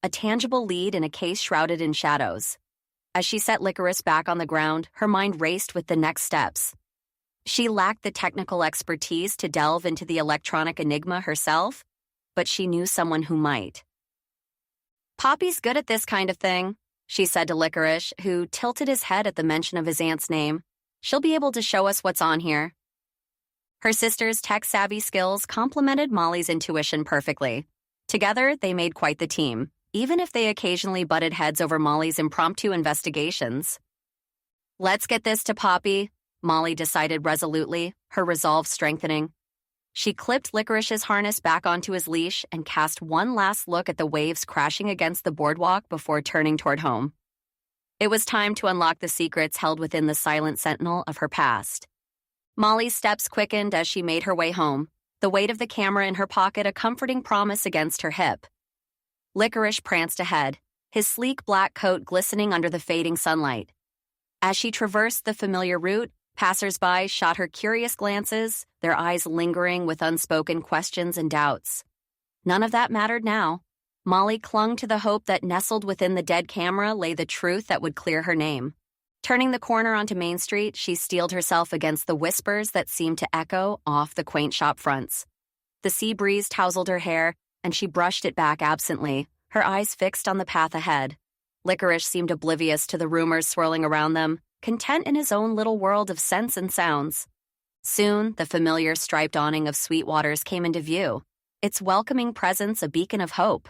A tangible lead in a case shrouded in shadows. As she set Licorice back on the ground, her mind raced with the next steps. She lacked the technical expertise to delve into the electronic enigma herself, but she knew someone who might. Poppy's good at this kind of thing, she said to Licorice, who tilted his head at the mention of his aunt's name. She'll be able to show us what's on here. Her sister's tech-savvy skills complemented Molly's intuition perfectly. Together, they made quite the team, even if they occasionally butted heads over Molly's impromptu investigations. Let's get this to Poppy, Molly decided resolutely, her resolve strengthening. She clipped Licorice's harness back onto his leash and cast one last look at the waves crashing against the boardwalk before turning toward home. It was time to unlock the secrets held within the silent sentinel of her past. Molly's steps quickened as she made her way home, the weight of the camera in her pocket a comforting promise against her hip. Licorice pranced ahead, his sleek black coat glistening under the fading sunlight. As she traversed the familiar route, passers-by shot her curious glances, their eyes lingering with unspoken questions and doubts. None of that mattered now. Molly clung to the hope that nestled within the dead camera lay the truth that would clear her name. Turning the corner onto Main Street, she steeled herself against the whispers that seemed to echo off the quaint shop fronts. The sea breeze tousled her hair, and she brushed it back absently, her eyes fixed on the path ahead. Licorice seemed oblivious to the rumors swirling around them, content in his own little world of scents and sounds. Soon, the familiar striped awning of Sweetwater's came into view, its welcoming presence a beacon of hope.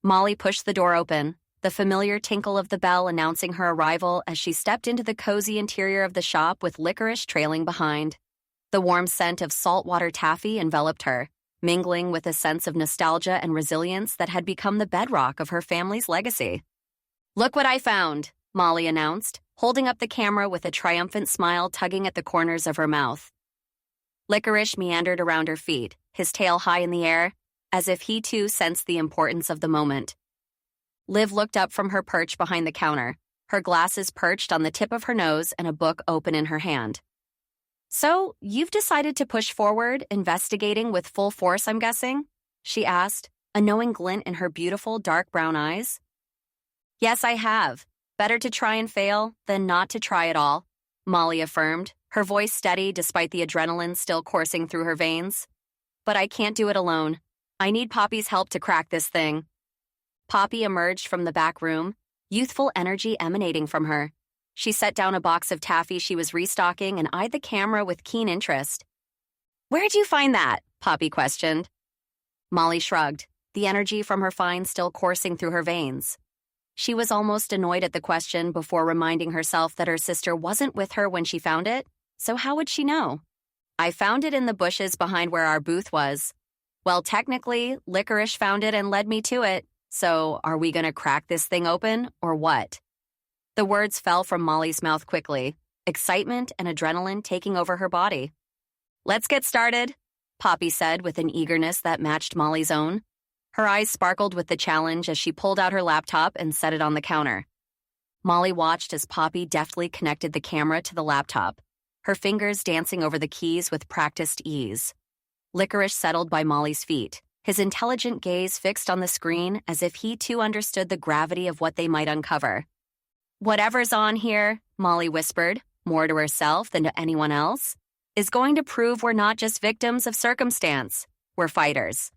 Molly pushed the door open, the familiar tinkle of the bell announcing her arrival as she stepped into the cozy interior of the shop with Licorice trailing behind. The warm scent of saltwater taffy enveloped her, mingling with a sense of nostalgia and resilience that had become the bedrock of her family's legacy. "Look what I found," Molly announced, holding up the camera with a triumphant smile tugging at the corners of her mouth. Licorice meandered around her feet, his tail high in the air, as if he too sensed the importance of the moment. Liv looked up from her perch behind the counter, her glasses perched on the tip of her nose and a book open in her hand. "So, you've decided to push forward, investigating with full force, I'm guessing?" she asked, a knowing glint in her beautiful dark brown eyes. "Yes, I have. Better to try and fail than not to try at all," Molly affirmed, her voice steady despite the adrenaline still coursing through her veins. "But I can't do it alone. I need Poppy's help to crack this thing." Poppy emerged from the back room, youthful energy emanating from her. She set down a box of taffy she was restocking and eyed the camera with keen interest. "Where'd you find that?" Poppy questioned. Molly shrugged, the energy from her find still coursing through her veins. She was almost annoyed at the question before reminding herself that her sister wasn't with her when she found it, so how would she know? "I found it in the bushes behind where our booth was. Well, technically, Licorice found it and led me to it, so are we going to crack this thing open, or what?" The words fell from Molly's mouth quickly, excitement and adrenaline taking over her body. "Let's get started," Poppy said with an eagerness that matched Molly's own. Her eyes sparkled with the challenge as she pulled out her laptop and set it on the counter. Molly watched as Poppy deftly connected the camera to the laptop, her fingers dancing over the keys with practiced ease. Licorice settled by Molly's feet, his intelligent gaze fixed on the screen as if he too understood the gravity of what they might uncover. "Whatever's on here," Molly whispered, more to herself than to anyone else, "is going to prove we're not just victims of circumstance. We're fighters."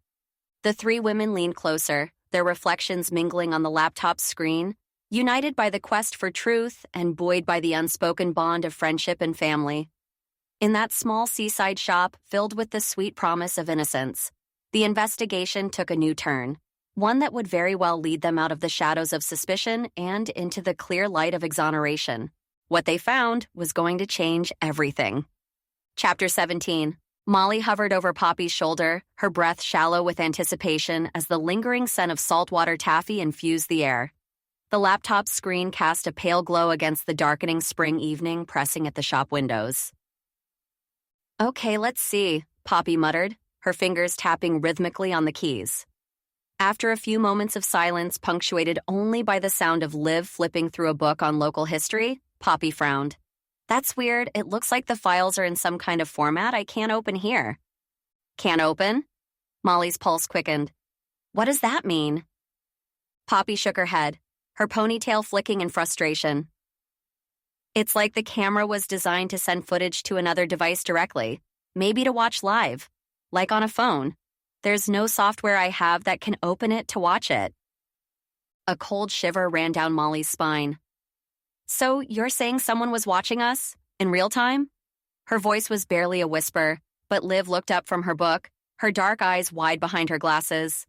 The three women leaned closer, their reflections mingling on the laptop's screen, united by the quest for truth and buoyed by the unspoken bond of friendship and family. In that small seaside shop filled with the sweet promise of innocence, the investigation took a new turn, one that would very well lead them out of the shadows of suspicion and into the clear light of exoneration. What they found was going to change everything. Chapter 17. Molly hovered over Poppy's shoulder, her breath shallow with anticipation as the lingering scent of saltwater taffy infused the air. The laptop screen cast a pale glow against the darkening spring evening pressing at the shop windows. "Okay, let's see," Poppy muttered, her fingers tapping rhythmically on the keys. After a few moments of silence punctuated only by the sound of Liv flipping through a book on local history, Poppy frowned. "That's weird. It looks like the files are in some kind of format I can't open here." "Can't open?" Molly's pulse quickened. "What does that mean?" Poppy shook her head, her ponytail flicking in frustration. "It's like the camera was designed to send footage to another device directly, maybe to watch live, like on a phone. There's no software I have that can open it to watch it." A cold shiver ran down Molly's spine. "So you're saying someone was watching us? In real time?" Her voice was barely a whisper, but Liv looked up from her book, her dark eyes wide behind her glasses.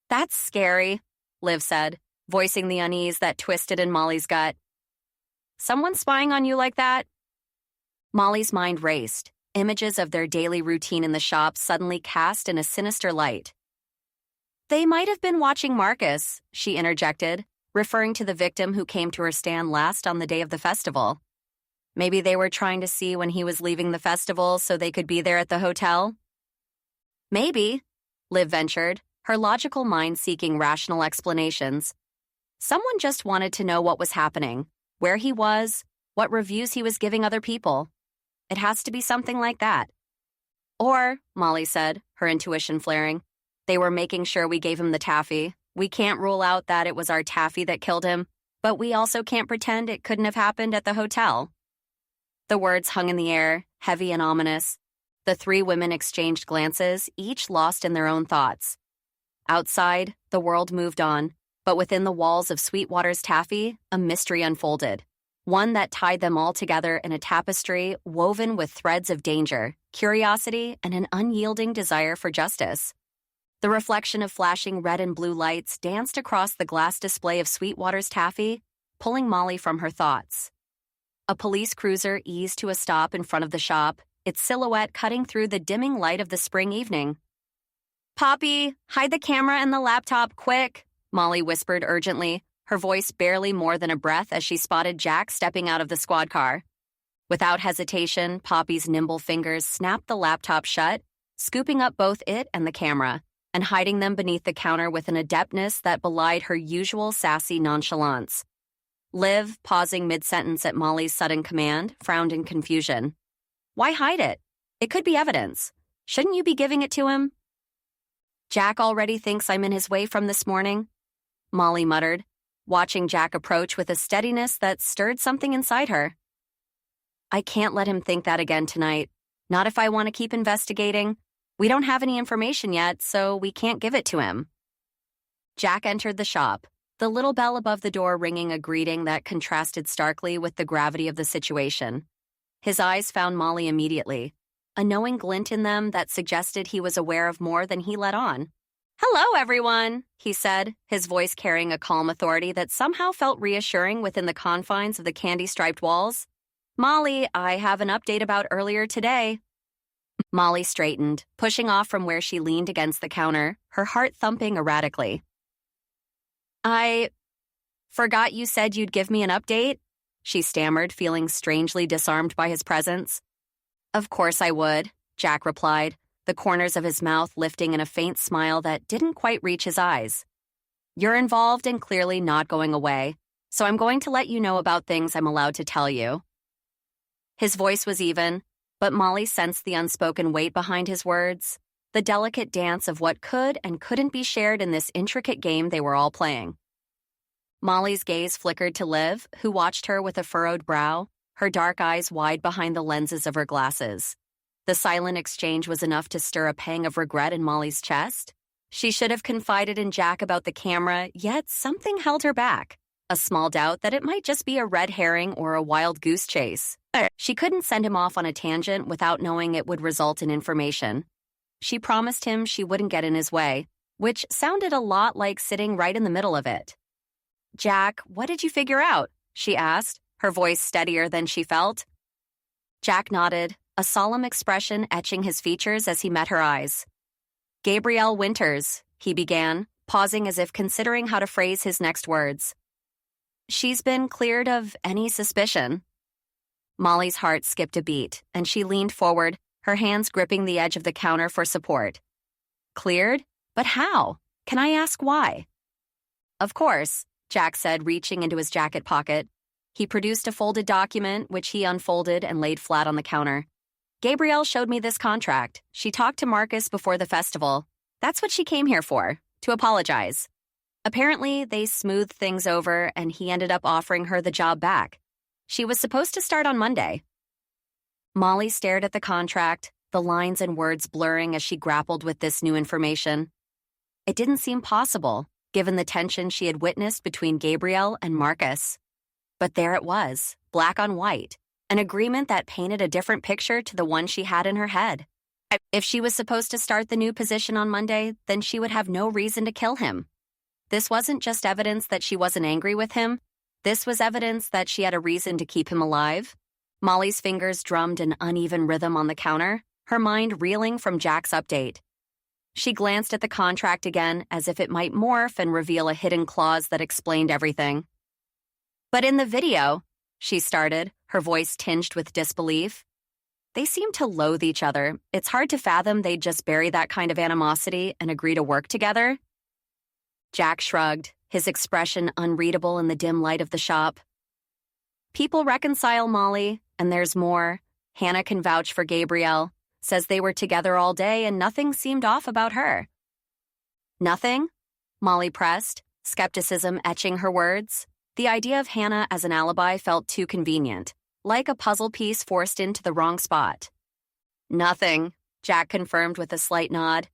"That's scary," Liv said, voicing the unease that twisted in Molly's gut. "Someone spying on you like that?" Molly's mind raced, images of their daily routine in the shop suddenly cast in a sinister light. "They might have been watching Marcus," she interjected, referring to the victim who came to her stand last on the day of the festival. Maybe they were trying to see when he was leaving the festival so they could be there at the hotel? "Maybe," Liv ventured, her logical mind seeking rational explanations. Someone just wanted to know what was happening, where he was, what reviews he was giving other people. It has to be something like that. Or, Molly said, her intuition flaring, they were making sure we gave him the taffy. We can't rule out that it was our taffy that killed him, but we also can't pretend it couldn't have happened at the hotel. The words hung in the air, heavy and ominous. The three women exchanged glances, each lost in their own thoughts. Outside, the world moved on, but within the walls of Sweetwater's taffy, a mystery unfolded. One that tied them all together in a tapestry woven with threads of danger, curiosity, and an unyielding desire for justice. The reflection of flashing red and blue lights danced across the glass display of Sweetwater's taffy, pulling Molly from her thoughts. A police cruiser eased to a stop in front of the shop, its silhouette cutting through the dimming light of the spring evening. "Poppy, hide the camera and the laptop, quick," Molly whispered urgently, her voice barely more than a breath as she spotted Jack stepping out of the squad car. Without hesitation, Poppy's nimble fingers snapped the laptop shut, scooping up both it and the camera, and hiding them beneath the counter with an adeptness that belied her usual sassy nonchalance. Liv, pausing mid-sentence at Molly's sudden command, frowned in confusion. "Why hide it? It could be evidence. Shouldn't you be giving it to him?" "Jack already thinks I'm in his way from this morning," Molly muttered, watching Jack approach with a steadiness that stirred something inside her. "I can't let him think that again tonight. Not if I want to keep investigating. We don't have any information yet, so we can't give it to him." Jack entered the shop, the little bell above the door ringing a greeting that contrasted starkly with the gravity of the situation. His eyes found Molly immediately, a knowing glint in them that suggested he was aware of more than he let on. "Hello, everyone," he said, his voice carrying a calm authority that somehow felt reassuring within the confines of the candy-striped walls. "Molly, I have an update about earlier today." Molly straightened, pushing off from where she leaned against the counter, her heart thumping erratically. "I forgot you said you'd give me an update," she stammered, feeling strangely disarmed by his presence. "Of course I would," Jack replied, the corners of his mouth lifting in a faint smile that didn't quite reach his eyes. "You're involved and clearly not going away, so I'm going to let you know about things I'm allowed to tell you." His voice was even, but Molly sensed the unspoken weight behind his words, the delicate dance of what could and couldn't be shared in this intricate game they were all playing. Molly's gaze flickered to Liv, who watched her with a furrowed brow, her dark eyes wide behind the lenses of her glasses. The silent exchange was enough to stir a pang of regret in Molly's chest. She should have confided in Jack about the camera, yet something held her back. A small doubt that it might just be a red herring or a wild goose chase. She couldn't send him off on a tangent without knowing it would result in information. She promised him she wouldn't get in his way, which sounded a lot like sitting right in the middle of it. "Jack, what did you figure out?" she asked, her voice steadier than she felt. Jack nodded, a solemn expression etching his features as he met her eyes. "Gabrielle Winters," he began, pausing as if considering how to phrase his next words. "She's been cleared of any suspicion." Molly's heart skipped a beat, and she leaned forward, her hands gripping the edge of the counter for support. "Cleared? But how? Can I ask why?" "Of course," Jack said, reaching into his jacket pocket. He produced a folded document, which he unfolded and laid flat on the counter. "Gabrielle showed me this contract. She talked to Marcus before the festival. That's what she came here for, to apologize. Apparently, they smoothed things over, and he ended up offering her the job back. She was supposed to start on Monday." Molly stared at the contract, the lines and words blurring as she grappled with this new information. It didn't seem possible, given the tension she had witnessed between Gabrielle and Marcus. But there it was, black on white, an agreement that painted a different picture to the one she had in her head. If she was supposed to start the new position on Monday, then she would have no reason to kill him. This wasn't just evidence that she wasn't angry with him. This was evidence that she had a reason to keep him alive. Molly's fingers drummed an uneven rhythm on the counter, her mind reeling from Jack's update. She glanced at the contract again as if it might morph and reveal a hidden clause that explained everything. "But in the video," she started, her voice tinged with disbelief. "They seem to loathe each other. It's hard to fathom they'd just bury that kind of animosity and agree to work together." Jack shrugged, his expression unreadable in the dim light of the shop. "People reconcile, Molly, and there's more. Hannah can vouch for Gabrielle, says they were together all day and nothing seemed off about her." "Nothing?" Molly pressed, skepticism etching her words. The idea of Hannah as an alibi felt too convenient, like a puzzle piece forced into the wrong spot. "Nothing," Jack confirmed with a slight nod.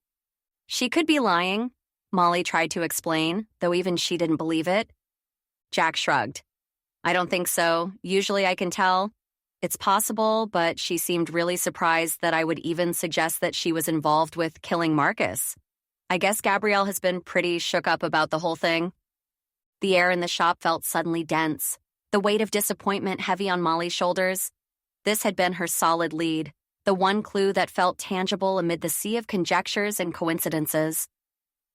"She could be lying," Molly tried to explain, though even she didn't believe it. Jack shrugged. "I don't think so. Usually I can tell. It's possible, but she seemed really surprised that I would even suggest that she was involved with killing Marcus. I guess Gabrielle has been pretty shook up about the whole thing." The air in the shop felt suddenly dense, the weight of disappointment heavy on Molly's shoulders. This had been her solid lead, the one clue that felt tangible amid the sea of conjectures and coincidences.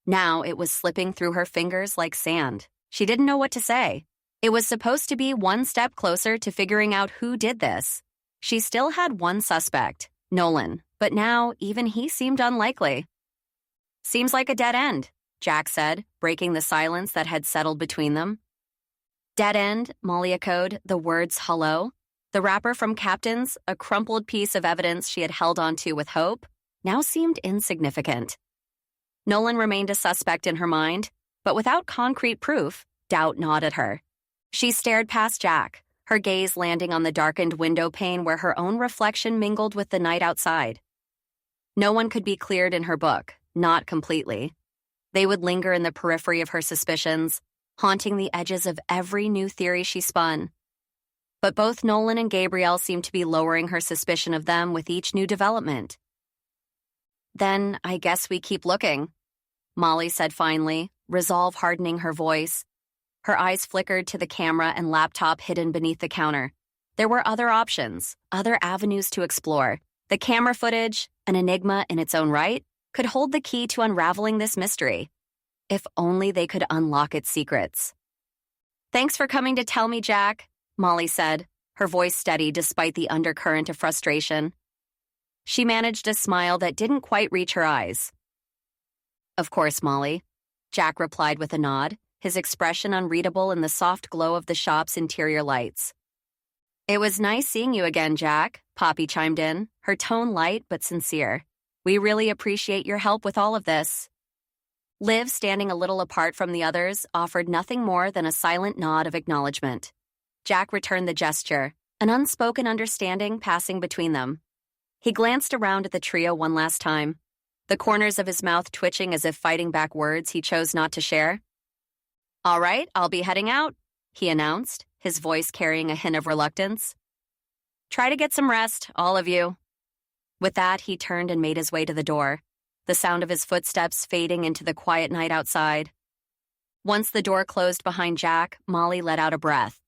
Now it was slipping through her fingers like sand. She didn't know what to say. It was supposed to be one step closer to figuring out who did this. She still had one suspect, Nolan, but now even he seemed unlikely. "Seems like a dead end," Jack said, breaking the silence that had settled between them. "Dead end," Molly echoed, the words hollow. The wrapper from Captain's, a crumpled piece of evidence she had held onto with hope, now seemed insignificant. Nolan remained a suspect in her mind, but without concrete proof, doubt gnawed at her. She stared past Jack, her gaze landing on the darkened window pane where her own reflection mingled with the night outside. No one could be cleared in her book, not completely. They would linger in the periphery of her suspicions, haunting the edges of every new theory she spun. But both Nolan and Gabrielle seemed to be lowering her suspicion of them with each new development. "Then I guess we keep looking," Molly said finally, resolve hardening her voice. Her eyes flickered to the camera and laptop hidden beneath the counter. There were other options, other avenues to explore. The camera footage, an enigma in its own right, could hold the key to unraveling this mystery. If only they could unlock its secrets. "Thanks for coming to tell me, Jack," Molly said, her voice steady despite the undercurrent of frustration. She managed a smile that didn't quite reach her eyes. "Of course, Molly," Jack replied with a nod, his expression unreadable in the soft glow of the shop's interior lights. "It was nice seeing you again, Jack," Poppy chimed in, her tone light but sincere. "We really appreciate your help with all of this." Liv, standing a little apart from the others, offered nothing more than a silent nod of acknowledgement. Jack returned the gesture, an unspoken understanding passing between them. He glanced around at the trio one last time, the corners of his mouth twitching as if fighting back words he chose not to share. "All right, I'll be heading out," he announced, his voice carrying a hint of reluctance. "Try to get some rest, all of you." With that, he turned and made his way to the door, the sound of his footsteps fading into the quiet night outside. Once the door closed behind Jack, Molly let out a breath.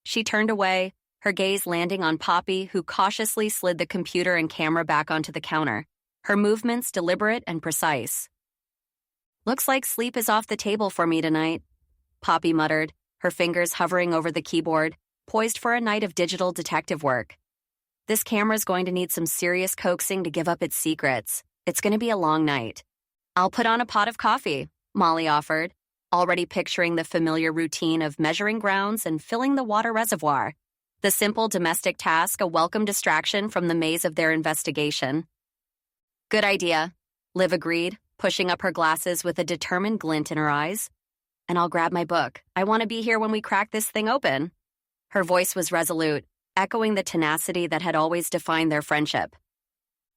She turned away, her gaze landing on Poppy, who cautiously slid the computer and camera back onto the counter, her movements deliberate and precise. "Looks like sleep is off the table for me tonight," Poppy muttered, her fingers hovering over the keyboard, poised for a night of digital detective work. "This camera's going to need some serious coaxing to give up its secrets. It's going to be a long night." "I'll put on a pot of coffee," Molly offered, already picturing the familiar routine of measuring grounds and filling the water reservoir. The simple domestic task a welcome distraction from the maze of their investigation. "Good idea," Liv agreed, pushing up her glasses with a determined glint in her eyes. "And I'll grab my book. I want to be here when we crack this thing open." Her voice was resolute, echoing the tenacity that had always defined their friendship.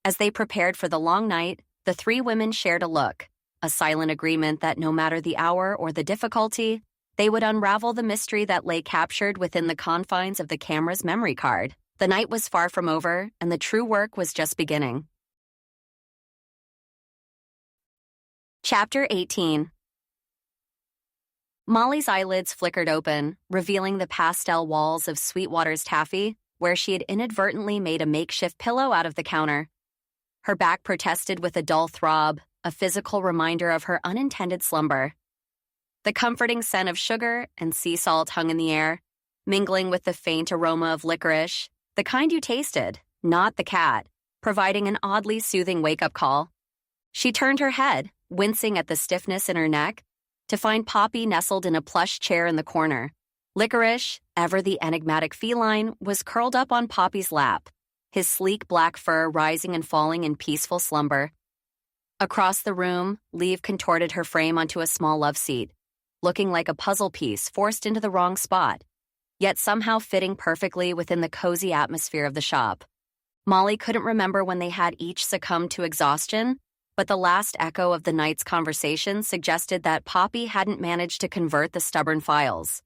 As they prepared for the long night, the three women shared a look, a silent agreement that no matter the hour or the difficulty, they would unravel the mystery that lay captured within the confines of the camera's memory card. The night was far from over, and the true work was just beginning. Chapter 18. Molly's eyelids flickered open, revealing the pastel walls of Sweetwater's taffy, where she had inadvertently made a makeshift pillow out of the counter. Her back protested with a dull throb, a physical reminder of her unintended slumber. The comforting scent of sugar and sea salt hung in the air, mingling with the faint aroma of licorice, the kind you tasted, not the cat, providing an oddly soothing wake-up call. She turned her head, wincing at the stiffness in her neck, to find Poppy nestled in a plush chair in the corner. Licorice, ever the enigmatic feline, was curled up on Poppy's lap, his sleek black fur rising and falling in peaceful slumber. Across the room, Liv contorted her frame onto a small love seat, looking like a puzzle piece forced into the wrong spot, yet somehow fitting perfectly within the cozy atmosphere of the shop. Molly couldn't remember when they had each succumbed to exhaustion, but the last echo of the night's conversation suggested that Poppy hadn't managed to convert the stubborn files.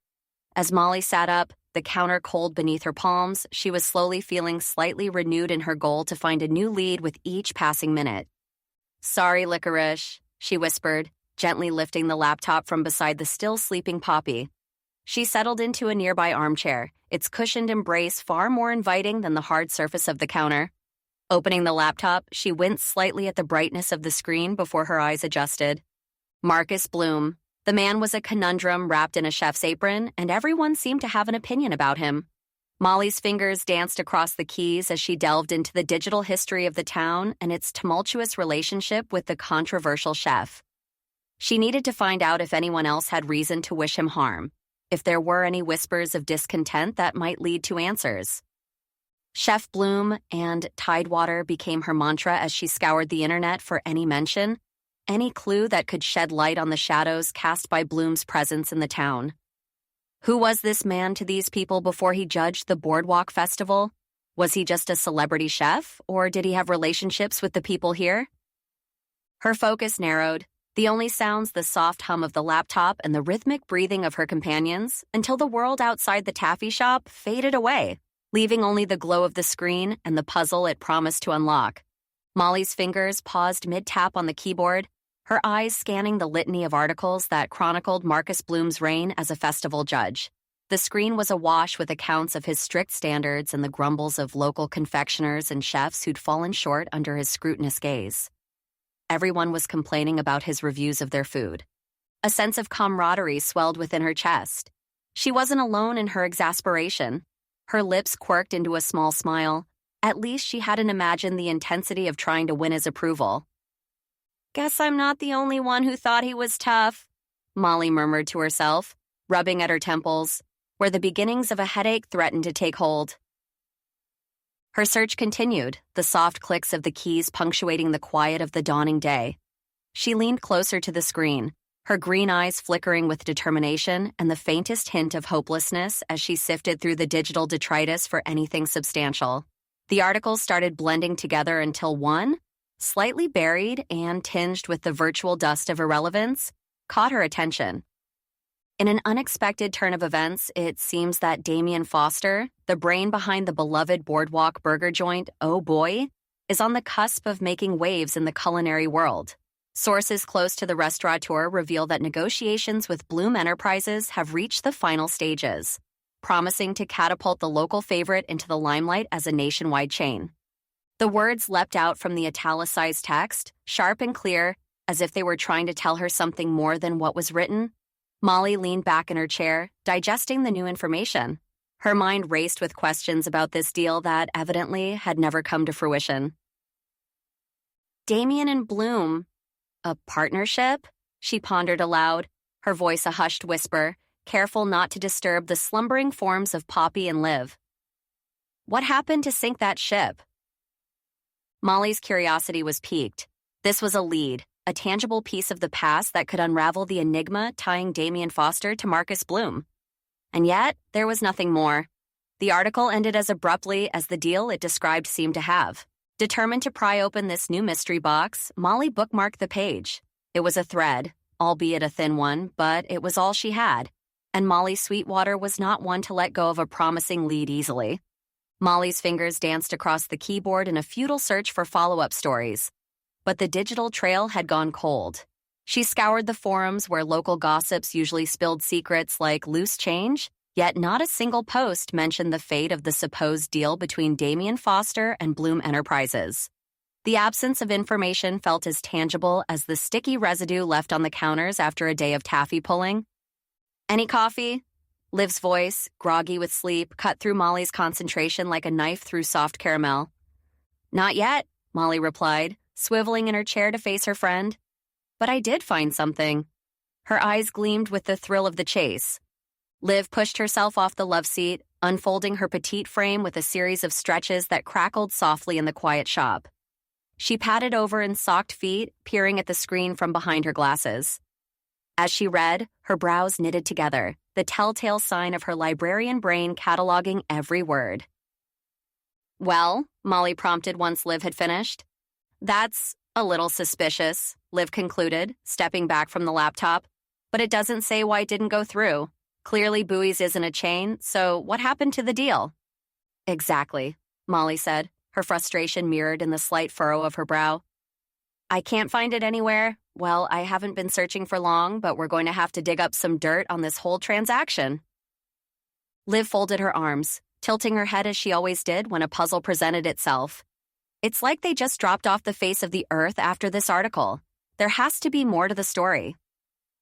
As Molly sat up, the counter cold beneath her palms, she was slowly feeling slightly renewed in her goal to find a new lead with each passing minute. "Sorry, Licorice," she whispered, gently lifting the laptop from beside the still sleeping Poppy. She settled into a nearby armchair, its cushioned embrace far more inviting than the hard surface of the counter. Opening the laptop, she winced slightly at the brightness of the screen before her eyes adjusted. Marcus Bloom. The man was a conundrum wrapped in a chef's apron, and everyone seemed to have an opinion about him. Molly's fingers danced across the keys as she delved into the digital history of the town and its tumultuous relationship with the controversial chef. She needed to find out if anyone else had reason to wish him harm, if there were any whispers of discontent that might lead to answers. Chef Bloom and Tidewater became her mantra as she scoured the internet for any mention, any clue that could shed light on the shadows cast by Bloom's presence in the town. Who was this man to these people before he judged the Boardwalk Festival? Was he just a celebrity chef, or did he have relationships with the people here? Her focus narrowed, the only sounds the soft hum of the laptop and the rhythmic breathing of her companions, until the world outside the taffy shop faded away, leaving only the glow of the screen and the puzzle it promised to unlock. Molly's fingers paused mid-tap on the keyboard, her eyes scanning the litany of articles that chronicled Marcus Bloom's reign as a festival judge. The screen was awash with accounts of his strict standards and the grumbles of local confectioners and chefs who'd fallen short under his scrutinous gaze. Everyone was complaining about his reviews of their food. A sense of camaraderie swelled within her chest. She wasn't alone in her exasperation. Her lips quirked into a small smile. At least she hadn't imagined the intensity of trying to win his approval. "Guess I'm not the only one who thought he was tough," Molly murmured to herself, rubbing at her temples, where the beginnings of a headache threatened to take hold. Her search continued, the soft clicks of the keys punctuating the quiet of the dawning day. She leaned closer to the screen, her green eyes flickering with determination and the faintest hint of hopelessness as she sifted through the digital detritus for anything substantial. The articles started blending together until one, slightly buried and tinged with the virtual dust of irrelevance, caught her attention. In an unexpected turn of events, it seems that Damien Foster, the brain behind the beloved Boardwalk burger joint Oh Boy, is on the cusp of making waves in the culinary world. Sources close to the restaurateur reveal that negotiations with Bloom Enterprises have reached the final stages. promising to catapult the local favorite into the limelight as a nationwide chain. The words leapt out from the italicized text, sharp and clear, as if they were trying to tell her something more than what was written. Molly leaned back in her chair, digesting the new information. Her mind raced with questions about this deal that evidently had never come to fruition. Damien and Bloom. A partnership? She pondered aloud, her voice a hushed whisper, careful not to disturb the slumbering forms of Poppy and Liv. What happened to sink that ship? Molly's curiosity was piqued. This was a lead, a tangible piece of the past that could unravel the enigma tying Damien Foster to Marcus Bloom. And yet, there was nothing more. The article ended as abruptly as the deal it described seemed to have. Determined to pry open this new mystery box, Molly bookmarked the page. It was a thread, albeit a thin one, but it was all she had. And Molly Sweetwater was not one to let go of a promising lead easily. Molly's fingers danced across the keyboard in a futile search for follow-up stories. But the digital trail had gone cold. She scoured the forums where local gossips usually spilled secrets like loose change, yet not a single post mentioned the fate of the supposed deal between Damien Foster and Bloom Enterprises. The absence of information felt as tangible as the sticky residue left on the counters after a day of taffy pulling. "Any coffee?" Liv's voice, groggy with sleep, cut through Molly's concentration like a knife through soft caramel. "Not yet," Molly replied, swiveling in her chair to face her friend. "But I did find something." Her eyes gleamed with the thrill of the chase. Liv pushed herself off the loveseat, unfolding her petite frame with a series of stretches that crackled softly in the quiet shop. She patted over in socked feet, peering at the screen from behind her glasses. As she read, her brows knitted together, the telltale sign of her librarian brain cataloging every word. "Well," Molly prompted once Liv had finished. "That's a little suspicious," Liv concluded, stepping back from the laptop. "But it doesn't say why it didn't go through. Clearly Bowie's isn't a chain, so what happened to the deal?" "Exactly," Molly said, her frustration mirrored in the slight furrow of her brow. "I can't find it anywhere. Well, I haven't been searching for long, but we're going to have to dig up some dirt on this whole transaction." Liv folded her arms, tilting her head as she always did when a puzzle presented itself. It's like they just dropped off the face of the earth after this article. There has to be more to the story.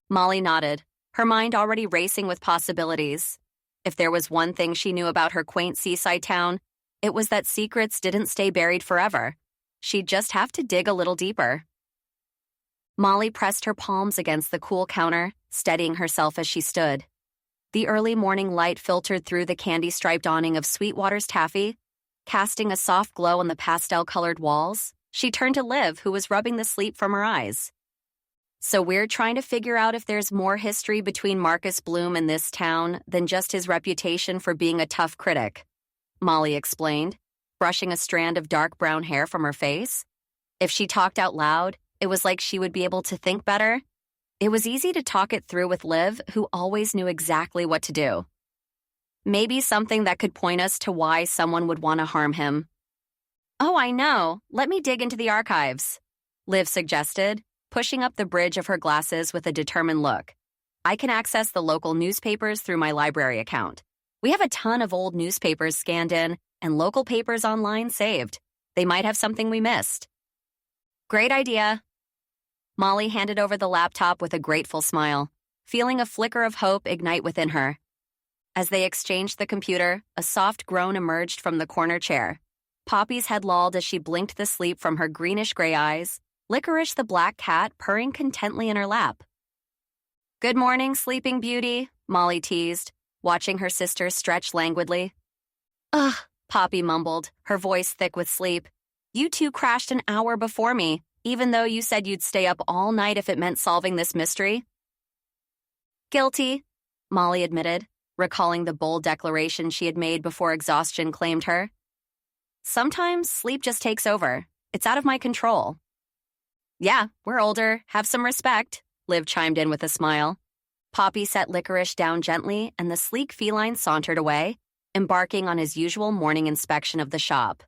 Molly nodded, her mind already racing with possibilities. If there was one thing she knew about her quaint seaside town, it was that secrets didn't stay buried forever. She'd just have to dig a little deeper. Molly pressed her palms against the cool counter, steadying herself as she stood. The early morning light filtered through the candy-striped awning of Sweetwater's taffy, casting a soft glow on the pastel-colored walls. She turned to Liv, who was rubbing the sleep from her eyes. "So we're trying to figure out if there's more history between Marcus Bloom and this town than just his reputation for being a tough critic," Molly explained, brushing a strand of dark brown hair from her face. If she talked out loud, it was like she would be able to think better. It was easy to talk it through with Liv, who always knew exactly what to do. Maybe something that could point us to why someone would want to harm him. "Oh, I know. Let me dig into the archives," Liv suggested, pushing up the bridge of her glasses with a determined look. "I can access the local newspapers through my library account. We have a ton of old newspapers scanned in and local papers online saved. They might have something we missed." "Great idea." Molly handed over the laptop with a grateful smile, feeling a flicker of hope ignite within her. As they exchanged the computer, a soft groan emerged from the corner chair. Poppy's head lolled as she blinked the sleep from her greenish-gray eyes, Licorice the black cat purring contently in her lap. "Good morning, sleeping beauty," Molly teased, watching her sister stretch languidly. "Ugh," Poppy mumbled, her voice thick with sleep. "You two crashed an hour before me, even though you said you'd stay up all night if it meant solving this mystery." "Guilty," Molly admitted, recalling the bold declaration she had made before exhaustion claimed her. "Sometimes sleep just takes over. It's out of my control." "Yeah, we're older. Have some respect," Liv chimed in with a smile. Poppy set Licorice down gently, and the sleek feline sauntered away, embarking on his usual morning inspection of the shop.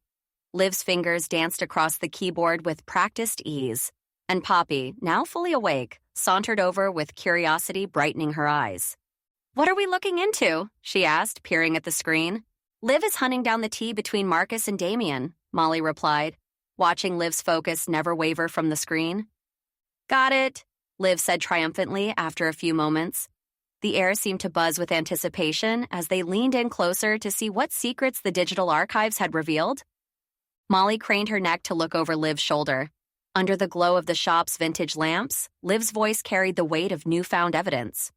Liv's fingers danced across the keyboard with practiced ease, and Poppy, now fully awake, sauntered over with curiosity brightening her eyes. What are we looking into? She asked, peering at the screen. Liv is hunting down the tea between Marcus and Damien, Molly replied, watching Liv's focus never waver from the screen. Got it, Liv said triumphantly after a few moments. The air seemed to buzz with anticipation as they leaned in closer to see what secrets the digital archives had revealed. Molly craned her neck to look over Liv's shoulder. Under the glow of the shop's vintage lamps, Liv's voice carried the weight of newfound evidence.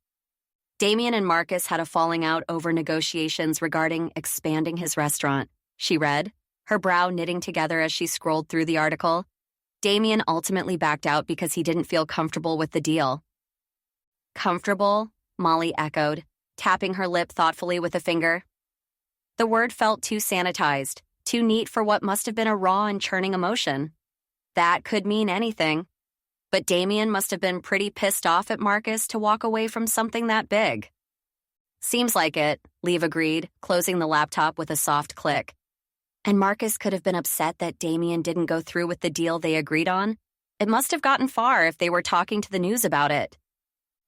Damien and Marcus had a falling out over negotiations regarding expanding his restaurant, she read, her brow knitting together as she scrolled through the article. Damien ultimately backed out because he didn't feel comfortable with the deal. Comfortable? Molly echoed, tapping her lip thoughtfully with a finger. The word felt too sanitized, too neat for what must have been a raw and churning emotion. That could mean anything. But Damien must have been pretty pissed off at Marcus to walk away from something that big. Seems like it, Liv agreed, closing the laptop with a soft click. And Marcus could have been upset that Damien didn't go through with the deal they agreed on. It must have gotten far if they were talking to the news about it.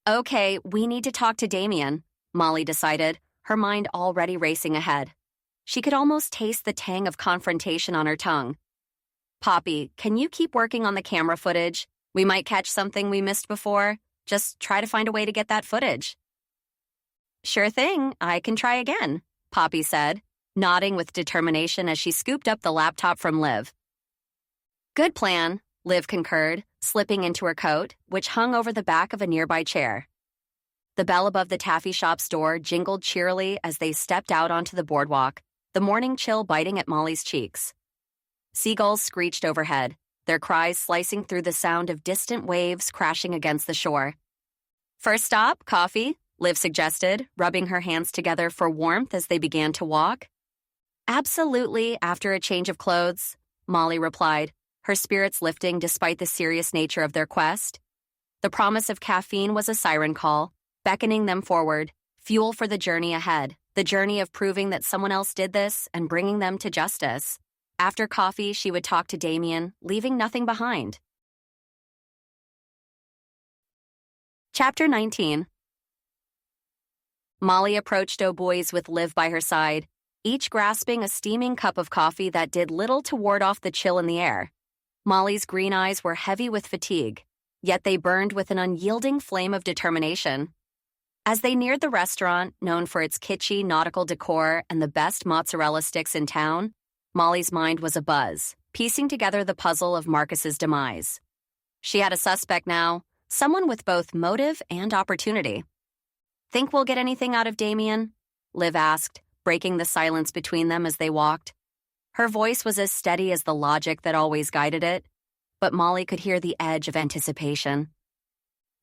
Okay, we need to talk to Damien, Molly decided, her mind already racing ahead. She could almost taste the tang of confrontation on her tongue. Poppy, can you keep working on the camera footage? We might catch something we missed before. Just try to find a way to get that footage. Sure thing, I can try again, Poppy said, nodding with determination as she scooped up the laptop from Liv. Good plan, Liv concurred, slipping into her coat, which hung over the back of a nearby chair. The bell above the taffy shop's door jingled cheerily as they stepped out onto the boardwalk, the morning chill biting at Molly's cheeks. Seagulls screeched overhead, their cries slicing through the sound of distant waves crashing against the shore. First stop, coffee, Liv suggested, rubbing her hands together for warmth as they began to walk. Absolutely, after a change of clothes, Molly replied, her spirits lifting despite the serious nature of their quest. The promise of caffeine was a siren call, beckoning them forward, fuel for the journey ahead, the journey of proving that someone else did this and bringing them to justice. After coffee, she would talk to Damien, leaving nothing behind. Chapter 19. Molly approached O'Boy's with Liv by her side, each grasping a steaming cup of coffee that did little to ward off the chill in the air. Molly's green eyes were heavy with fatigue, yet they burned with an unyielding flame of determination. As they neared the restaurant, known for its kitschy nautical decor and the best mozzarella sticks in town, Molly's mind was abuzz, piecing together the puzzle of Marcus's demise. She had a suspect now, someone with both motive and opportunity. Think we'll get anything out of Damien? Liv asked, breaking the silence between them as they walked. Her voice was as steady as the logic that always guided it, but Molly could hear the edge of anticipation.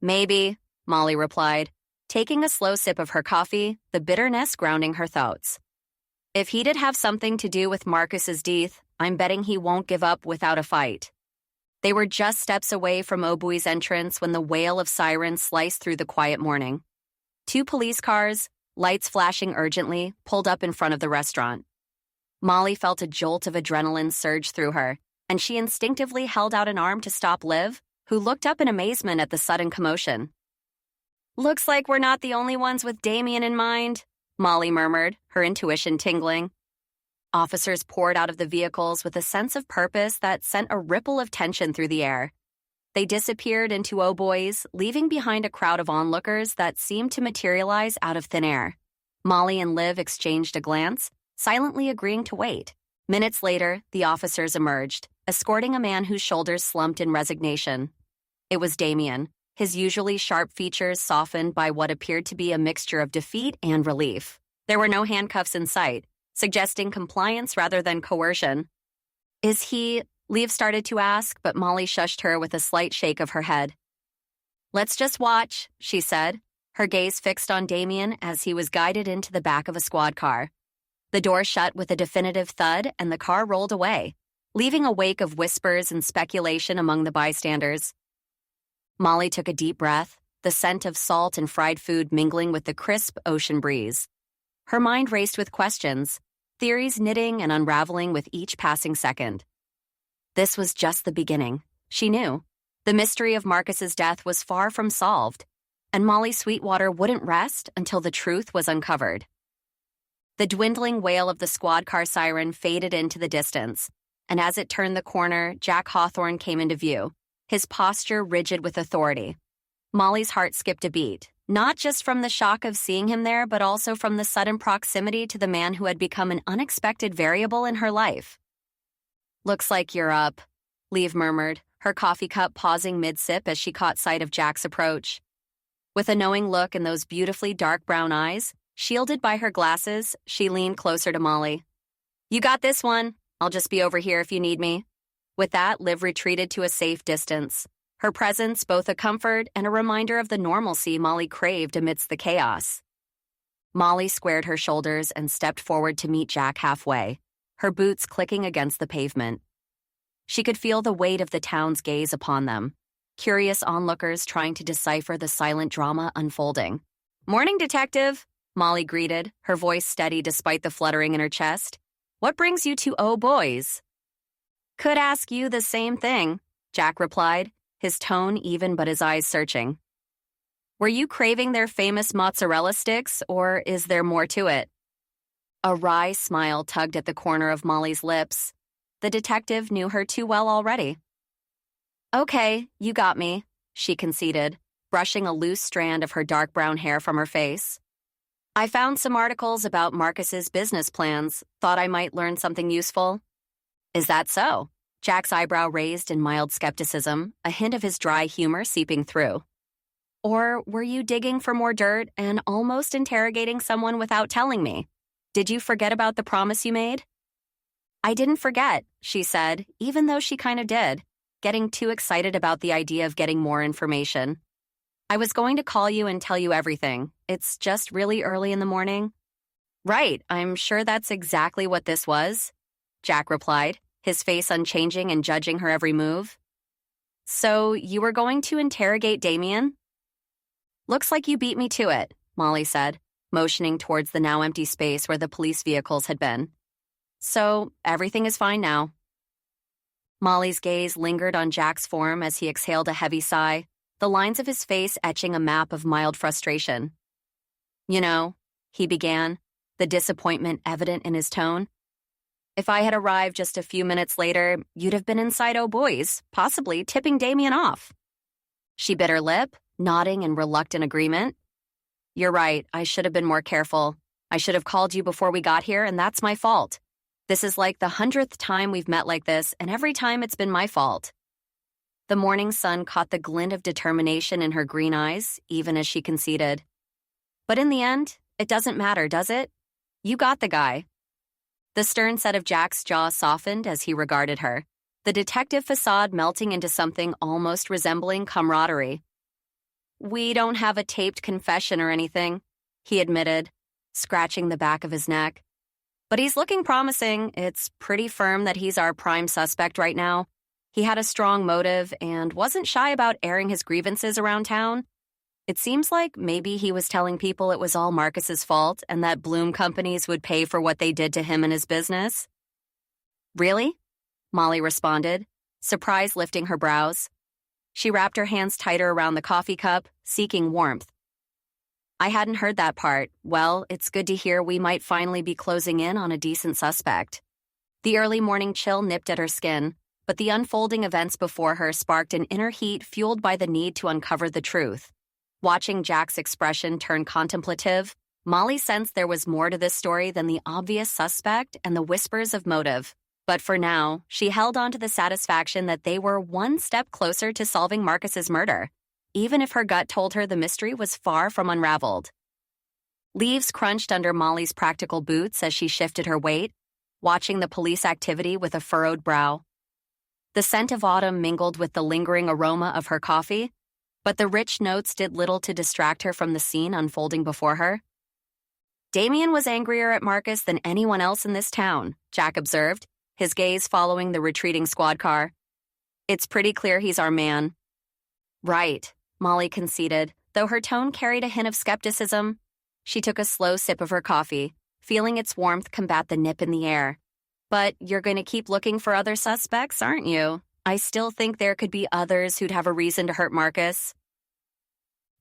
Maybe, Molly replied, taking a slow sip of her coffee, the bitterness grounding her thoughts. If he did have something to do with Marcus's death, I'm betting he won't give up without a fight. They were just steps away from O'Boy's entrance when the wail of sirens sliced through the quiet morning. 2 police cars, lights flashing urgently, pulled up in front of the restaurant. Molly felt a jolt of adrenaline surge through her, and she instinctively held out an arm to stop Liv, who looked up in amazement at the sudden commotion. Looks like we're not the only ones with Damien in mind, Molly murmured, her intuition tingling. Officers poured out of the vehicles with a sense of purpose that sent a ripple of tension through the air. They disappeared into O'Boy's, leaving behind a crowd of onlookers that seemed to materialize out of thin air. Molly and Liv exchanged a glance, silently agreeing to wait. Minutes later, the officers emerged, escorting a man whose shoulders slumped in resignation. It was Damien, his usually sharp features softened by what appeared to be a mixture of defeat and relief. There were no handcuffs in sight, suggesting compliance rather than coercion. Is he... Liv started to ask, but Molly shushed her with a slight shake of her head. Let's just watch, she said, her gaze fixed on Damien as he was guided into the back of a squad car. The door shut with a definitive thud and the car rolled away, leaving a wake of whispers and speculation among the bystanders. Molly took a deep breath, the scent of salt and fried food mingling with the crisp ocean breeze. Her mind raced with questions, theories knitting and unraveling with each passing second. This was just the beginning, she knew. The mystery of Marcus's death was far from solved. and Molly Sweetwater wouldn't rest until the truth was uncovered. The dwindling wail of the squad car siren faded into the distance, and as it turned the corner, Jack Hawthorne came into view, his posture rigid with authority. Molly's heart skipped a beat, not just from the shock of seeing him there, but also from the sudden proximity to the man who had become an unexpected variable in her life. "Looks like you're up," Liv murmured, her coffee cup pausing mid-sip as she caught sight of Jack's approach. With a knowing look in those beautifully dark brown eyes, shielded by her glasses, she leaned closer to Molly. "You got this one. I'll just be over here if you need me." With that, Liv retreated to a safe distance, her presence both a comfort and a reminder of the normalcy Molly craved amidst the chaos. Molly squared her shoulders and stepped forward to meet Jack halfway, her boots clicking against the pavement. She could feel the weight of the town's gaze upon them, curious onlookers trying to decipher the silent drama unfolding. "Morning, Detective," Molly greeted, her voice steady despite the fluttering in her chest. "What brings you to Oh Boys?" "Could ask you the same thing," Jack replied, his tone even but his eyes searching. "Were you craving their famous mozzarella sticks, or is there more to it?" A wry smile tugged at the corner of Molly's lips. The detective knew her too well already. "Okay, you got me," she conceded, brushing a loose strand of her dark brown hair from her face. "I found some articles about Marcus's business plans. Thought I might learn something useful." "Is that so?" Jack's eyebrow raised in mild skepticism, a hint of his dry humor seeping through. "Or were you digging for more dirt and almost interrogating someone without telling me? Did you forget about the promise you made?" "I didn't forget," she said, even though she kind of did, getting too excited about the idea of getting more information. "I was going to call you and tell you everything. It's just really early in the morning." "Right, I'm sure that's exactly what this was," Jack replied, his face unchanging and judging her every move. "So you were going to interrogate Damien?" "Looks like you beat me to it," Molly said, motioning towards the now empty space where the police vehicles had been. "So everything is fine now." Molly's gaze lingered on Jack's form as he exhaled a heavy sigh, the lines of his face etching a map of mild frustration. "You know," he began, the disappointment evident in his tone, "if I had arrived just a few minutes later, you'd have been inside Oh Boys, possibly tipping Damien off." She bit her lip, nodding in reluctant agreement. "You're right, I should have been more careful. I should have called you before we got here, and that's my fault. This is like the 100th time we've met like this, and every time it's been my fault." The morning sun caught the glint of determination in her green eyes, even as she conceded. "But in the end, it doesn't matter, does it? You got the guy." The stern set of Jack's jaw softened as he regarded her, the detective facade melting into something almost resembling camaraderie. "We don't have a taped confession or anything," he admitted, scratching the back of his neck. "But he's looking promising. It's pretty firm that he's our prime suspect right now. He had a strong motive and wasn't shy about airing his grievances around town. It seems like maybe he was telling people it was all Marcus's fault and that Bloom companies would pay for what they did to him and his business." "Really?" Molly responded, surprise lifting her brows. She wrapped her hands tighter around the coffee cup, seeking warmth. "I hadn't heard that part. Well, it's good to hear we might finally be closing in on a decent suspect." The early morning chill nipped at her skin, but the unfolding events before her sparked an inner heat fueled by the need to uncover the truth. Watching Jack's expression turn contemplative, Molly sensed there was more to this story than the obvious suspect and the whispers of motive. But for now, she held on to the satisfaction that they were one step closer to solving Marcus's murder, even if her gut told her the mystery was far from unraveled. Leaves crunched under Molly's practical boots as she shifted her weight, watching the police activity with a furrowed brow. The scent of autumn mingled with the lingering aroma of her coffee, but the rich notes did little to distract her from the scene unfolding before her. "Damien was angrier at Marcus than anyone else in this town," Jack observed, his gaze following the retreating squad car. "It's pretty clear he's our man." "Right," Molly conceded, though her tone carried a hint of skepticism. She took a slow sip of her coffee, feeling its warmth combat the nip in the air. "But you're going to keep looking for other suspects, aren't you? I still think there could be others who'd have a reason to hurt Marcus."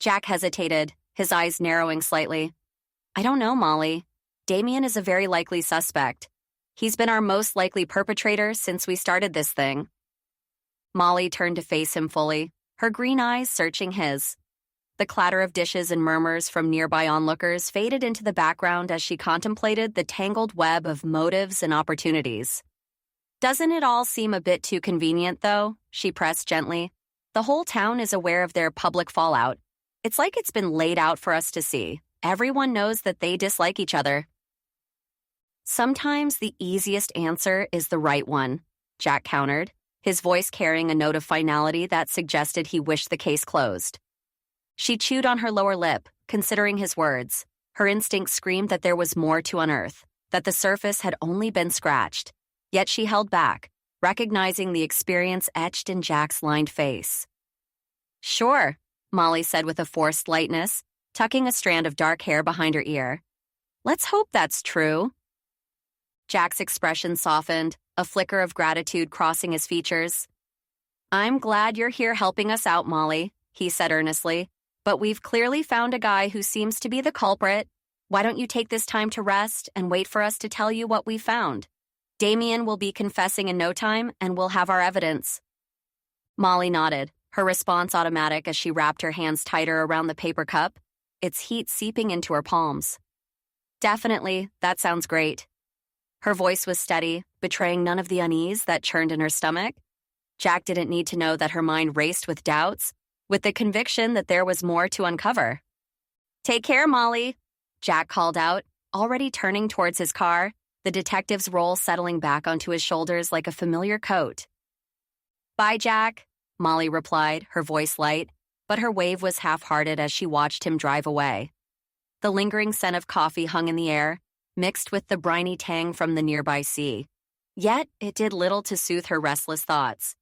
Jack hesitated, his eyes narrowing slightly. I don't know, Molly. Damien is a very likely suspect. He's been our most likely perpetrator since we started this thing. Molly turned to face him fully, her green eyes searching his. The clatter of dishes and murmurs from nearby onlookers faded into the background as she contemplated the tangled web of motives and opportunities. Doesn't it all seem a bit too convenient, though? She pressed gently. The whole town is aware of their public fallout. It's like it's been laid out for us to see. Everyone knows that they dislike each other. Sometimes the easiest answer is the right one, Jack countered, his voice carrying a note of finality that suggested he wished the case closed. She chewed on her lower lip, considering his words. Her instinct screamed that there was more to unearth, that the surface had only been scratched. Yet she held back, recognizing the experience etched in Jack's lined face. Sure, Molly said with a forced lightness, tucking a strand of dark hair behind her ear. Let's hope that's true. Jack's expression softened, a flicker of gratitude crossing his features. I'm glad you're here helping us out, Molly, he said earnestly, but we've clearly found a guy who seems to be the culprit. Why don't you take this time to rest and wait for us to tell you what we found? Damien will be confessing in no time, and we'll have our evidence. Molly nodded, her response automatic as she wrapped her hands tighter around the paper cup, its heat seeping into her palms. Definitely, that sounds great. Her voice was steady, betraying none of the unease that churned in her stomach. Jack didn't need to know that her mind raced with doubts, with the conviction that there was more to uncover. Take care, Molly, Jack called out, already turning towards his car, the detective's role settling back onto his shoulders like a familiar coat. Bye, Jack, Molly replied, her voice light, but her wave was half-hearted as she watched him drive away. The lingering scent of coffee hung in the air, mixed with the briny tang from the nearby sea. Yet, it did little to soothe her restless thoughts.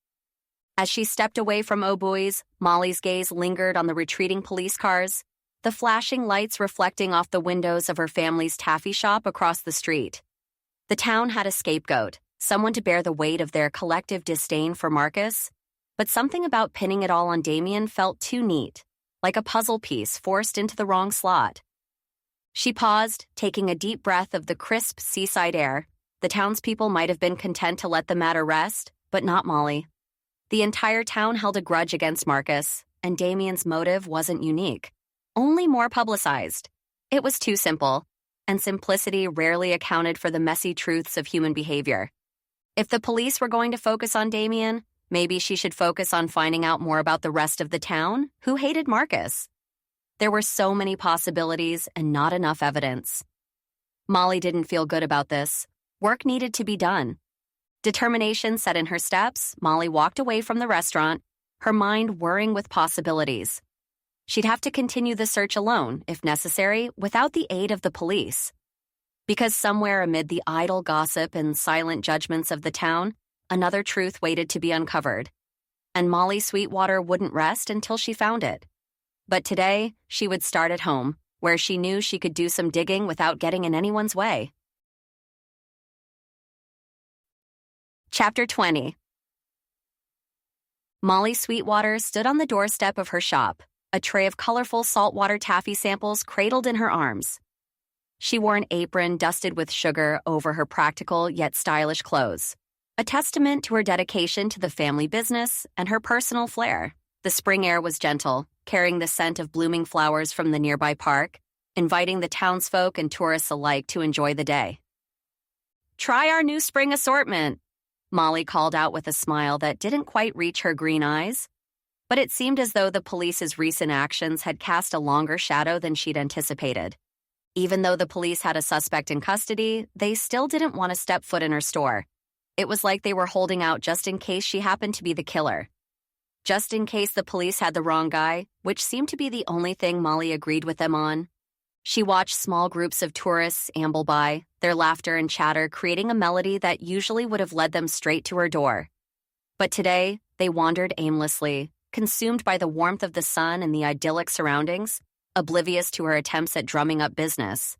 As she stepped away from O'Boy's, Molly's gaze lingered on the retreating police cars, the flashing lights reflecting off the windows of her family's taffy shop across the street. The town had a scapegoat, someone to bear the weight of their collective disdain for Marcus, but something about pinning it all on Damien felt too neat, like a puzzle piece forced into the wrong slot. She paused, taking a deep breath of the crisp seaside air. The townspeople might have been content to let the matter rest, but not Molly. The entire town held a grudge against Marcus, and Damien's motive wasn't unique, only more publicized. It was too simple, and simplicity rarely accounted for the messy truths of human behavior. If the police were going to focus on Damien, maybe she should focus on finding out more about the rest of the town who hated Marcus. There were so many possibilities and not enough evidence. Molly didn't feel good about this. Work needed to be done. Determination set in her steps, Molly walked away from the restaurant, her mind whirring with possibilities. She'd have to continue the search alone, if necessary, without the aid of the police. Because somewhere amid the idle gossip and silent judgments of the town, another truth waited to be uncovered. And Molly Sweetwater wouldn't rest until she found it. But today, she would start at home, where she knew she could do some digging without getting in anyone's way. Chapter 20. Molly Sweetwater stood on the doorstep of her shop, a tray of colorful saltwater taffy samples cradled in her arms. She wore an apron dusted with sugar over her practical yet stylish clothes, a testament to her dedication to the family business and her personal flair. The spring air was gentle, carrying the scent of blooming flowers from the nearby park, inviting the townsfolk and tourists alike to enjoy the day. Try our new spring assortment, Molly called out with a smile that didn't quite reach her green eyes. But it seemed as though the police's recent actions had cast a longer shadow than she'd anticipated. Even though the police had a suspect in custody, they still didn't want to step foot in her store. It was like they were holding out just in case she happened to be the killer. Just in case the police had the wrong guy, which seemed to be the only thing Molly agreed with them on. She watched small groups of tourists amble by, their laughter and chatter creating a melody that usually would have led them straight to her door. But today, they wandered aimlessly, consumed by the warmth of the sun and the idyllic surroundings, oblivious to her attempts at drumming up business.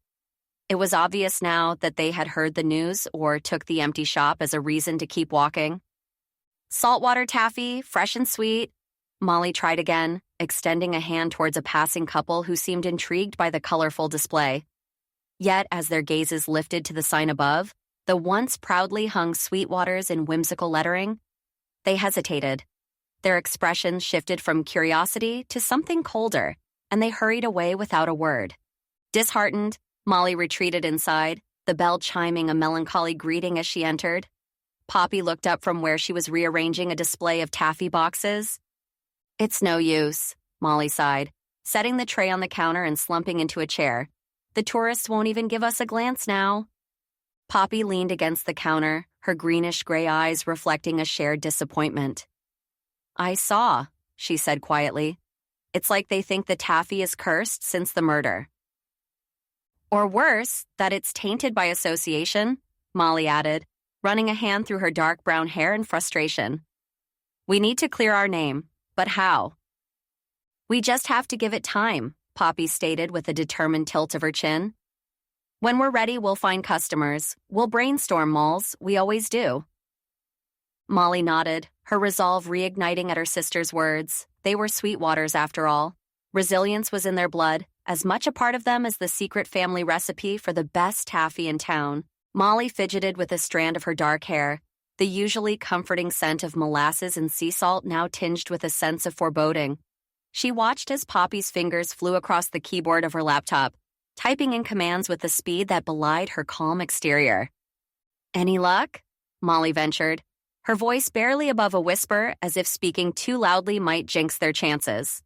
It was obvious now that they had heard the news or took the empty shop as a reason to keep walking. Saltwater taffy, fresh and sweet. Molly tried again, extending a hand towards a passing couple who seemed intrigued by the colorful display. Yet, as their gazes lifted to the sign above, the once proudly hung Sweetwaters in whimsical lettering, they hesitated. Their expressions shifted from curiosity to something colder, and they hurried away without a word. Disheartened, Molly retreated inside, the bell chiming a melancholy greeting as she entered. Poppy looked up from where she was rearranging a display of taffy boxes. "It's no use," Molly sighed, setting the tray on the counter and slumping into a chair. "The tourists won't even give us a glance now." Poppy leaned against the counter, her greenish-gray eyes reflecting a shared disappointment. "I saw," she said quietly. "It's like they think the taffy is cursed since the murder." "Or worse, that it's tainted by association," Molly added, running a hand through her dark brown hair in frustration. "We need to clear our name, but how?" "We just have to give it time," Poppy stated with a determined tilt of her chin. "When we're ready, we'll find customers. We'll brainstorm, Malls. We always do." Molly nodded, her resolve reigniting at her sister's words. They were Sweetwaters, after all. Resilience was in their blood, as much a part of them as the secret family recipe for the best taffy in town. Molly fidgeted with a strand of her dark hair, the usually comforting scent of molasses and sea salt now tinged with a sense of foreboding. She watched as Poppy's fingers flew across the keyboard of her laptop, typing in commands with the speed that belied her calm exterior. "Any luck?" Molly ventured, her voice barely above a whisper, as if speaking too loudly might jinx their chances.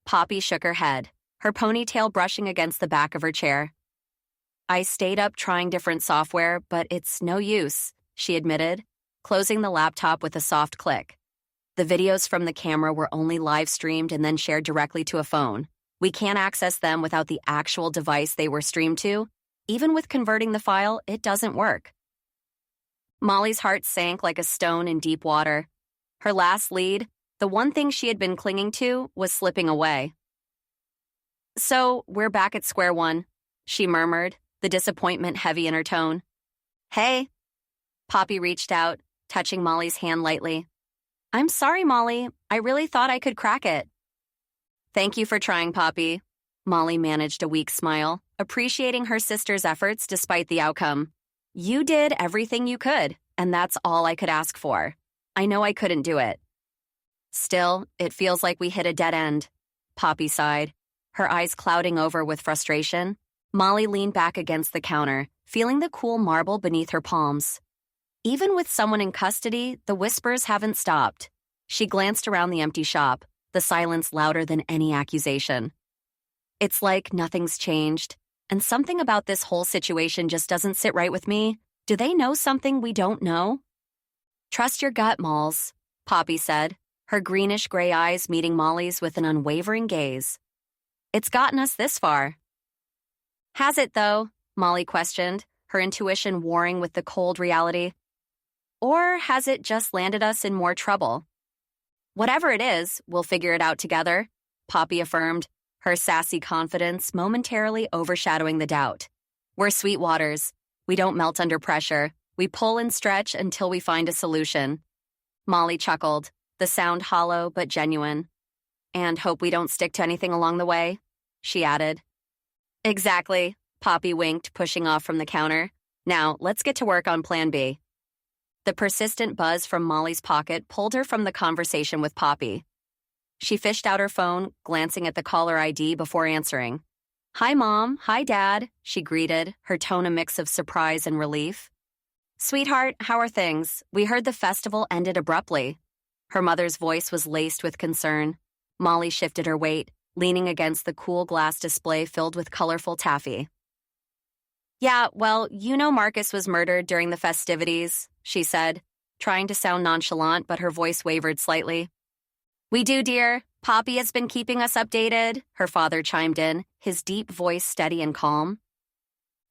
Poppy shook her head, her ponytail brushing against the back of her chair. "I stayed up trying different software, but it's no use," she admitted, closing the laptop with a soft click. The videos from the camera were only live-streamed and then shared directly to a phone. We can't access them without the actual device they were streamed to. Even with converting the file, it doesn't work. Molly's heart sank like a stone in deep water. Her last lead, the one thing she had been clinging to, was slipping away. "So, we're back at square one," she murmured, the disappointment heavy in her tone. "Hey." Poppy reached out, touching Molly's hand lightly. "I'm sorry, Molly. I really thought I could crack it." "Thank you for trying, Poppy." Molly managed a weak smile, appreciating her sister's efforts despite the outcome. "You did everything you could, and that's all I could ask for. I know I couldn't do it." "Still, it feels like we hit a dead end," Poppy sighed, her eyes clouding over with frustration. Molly leaned back against the counter, feeling the cool marble beneath her palms. Even with someone in custody, the whispers haven't stopped. She glanced around the empty shop, the silence louder than any accusation. "It's like nothing's changed, and something about this whole situation just doesn't sit right with me. Do they know something we don't know?" "Trust your gut, Malls," Poppy said, her greenish-gray eyes meeting Molly's with an unwavering gaze. "It's gotten us this far." "Has it, though?" Molly questioned, her intuition warring with the cold reality. "Or has it just landed us in more trouble?" "Whatever it is, we'll figure it out together," Poppy affirmed, her sassy confidence momentarily overshadowing the doubt. "We're Sweetwaters. We don't melt under pressure. We pull and stretch until we find a solution." Molly chuckled, the sound hollow but genuine. "And hope we don't stick to anything along the way," she added. "Exactly," Poppy winked, pushing off from the counter. "Now, let's get to work on Plan B." The persistent buzz from Molly's pocket pulled her from the conversation with Poppy. She fished out her phone, glancing at the caller ID before answering. "Hi, Mom. Hi, Dad," she greeted, her tone a mix of surprise and relief. "Sweetheart, how are things? We heard the festival ended abruptly." Her mother's voice was laced with concern. Molly shifted her weight, leaning against the cool glass display filled with colorful taffy. "Yeah, well, you know Marcus was murdered during the festivities," she said, trying to sound nonchalant, but her voice wavered slightly. "We do, dear. Poppy has been keeping us updated," her father chimed in, his deep voice steady and calm.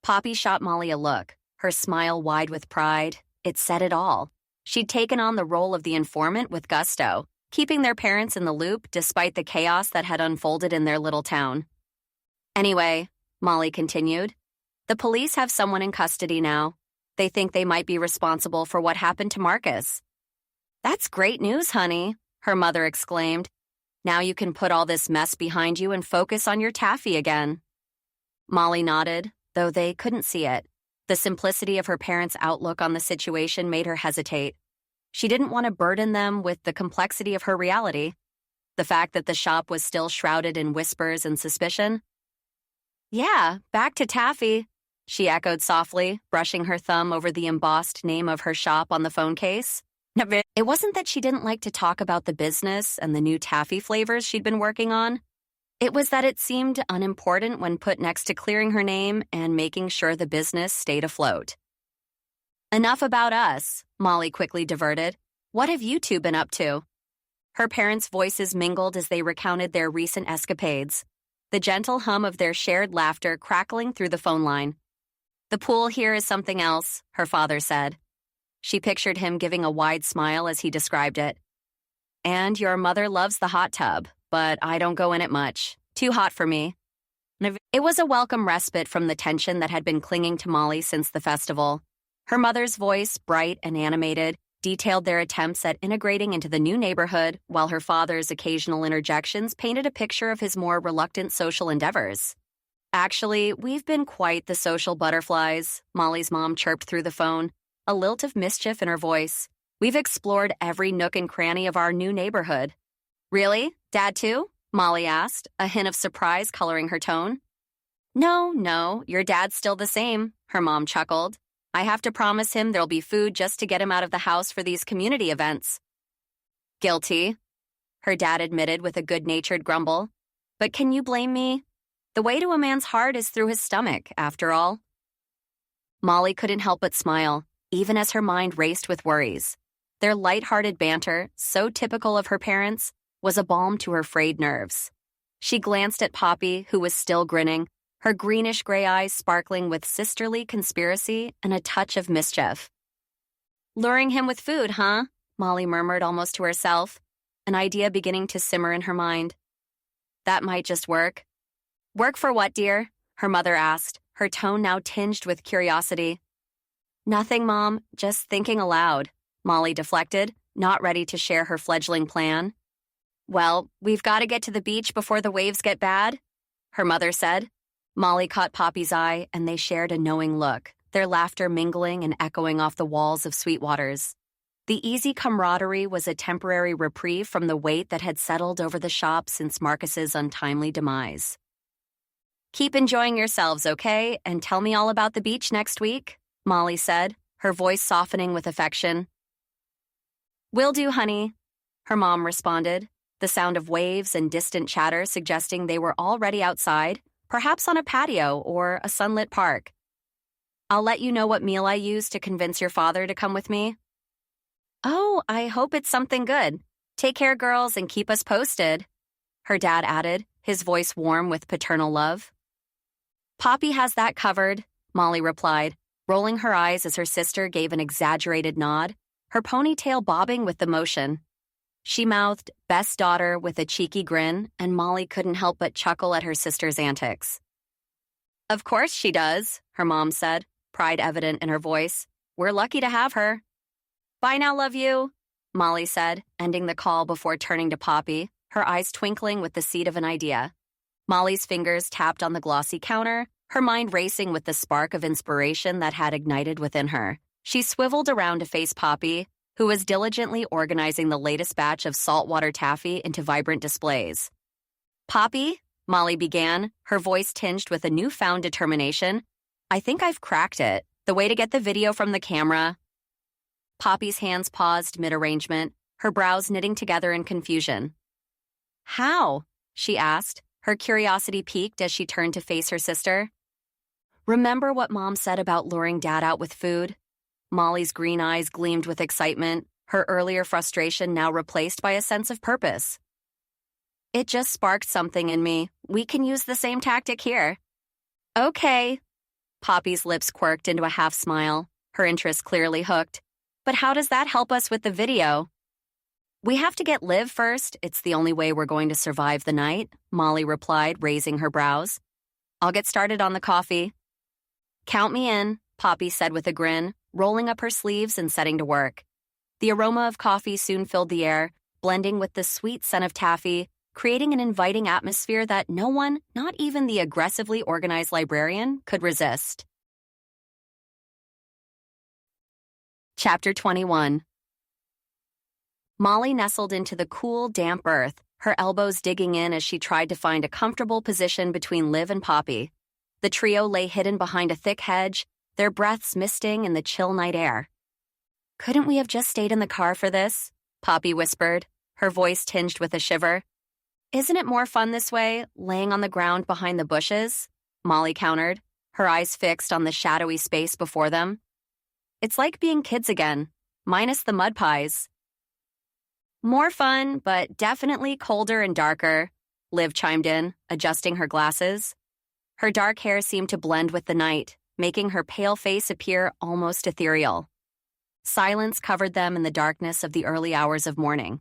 Poppy shot Molly a look, her smile wide with pride. It said it all. She'd taken on the role of the informant with gusto, keeping their parents in the loop despite the chaos that had unfolded in their little town. "Anyway," Molly continued, "the police have someone in custody now. They think they might be responsible for what happened to Marcus." "That's great news, honey," her mother exclaimed. "Now you can put all this mess behind you and focus on your taffy again." Molly nodded, though they couldn't see it. The simplicity of her parents' outlook on the situation made her hesitate. She didn't want to burden them with the complexity of her reality. The fact that the shop was still shrouded in whispers and suspicion. "Yeah, back to taffy," she echoed softly, brushing her thumb over the embossed name of her shop on the phone case. It wasn't that she didn't like to talk about the business and the new taffy flavors she'd been working on. It was that it seemed unimportant when put next to clearing her name and making sure the business stayed afloat. "Enough about us," Molly quickly diverted. "What have you two been up to?" Her parents' voices mingled as they recounted their recent escapades, the gentle hum of their shared laughter crackling through the phone line. "The pool here is something else," her father said. She pictured him giving a wide smile as he described it. "And your mother loves the hot tub, but I don't go in it much. Too hot for me." It was a welcome respite from the tension that had been clinging to Molly since the festival. Her mother's voice, bright and animated, detailed their attempts at integrating into the new neighborhood, while her father's occasional interjections painted a picture of his more reluctant social endeavors. "Actually, we've been quite the social butterflies," Molly's mom chirped through the phone, a lilt of mischief in her voice. "We've explored every nook and cranny of our new neighborhood." "Really? Dad too?" Molly asked, a hint of surprise coloring her tone. No, your dad's still the same," her mom chuckled. "I have to promise him there'll be food just to get him out of the house for these community events." "Guilty," her dad admitted with a good-natured grumble. "But can you blame me? The way to a man's heart is through his stomach, after all." Molly couldn't help but smile, even as her mind raced with worries. Their light-hearted banter, so typical of her parents, was a balm to her frayed nerves. She glanced at Poppy, who was still grinning, her greenish-gray eyes sparkling with sisterly conspiracy and a touch of mischief. "Luring him with food, huh?" Molly murmured almost to herself, an idea beginning to simmer in her mind. "That might just work." "Work for what, dear?" her mother asked, her tone now tinged with curiosity. "Nothing, Mom, just thinking aloud," Molly deflected, not ready to share her fledgling plan. "Well, we've got to get to the beach before the waves get bad," her mother said. Molly caught Poppy's eye, and they shared a knowing look, their laughter mingling and echoing off the walls of Sweetwater's. The easy camaraderie was a temporary reprieve from the weight that had settled over the shop since Marcus's untimely demise. "Keep enjoying yourselves, okay? And tell me all about the beach next week," Molly said, her voice softening with affection. "Will do, honey," her mom responded, the sound of waves and distant chatter suggesting they were already outside, perhaps on a patio or a sunlit park. "I'll let you know what meal I use to convince your father to come with me." "Oh, I hope it's something good. Take care, girls, and keep us posted," her dad added, his voice warm with paternal love. "Poppy has that covered," Molly replied, rolling her eyes as her sister gave an exaggerated nod, her ponytail bobbing with the motion. She mouthed, "Best daughter," with a cheeky grin, and Molly couldn't help but chuckle at her sister's antics. "Of course she does," her mom said, pride evident in her voice. "We're lucky to have her." "Bye now, love you," Molly said, ending the call before turning to Poppy, her eyes twinkling with the seed of an idea. Molly's fingers tapped on the glossy counter, her mind racing with the spark of inspiration that had ignited within her. She swiveled around to face Poppy, who was diligently organizing the latest batch of saltwater taffy into vibrant displays. "Poppy," Molly began, her voice tinged with a newfound determination, "I think I've cracked it. The way to get the video from the camera." Poppy's hands paused mid-arrangement, her brows knitting together in confusion. "How?" she asked, her curiosity piqued as she turned to face her sister. "Remember what Mom said about luring Dad out with food?" Molly's green eyes gleamed with excitement, her earlier frustration now replaced by a sense of purpose. "It just sparked something in me. We can use the same tactic here." "Okay." Poppy's lips quirked into a half smile, her interest clearly hooked. "But how does that help us with the video?" "We have to get Liv first. It's the only way we're going to survive the night," Molly replied, raising her brows. "I'll get started on the coffee." "Count me in," Poppy said with a grin, rolling up her sleeves and setting to work. The aroma of coffee soon filled the air, blending with the sweet scent of taffy, creating an inviting atmosphere that no one, not even the aggressively organized librarian, could resist. Chapter 21. Molly nestled into the cool, damp earth, her elbows digging in as she tried to find a comfortable position between Liv and Poppy. The trio lay hidden behind a thick hedge, their breaths misting in the chill night air. "Couldn't we have just stayed in the car for this?" Poppy whispered, her voice tinged with a shiver. "Isn't it more fun this way, laying on the ground behind the bushes?" Molly countered, her eyes fixed on the shadowy space before them. "It's like being kids again, minus the mud pies." "More fun, but definitely colder and darker," Liv chimed in, adjusting her glasses. Her dark hair seemed to blend with the night, making her pale face appear almost ethereal. Silence covered them in the darkness of the early hours of morning.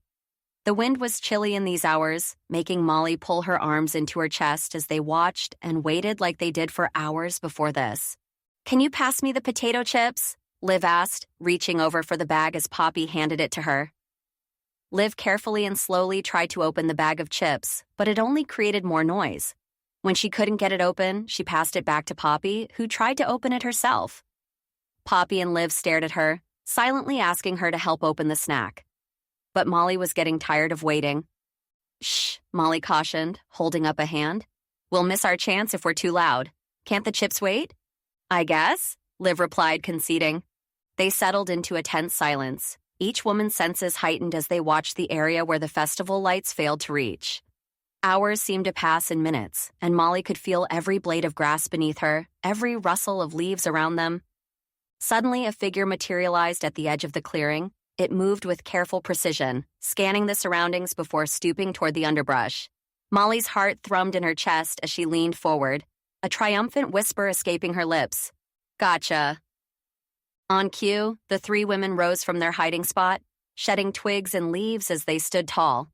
The wind was chilly in these hours, making Molly pull her arms into her chest as they watched and waited like they did for hours before this. "Can you pass me the potato chips?" Liv asked, reaching over for the bag as Poppy handed it to her. Liv carefully and slowly tried to open the bag of chips, but it only created more noise. When she couldn't get it open, she passed it back to Poppy, who tried to open it herself. Poppy and Liv stared at her, silently asking her to help open the snack. But Molly was getting tired of waiting. "Shh," Molly cautioned, holding up a hand. "We'll miss our chance if we're too loud. Can't the chips wait?" "I guess," Liv replied, conceding. They settled into a tense silence, each woman's senses heightened as they watched the area where the festival lights failed to reach. Hours seemed to pass in minutes, and Molly could feel every blade of grass beneath her, every rustle of leaves around them. Suddenly, a figure materialized at the edge of the clearing. It moved with careful precision, scanning the surroundings before stooping toward the underbrush. Molly's heart thrummed in her chest as she leaned forward, a triumphant whisper escaping her lips. "Gotcha." On cue, the three women rose from their hiding spot, shedding twigs and leaves as they stood tall.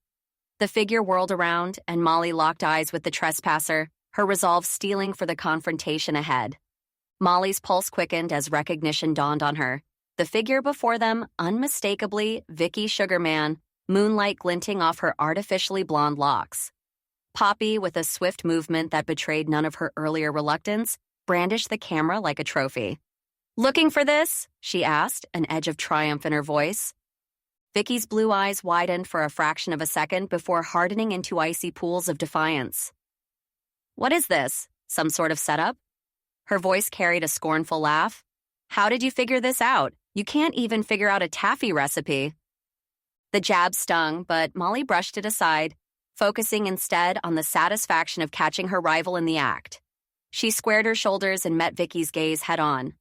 The figure whirled around, and Molly locked eyes with the trespasser, her resolve steeling for the confrontation ahead. Molly's pulse quickened as recognition dawned on her. The figure before them, unmistakably Vicky Sugarman, moonlight glinting off her artificially blonde locks. Poppy, with a swift movement that betrayed none of her earlier reluctance, brandished the camera like a trophy. "Looking for this?" she asked, an edge of triumph in her voice. Vicky's blue eyes widened for a fraction of a second before hardening into icy pools of defiance. "What is this? Some sort of setup?" Her voice carried a scornful laugh. "How did you figure this out? You can't even figure out a taffy recipe." The jab stung, but Molly brushed it aside, focusing instead on the satisfaction of catching her rival in the act. She squared her shoulders and met Vicky's gaze head-on.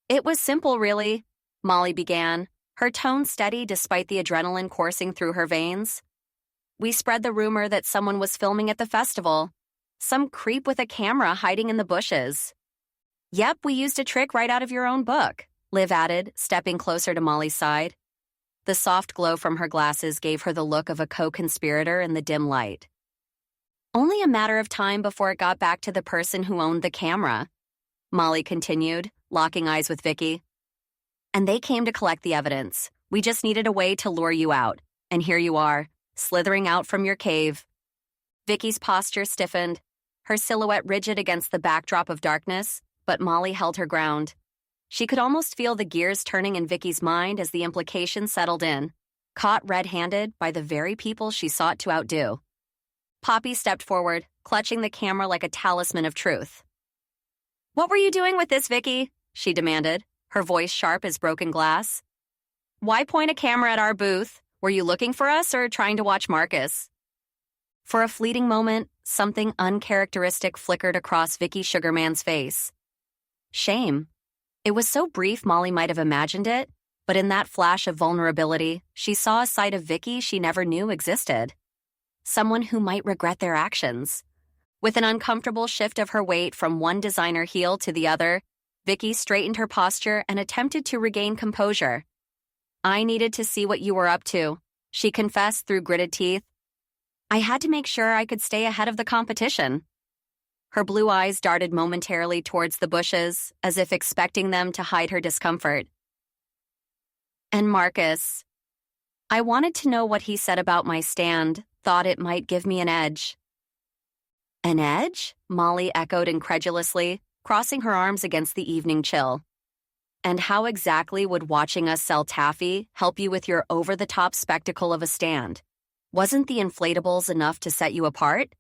"It was simple, really," Molly began, her tone steady despite the adrenaline coursing through her veins. "We spread the rumor that someone was filming at the festival. Some creep with a camera hiding in the bushes." "Yep, we used a trick right out of your own book," Liv added, stepping closer to Molly's side. The soft glow from her glasses gave her the look of a co-conspirator in the dim light. "Only a matter of time before it got back to the person who owned the camera," Molly continued, locking eyes with Vicky. "And they came to collect the evidence. We just needed a way to lure you out. And here you are, slithering out from your cave." Vicky's posture stiffened, her silhouette rigid against the backdrop of darkness, but Molly held her ground. She could almost feel the gears turning in Vicky's mind as the implications settled in, caught red-handed by the very people she sought to outdo. Poppy stepped forward, clutching the camera like a talisman of truth. "What were you doing with this, Vicky?" she demanded, her voice sharp as broken glass. "Why point a camera at our booth? Were you looking for us or trying to watch Marcus?" For a fleeting moment, something uncharacteristic flickered across Vicky Sugarman's face. Shame. It was so brief Molly might have imagined it, but in that flash of vulnerability, she saw a side of Vicky she never knew existed. Someone who might regret their actions. With an uncomfortable shift of her weight from one designer heel to the other, Vicky straightened her posture and attempted to regain composure. "I needed to see what you were up to," she confessed through gritted teeth. "I had to make sure I could stay ahead of the competition." Her blue eyes darted momentarily towards the bushes, as if expecting them to hide her discomfort. "And Marcus." I wanted to know what he said about my stand, thought it might give me an edge. An edge? Molly echoed incredulously, crossing her arms against the evening chill. And how exactly would watching us sell taffy help you with your over-the-top spectacle of a stand? Wasn't the inflatables enough to set you apart?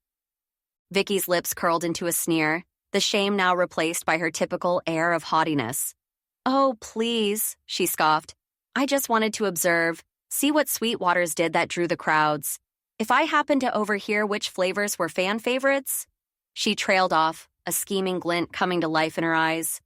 Vicky's lips curled into a sneer, the shame now replaced by her typical air of haughtiness. Oh, please, she scoffed. I just wanted to observe, see what Sweetwater's did that drew the crowds. If I happened to overhear which flavors were fan favorites, she trailed off, a scheming glint coming to life in her eyes.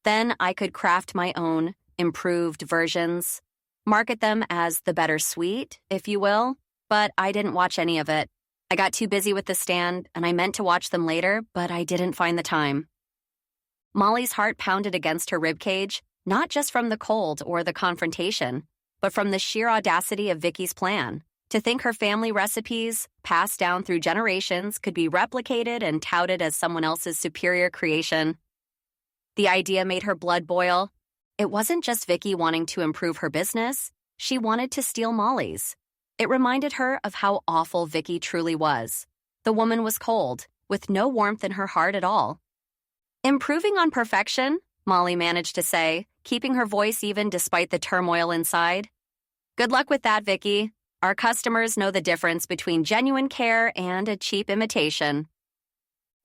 Then I could craft my own, improved versions, market them as the better sweet, if you will, but I didn't watch any of it. I got too busy with the stand, and I meant to watch them later, but I didn't find the time. Molly's heart pounded against her ribcage, not just from the cold or the confrontation, but from the sheer audacity of Vicky's plan. To think her family recipes, passed down through generations, could be replicated and touted as someone else's superior creation. The idea made her blood boil. It wasn't just Vicky wanting to improve her business. She wanted to steal Molly's. It reminded her of how awful Vicky truly was. The woman was cold, with no warmth in her heart at all. Improving on perfection, Molly managed to say, keeping her voice even despite the turmoil inside. Good luck with that, Vicky. Our customers know the difference between genuine care and a cheap imitation.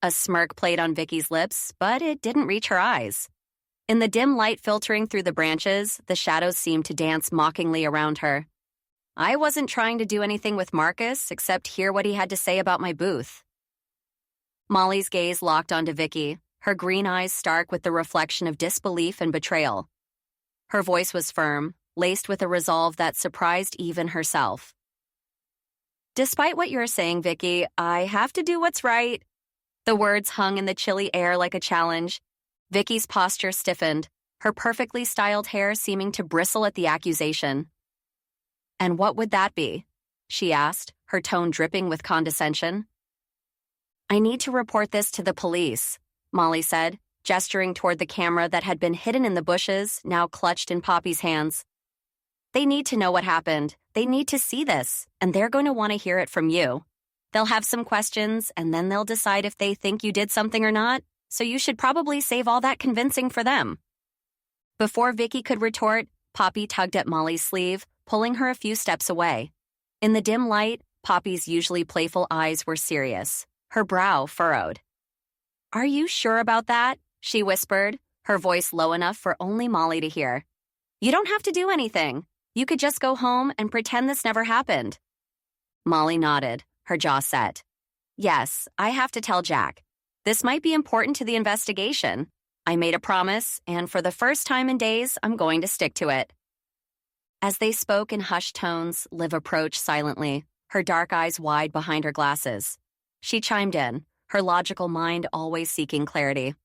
A smirk played on Vicky's lips, but it didn't reach her eyes. In the dim light filtering through the branches, the shadows seemed to dance mockingly around her. I wasn't trying to do anything with Marcus except hear what he had to say about my booth. Molly's gaze locked onto Vicky, her green eyes stark with the reflection of disbelief and betrayal. Her voice was firm, laced with a resolve that surprised even herself. Despite what you're saying, Vicky, I have to do what's right. The words hung in the chilly air like a challenge. Vicky's posture stiffened, her perfectly styled hair seeming to bristle at the accusation. And what would that be? She asked, her tone dripping with condescension. I need to report this to the police, Molly said, gesturing toward the camera that had been hidden in the bushes, now clutched in Poppy's hands. They need to know what happened. They need to see this, and they're going to want to hear it from you. They'll have some questions, and then they'll decide if they think you did something or not, so you should probably save all that convincing for them. Before Vicky could retort, Poppy tugged at Molly's sleeve, pulling her a few steps away. In the dim light, Poppy's usually playful eyes were serious, her brow furrowed. Are you sure about that? She whispered, her voice low enough for only Molly to hear. You don't have to do anything. You could just go home and pretend this never happened. Molly nodded, her jaw set. Yes, I have to tell Jack. This might be important to the investigation. I made a promise, and for the first time in days, I'm going to stick to it. As they spoke in hushed tones, Liv approached silently, her dark eyes wide behind her glasses. She chimed in, her logical mind always seeking clarity.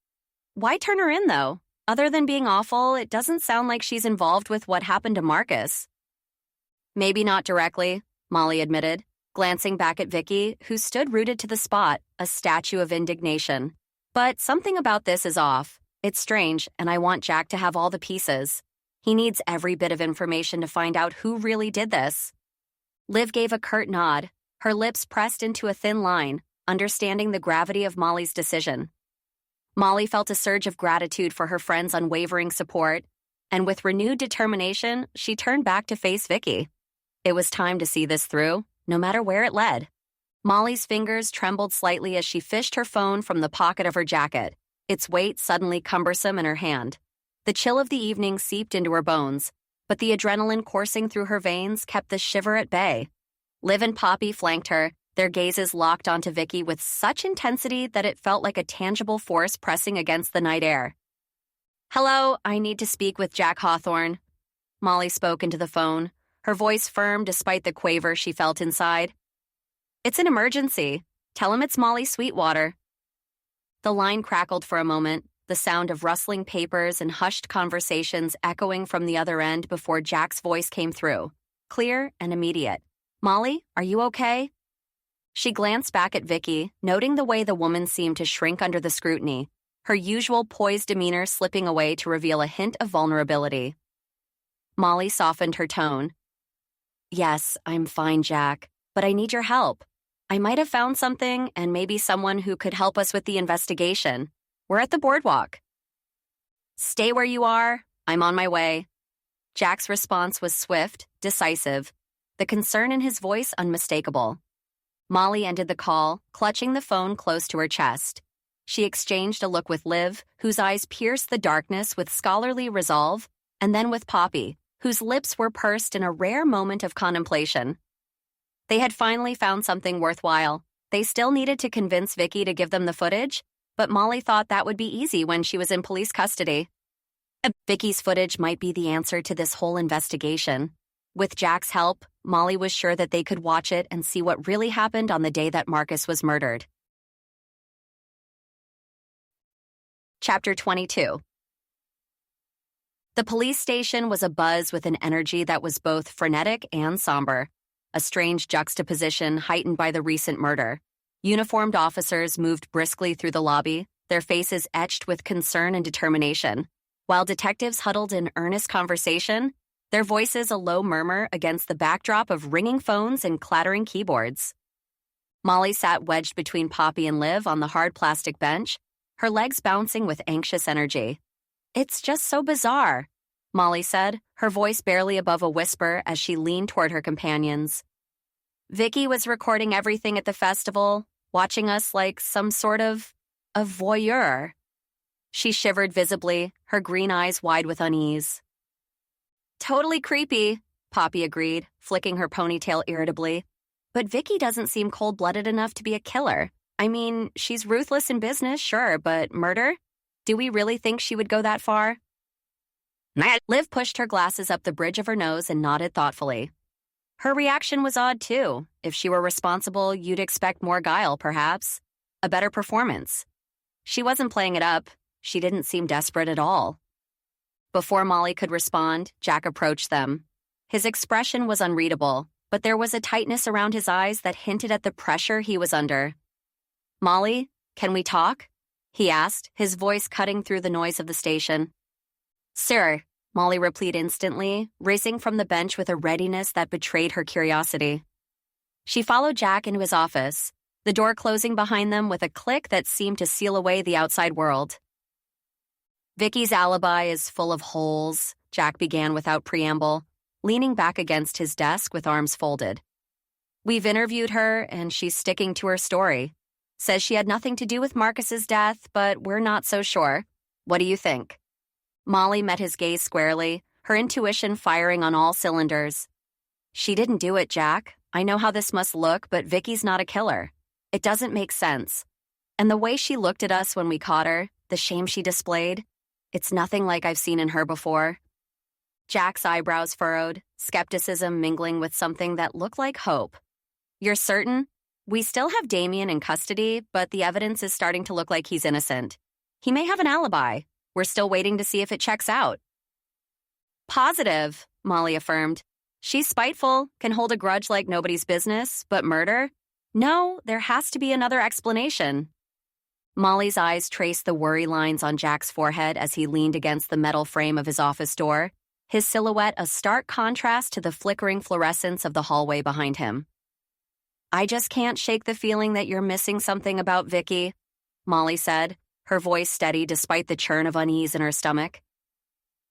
Why turn her in, though? Other than being awful, it doesn't sound like she's involved with what happened to Marcus. Maybe not directly, Molly admitted, glancing back at Vicky, who stood rooted to the spot, a statue of indignation. But something about this is off. It's strange, and I want Jack to have all the pieces. He needs every bit of information to find out who really did this. Liv gave a curt nod, her lips pressed into a thin line, understanding the gravity of Molly's decision. Molly felt a surge of gratitude for her friend's unwavering support, and with renewed determination, she turned back to face Vicky. It was time to see this through, no matter where it led. Molly's fingers trembled slightly as she fished her phone from the pocket of her jacket, its weight suddenly cumbersome in her hand. The chill of the evening seeped into her bones, but the adrenaline coursing through her veins kept the shiver at bay. Liv and Poppy flanked her, their gazes locked onto Vicky with such intensity that it felt like a tangible force pressing against the night air. Hello, I need to speak with Jack Hawthorne. Molly spoke into the phone, her voice firm despite the quaver she felt inside. It's an emergency. Tell him it's Molly Sweetwater. The line crackled for a moment, the sound of rustling papers and hushed conversations echoing from the other end before Jack's voice came through, clear and immediate. Molly, are you okay? She glanced back at Vicky, noting the way the woman seemed to shrink under the scrutiny, her usual poised demeanor slipping away to reveal a hint of vulnerability. Molly softened her tone. Yes, I'm fine, Jack, but I need your help. I might have found something and maybe someone who could help us with the investigation. We're at the boardwalk. Stay where you are. I'm on my way. Jack's response was swift, decisive, the concern in his voice unmistakable. Molly ended the call, clutching the phone close to her chest. She exchanged a look with Liv, whose eyes pierced the darkness with scholarly resolve, and then with Poppy, whose lips were pursed in a rare moment of contemplation. They had finally found something worthwhile. They still needed to convince Vicky to give them the footage, but Molly thought that would be easy when she was in police custody. Vicky's footage might be the answer to this whole investigation. With Jack's help, Molly was sure that they could watch it and see what really happened on the day that Marcus was murdered. Chapter 22. The police station was abuzz with an energy that was both frenetic and somber, a strange juxtaposition heightened by the recent murder. Uniformed officers moved briskly through the lobby, their faces etched with concern and determination, while detectives huddled in earnest conversation, their voices a low murmur against the backdrop of ringing phones and clattering keyboards. Molly sat wedged between Poppy and Liv on the hard plastic bench, her legs bouncing with anxious energy. "It's just so bizarre," Molly said, her voice barely above a whisper as she leaned toward her companions. "Vicky was recording everything at the festival, watching us like some sort of a voyeur." She shivered visibly, her green eyes wide with unease. "Totally creepy," Poppy agreed, flicking her ponytail irritably. "But Vicky doesn't seem cold-blooded enough to be a killer. I mean, she's ruthless in business, sure, but murder? Do we really think she would go that far?" Liv pushed her glasses up the bridge of her nose and nodded thoughtfully. Her reaction was odd, too. If she were responsible, you'd expect more guile, perhaps. A better performance. She wasn't playing it up. She didn't seem desperate at all. Before Molly could respond, Jack approached them. His expression was unreadable, but there was a tightness around his eyes that hinted at the pressure he was under. "Molly, can we talk?" he asked, his voice cutting through the noise of the station. "Sir," Molly replied instantly, racing from the bench with a readiness that betrayed her curiosity. She followed Jack into his office, the door closing behind them with a click that seemed to seal away the outside world. "Vicky's alibi is full of holes," Jack began without preamble, leaning back against his desk with arms folded. "We've interviewed her, and she's sticking to her story. Says she had nothing to do with Marcus's death, but we're not so sure. What do you think?" Molly met his gaze squarely, her intuition firing on all cylinders. "She didn't do it, Jack. I know how this must look, but Vicky's not a killer. It doesn't make sense. And the way she looked at us when we caught her, the shame she displayed, it's nothing like I've seen in her before." Jack's eyebrows furrowed, skepticism mingling with something that looked like hope. "You're certain? We still have Damien in custody, but the evidence is starting to look like he's innocent. He may have an alibi. We're still waiting to see if it checks out." "Positive," Molly affirmed. "She's spiteful, can hold a grudge like nobody's business, but murder? No, there has to be another explanation." Molly's eyes traced the worry lines on Jack's forehead as he leaned against the metal frame of his office door, his silhouette a stark contrast to the flickering fluorescence of the hallway behind him. "I just can't shake the feeling that you're missing something about Vicky," Molly said, her voice steady despite the churn of unease in her stomach.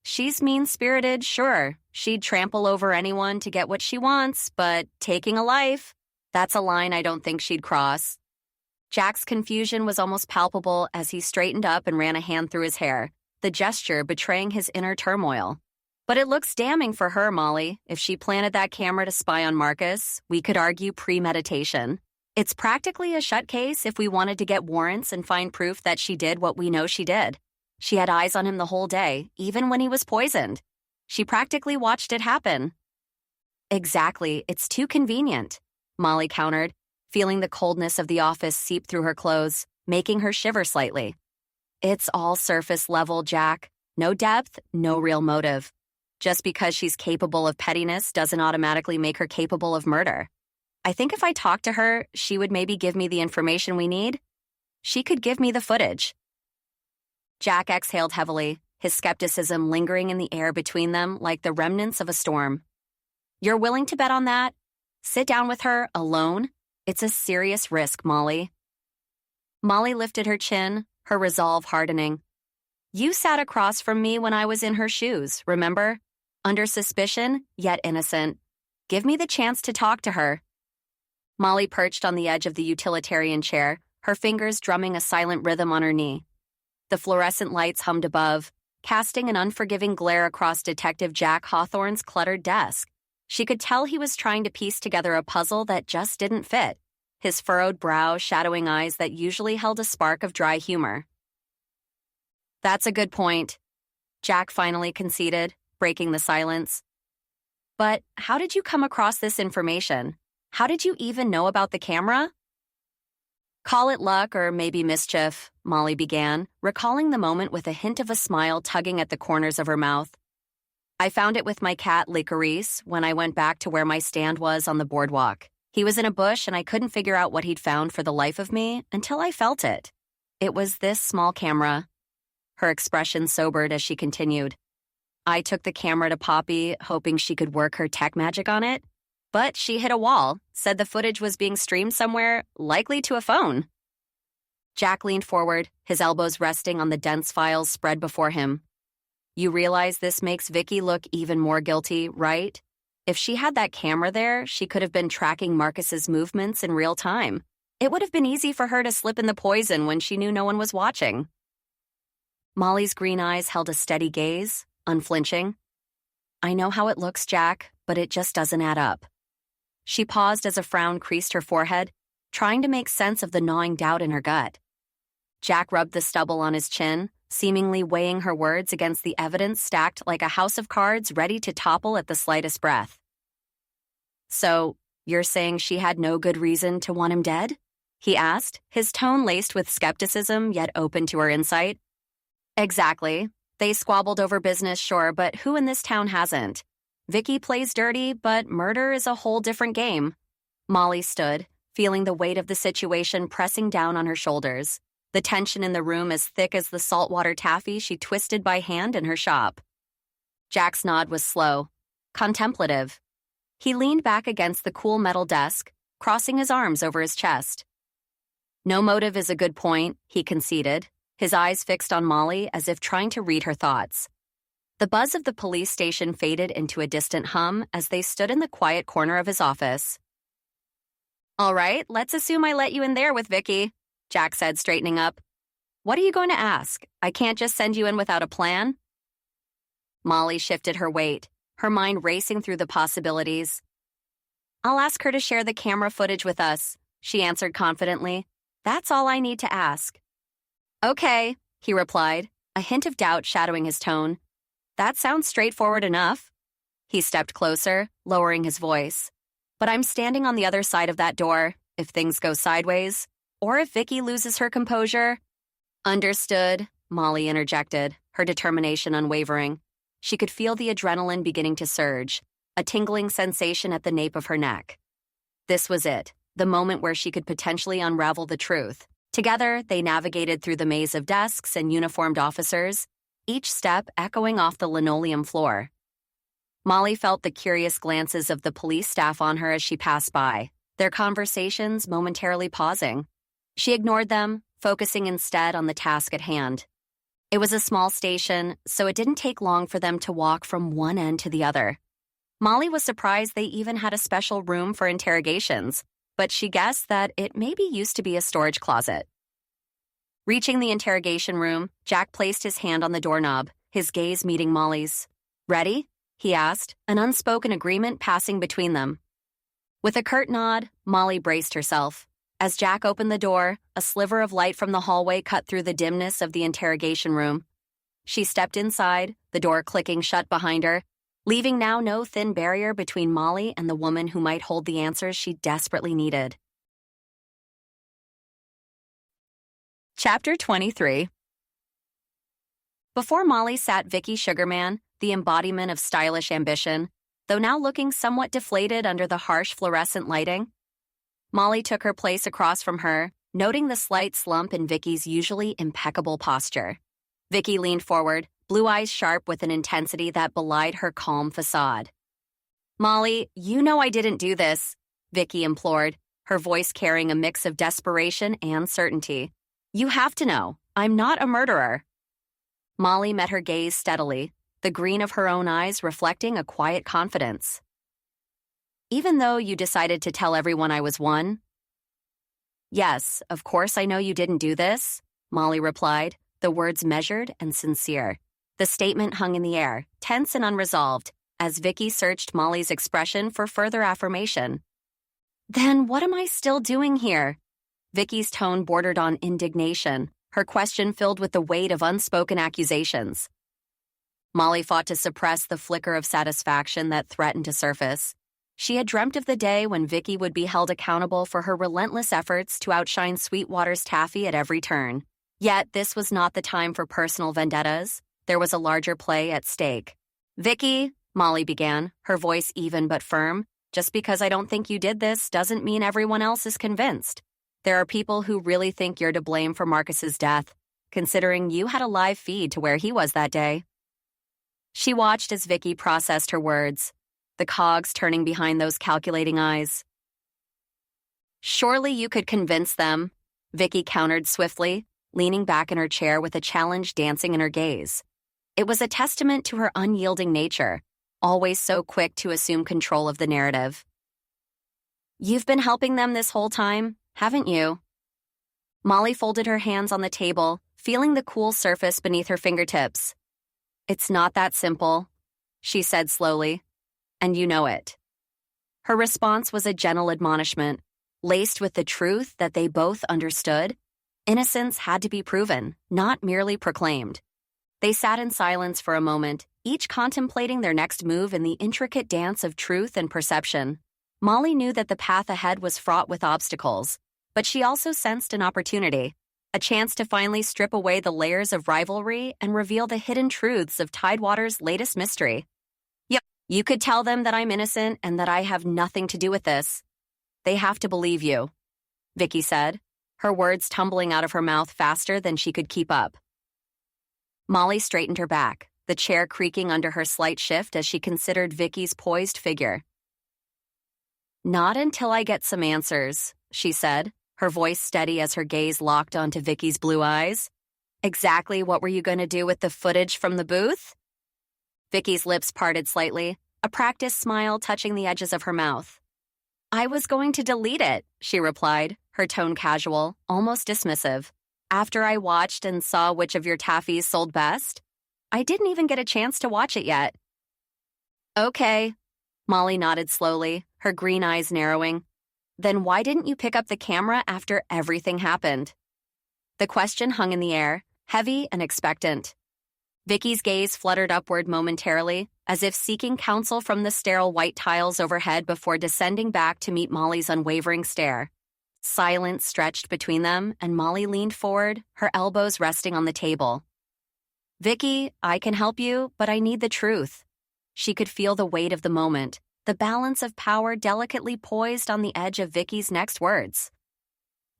"She's mean-spirited, sure. She'd trample over anyone to get what she wants, but taking a life, that's a line I don't think she'd cross." Jack's confusion was almost palpable as he straightened up and ran a hand through his hair, the gesture betraying his inner turmoil. "But it looks damning for her, Molly. If she planted that camera to spy on Marcus, we could argue premeditation. It's practically a shut case if we wanted to get warrants and find proof that she did what we know she did. She had eyes on him the whole day, even when he was poisoned. She practically watched it happen." "Exactly, it's too convenient," Molly countered, feeling the coldness of the office seep through her clothes, making her shiver slightly. "It's all surface level, Jack. No depth, no real motive. Just because she's capable of pettiness doesn't automatically make her capable of murder. I think if I talked to her, she would maybe give me the information we need. She could give me the footage." Jack exhaled heavily, his skepticism lingering in the air between them like the remnants of a storm. You're willing to bet on that? Sit down with her, alone? It's a serious risk, Molly. Molly lifted her chin, her resolve hardening. You sat across from me when I was in her shoes, remember? Under suspicion, yet innocent. Give me the chance to talk to her. Molly perched on the edge of the utilitarian chair, her fingers drumming a silent rhythm on her knee. The fluorescent lights hummed above, casting an unforgiving glare across Detective Jack Hawthorne's cluttered desk. She could tell he was trying to piece together a puzzle that just didn't fit, his furrowed brow shadowing eyes that usually held a spark of dry humor. That's a good point, Jack finally conceded, breaking the silence. But how did you come across this information? How did you even know about the camera? Call it luck or maybe mischief, Molly began, recalling the moment with a hint of a smile tugging at the corners of her mouth. I found it with my cat Licorice when I went back to where my stand was on the boardwalk. He was in a bush and I couldn't figure out what he'd found for the life of me until I felt it. It was this small camera. Her expression sobered as she continued. I took the camera to Poppy, hoping she could work her tech magic on it. But she hit a wall, said the footage was being streamed somewhere, likely to a phone. Jack leaned forward, his elbows resting on the dense files spread before him. You realize this makes Vicky look even more guilty, right? If she had that camera there, she could have been tracking Marcus's movements in real time. It would have been easy for her to slip in the poison when she knew no one was watching. Molly's green eyes held a steady gaze, unflinching. I know how it looks, Jack, but it just doesn't add up. She paused as a frown creased her forehead, trying to make sense of the gnawing doubt in her gut. Jack rubbed the stubble on his chin, seemingly weighing her words against the evidence stacked like a house of cards ready to topple at the slightest breath. So, you're saying she had no good reason to want him dead? He asked, his tone laced with skepticism yet open to her insight. Exactly. They squabbled over business, sure, but who in this town hasn't? Vicky plays dirty, but murder is a whole different game. Molly stood, feeling the weight of the situation pressing down on her shoulders, the tension in the room as thick as the saltwater taffy she twisted by hand in her shop. Jack's nod was slow, contemplative. He leaned back against the cool metal desk, crossing his arms over his chest. No motive is a good point, he conceded, his eyes fixed on Molly as if trying to read her thoughts. The buzz of the police station faded into a distant hum as they stood in the quiet corner of his office. All right, let's assume I let you in there with Vicky, Jack said, straightening up. What are you going to ask? I can't just send you in without a plan? Molly shifted her weight, her mind racing through the possibilities. I'll ask her to share the camera footage with us, she answered confidently. That's all I need to ask. Okay, he replied, a hint of doubt shadowing his tone. That sounds straightforward enough. He stepped closer, lowering his voice. But I'm standing on the other side of that door, if things go sideways, or if Vicky loses her composure. Understood, Molly interjected, her determination unwavering. She could feel the adrenaline beginning to surge, a tingling sensation at the nape of her neck. This was it, the moment where she could potentially unravel the truth. Together, they navigated through the maze of desks and uniformed officers, each step echoing off the linoleum floor. Molly felt the curious glances of the police staff on her as she passed by, their conversations momentarily pausing. She ignored them, focusing instead on the task at hand. It was a small station, so it didn't take long for them to walk from one end to the other. Molly was surprised they even had a special room for interrogations, but she guessed that it maybe used to be a storage closet. Reaching the interrogation room, Jack placed his hand on the doorknob, his gaze meeting Molly's. Ready? He asked, an unspoken agreement passing between them. With a curt nod, Molly braced herself. As Jack opened the door, a sliver of light from the hallway cut through the dimness of the interrogation room. She stepped inside, the door clicking shut behind her, leaving now no thin barrier between Molly and the woman who might hold the answers she desperately needed. Chapter 23. Before Molly sat Vicky Sugarman, the embodiment of stylish ambition, though now looking somewhat deflated under the harsh fluorescent lighting. Molly took her place across from her, noting the slight slump in Vicky's usually impeccable posture. Vicky leaned forward, blue eyes sharp with an intensity that belied her calm facade. Molly, you know I didn't do this, Vicky implored, her voice carrying a mix of desperation and certainty. You have to know, I'm not a murderer. Molly met her gaze steadily, the green of her own eyes reflecting a quiet confidence. Even though you decided to tell everyone I was one? Yes, of course I know you didn't do this, Molly replied, the words measured and sincere. The statement hung in the air, tense and unresolved, as Vicky searched Molly's expression for further affirmation. Then what am I still doing here? Vicky's tone bordered on indignation, her question filled with the weight of unspoken accusations. Molly fought to suppress the flicker of satisfaction that threatened to surface. She had dreamt of the day when Vicky would be held accountable for her relentless efforts to outshine Sweetwater's taffy at every turn. Yet this was not the time for personal vendettas. There was a larger play at stake. Vicky, Molly began, her voice even but firm, just because I don't think you did this doesn't mean everyone else is convinced. There are people who really think you're to blame for Marcus's death, considering you had a live feed to where he was that day. She watched as Vicky processed her words, the cogs turning behind those calculating eyes. Surely you could convince them, Vicky countered swiftly, leaning back in her chair with a challenge dancing in her gaze. It was a testament to her unyielding nature, always so quick to assume control of the narrative. You've been helping them this whole time, haven't you? Molly folded her hands on the table, feeling the cool surface beneath her fingertips. It's not that simple, she said slowly, and you know it. Her response was a gentle admonishment, laced with the truth that they both understood. Innocence had to be proven, not merely proclaimed. They sat in silence for a moment, each contemplating their next move in the intricate dance of truth and perception. Molly knew that the path ahead was fraught with obstacles, but she also sensed an opportunity, a chance to finally strip away the layers of rivalry and reveal the hidden truths of Tidewater's latest mystery. Yep, you could tell them that I'm innocent and that I have nothing to do with this. They have to believe you, Vicky said, her words tumbling out of her mouth faster than she could keep up. Molly straightened her back, the chair creaking under her slight shift as she considered Vicky's poised figure. Not until I get some answers, she said, her voice steady as her gaze locked onto Vicky's blue eyes. Exactly what were you going to do with the footage from the booth? Vicky's lips parted slightly, a practiced smile touching the edges of her mouth. I was going to delete it, she replied, her tone casual, almost dismissive. After I watched and saw which of your taffies sold best, I didn't even get a chance to watch it yet. Okay, Molly nodded slowly, her green eyes narrowing. Then why didn't you pick up the camera after everything happened? The question hung in the air, heavy and expectant. Vicky's gaze fluttered upward momentarily, as if seeking counsel from the sterile white tiles overhead before descending back to meet Molly's unwavering stare. Silence stretched between them, and Molly leaned forward, her elbows resting on the table. Vicky, I can help you, but I need the truth. She could feel the weight of the moment, the balance of power delicately poised on the edge of Vicky's next words.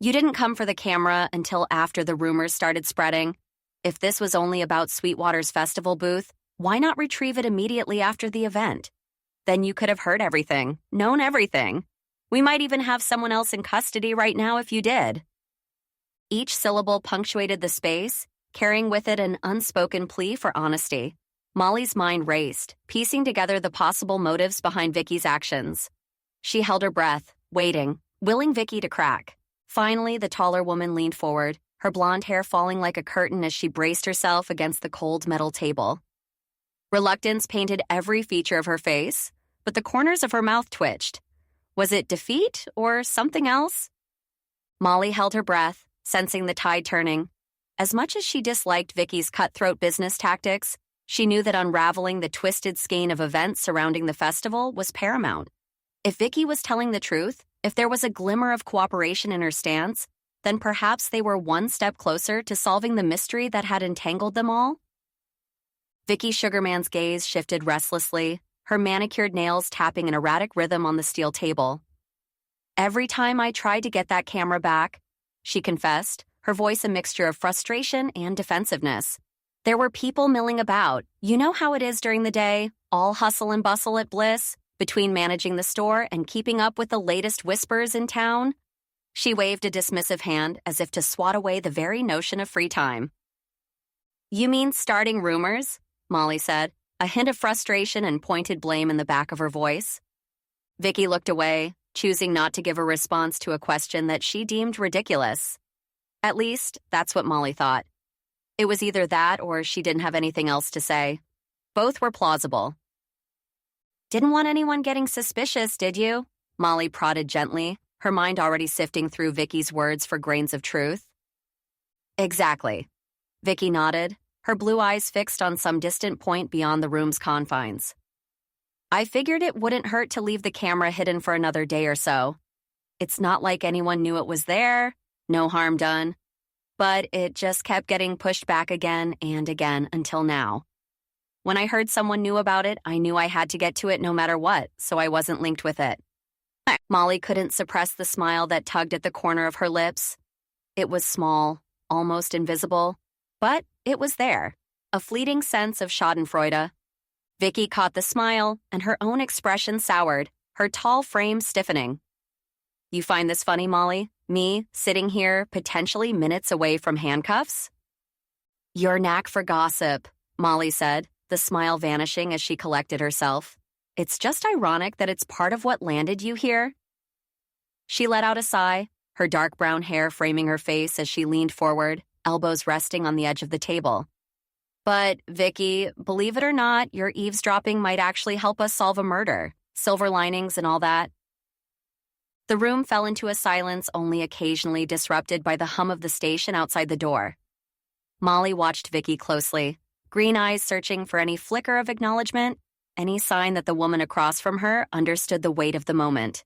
You didn't come for the camera until after the rumors started spreading. If this was only about Sweetwater's festival booth, why not retrieve it immediately after the event? Then you could have heard everything, known everything. We might even have someone else in custody right now if you did. Each syllable punctuated the space, carrying with it an unspoken plea for honesty. Molly's mind raced, piecing together the possible motives behind Vicky's actions. She held her breath, waiting, willing Vicky to crack. Finally, the taller woman leaned forward, her blonde hair falling like a curtain as she braced herself against the cold metal table. Reluctance painted every feature of her face, but the corners of her mouth twitched. Was it defeat or something else? Molly held her breath, sensing the tide turning. As much as she disliked Vicky's cutthroat business tactics, she knew that unraveling the twisted skein of events surrounding the festival was paramount. If Vicky was telling the truth, if there was a glimmer of cooperation in her stance, then perhaps they were one step closer to solving the mystery that had entangled them all. Vicky Sugarman's gaze shifted restlessly, her manicured nails tapping an erratic rhythm on the steel table. Every time I tried to get that camera back, she confessed, her voice a mixture of frustration and defensiveness. There were people milling about. You know how it is during the day, all hustle and bustle at Bliss, Between managing the store and keeping up with the latest whispers in town, she waved a dismissive hand as if to swat away the very notion of free time. You mean starting rumors? Molly said, a hint of frustration and pointed blame in the back of her voice. Vicky looked away, choosing not to give a response to a question that she deemed ridiculous. At least, that's what Molly thought. It was either that or she didn't have anything else to say. Both were plausible. Didn't want anyone getting suspicious, did you? Molly prodded gently, her mind already sifting through Vicky's words for grains of truth. Exactly. Vicky nodded, her blue eyes fixed on some distant point beyond the room's confines. I figured it wouldn't hurt to leave the camera hidden for another day or so. It's not like anyone knew it was there, no harm done. But it just kept getting pushed back again and again until now. When I heard someone knew about it, I knew I had to get to it no matter what, so I wasn't linked with it. Molly couldn't suppress the smile that tugged at the corner of her lips. It was small, almost invisible, but it was there, a fleeting sense of schadenfreude. Vicky caught the smile, and her own expression soured, her tall frame stiffening. You find this funny, Molly? Me, sitting here, potentially minutes away from handcuffs? Your knack for gossip, Molly said, the smile vanishing as she collected herself. It's just ironic that it's part of what landed you here. She let out a sigh, her dark brown hair framing her face as she leaned forward, elbows resting on the edge of the table. But, Vicky, believe it or not, your eavesdropping might actually help us solve a murder. Silver linings and all that. The room fell into a silence only occasionally disrupted by the hum of the station outside the door. Molly watched Vicky closely, green eyes searching for any flicker of acknowledgement, any sign that the woman across from her understood the weight of the moment.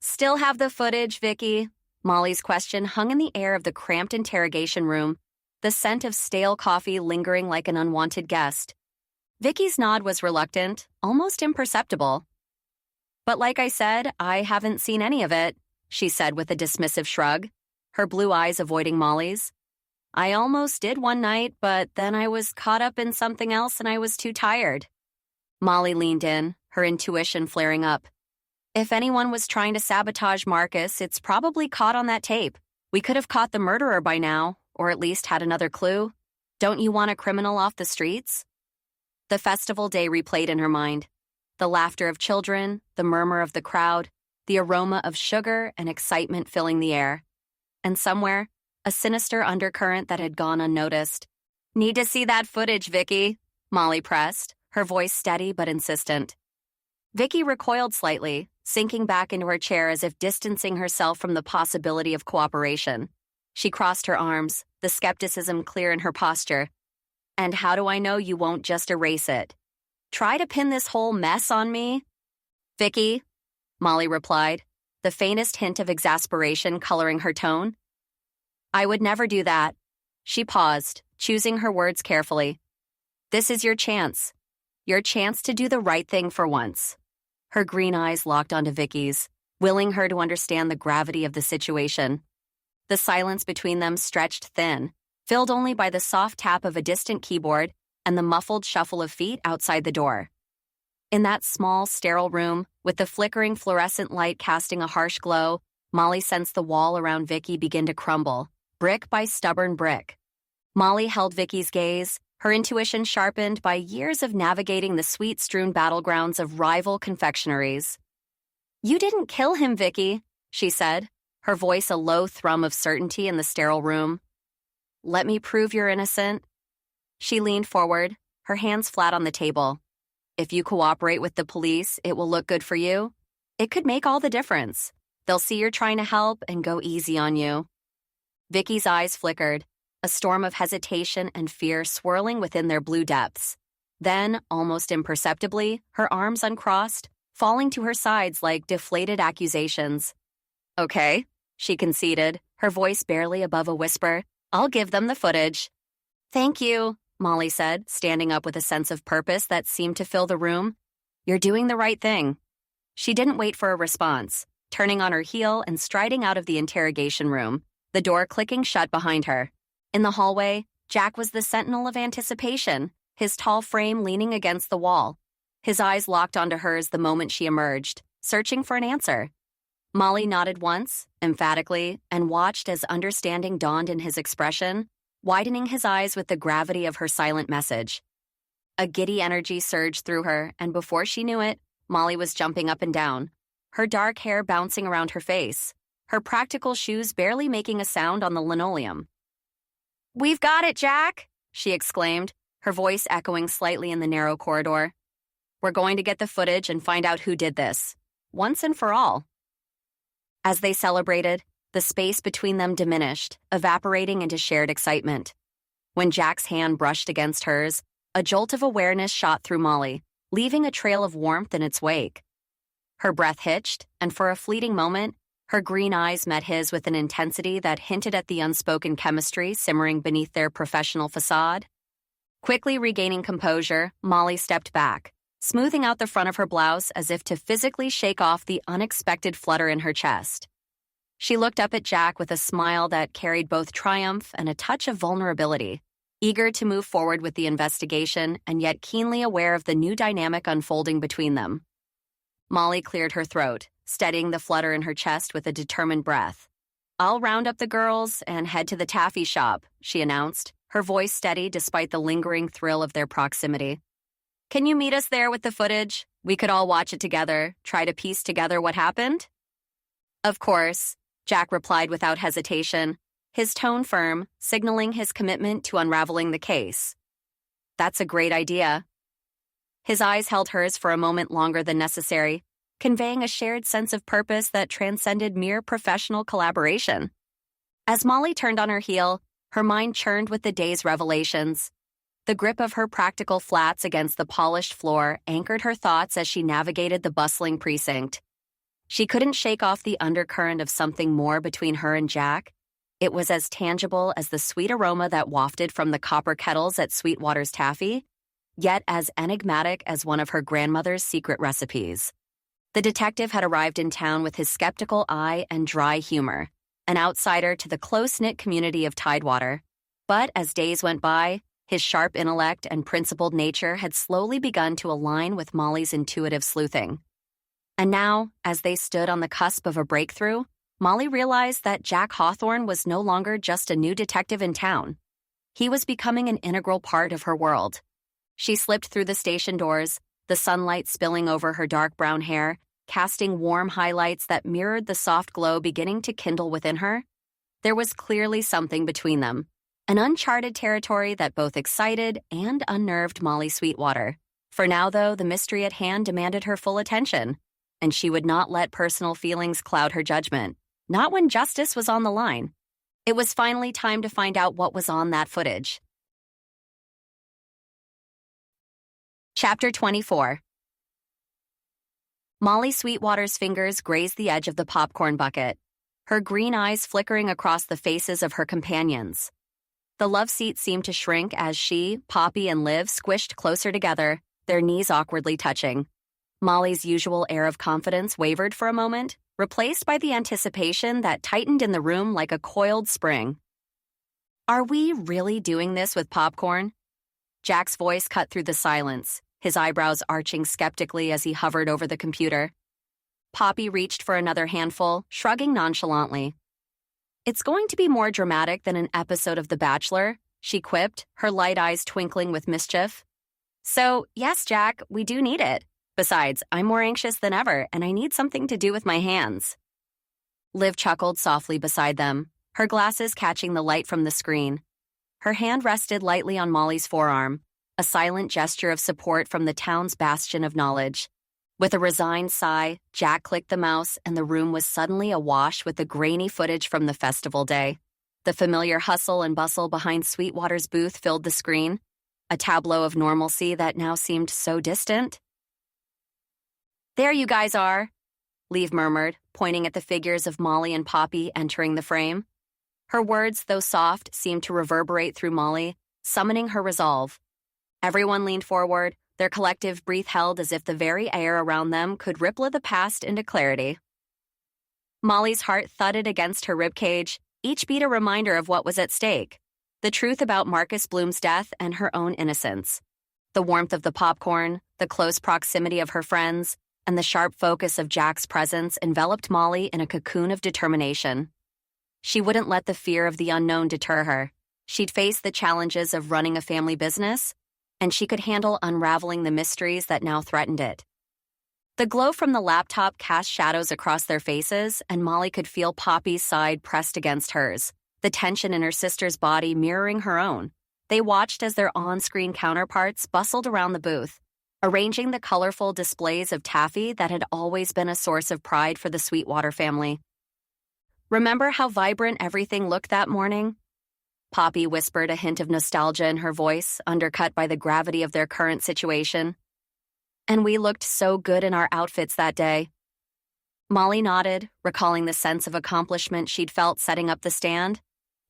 Still have the footage, Vicky? Molly's question hung in the air of the cramped interrogation room, the scent of stale coffee lingering like an unwanted guest. Vicky's nod was reluctant, almost imperceptible. But like I said, I haven't seen any of it, she said with a dismissive shrug, her blue eyes avoiding Molly's. I almost did one night, but then I was caught up in something else and I was too tired. Molly leaned in, her intuition flaring up. If anyone was trying to sabotage Marcus, it's probably caught on that tape. We could have caught the murderer by now, or at least had another clue. Don't you want a criminal off the streets? The festival day replayed in her mind. The laughter of children, the murmur of the crowd, the aroma of sugar and excitement filling the air. And somewhere, a sinister undercurrent that had gone unnoticed. Need to see that footage, Vicky, Molly pressed, her voice steady but insistent. Vicky recoiled slightly, sinking back into her chair as if distancing herself from the possibility of cooperation. She crossed her arms, the skepticism clear in her posture. And how do I know you won't just erase it? Try to pin this whole mess on me? Vicky, Molly replied, the faintest hint of exasperation coloring her tone. I would never do that. She paused, choosing her words carefully. This is your chance to do the right thing for once. Her green eyes locked onto Vicky's, willing her to understand the gravity of the situation. The silence between them stretched thin, filled only by the soft tap of a distant keyboard and the muffled shuffle of feet outside the door. In that small, sterile room, with the flickering fluorescent light casting a harsh glow, Molly sensed the wall around Vicky begin to crumble, brick by stubborn brick. Molly held Vicky's gaze, her intuition sharpened by years of navigating the sweet-strewn battlegrounds of rival confectionaries. You didn't kill him, Vicky, she said, her voice a low thrum of certainty in the sterile room. Let me prove you're innocent. She leaned forward, her hands flat on the table. If you cooperate with the police, it will look good for you. It could make all the difference. They'll see you're trying to help and go easy on you. Vicky's eyes flickered, a storm of hesitation and fear swirling within their blue depths. Then, almost imperceptibly, her arms uncrossed, falling to her sides like deflated accusations. Okay, she conceded, her voice barely above a whisper. I'll give them the footage. Thank you, Molly said, standing up with a sense of purpose that seemed to fill the room. You're doing the right thing. She didn't wait for a response, turning on her heel and striding out of the interrogation room, the door clicking shut behind her. In the hallway, Jack was the sentinel of anticipation, his tall frame leaning against the wall. His eyes locked onto hers the moment she emerged, searching for an answer. Molly nodded once, emphatically, and watched as understanding dawned in his expression, widening his eyes with the gravity of her silent message. A giddy energy surged through her, and before she knew it, Molly was jumping up and down, her dark hair bouncing around her face, her practical shoes barely making a sound on the linoleum. "We've got it, Jack!" she exclaimed, her voice echoing slightly in the narrow corridor. "We're going to get the footage and find out who did this, once and for all." As they celebrated, the space between them diminished, evaporating into shared excitement. When Jack's hand brushed against hers, a jolt of awareness shot through Molly, leaving a trail of warmth in its wake. Her breath hitched, and for a fleeting moment, her green eyes met his with an intensity that hinted at the unspoken chemistry simmering beneath their professional facade. Quickly regaining composure, Molly stepped back, smoothing out the front of her blouse as if to physically shake off the unexpected flutter in her chest. She looked up at Jack with a smile that carried both triumph and a touch of vulnerability, eager to move forward with the investigation and yet keenly aware of the new dynamic unfolding between them. Molly cleared her throat, steadying the flutter in her chest with a determined breath. "I'll round up the girls and head to the taffy shop," she announced, her voice steady despite the lingering thrill of their proximity. "Can you meet us there with the footage? We could all watch it together, try to piece together what happened?" "Of course," Jack replied without hesitation, his tone firm, signaling his commitment to unraveling the case. "That's a great idea." His eyes held hers for a moment longer than necessary, conveying a shared sense of purpose that transcended mere professional collaboration. As Molly turned on her heel, her mind churned with the day's revelations. The grip of her practical flats against the polished floor anchored her thoughts as she navigated the bustling precinct. She couldn't shake off the undercurrent of something more between her and Jack. It was as tangible as the sweet aroma that wafted from the copper kettles at Sweetwater's Taffy, yet as enigmatic as one of her grandmother's secret recipes. The detective had arrived in town with his skeptical eye and dry humor, an outsider to the close-knit community of Tidewater. But as days went by, his sharp intellect and principled nature had slowly begun to align with Molly's intuitive sleuthing. And now, as they stood on the cusp of a breakthrough, Molly realized that Jack Hawthorne was no longer just a new detective in town. He was becoming an integral part of her world. She slipped through the station doors, the sunlight spilling over her dark brown hair, casting warm highlights that mirrored the soft glow beginning to kindle within her. There was clearly something between them, an uncharted territory that both excited and unnerved Molly Sweetwater. For now, though, the mystery at hand demanded her full attention, and she would not let personal feelings cloud her judgment, not when justice was on the line. It was finally time to find out what was on that footage. Chapter 24. Molly Sweetwater's fingers grazed the edge of the popcorn bucket, her green eyes flickering across the faces of her companions. The love seat seemed to shrink as she, Poppy, and Liv squished closer together, their knees awkwardly touching. Molly's usual air of confidence wavered for a moment, replaced by the anticipation that tightened in the room like a coiled spring. "Are we really doing this with popcorn?" Jack's voice cut through the silence, his eyebrows arching skeptically as he hovered over the computer. Poppy reached for another handful, shrugging nonchalantly. "It's going to be more dramatic than an episode of The Bachelor," she quipped, her light eyes twinkling with mischief. "So, yes, Jack, we do need it. Besides, I'm more anxious than ever, and I need something to do with my hands." Liv chuckled softly beside them, her glasses catching the light from the screen. Her hand rested lightly on Molly's forearm, a silent gesture of support from the town's bastion of knowledge. With a resigned sigh, Jack clicked the mouse, and the room was suddenly awash with the grainy footage from the festival day. The familiar hustle and bustle behind Sweetwater's booth filled the screen, a tableau of normalcy that now seemed so distant. "There you guys are," Liv murmured, pointing at the figures of Molly and Poppy entering the frame. Her words, though soft, seemed to reverberate through Molly, summoning her resolve. Everyone leaned forward, their collective breath held as if the very air around them could ripple the past into clarity. Molly's heart thudded against her ribcage, each beat a reminder of what was at stake, the truth about Marcus Bloom's death and her own innocence. The warmth of the popcorn, the close proximity of her friends, and the sharp focus of Jack's presence enveloped Molly in a cocoon of determination. She wouldn't let the fear of the unknown deter her. She'd face the challenges of running a family business, and she could handle unraveling the mysteries that now threatened it. The glow from the laptop cast shadows across their faces, and Molly could feel Poppy's side pressed against hers, the tension in her sister's body mirroring her own. They watched as their on-screen counterparts bustled around the booth, arranging the colorful displays of taffy that had always been a source of pride for the Sweetwater family. "Remember how vibrant everything looked that morning?" Poppy whispered, a hint of nostalgia in her voice, undercut by the gravity of their current situation. "And we looked so good in our outfits that day." Molly nodded, recalling the sense of accomplishment she'd felt setting up the stand,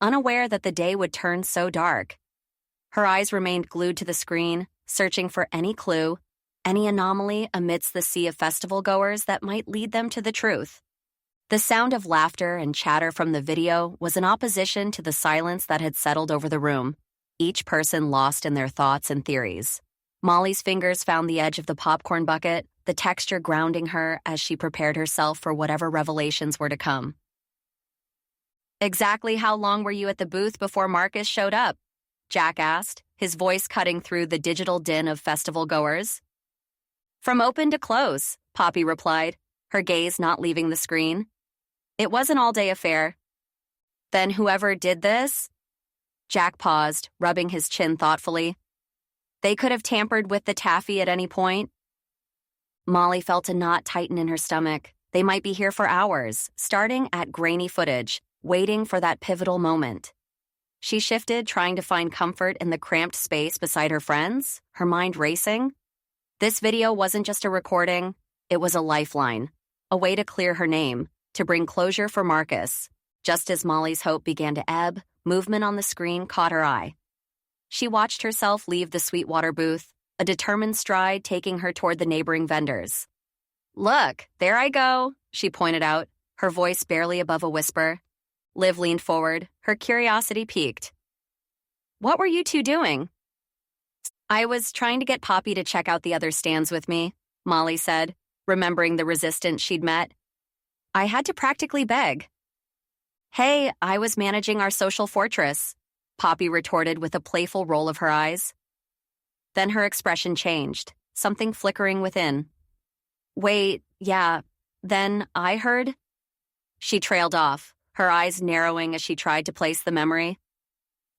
unaware that the day would turn so dark. Her eyes remained glued to the screen, searching for any clue, any anomaly amidst the sea of festival goers that might lead them to the truth. The sound of laughter and chatter from the video was in opposition to the silence that had settled over the room, each person lost in their thoughts and theories. Molly's fingers found the edge of the popcorn bucket, the texture grounding her as she prepared herself for whatever revelations were to come. "Exactly how long were you at the booth before Marcus showed up?" Jack asked, his voice cutting through the digital din of festival goers. "From open to close," Poppy replied, her gaze not leaving the screen. "It was an all-day affair." "Then whoever did this?" Jack paused, rubbing his chin thoughtfully. "They could have tampered with the taffy at any point." Molly felt a knot tighten in her stomach. They might be here for hours, starting at grainy footage, waiting for that pivotal moment. She shifted, trying to find comfort in the cramped space beside her friends, her mind racing. This video wasn't just a recording, it was a lifeline, a way to clear her name, to bring closure for Marcus. Just as Molly's hope began to ebb, movement on the screen caught her eye. She watched herself leave the Sweetwater booth, a determined stride taking her toward the neighboring vendors. "Look, there I go," she pointed out, her voice barely above a whisper. Liv leaned forward, her curiosity piqued. "What were you two doing?" "I was trying to get Poppy to check out the other stands with me," Molly said, remembering the resistance she'd met. "I had to practically beg." "Hey, I was managing our social fortress," Poppy retorted with a playful roll of her eyes. Then her expression changed, something flickering within. "Wait, yeah, then I heard—" She trailed off, her eyes narrowing as she tried to place the memory.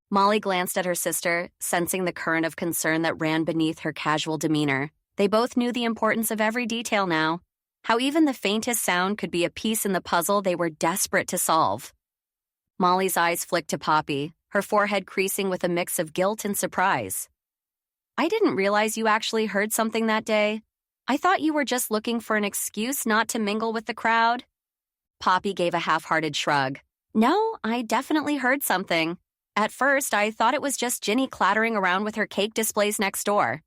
Molly glanced at her sister, sensing the current of concern that ran beneath her casual demeanor. They both knew the importance of every detail now, how even the faintest sound could be a piece in the puzzle they were desperate to solve. Molly's eyes flicked to Poppy, her forehead creasing with a mix of guilt and surprise. "I didn't realize you actually heard something that day. I thought you were just looking for an excuse not to mingle with the crowd." Poppy gave a half-hearted shrug. "No, I definitely heard something. At first, I thought it was just Ginny clattering around with her cake displays next door."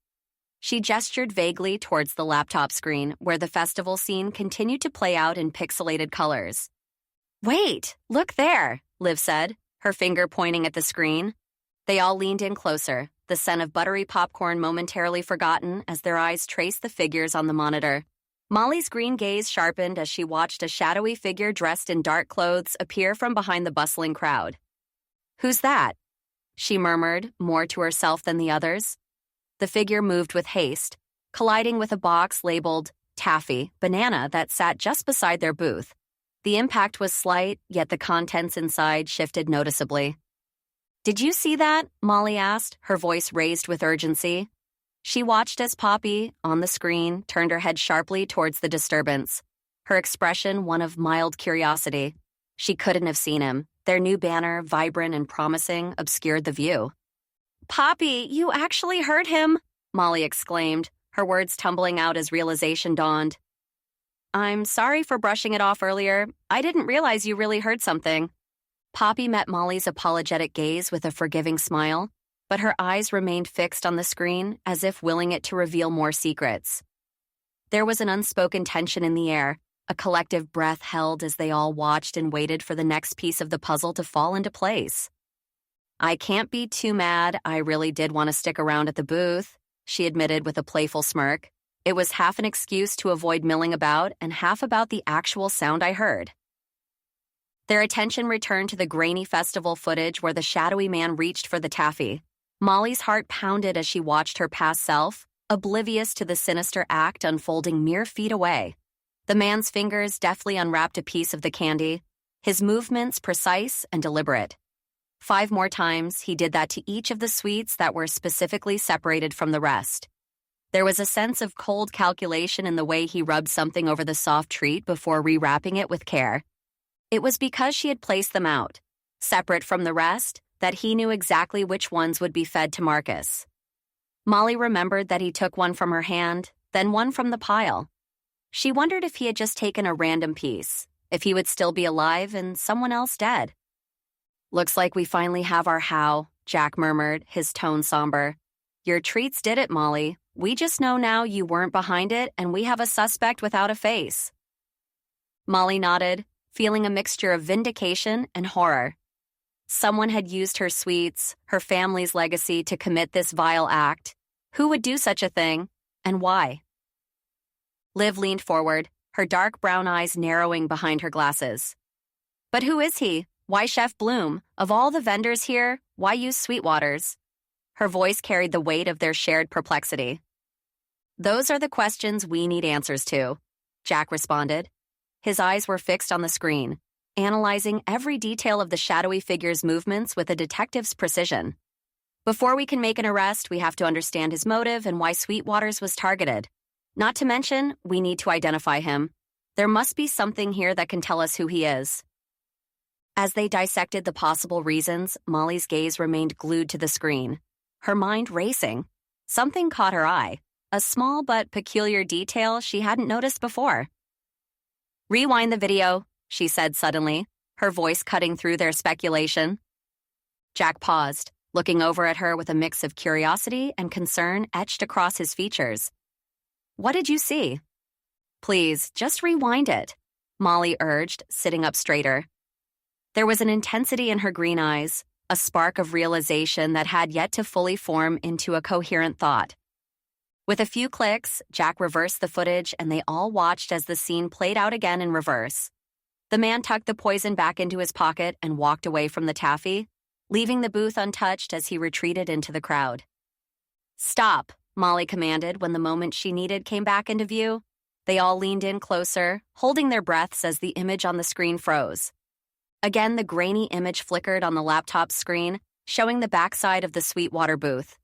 She gestured vaguely towards the laptop screen, where the festival scene continued to play out in pixelated colors. "Wait, look there," Liv said, her finger pointing at the screen. They all leaned in closer, the scent of buttery popcorn momentarily forgotten as their eyes traced the figures on the monitor. Molly's green gaze sharpened as she watched a shadowy figure dressed in dark clothes appear from behind the bustling crowd. "Who's that?" she murmured, more to herself than the others. The figure moved with haste, colliding with a box labeled Taffy, Banana that sat just beside their booth. The impact was slight, yet the contents inside shifted noticeably. "Did you see that?" Molly asked, her voice raised with urgency. She watched as Poppy, on the screen, turned her head sharply towards the disturbance, her expression one of mild curiosity. She couldn't have seen him. Their new banner, vibrant and promising, obscured the view. "Poppy, you actually heard him!" Molly exclaimed, her words tumbling out as realization dawned. "I'm sorry for brushing it off earlier. I didn't realize you really heard something." Poppy met Molly's apologetic gaze with a forgiving smile, but her eyes remained fixed on the screen as if willing it to reveal more secrets. There was an unspoken tension in the air, a collective breath held as they all watched and waited for the next piece of the puzzle to fall into place. "I can't be too mad. I really did want to stick around at the booth," she admitted with a playful smirk. It was half an excuse to avoid milling about and half about the actual sound I heard. Their attention returned to the grainy festival footage where the shadowy man reached for the taffy. Molly's heart pounded as she watched her past self, oblivious to the sinister act unfolding mere feet away. The man's fingers deftly unwrapped a piece of the candy, his movements precise and deliberate. 5 more times, he did that to each of the sweets that were specifically separated from the rest. There was a sense of cold calculation in the way he rubbed something over the soft treat before rewrapping it with care. It was because she had placed them out, separate from the rest, that he knew exactly which ones would be fed to Marcus. Molly remembered that he took one from her hand, then one from the pile. She wondered if he had just taken a random piece, if he would still be alive and someone else dead. "Looks like we finally have our how," Jack murmured, his tone somber. "Your treats did it, Molly. We just know now you weren't behind it, and we have a suspect without a face." Molly nodded, feeling a mixture of vindication and horror. Someone had used her sweets, her family's legacy, to commit this vile act. Who would do such a thing, and why? Liv leaned forward, her dark brown eyes narrowing behind her glasses. "But who is he? Why Chef Bloom? Of all the vendors here, why use Sweetwater's?" Her voice carried the weight of their shared perplexity. "Those are the questions we need answers to," Jack responded. His eyes were fixed on the screen, analyzing every detail of the shadowy figure's movements with a detective's precision. "Before we can make an arrest, we have to understand his motive and why Sweetwater's was targeted. Not to mention, we need to identify him. There must be something here that can tell us who he is." As they dissected the possible reasons, Molly's gaze remained glued to the screen, her mind racing. Something caught her eye, a small but peculiar detail she hadn't noticed before. "Rewind the video," she said suddenly, her voice cutting through their speculation. Jack paused, looking over at her with a mix of curiosity and concern etched across his features. "What did you see?" "Please, just rewind it," Molly urged, sitting up straighter. There was an intensity in her green eyes, a spark of realization that had yet to fully form into a coherent thought. With a few clicks, Jack reversed the footage and they all watched as the scene played out again in reverse. The man tucked the poison back into his pocket and walked away from the taffy, leaving the booth untouched as he retreated into the crowd. "Stop," Molly commanded when the moment she needed came back into view. They all leaned in closer, holding their breaths as the image on the screen froze. Again, the grainy image flickered on the laptop screen, showing the backside of the Sweetwater booth.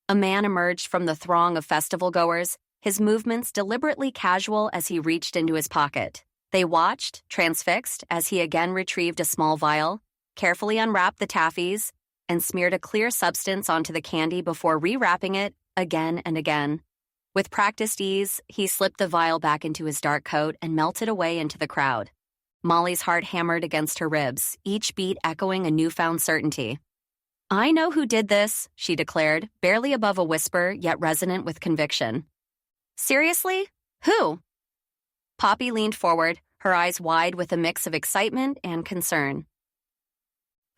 A man emerged from the throng of festival goers, his movements deliberately casual as he reached into his pocket. They watched, transfixed, as he again retrieved a small vial, carefully unwrapped the taffies, and smeared a clear substance onto the candy before rewrapping it again and again. With practiced ease, he slipped the vial back into his dark coat and melted away into the crowd. Molly's heart hammered against her ribs, each beat echoing a newfound certainty. "I know who did this," she declared, barely above a whisper, yet resonant with conviction. "Seriously? Who?" Poppy leaned forward, her eyes wide with a mix of excitement and concern.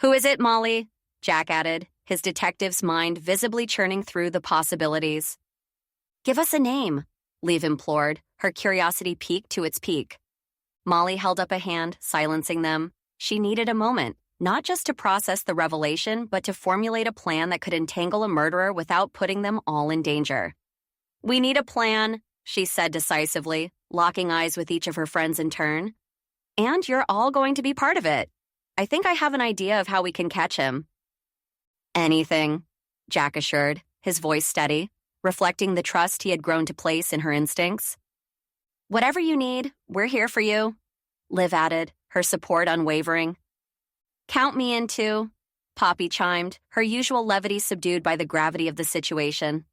"Who is it, Molly?" Jack added, his detective's mind visibly churning through the possibilities. "Give us a name," Liv implored, her curiosity piqued to its peak. Molly held up a hand, silencing them. She needed a moment, not just to process the revelation, but to formulate a plan that could entangle a murderer without putting them all in danger. "We need a plan," she said decisively, locking eyes with each of her friends in turn. "And you're all going to be part of it. I think I have an idea of how we can catch him." "Anything," Jack assured, his voice steady, reflecting the trust he had grown to place in her instincts. "Whatever you need, we're here for you," Liv added, her support unwavering. "Count me in too," Poppy chimed, her usual levity subdued by the gravity of the situation.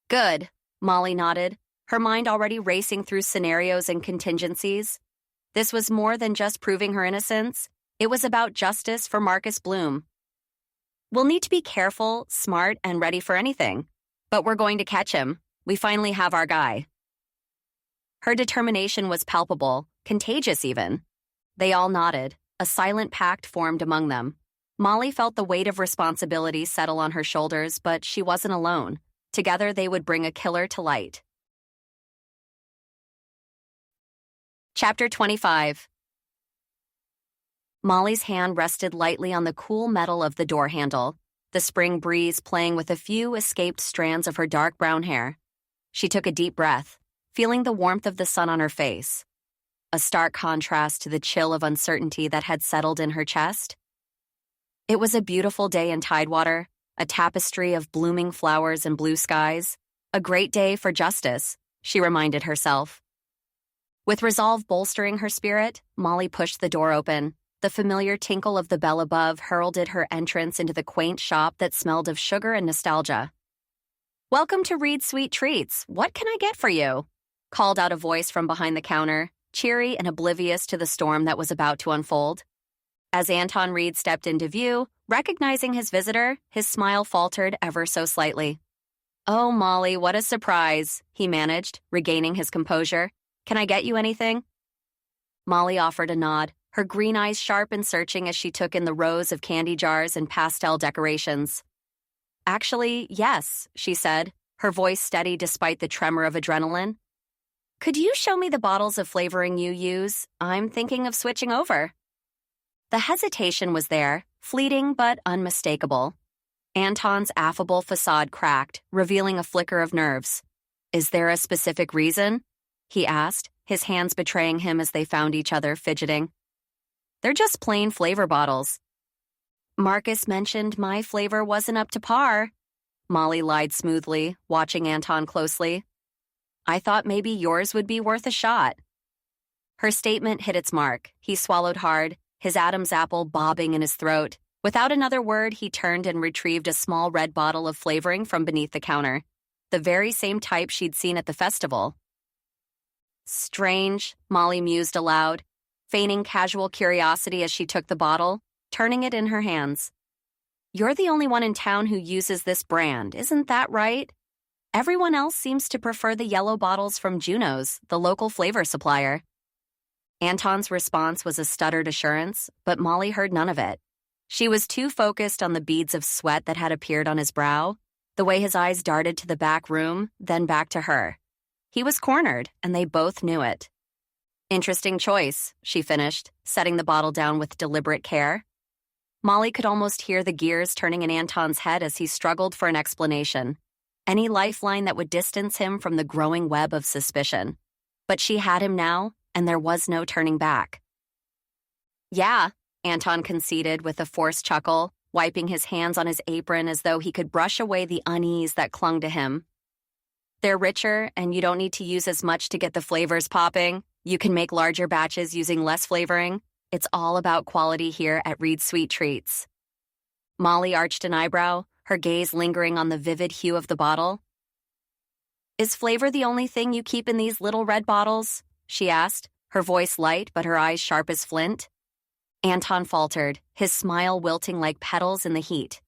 "Good," Molly nodded, her mind already racing through scenarios and contingencies. This was more than just proving her innocence. It was about justice for Marcus Bloom. "We'll need to be careful, smart, and ready for anything. But we're going to catch him. We finally have our guy." Her determination was palpable, contagious even. They all nodded. A silent pact formed among them. Molly felt the weight of responsibility settle on her shoulders, but she wasn't alone. Together, they would bring a killer to light. Chapter 25. Molly's hand rested lightly on the cool metal of the door handle, the spring breeze playing with a few escaped strands of her dark brown hair. She took a deep breath, feeling the warmth of the sun on her face, a stark contrast to the chill of uncertainty that had settled in her chest. It was a beautiful day in Tidewater, a tapestry of blooming flowers and blue skies, a great day for justice, she reminded herself. With resolve bolstering her spirit, Molly pushed the door open. The familiar tinkle of the bell above heralded her entrance into the quaint shop that smelled of sugar and nostalgia. "Welcome to Reed's Sweet Treats. What can I get for you?" called out a voice from behind the counter, cheery and oblivious to the storm that was about to unfold. As Anton Reed stepped into view, recognizing his visitor, his smile faltered ever so slightly. "Oh, Molly, what a surprise," he managed, regaining his composure. "Can I get you anything?" Molly offered a nod, her green eyes sharp and searching as she took in the rows of candy jars and pastel decorations. "Actually, yes," she said, her voice steady despite the tremor of adrenaline. "Could you show me the bottles of flavoring you use? I'm thinking of switching over." The hesitation was there, fleeting but unmistakable. Anton's affable facade cracked, revealing a flicker of nerves. "Is there a specific reason?" he asked, his hands betraying him as they found each other fidgeting. "They're just plain flavor bottles." "Marcus mentioned my flavor wasn't up to par," Molly lied smoothly, watching Anton closely. "I thought maybe yours would be worth a shot." Her statement hit its mark. He swallowed hard, his Adam's apple bobbing in his throat. Without another word, he turned and retrieved a small red bottle of flavoring from beneath the counter, the very same type she'd seen at the festival. "Strange," Molly mused aloud, feigning casual curiosity as she took the bottle, turning it in her hands. "You're the only one in town who uses this brand, isn't that right? Everyone else seems to prefer the yellow bottles from Juno's, the local flavor supplier." Anton's response was a stuttered assurance, but Molly heard none of it. She was too focused on the beads of sweat that had appeared on his brow, the way his eyes darted to the back room, then back to her. He was cornered, and they both knew it. "Interesting choice," she finished, setting the bottle down with deliberate care. Molly could almost hear the gears turning in Anton's head as he struggled for an explanation, any lifeline that would distance him from the growing web of suspicion. But she had him now, and there was no turning back. "Yeah," Anton conceded with a forced chuckle, wiping his hands on his apron as though he could brush away the unease that clung to him. "They're richer, and you don't need to use as much to get the flavors popping. You can make larger batches using less flavoring. It's all about quality here at Reed's Sweet Treats." Molly arched an eyebrow, her gaze lingering on the vivid hue of the bottle. "Is flavor the only thing you keep in these little red bottles?" she asked, her voice light but her eyes sharp as flint. Anton faltered, his smile wilting like petals in the heat.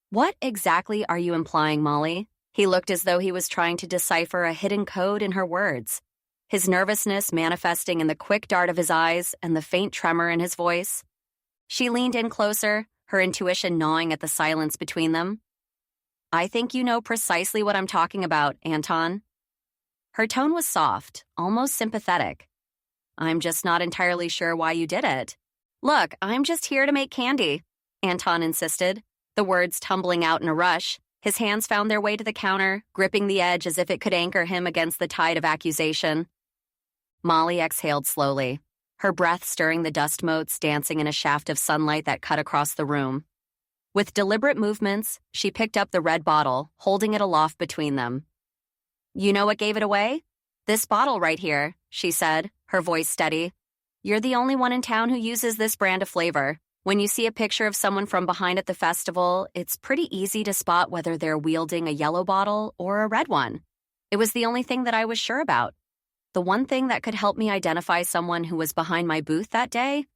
"What exactly are you implying, Molly?" He looked as though he was trying to decipher a hidden code in her words, his nervousness manifesting in the quick dart of his eyes and the faint tremor in his voice. She leaned in closer, her intuition gnawing at the silence between them. "I think you know precisely what I'm talking about, Anton." Her tone was soft, almost sympathetic. "I'm just not entirely sure why you did it." "Look, I'm just here to make candy," Anton insisted, the words tumbling out in a rush. His hands found their way to the counter, gripping the edge as if it could anchor him against the tide of accusation. Molly exhaled slowly, her breath stirring the dust motes dancing in a shaft of sunlight that cut across the room. With deliberate movements, she picked up the red bottle, holding it aloft between them. "You know what gave it away? This bottle right here," she said, her voice steady. "You're the only one in town who uses this brand of flavor. When you see a picture of someone from behind at the festival, it's pretty easy to spot whether they're wielding a yellow bottle or a red one. It was the only thing that I was sure about. The one thing that could help me identify someone who was behind my booth that day."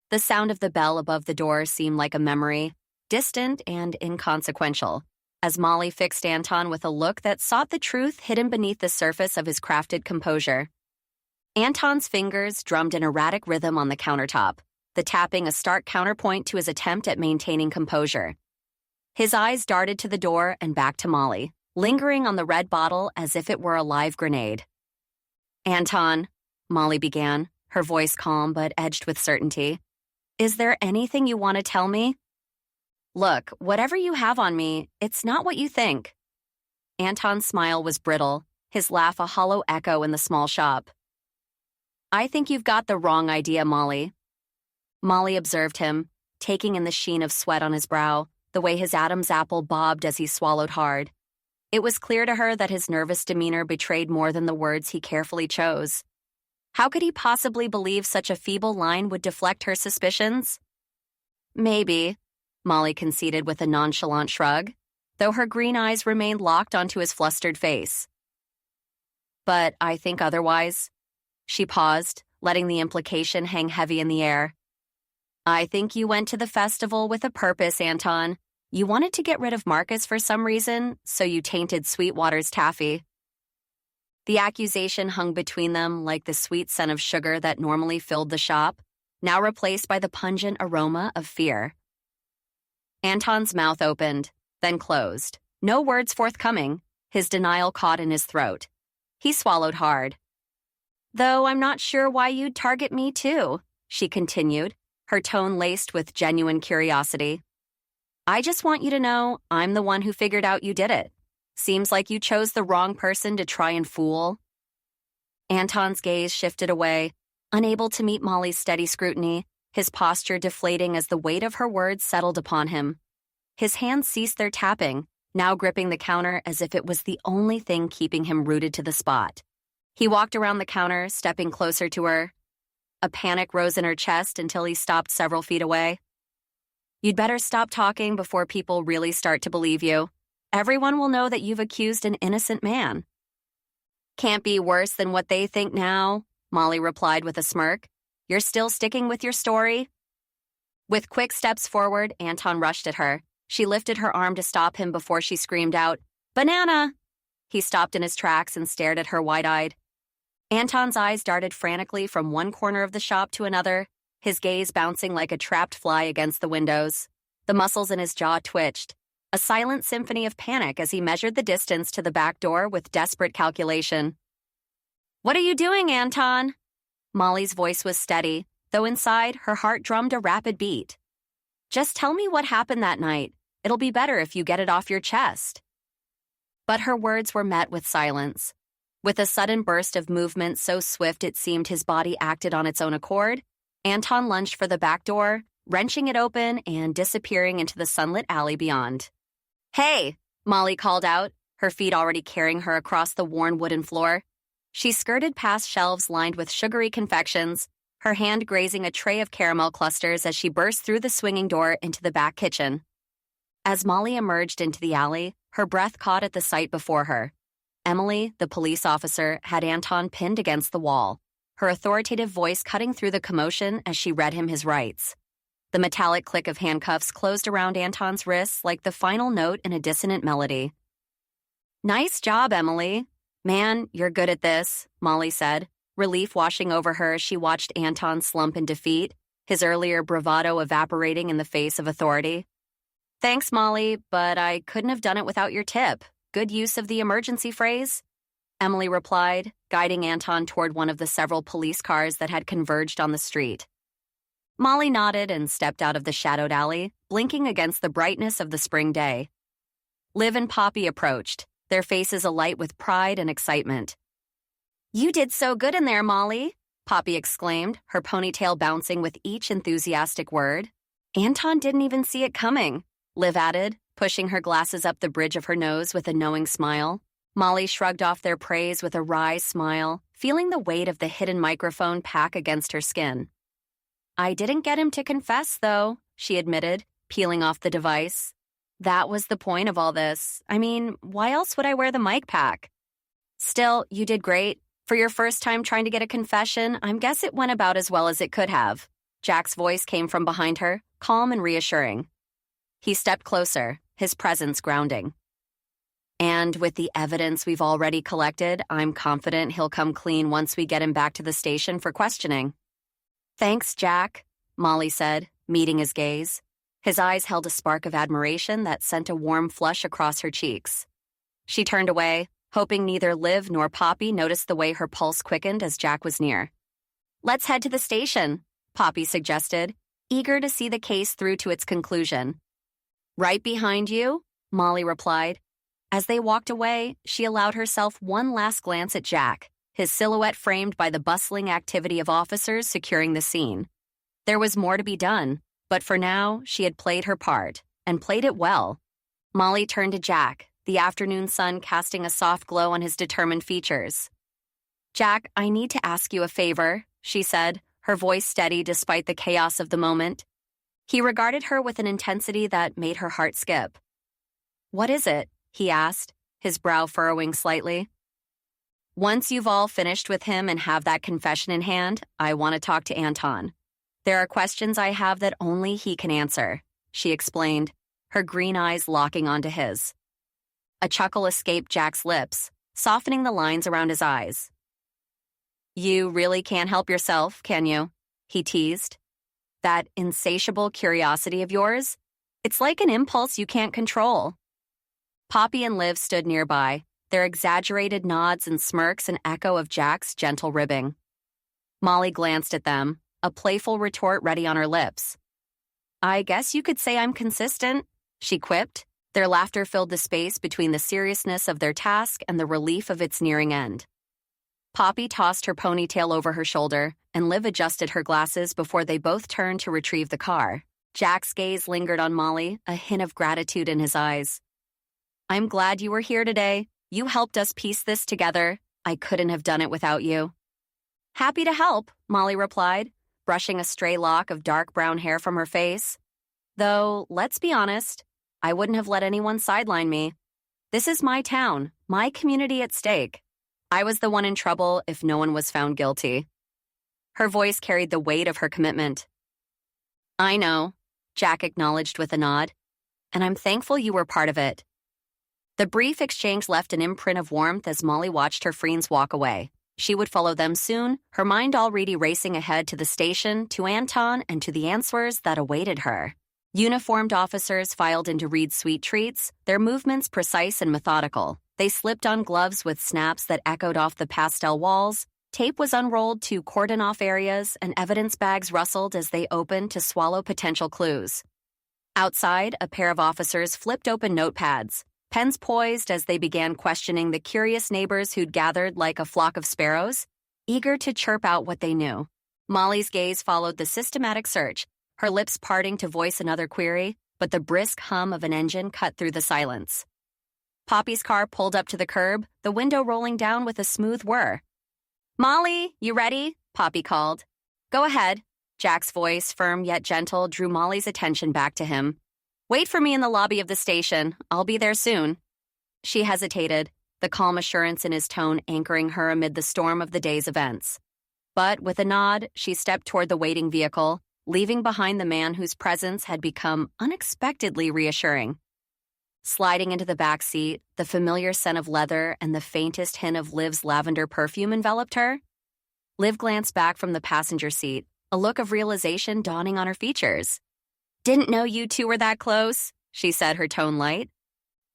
The sound of the bell above the door seemed like a memory, distant and inconsequential, as Molly fixed Anton with a look that sought the truth hidden beneath the surface of his crafted composure. Anton's fingers drummed an erratic rhythm on the countertop, the tapping a stark counterpoint to his attempt at maintaining composure. His eyes darted to the door and back to Molly, lingering on the red bottle as if it were a live grenade. "Anton," Molly began, her voice calm but edged with certainty, "is there anything you want to tell me?" "Look, whatever you have on me, it's not what you think." Anton's smile was brittle, his laugh a hollow echo in the small shop. "I think you've got the wrong idea, Molly." Molly observed him, taking in the sheen of sweat on his brow, the way his Adam's apple bobbed as he swallowed hard. It was clear to her that his nervous demeanor betrayed more than the words he carefully chose. How could he possibly believe such a feeble line would deflect her suspicions? "Maybe," Molly conceded with a nonchalant shrug, though her green eyes remained locked onto his flustered face. "But I think otherwise." She paused, letting the implication hang heavy in the air. "I think you went to the festival with a purpose, Anton. You wanted to get rid of Marcus for some reason, so you tainted Sweetwater's taffy." The accusation hung between them like the sweet scent of sugar that normally filled the shop, now replaced by the pungent aroma of fear. Anton's mouth opened, then closed, no words forthcoming, his denial caught in his throat. He swallowed hard. "Though I'm not sure why you'd target me too," she continued, her tone laced with genuine curiosity. "I just want you to know I'm the one who figured out you did it. Seems like you chose the wrong person to try and fool." Anton's gaze shifted away, unable to meet Molly's steady scrutiny, his posture deflating as the weight of her words settled upon him. His hands ceased their tapping, now gripping the counter as if it was the only thing keeping him rooted to the spot. He walked around the counter, stepping closer to her. A panic rose in her chest until he stopped several feet away. "You'd better stop talking before people really start to believe you. Everyone will know that you've accused an innocent man." "Can't be worse than what they think now," Molly replied with a smirk. "You're still sticking with your story?" With quick steps forward, Anton rushed at her. She lifted her arm to stop him before she screamed out, "Banana!" He stopped in his tracks and stared at her wide-eyed. Anton's eyes darted frantically from one corner of the shop to another, his gaze bouncing like a trapped fly against the windows. The muscles in his jaw twitched, a silent symphony of panic as he measured the distance to the back door with desperate calculation. "What are you doing, Anton?" Molly's voice was steady, though inside, her heart drummed a rapid beat. "Just tell me what happened that night. It'll be better if you get it off your chest." But her words were met with silence. With a sudden burst of movement so swift it seemed his body acted on its own accord, Anton lunged for the back door, wrenching it open and disappearing into the sunlit alley beyond. "Hey!" Molly called out, her feet already carrying her across the worn wooden floor. She skirted past shelves lined with sugary confections, her hand grazing a tray of caramel clusters as she burst through the swinging door into the back kitchen. As Molly emerged into the alley, her breath caught at the sight before her. Emily, the police officer, had Anton pinned against the wall, her authoritative voice cutting through the commotion as she read him his rights. The metallic click of handcuffs closed around Anton's wrists like the final note in a dissonant melody. "Nice job, Emily. Man, you're good at this," Molly said, relief washing over her as she watched Anton slump in defeat, his earlier bravado evaporating in the face of authority. "Thanks, Molly, but I couldn't have done it without your tip. Good use of the emergency phrase," Emily replied, guiding Anton toward one of the several police cars that had converged on the street. Molly nodded and stepped out of the shadowed alley, blinking against the brightness of the spring day. Liv and Poppy approached, their faces alight with pride and excitement. "You did so good in there, Molly," Poppy exclaimed, her ponytail bouncing with each enthusiastic word. "Anton didn't even see it coming," Liv added, pushing her glasses up the bridge of her nose with a knowing smile. Molly shrugged off their praise with a wry smile, feeling the weight of the hidden microphone pack against her skin. "I didn't get him to confess, though," she admitted, peeling off the device. "That was the point of all this. I mean, why else would I wear the mic pack? Still, you did great. For your first time trying to get a confession, I guess it went about as well as it could have." Jack's voice came from behind her, calm and reassuring. He stepped closer, his presence grounding. "And with the evidence we've already collected, I'm confident he'll come clean once we get him back to the station for questioning." "Thanks, Jack," Molly said, meeting his gaze. His eyes held a spark of admiration that sent a warm flush across her cheeks. She turned away, hoping neither Liv nor Poppy noticed the way her pulse quickened as Jack was near. "Let's head to the station," Poppy suggested, eager to see the case through to its conclusion. "Right behind you," Molly replied. As they walked away, she allowed herself one last glance at Jack, his silhouette framed by the bustling activity of officers securing the scene. There was more to be done, but for now, she had played her part, and played it well. Molly turned to Jack, the afternoon sun casting a soft glow on his determined features. "Jack, I need to ask you a favor," she said, her voice steady despite the chaos of the moment. He regarded her with an intensity that made her heart skip. "What is it?" he asked, his brow furrowing slightly. "Once you've all finished with him and have that confession in hand, I want to talk to Anton. There are questions I have that only he can answer," she explained, her green eyes locking onto his. A chuckle escaped Jack's lips, softening the lines around his eyes. "You really can't help yourself, can you?" he teased. "That insatiable curiosity of yours? It's like an impulse you can't control." Poppy and Liv stood nearby, their exaggerated nods and smirks an echo of Jack's gentle ribbing. Molly glanced at them, a playful retort ready on her lips. "I guess you could say I'm consistent," she quipped. Their laughter filled the space between the seriousness of their task and the relief of its nearing end. Poppy tossed her ponytail over her shoulder, and Liv adjusted her glasses before they both turned to retrieve the car. Jack's gaze lingered on Molly, a hint of gratitude in his eyes. "I'm glad you were here today. You helped us piece this together. I couldn't have done it without you." "Happy to help," Molly replied, brushing a stray lock of dark brown hair from her face. "Though, let's be honest, I wouldn't have let anyone sideline me. This is my town, my community at stake. I was the one in trouble if no one was found guilty." Her voice carried the weight of her commitment. "I know," Jack acknowledged with a nod, "and I'm thankful you were part of it." The brief exchange left an imprint of warmth as Molly watched her friends walk away. She would follow them soon, her mind already racing ahead to the station, to Anton, and to the answers that awaited her. Uniformed officers filed into Reed's sweet treats, their movements precise and methodical. They slipped on gloves with snaps that echoed off the pastel walls. Tape was unrolled to cordon off areas, and evidence bags rustled as they opened to swallow potential clues. Outside, a pair of officers flipped open notepads, pens poised as they began questioning the curious neighbors who'd gathered like a flock of sparrows, eager to chirp out what they knew. Molly's gaze followed the systematic search, her lips parting to voice another query, but the brisk hum of an engine cut through the silence. Poppy's car pulled up to the curb, the window rolling down with a smooth whir. "Molly, you ready?" Poppy called. "Go ahead." Jack's voice, firm yet gentle, drew Molly's attention back to him. "Wait for me in the lobby of the station. I'll be there soon." She hesitated, the calm assurance in his tone anchoring her amid the storm of the day's events. But with a nod, she stepped toward the waiting vehicle, leaving behind the man whose presence had become unexpectedly reassuring. Sliding into the back seat, the familiar scent of leather and the faintest hint of Liv's lavender perfume enveloped her. Liv glanced back from the passenger seat, a look of realization dawning on her features. "Didn't know you two were that close," she said, her tone light.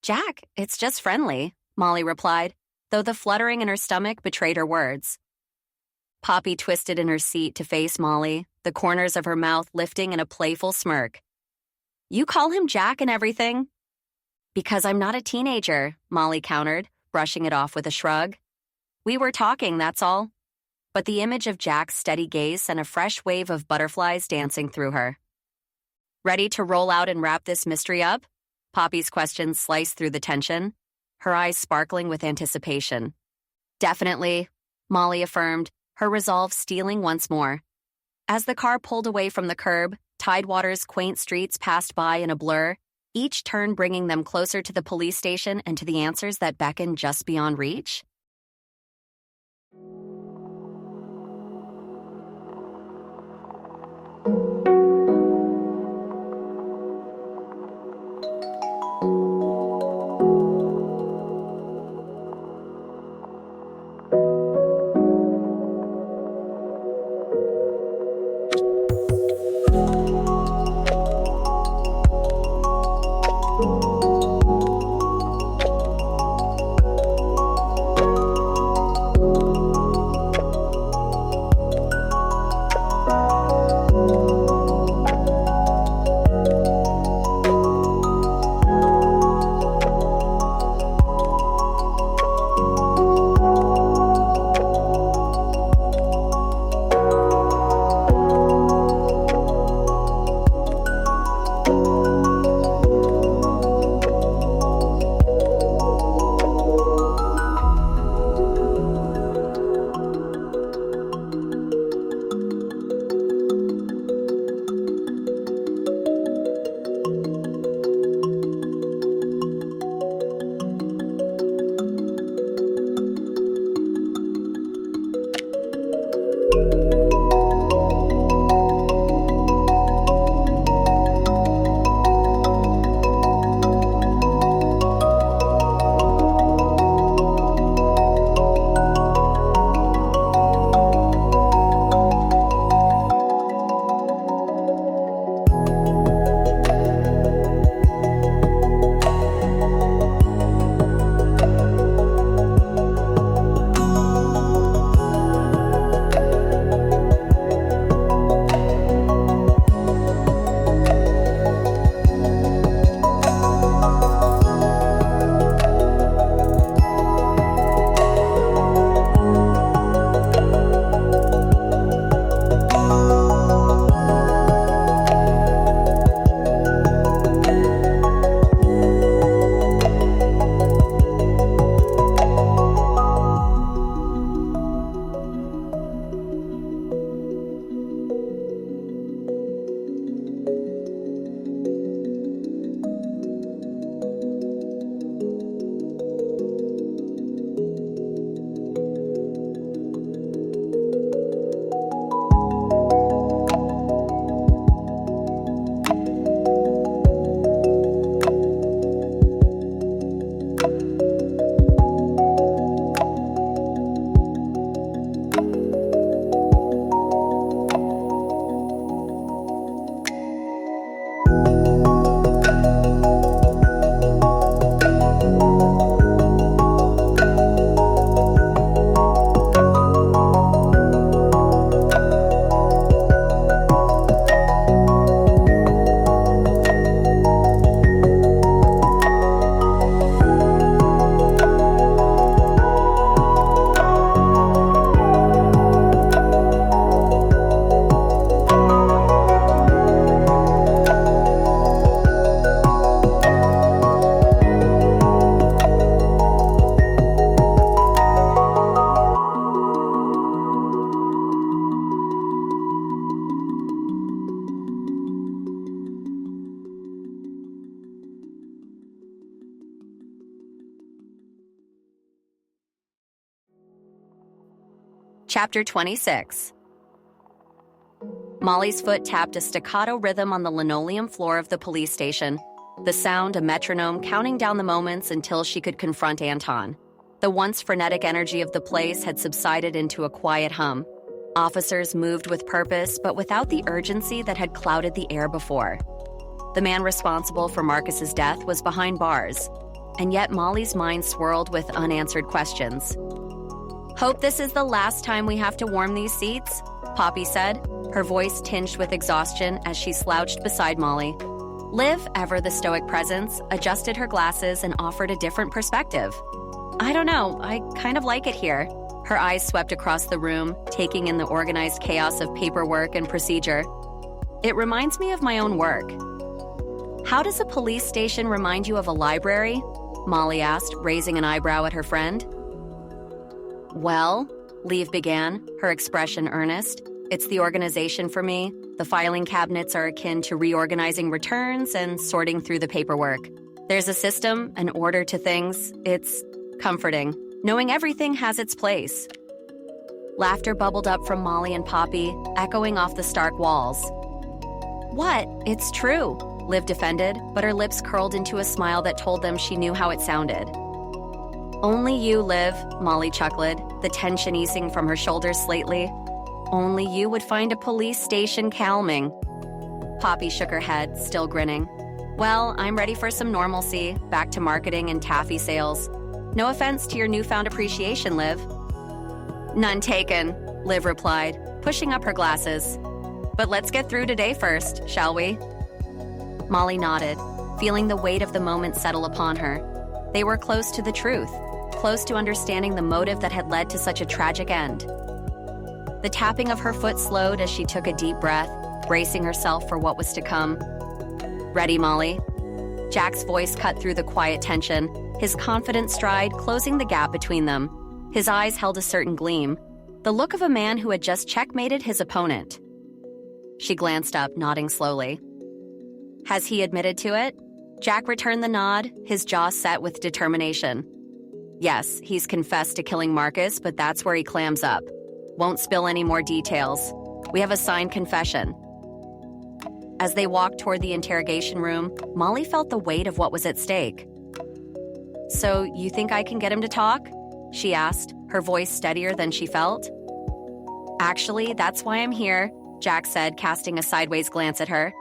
"Jack, it's just friendly," Molly replied, though the fluttering in her stomach betrayed her words. Poppy twisted in her seat to face Molly, the corners of her mouth lifting in a playful smirk. "You call him Jack and everything?" "Because I'm not a teenager," Molly countered, brushing it off with a shrug. "We were talking, that's all." But the image of Jack's steady gaze sent a fresh wave of butterflies dancing through her. "Ready to roll out and wrap this mystery up?" Poppy's question sliced through the tension, her eyes sparkling with anticipation. "Definitely," Molly affirmed, her resolve stealing once more. As the car pulled away from the curb, Tidewater's quaint streets passed by in a blur, each turn bringing them closer to the police station and to the answers that beckoned just beyond reach. Chapter 26. Molly's foot tapped a staccato rhythm on the linoleum floor of the police station, the sound a metronome counting down the moments until she could confront Anton. The once frenetic energy of the place had subsided into a quiet hum. Officers moved with purpose, but without the urgency that had clouded the air before. The man responsible for Marcus's death was behind bars, and yet Molly's mind swirled with unanswered questions. "Hope this is the last time we have to warm these seats," Poppy said, her voice tinged with exhaustion as she slouched beside Molly. Liv, ever the stoic presence, adjusted her glasses and offered a different perspective. "I don't know, I kind of like it here." Her eyes swept across the room, taking in the organized chaos of paperwork and procedure. "It reminds me of my own work." "How does a police station remind you of a library?" Molly asked, raising an eyebrow at her friend. "Well," Liv began, her expression earnest, "it's the organization for me. The filing cabinets are akin to reorganizing returns and sorting through the paperwork. There's a system, an order to things. It's comforting, knowing everything has its place." Laughter bubbled up from Molly and Poppy, echoing off the stark walls. "What? It's true," Liv defended, but her lips curled into a smile that told them she knew how it sounded. "Only you, Liv," Molly chuckled, the tension easing from her shoulders slightly. "Only you would find a police station calming." Poppy shook her head, still grinning. "Well, I'm ready for some normalcy, back to marketing and taffy sales. No offense to your newfound appreciation, Liv." "None taken," Liv replied, pushing up her glasses. "But let's get through today first, shall we?" Molly nodded, feeling the weight of the moment settle upon her. They were close to the truth, close to understanding the motive that had led to such a tragic end. The tapping of her foot slowed as she took a deep breath, bracing herself for what was to come. "Ready, Molly?" Jack's voice cut through the quiet tension, his confident stride closing the gap between them. His eyes held a certain gleam, the look of a man who had just checkmated his opponent. She glanced up, nodding slowly. "Has he admitted to it?" Jack returned the nod, his jaw set with determination. "Yes, he's confessed to killing Marcus, but that's where he clams up. Won't spill any more details. We have a signed confession." As they walked toward the interrogation room, Molly felt the weight of what was at stake. "So, you think I can get him to talk?" she asked, her voice steadier than she felt. "Actually, that's why I'm here," Jack said, casting a sideways glance at her.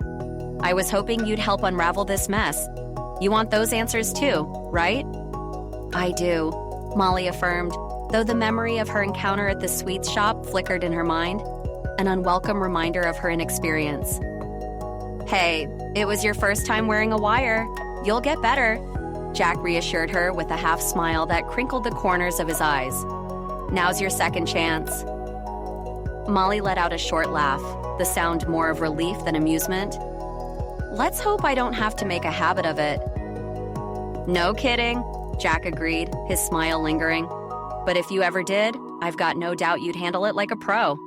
"I was hoping you'd help unravel this mess. You want those answers too, right?" "I do," Molly affirmed, though the memory of her encounter at the sweets shop flickered in her mind, an unwelcome reminder of her inexperience. "Hey, it was your first time wearing a wire. You'll get better," Jack reassured her with a half smile that crinkled the corners of his eyes. "Now's your second chance." Molly let out a short laugh, the sound more of relief than amusement. "Let's hope I don't have to make a habit of it." "No kidding," Jack agreed, his smile lingering. "But if you ever did, I've got no doubt you'd handle it like a pro."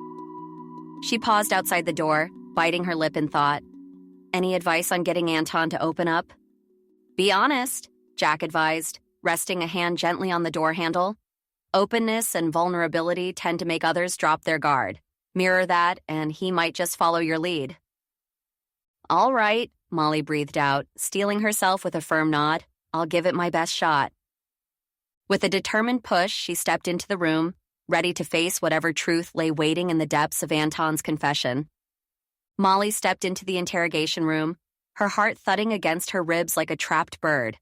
She paused outside the door, biting her lip in thought. Any advice on getting Anton to open up? "Be honest," Jack advised, resting a hand gently on the door handle. "Openness and vulnerability tend to make others drop their guard. Mirror that, and he might just follow your lead." "All right," Molly breathed out, steeling herself with a firm nod. "I'll give it my best shot." With a determined push, she stepped into the room, ready to face whatever truth lay waiting in the depths of Anton's confession. Molly stepped into the interrogation room, her heart thudding against her ribs like a trapped bird.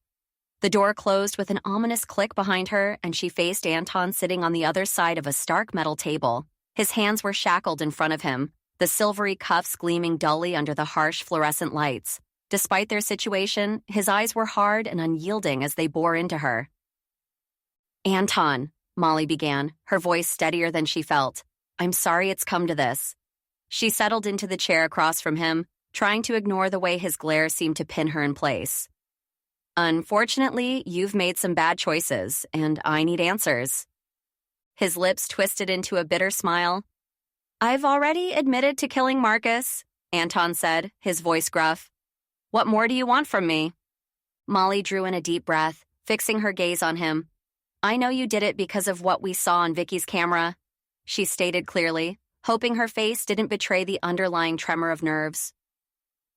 The door closed with an ominous click behind her, and she faced Anton sitting on the other side of a stark metal table. His hands were shackled in front of him, the silvery cuffs gleaming dully under the harsh fluorescent lights. Despite their situation, his eyes were hard and unyielding as they bore into her. "Anton," Molly began, her voice steadier than she felt. "I'm sorry it's come to this." She settled into the chair across from him, trying to ignore the way his glare seemed to pin her in place. "Unfortunately, you've made some bad choices, and I need answers." His lips twisted into a bitter smile. "I've already admitted to killing Marcus," Anton said, his voice gruff. "What more do you want from me?" Molly drew in a deep breath, fixing her gaze on him. "I know you did it because of what we saw on Vicky's camera." she stated clearly, hoping her face didn't betray the underlying tremor of nerves.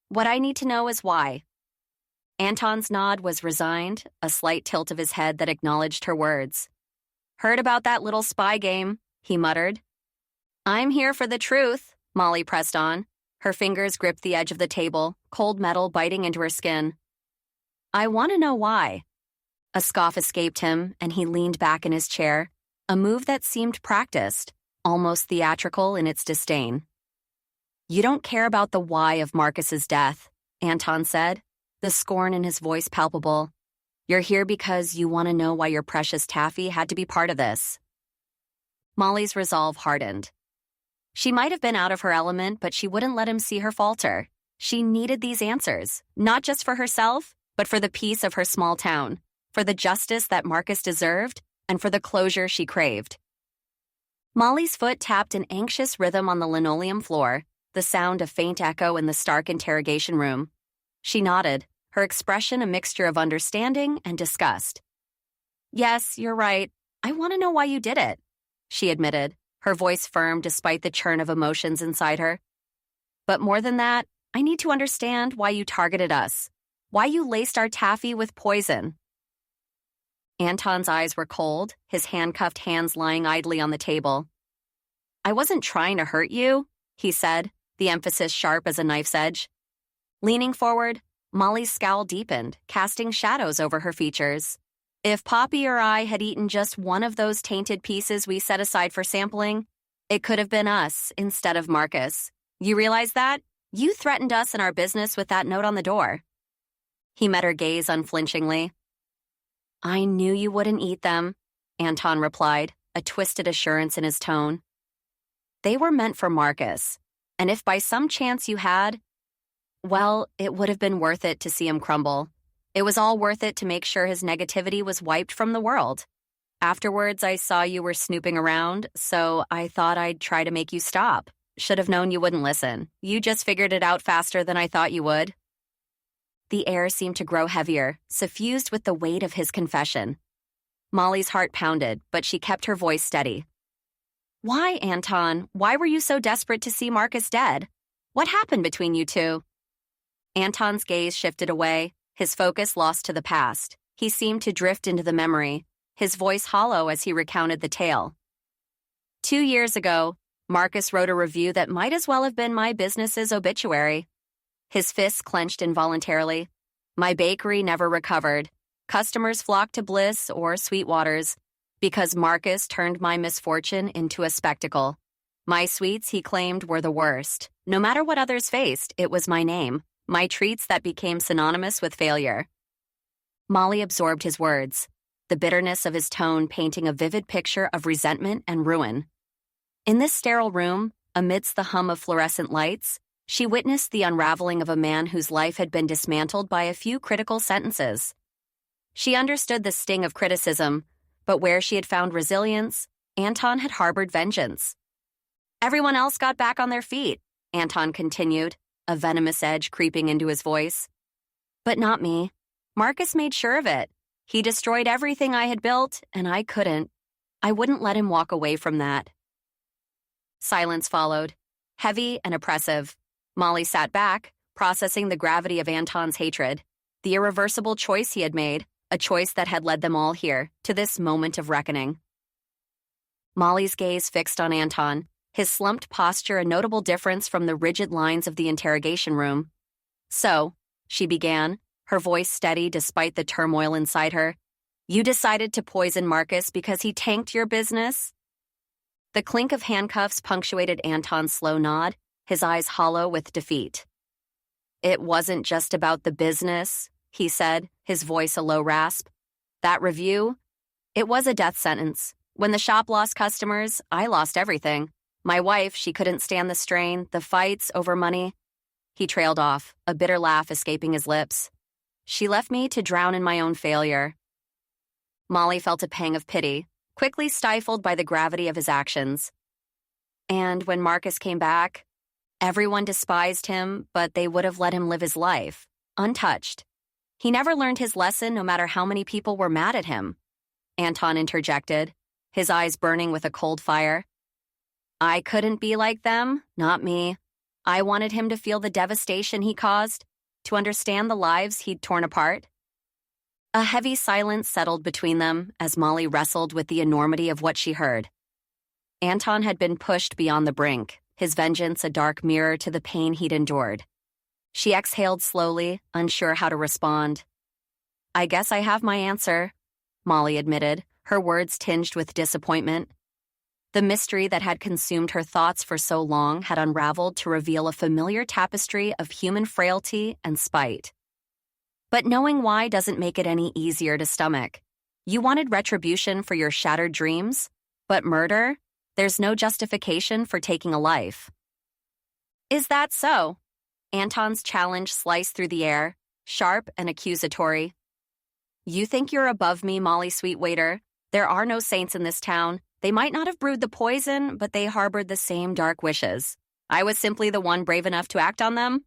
What I need to know is why. Anton's nod was resigned, a slight tilt of his head that acknowledged her words. Heard about that little spy game, he muttered. I'm here for the truth, Molly pressed on. Her fingers gripped the edge of the table, cold metal biting into her skin. I want to know why. A scoff escaped him, and he leaned back in his chair, a move that seemed practiced, almost theatrical in its disdain. You don't care about the why of Marcus's death, Anton said, the scorn in his voice palpable. You're here because you want to know why your precious Taffy had to be part of this. Molly's resolve hardened. She might have been out of her element, but she wouldn't let him see her falter. She needed these answers, not just for herself, but for the peace of her small town, for the justice that Marcus deserved, and for the closure she craved. Molly's foot tapped an anxious rhythm on the linoleum floor, the sound a faint echo in the stark interrogation room. She nodded, her expression a mixture of understanding and disgust. Yes, you're right. I want to know why you did it, she admitted, her voice firm despite the churn of emotions inside her. But more than that, I need to understand why you targeted us, why you laced our Taffy with poison. Anton's eyes were cold, his handcuffed hands lying idly on the table. I wasn't trying to hurt you, he said, the emphasis sharp as a knife's edge. Leaning forward, Molly's scowl deepened, casting shadows over her features. If Poppy or I had eaten just one of those tainted pieces we set aside for sampling, it could have been us instead of Marcus. You realize that? You threatened us and our business with that note on the door. He met her gaze unflinchingly. I knew you wouldn't eat them, Anton replied, a twisted assurance in his tone. They were meant for Marcus, and if by some chance you had, well, it would have been worth it to see him crumble. It was all worth it to make sure his negativity was wiped from the world. Afterwards, I saw you were snooping around, so I thought I'd try to make you stop. Should have known you wouldn't listen. You just figured it out faster than I thought you would. The air seemed to grow heavier, suffused with the weight of his confession. Molly's heart pounded, but she kept her voice steady. Why, Anton? Why were you so desperate to see Marcus dead? What happened between you two? Anton's gaze shifted away, his focus lost to the past. He seemed to drift into the memory, his voice hollow as he recounted the tale. 2 years ago, Marcus wrote a review that might as well have been my business's obituary. His fists clenched involuntarily. My bakery never recovered. Customers flocked to Bliss or Sweetwater's because Marcus turned my misfortune into a spectacle. My sweets, he claimed, were the worst. No matter what others faced, it was my name, my treats that became synonymous with failure. Molly absorbed his words, the bitterness of his tone painting a vivid picture of resentment and ruin. In this sterile room, amidst the hum of fluorescent lights, she witnessed the unraveling of a man whose life had been dismantled by a few critical sentences. She understood the sting of criticism, but where she had found resilience, Anton had harbored vengeance. Everyone else got back on their feet, Anton continued, a venomous edge creeping into his voice. But not me. Marcus made sure of it. He destroyed everything I had built, and I couldn't. I wouldn't let him walk away from that. Silence followed, heavy and oppressive. Molly sat back, processing the gravity of Anton's hatred, the irreversible choice he had made, a choice that had led them all here, to this moment of reckoning. Molly's gaze fixed on Anton, his slumped posture a notable difference from the rigid lines of the interrogation room. So, she began, her voice steady despite the turmoil inside her, you decided to poison Marcus because he tanked your business? The clink of handcuffs punctuated Anton's slow nod, his eyes hollow with defeat. It wasn't just about the business, he said, his voice a low rasp. That review? It was a death sentence. When the shop lost customers, I lost everything. My wife, she couldn't stand the strain, the fights over money. He trailed off, a bitter laugh escaping his lips. She left me to drown in my own failure. Molly felt a pang of pity, quickly stifled by the gravity of his actions. And when Marcus came back, everyone despised him, but they would have let him live his life, untouched. He never learned his lesson no matter how many people were mad at him. Anton interjected, his eyes burning with a cold fire. I couldn't be like them, not me. I wanted him to feel the devastation he caused, to understand the lives he'd torn apart. A heavy silence settled between them as Molly wrestled with the enormity of what she heard. Anton had been pushed beyond the brink, his vengeance a dark mirror to the pain he'd endured. She exhaled slowly, unsure how to respond. I guess I have my answer, Molly admitted, her words tinged with disappointment. The mystery that had consumed her thoughts for so long had unraveled to reveal a familiar tapestry of human frailty and spite. But knowing why doesn't make it any easier to stomach. You wanted retribution for your shattered dreams, but murder? There's no justification for taking a life. Is that so? Anton's challenge sliced through the air, sharp and accusatory. You think you're above me, Molly Sweetwater. There are no saints in this town. They might not have brewed the poison, but they harbored the same dark wishes. I was simply the one brave enough to act on them.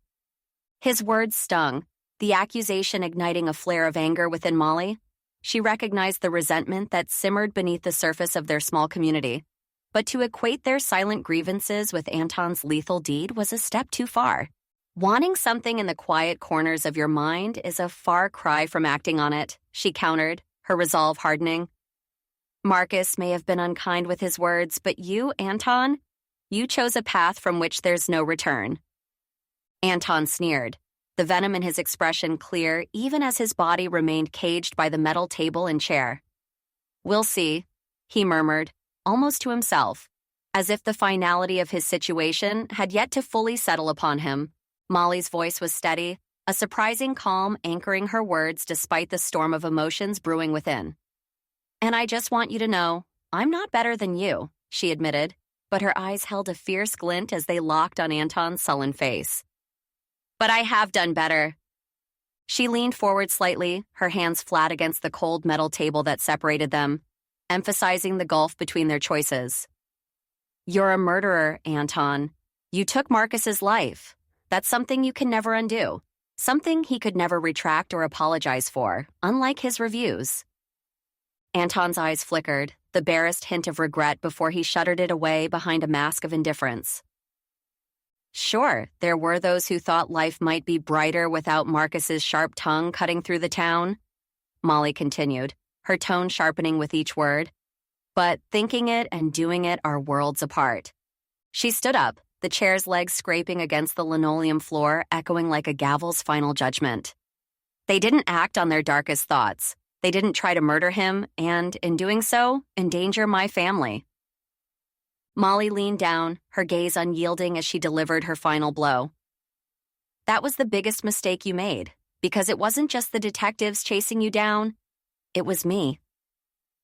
His words stung, the accusation igniting a flare of anger within Molly. She recognized the resentment that simmered beneath the surface of their small community. But to equate their silent grievances with Anton's lethal deed was a step too far. Wanting something in the quiet corners of your mind is a far cry from acting on it, she countered, her resolve hardening. Marcus may have been unkind with his words, but you, Anton, you chose a path from which there's no return. Anton sneered, the venom in his expression clear even as his body remained caged by the metal table and chair. We'll see, he murmured, almost to himself, as if the finality of his situation had yet to fully settle upon him. Molly's voice was steady, a surprising calm anchoring her words despite the storm of emotions brewing within. And I just want you to know, I'm not better than you, she admitted, but her eyes held a fierce glint as they locked on Anton's sullen face. But I have done better. She leaned forward slightly, her hands flat against the cold metal table that separated them, emphasizing the gulf between their choices. You're a murderer, Anton. You took Marcus's life. That's something you can never undo. Something he could never retract or apologize for, unlike his reviews. Anton's eyes flickered, the barest hint of regret before he shuttered it away behind a mask of indifference. Sure, there were those who thought life might be brighter without Marcus's sharp tongue cutting through the town, Molly continued, her tone sharpening with each word. But thinking it and doing it are worlds apart. She stood up, the chair's legs scraping against the linoleum floor, echoing like a gavel's final judgment. They didn't act on their darkest thoughts. They didn't try to murder him, and, in doing so, endanger my family. Molly leaned down, her gaze unyielding as she delivered her final blow. That was the biggest mistake you made, because it wasn't just the detectives chasing you down. It was me.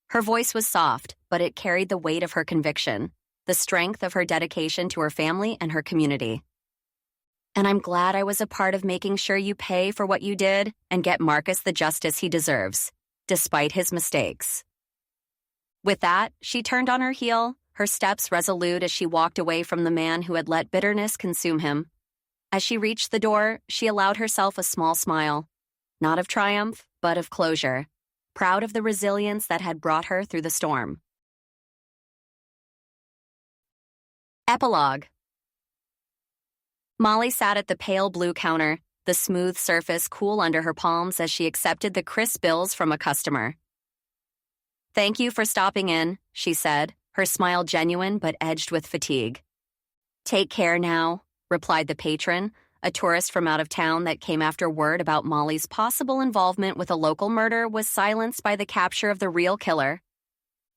Her voice was soft, but it carried the weight of her conviction, the strength of her dedication to her family and her community. And I'm glad I was a part of making sure you pay for what you did and get Marcus the justice he deserves, despite his mistakes. With that, she turned on her heel, her steps resolute as she walked away from the man who had let bitterness consume him. As she reached the door, she allowed herself a small smile, not of triumph, but of closure, proud of the resilience that had brought her through the storm. Epilogue. Molly sat at the pale blue counter, the smooth surface cool under her palms as she accepted the crisp bills from a customer. Thank you for stopping in, she said, her smile genuine but edged with fatigue. Take care now, replied the patron, a tourist from out of town that came after word about Molly's possible involvement with a local murder was silenced by the capture of the real killer.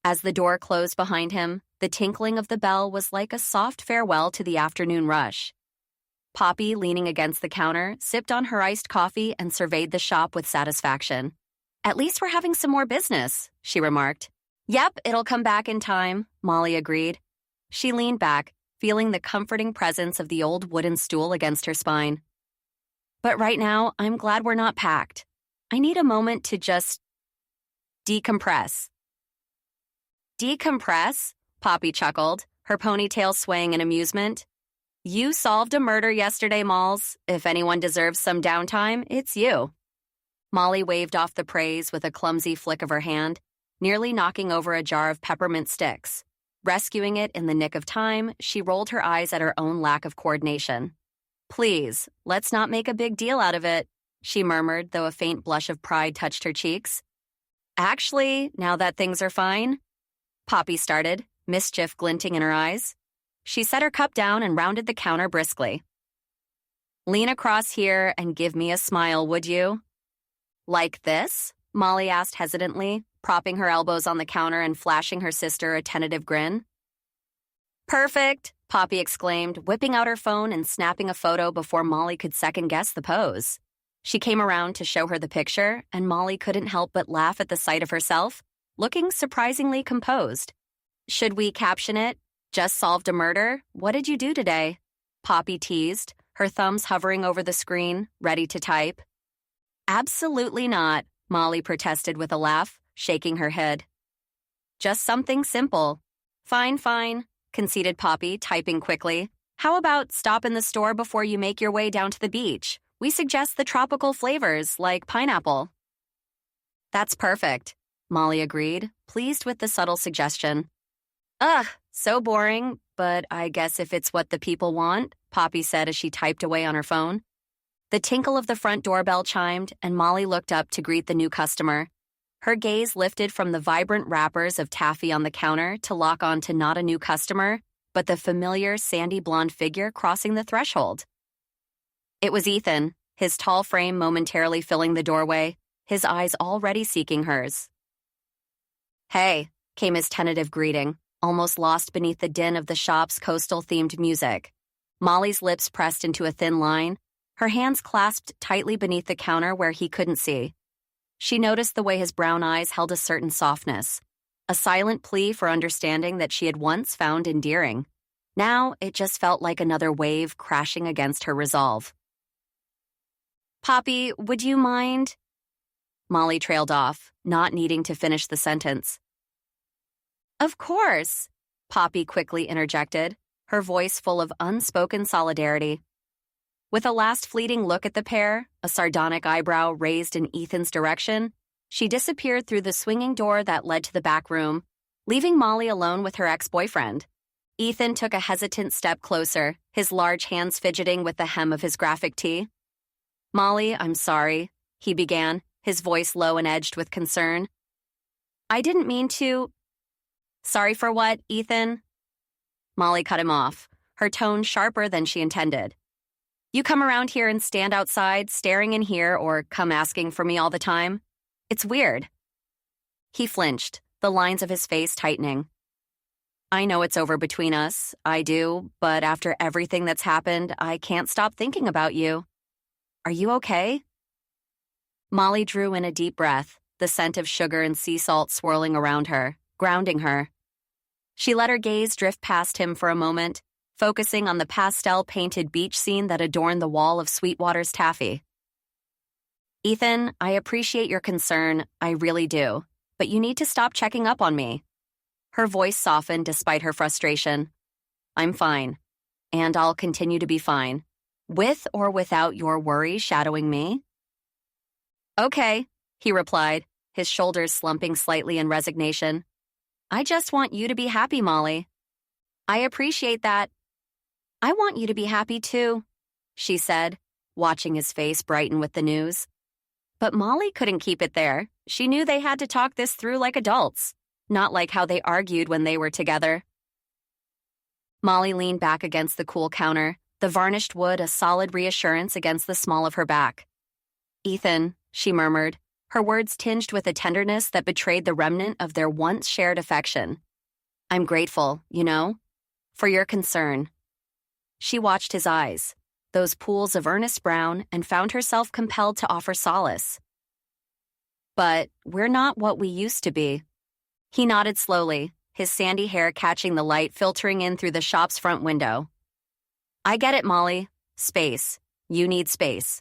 As the door closed behind him, the tinkling of the bell was like a soft farewell to the afternoon rush. Poppy, leaning against the counter, sipped on her iced coffee and surveyed the shop with satisfaction. At least we're having some more business, she remarked. Yep, it'll come back in time, Molly agreed. She leaned back, feeling the comforting presence of the old wooden stool against her spine. But right now, I'm glad we're not packed. I need a moment to just decompress. Decompress? Poppy chuckled, her ponytail swaying in amusement. You solved a murder yesterday, Malls. If anyone deserves some downtime, it's you. Molly waved off the praise with a clumsy flick of her hand, nearly knocking over a jar of peppermint sticks. Rescuing it in the nick of time, she rolled her eyes at her own lack of coordination. "Please, let's not make a big deal out of it," she murmured, though a faint blush of pride touched her cheeks. "Actually, now that things are fine," Poppy started, mischief glinting in her eyes. She set her cup down and rounded the counter briskly. "Lean across here and give me a smile, would you?" "Like this?" Molly asked hesitantly, propping her elbows on the counter and flashing her sister a tentative grin. "Perfect," Poppy exclaimed, whipping out her phone and snapping a photo before Molly could second-guess the pose. She came around to show her the picture, and Molly couldn't help but laugh at the sight of herself, looking surprisingly composed. "Should we caption it? Just solved a murder? What did you do today?" Poppy teased, her thumbs hovering over the screen, ready to type. "Absolutely not," Molly protested with a laugh, shaking her head. "Just something simple." Fine, conceded Poppy, typing quickly. "How about stop in the store before you make your way down to the beach? We suggest the tropical flavors, like pineapple." "That's perfect," Molly agreed, pleased with the subtle suggestion. "Ugh, so boring, but I guess if it's what the people want," Poppy said as she typed away on her phone. The tinkle of the front doorbell chimed, and Molly looked up to greet the new customer. Her gaze lifted from the vibrant wrappers of taffy on the counter to lock on to not a new customer, but the familiar sandy blonde figure crossing the threshold. It was Ethan, his tall frame momentarily filling the doorway, his eyes already seeking hers. "Hey," came his tentative greeting, almost lost beneath the din of the shop's coastal-themed music. Molly's lips pressed into a thin line, her hands clasped tightly beneath the counter where he couldn't see. She noticed the way his brown eyes held a certain softness, a silent plea for understanding that she had once found endearing. Now it just felt like another wave crashing against her resolve. "Poppy, would you mind?" Molly trailed off, not needing to finish the sentence. "Of course," Poppy quickly interjected, her voice full of unspoken solidarity. With a last fleeting look at the pair, a sardonic eyebrow raised in Ethan's direction, she disappeared through the swinging door that led to the back room, leaving Molly alone with her ex-boyfriend. Ethan took a hesitant step closer, his large hands fidgeting with the hem of his graphic tee. "Molly, I'm sorry," he began, his voice low and edged with concern. "I didn't mean to—" "Sorry for what, Ethan?" Molly cut him off, her tone sharper than she intended. "You come around here and stand outside, staring in here, or come asking for me all the time? It's weird." He flinched, the lines of his face tightening. "I know it's over between us, I do, but after everything that's happened, I can't stop thinking about you. Are you okay?" Molly drew in a deep breath, the scent of sugar and sea salt swirling around her, grounding her. She let her gaze drift past him for a moment, focusing on the pastel-painted beach scene that adorned the wall of Sweetwater's taffy. "Ethan, I appreciate your concern, I really do, but you need to stop checking up on me." Her voice softened despite her frustration. "I'm fine, and I'll continue to be fine, with or without your worry shadowing me." "Okay," he replied, his shoulders slumping slightly in resignation. "I just want you to be happy, Molly." "I appreciate that." "I want you to be happy too," she said, watching his face brighten with the news. But Molly couldn't keep it there. She knew they had to talk this through like adults, not like how they argued when they were together. Molly leaned back against the cool counter, the varnished wood a solid reassurance against the small of her back. "Ethan," she murmured, her words tinged with a tenderness that betrayed the remnant of their once shared affection. "I'm grateful, you know, for your concern." She watched his eyes, those pools of earnest brown, and found herself compelled to offer solace. "But we're not what we used to be." He nodded slowly, his sandy hair catching the light filtering in through the shop's front window. "I get it, Molly. Space. You need space."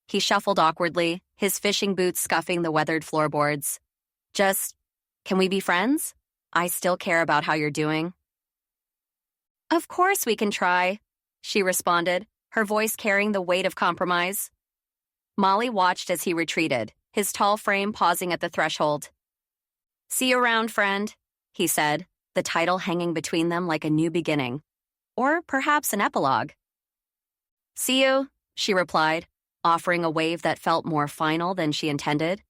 He shuffled awkwardly, his fishing boots scuffing the weathered floorboards. Can we be friends? I still care about how you're doing." "Of course we can try," she responded, her voice carrying the weight of compromise. Molly watched as he retreated, his tall frame pausing at the threshold. "See you around, friend," he said, the title hanging between them like a new beginning. Or perhaps an epilogue. "See you," she replied, offering a wave that felt more final than she intended.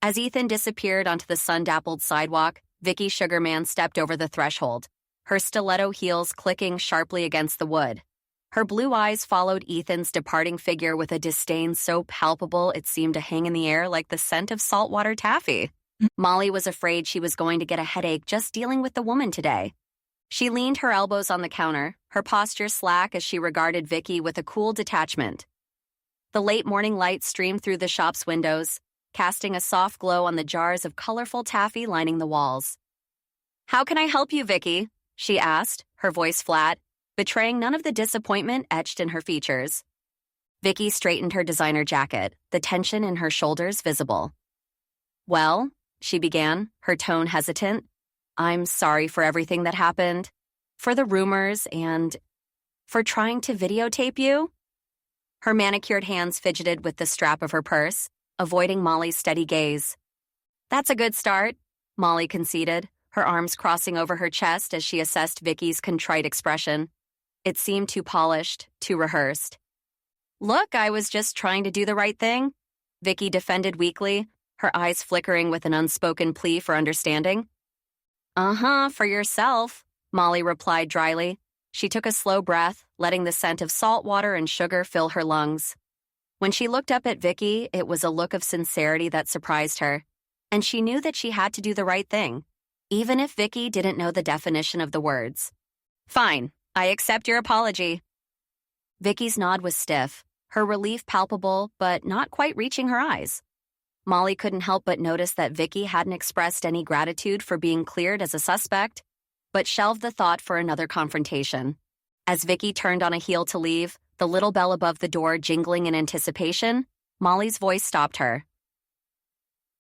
As Ethan disappeared onto the sun-dappled sidewalk, Vicky Sugarman stepped over the threshold, her stiletto heels clicking sharply against the wood. Her blue eyes followed Ethan's departing figure with a disdain so palpable it seemed to hang in the air like the scent of saltwater taffy. Molly was afraid she was going to get a headache just dealing with the woman today. She leaned her elbows on the counter, her posture slack as she regarded Vicky with a cool detachment. The late morning light streamed through the shop's windows, casting a soft glow on the jars of colorful taffy lining the walls. "How can I help you, Vicky?" she asked, her voice flat, betraying none of the disappointment etched in her features. Vicky straightened her designer jacket, the tension in her shoulders visible. "Well," she began, her tone hesitant, "I'm sorry for everything that happened, for the rumors and for trying to videotape you." Her manicured hands fidgeted with the strap of her purse, avoiding Molly's steady gaze. "That's a good start," Molly conceded, her arms crossing over her chest as she assessed Vicky's contrite expression. It seemed too polished, too rehearsed. "Look, I was just trying to do the right thing," Vicky defended weakly, her eyes flickering with an unspoken plea for understanding. "Uh-huh, for yourself," Molly replied dryly. She took a slow breath, letting the scent of salt water and sugar fill her lungs. When she looked up at Vicky, it was a look of sincerity that surprised her, and she knew that she had to do the right thing, even if Vicky didn't know the definition of the words. "Fine, I accept your apology." Vicky's nod was stiff, her relief palpable but not quite reaching her eyes. Molly couldn't help but notice that Vicky hadn't expressed any gratitude for being cleared as a suspect, but shelved the thought for another confrontation. As Vicky turned on a heel to leave, the little bell above the door jingling in anticipation, Molly's voice stopped her.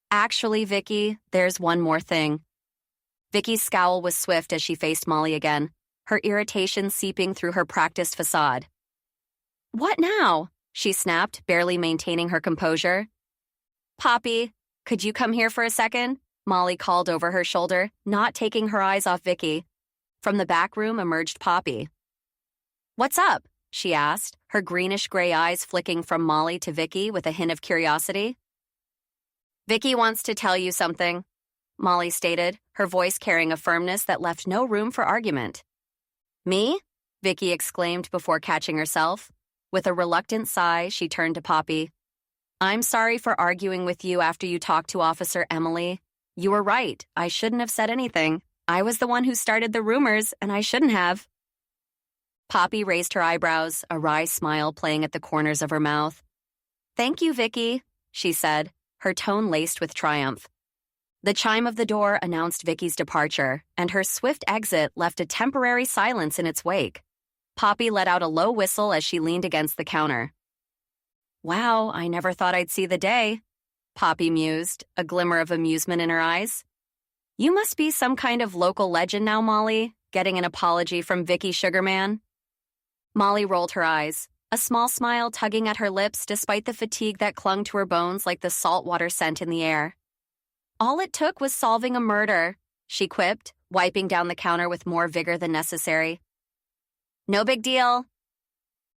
"Actually, Vicky, there's one more thing." Vicky's scowl was swift as she faced Molly again, her irritation seeping through her practiced facade. "What now?" she snapped, barely maintaining her composure. "Poppy, could you come here for a second?" Molly called over her shoulder, not taking her eyes off Vicky. From the back room emerged Poppy. "What's up?" she asked, her greenish-gray eyes flicking from Molly to Vicky with a hint of curiosity. "Vicky wants to tell you something," Molly stated, her voice carrying a firmness that left no room for argument. "Me?" Vicky exclaimed before catching herself. With a reluctant sigh, she turned to Poppy. "I'm sorry for arguing with you after you talked to Officer Emily. You were right. I shouldn't have said anything. I was the one who started the rumors, and I shouldn't have." Poppy raised her eyebrows, a wry smile playing at the corners of her mouth. "Thank you, Vicky," she said, her tone laced with triumph. The chime of the door announced Vicky's departure, and her swift exit left a temporary silence in its wake. Poppy let out a low whistle as she leaned against the counter. "Wow, I never thought I'd see the day," Poppy mused, a glimmer of amusement in her eyes. "You must be some kind of local legend now, Molly, getting an apology from Vicky Sugarman." Molly rolled her eyes, a small smile tugging at her lips despite the fatigue that clung to her bones like the saltwater scent in the air. "All it took was solving a murder," she quipped, wiping down the counter with more vigor than necessary. "No big deal."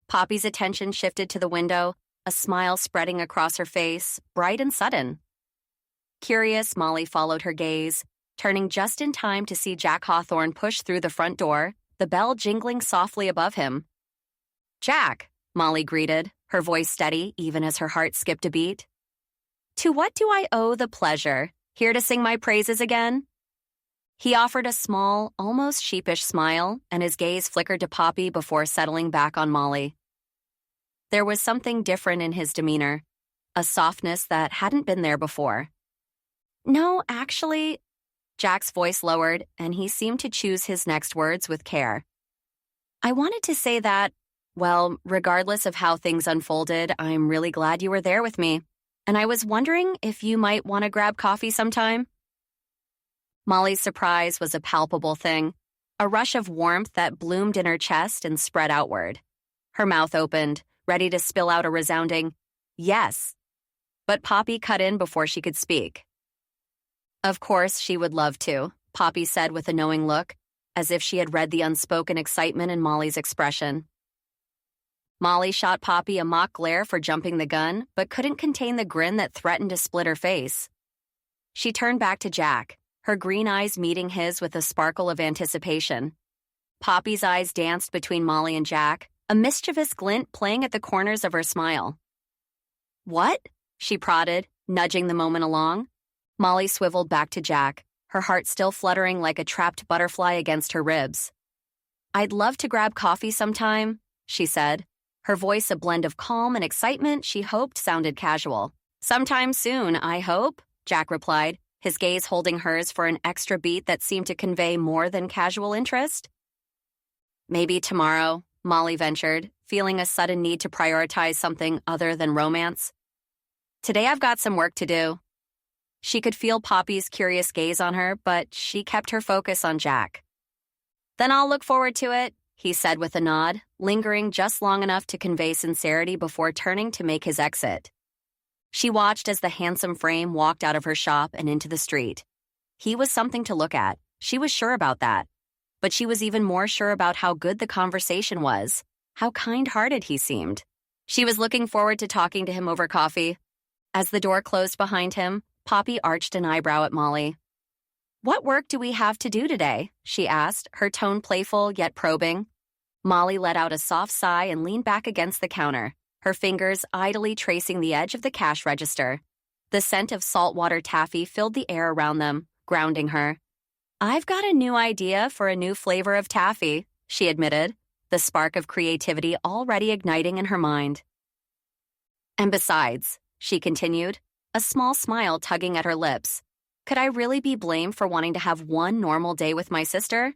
Poppy's attention shifted to the window, a smile spreading across her face, bright and sudden. Curious, Molly followed her gaze, turning just in time to see Jack Hawthorne push through the front door, the bell jingling softly above him. "Jack," Molly greeted, her voice steady even as her heart skipped a beat. "To what do I owe the pleasure? Here to sing my praises again?" He offered a small, almost sheepish smile, and his gaze flickered to Poppy before settling back on Molly. There was something different in his demeanor, a softness that hadn't been there before. "No, actually," Jack's voice lowered, and he seemed to choose his next words with care. "I wanted to say that, well, regardless of how things unfolded, I'm really glad you were there with me, and I was wondering if you might want to grab coffee sometime." Molly's surprise was a palpable thing, a rush of warmth that bloomed in her chest and spread outward. Her mouth opened, ready to spill out a resounding, "Yes." But Poppy cut in before she could speak. "Of course she would love to," Poppy said with a knowing look, as if she had read the unspoken excitement in Molly's expression. Molly shot Poppy a mock glare for jumping the gun, but couldn't contain the grin that threatened to split her face. She turned back to Jack, her green eyes meeting his with a sparkle of anticipation. Poppy's eyes danced between Molly and Jack, a mischievous glint playing at the corners of her smile. "What?" she prodded, nudging the moment along. Molly swiveled back to Jack, her heart still fluttering like a trapped butterfly against her ribs. "I'd love to grab coffee sometime," she said, her voice a blend of calm and excitement she hoped sounded casual. "Sometime soon, I hope," Jack replied, his gaze holding hers for an extra beat that seemed to convey more than casual interest. "Maybe tomorrow," Molly ventured, feeling a sudden need to prioritize something other than romance. "Today I've got some work to do." She could feel Poppy's curious gaze on her, but she kept her focus on Jack. "Then I'll look forward to it," he said with a nod, lingering just long enough to convey sincerity before turning to make his exit. She watched as the handsome frame walked out of her shop and into the street. He was something to look at, she was sure about that. But she was even more sure about how good the conversation was, how kind-hearted he seemed. She was looking forward to talking to him over coffee. As the door closed behind him, Poppy arched an eyebrow at Molly. "What work do we have to do today?" she asked, her tone playful yet probing. Molly let out a soft sigh and leaned back against the counter, her fingers idly tracing the edge of the cash register. The scent of saltwater taffy filled the air around them, grounding her. "I've got a new idea for a new flavor of taffy," she admitted, the spark of creativity already igniting in her mind. "And besides," she continued, a small smile tugging at her lips, "could I really be blamed for wanting to have one normal day with my sister?"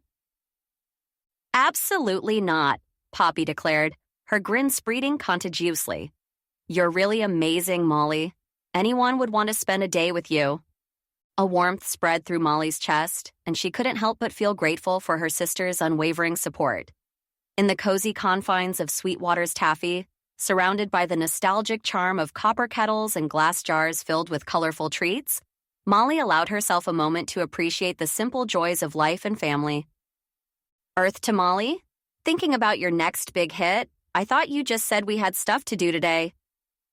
"Absolutely not," Poppy declared, her grin spreading contagiously. "You're really amazing, Molly. Anyone would want to spend a day with you." A warmth spread through Molly's chest, and she couldn't help but feel grateful for her sister's unwavering support. In the cozy confines of Sweetwater's taffy, surrounded by the nostalgic charm of copper kettles and glass jars filled with colorful treats, Molly allowed herself a moment to appreciate the simple joys of life and family. "Earth to Molly? Thinking about your next big hit? I thought you just said we had stuff to do today."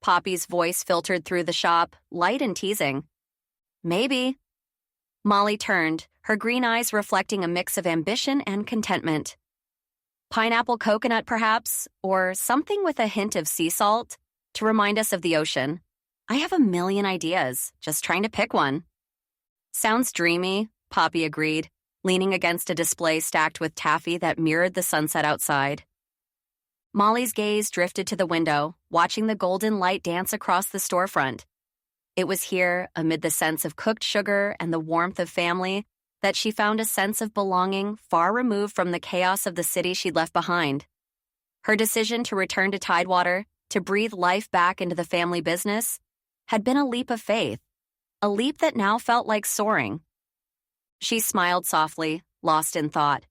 Poppy's voice filtered through the shop, light and teasing. "Maybe." Molly turned, her green eyes reflecting a mix of ambition and contentment. "Pineapple coconut, perhaps, or something with a hint of sea salt, to remind us of the ocean. I have a million ideas, just trying to pick one." "Sounds dreamy," Poppy agreed, leaning against a display stacked with taffy that mirrored the sunset outside. Molly's gaze drifted to the window, watching the golden light dance across the storefront. It was here, amid the sense of cooked sugar and the warmth of family, that she found a sense of belonging far removed from the chaos of the city she'd left behind. Her decision to return to Tidewater, to breathe life back into the family business, had been a leap of faith, a leap that now felt like soaring. She smiled softly, lost in thought.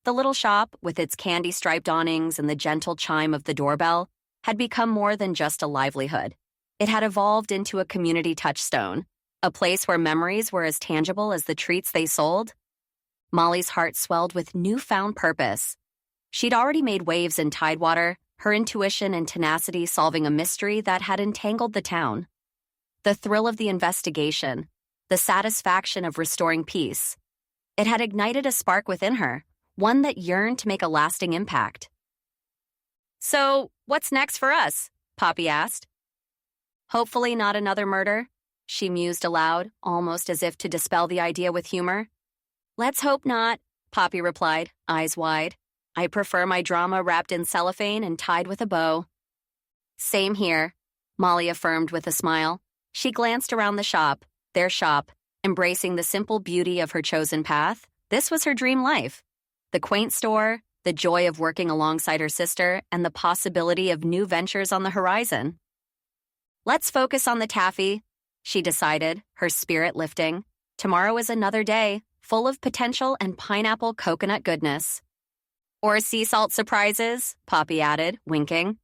The little shop, with its candy-striped awnings and the gentle chime of the doorbell, had become more than just a livelihood. It had evolved into a community touchstone, a place where memories were as tangible as the treats they sold. Molly's heart swelled with newfound purpose. She'd already made waves in Tidewater, her intuition and tenacity solving a mystery that had entangled the town. The thrill of the investigation, the satisfaction of restoring peace. It had ignited a spark within her, one that yearned to make a lasting impact. "So, what's next for us?" Poppy asked. "Hopefully not another murder," she mused aloud, almost as if to dispel the idea with humor. "Let's hope not," Poppy replied, eyes wide. "I prefer my drama wrapped in cellophane and tied with a bow." "Same here," Molly affirmed with a smile. She glanced around the shop, their shop, embracing the simple beauty of her chosen path. This was her dream life. The quaint store, the joy of working alongside her sister, and the possibility of new ventures on the horizon. "Let's focus on the taffy," she decided, her spirit lifting. Tomorrow is another day, full of potential and pineapple coconut goodness. "Or sea salt surprises," Poppy added, winking.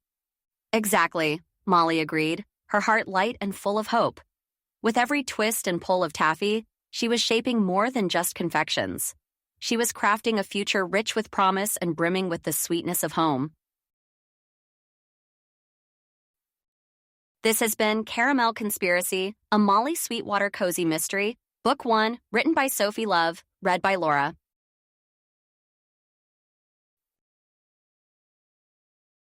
"Exactly," Molly agreed, her heart light and full of hope. With every twist and pull of taffy, she was shaping more than just confections. She was crafting a future rich with promise and brimming with the sweetness of home. This has been Caramel Conspiracy, a Molly Sweetwater cozy mystery, Book 1, written by Sophie Love, read by Laura.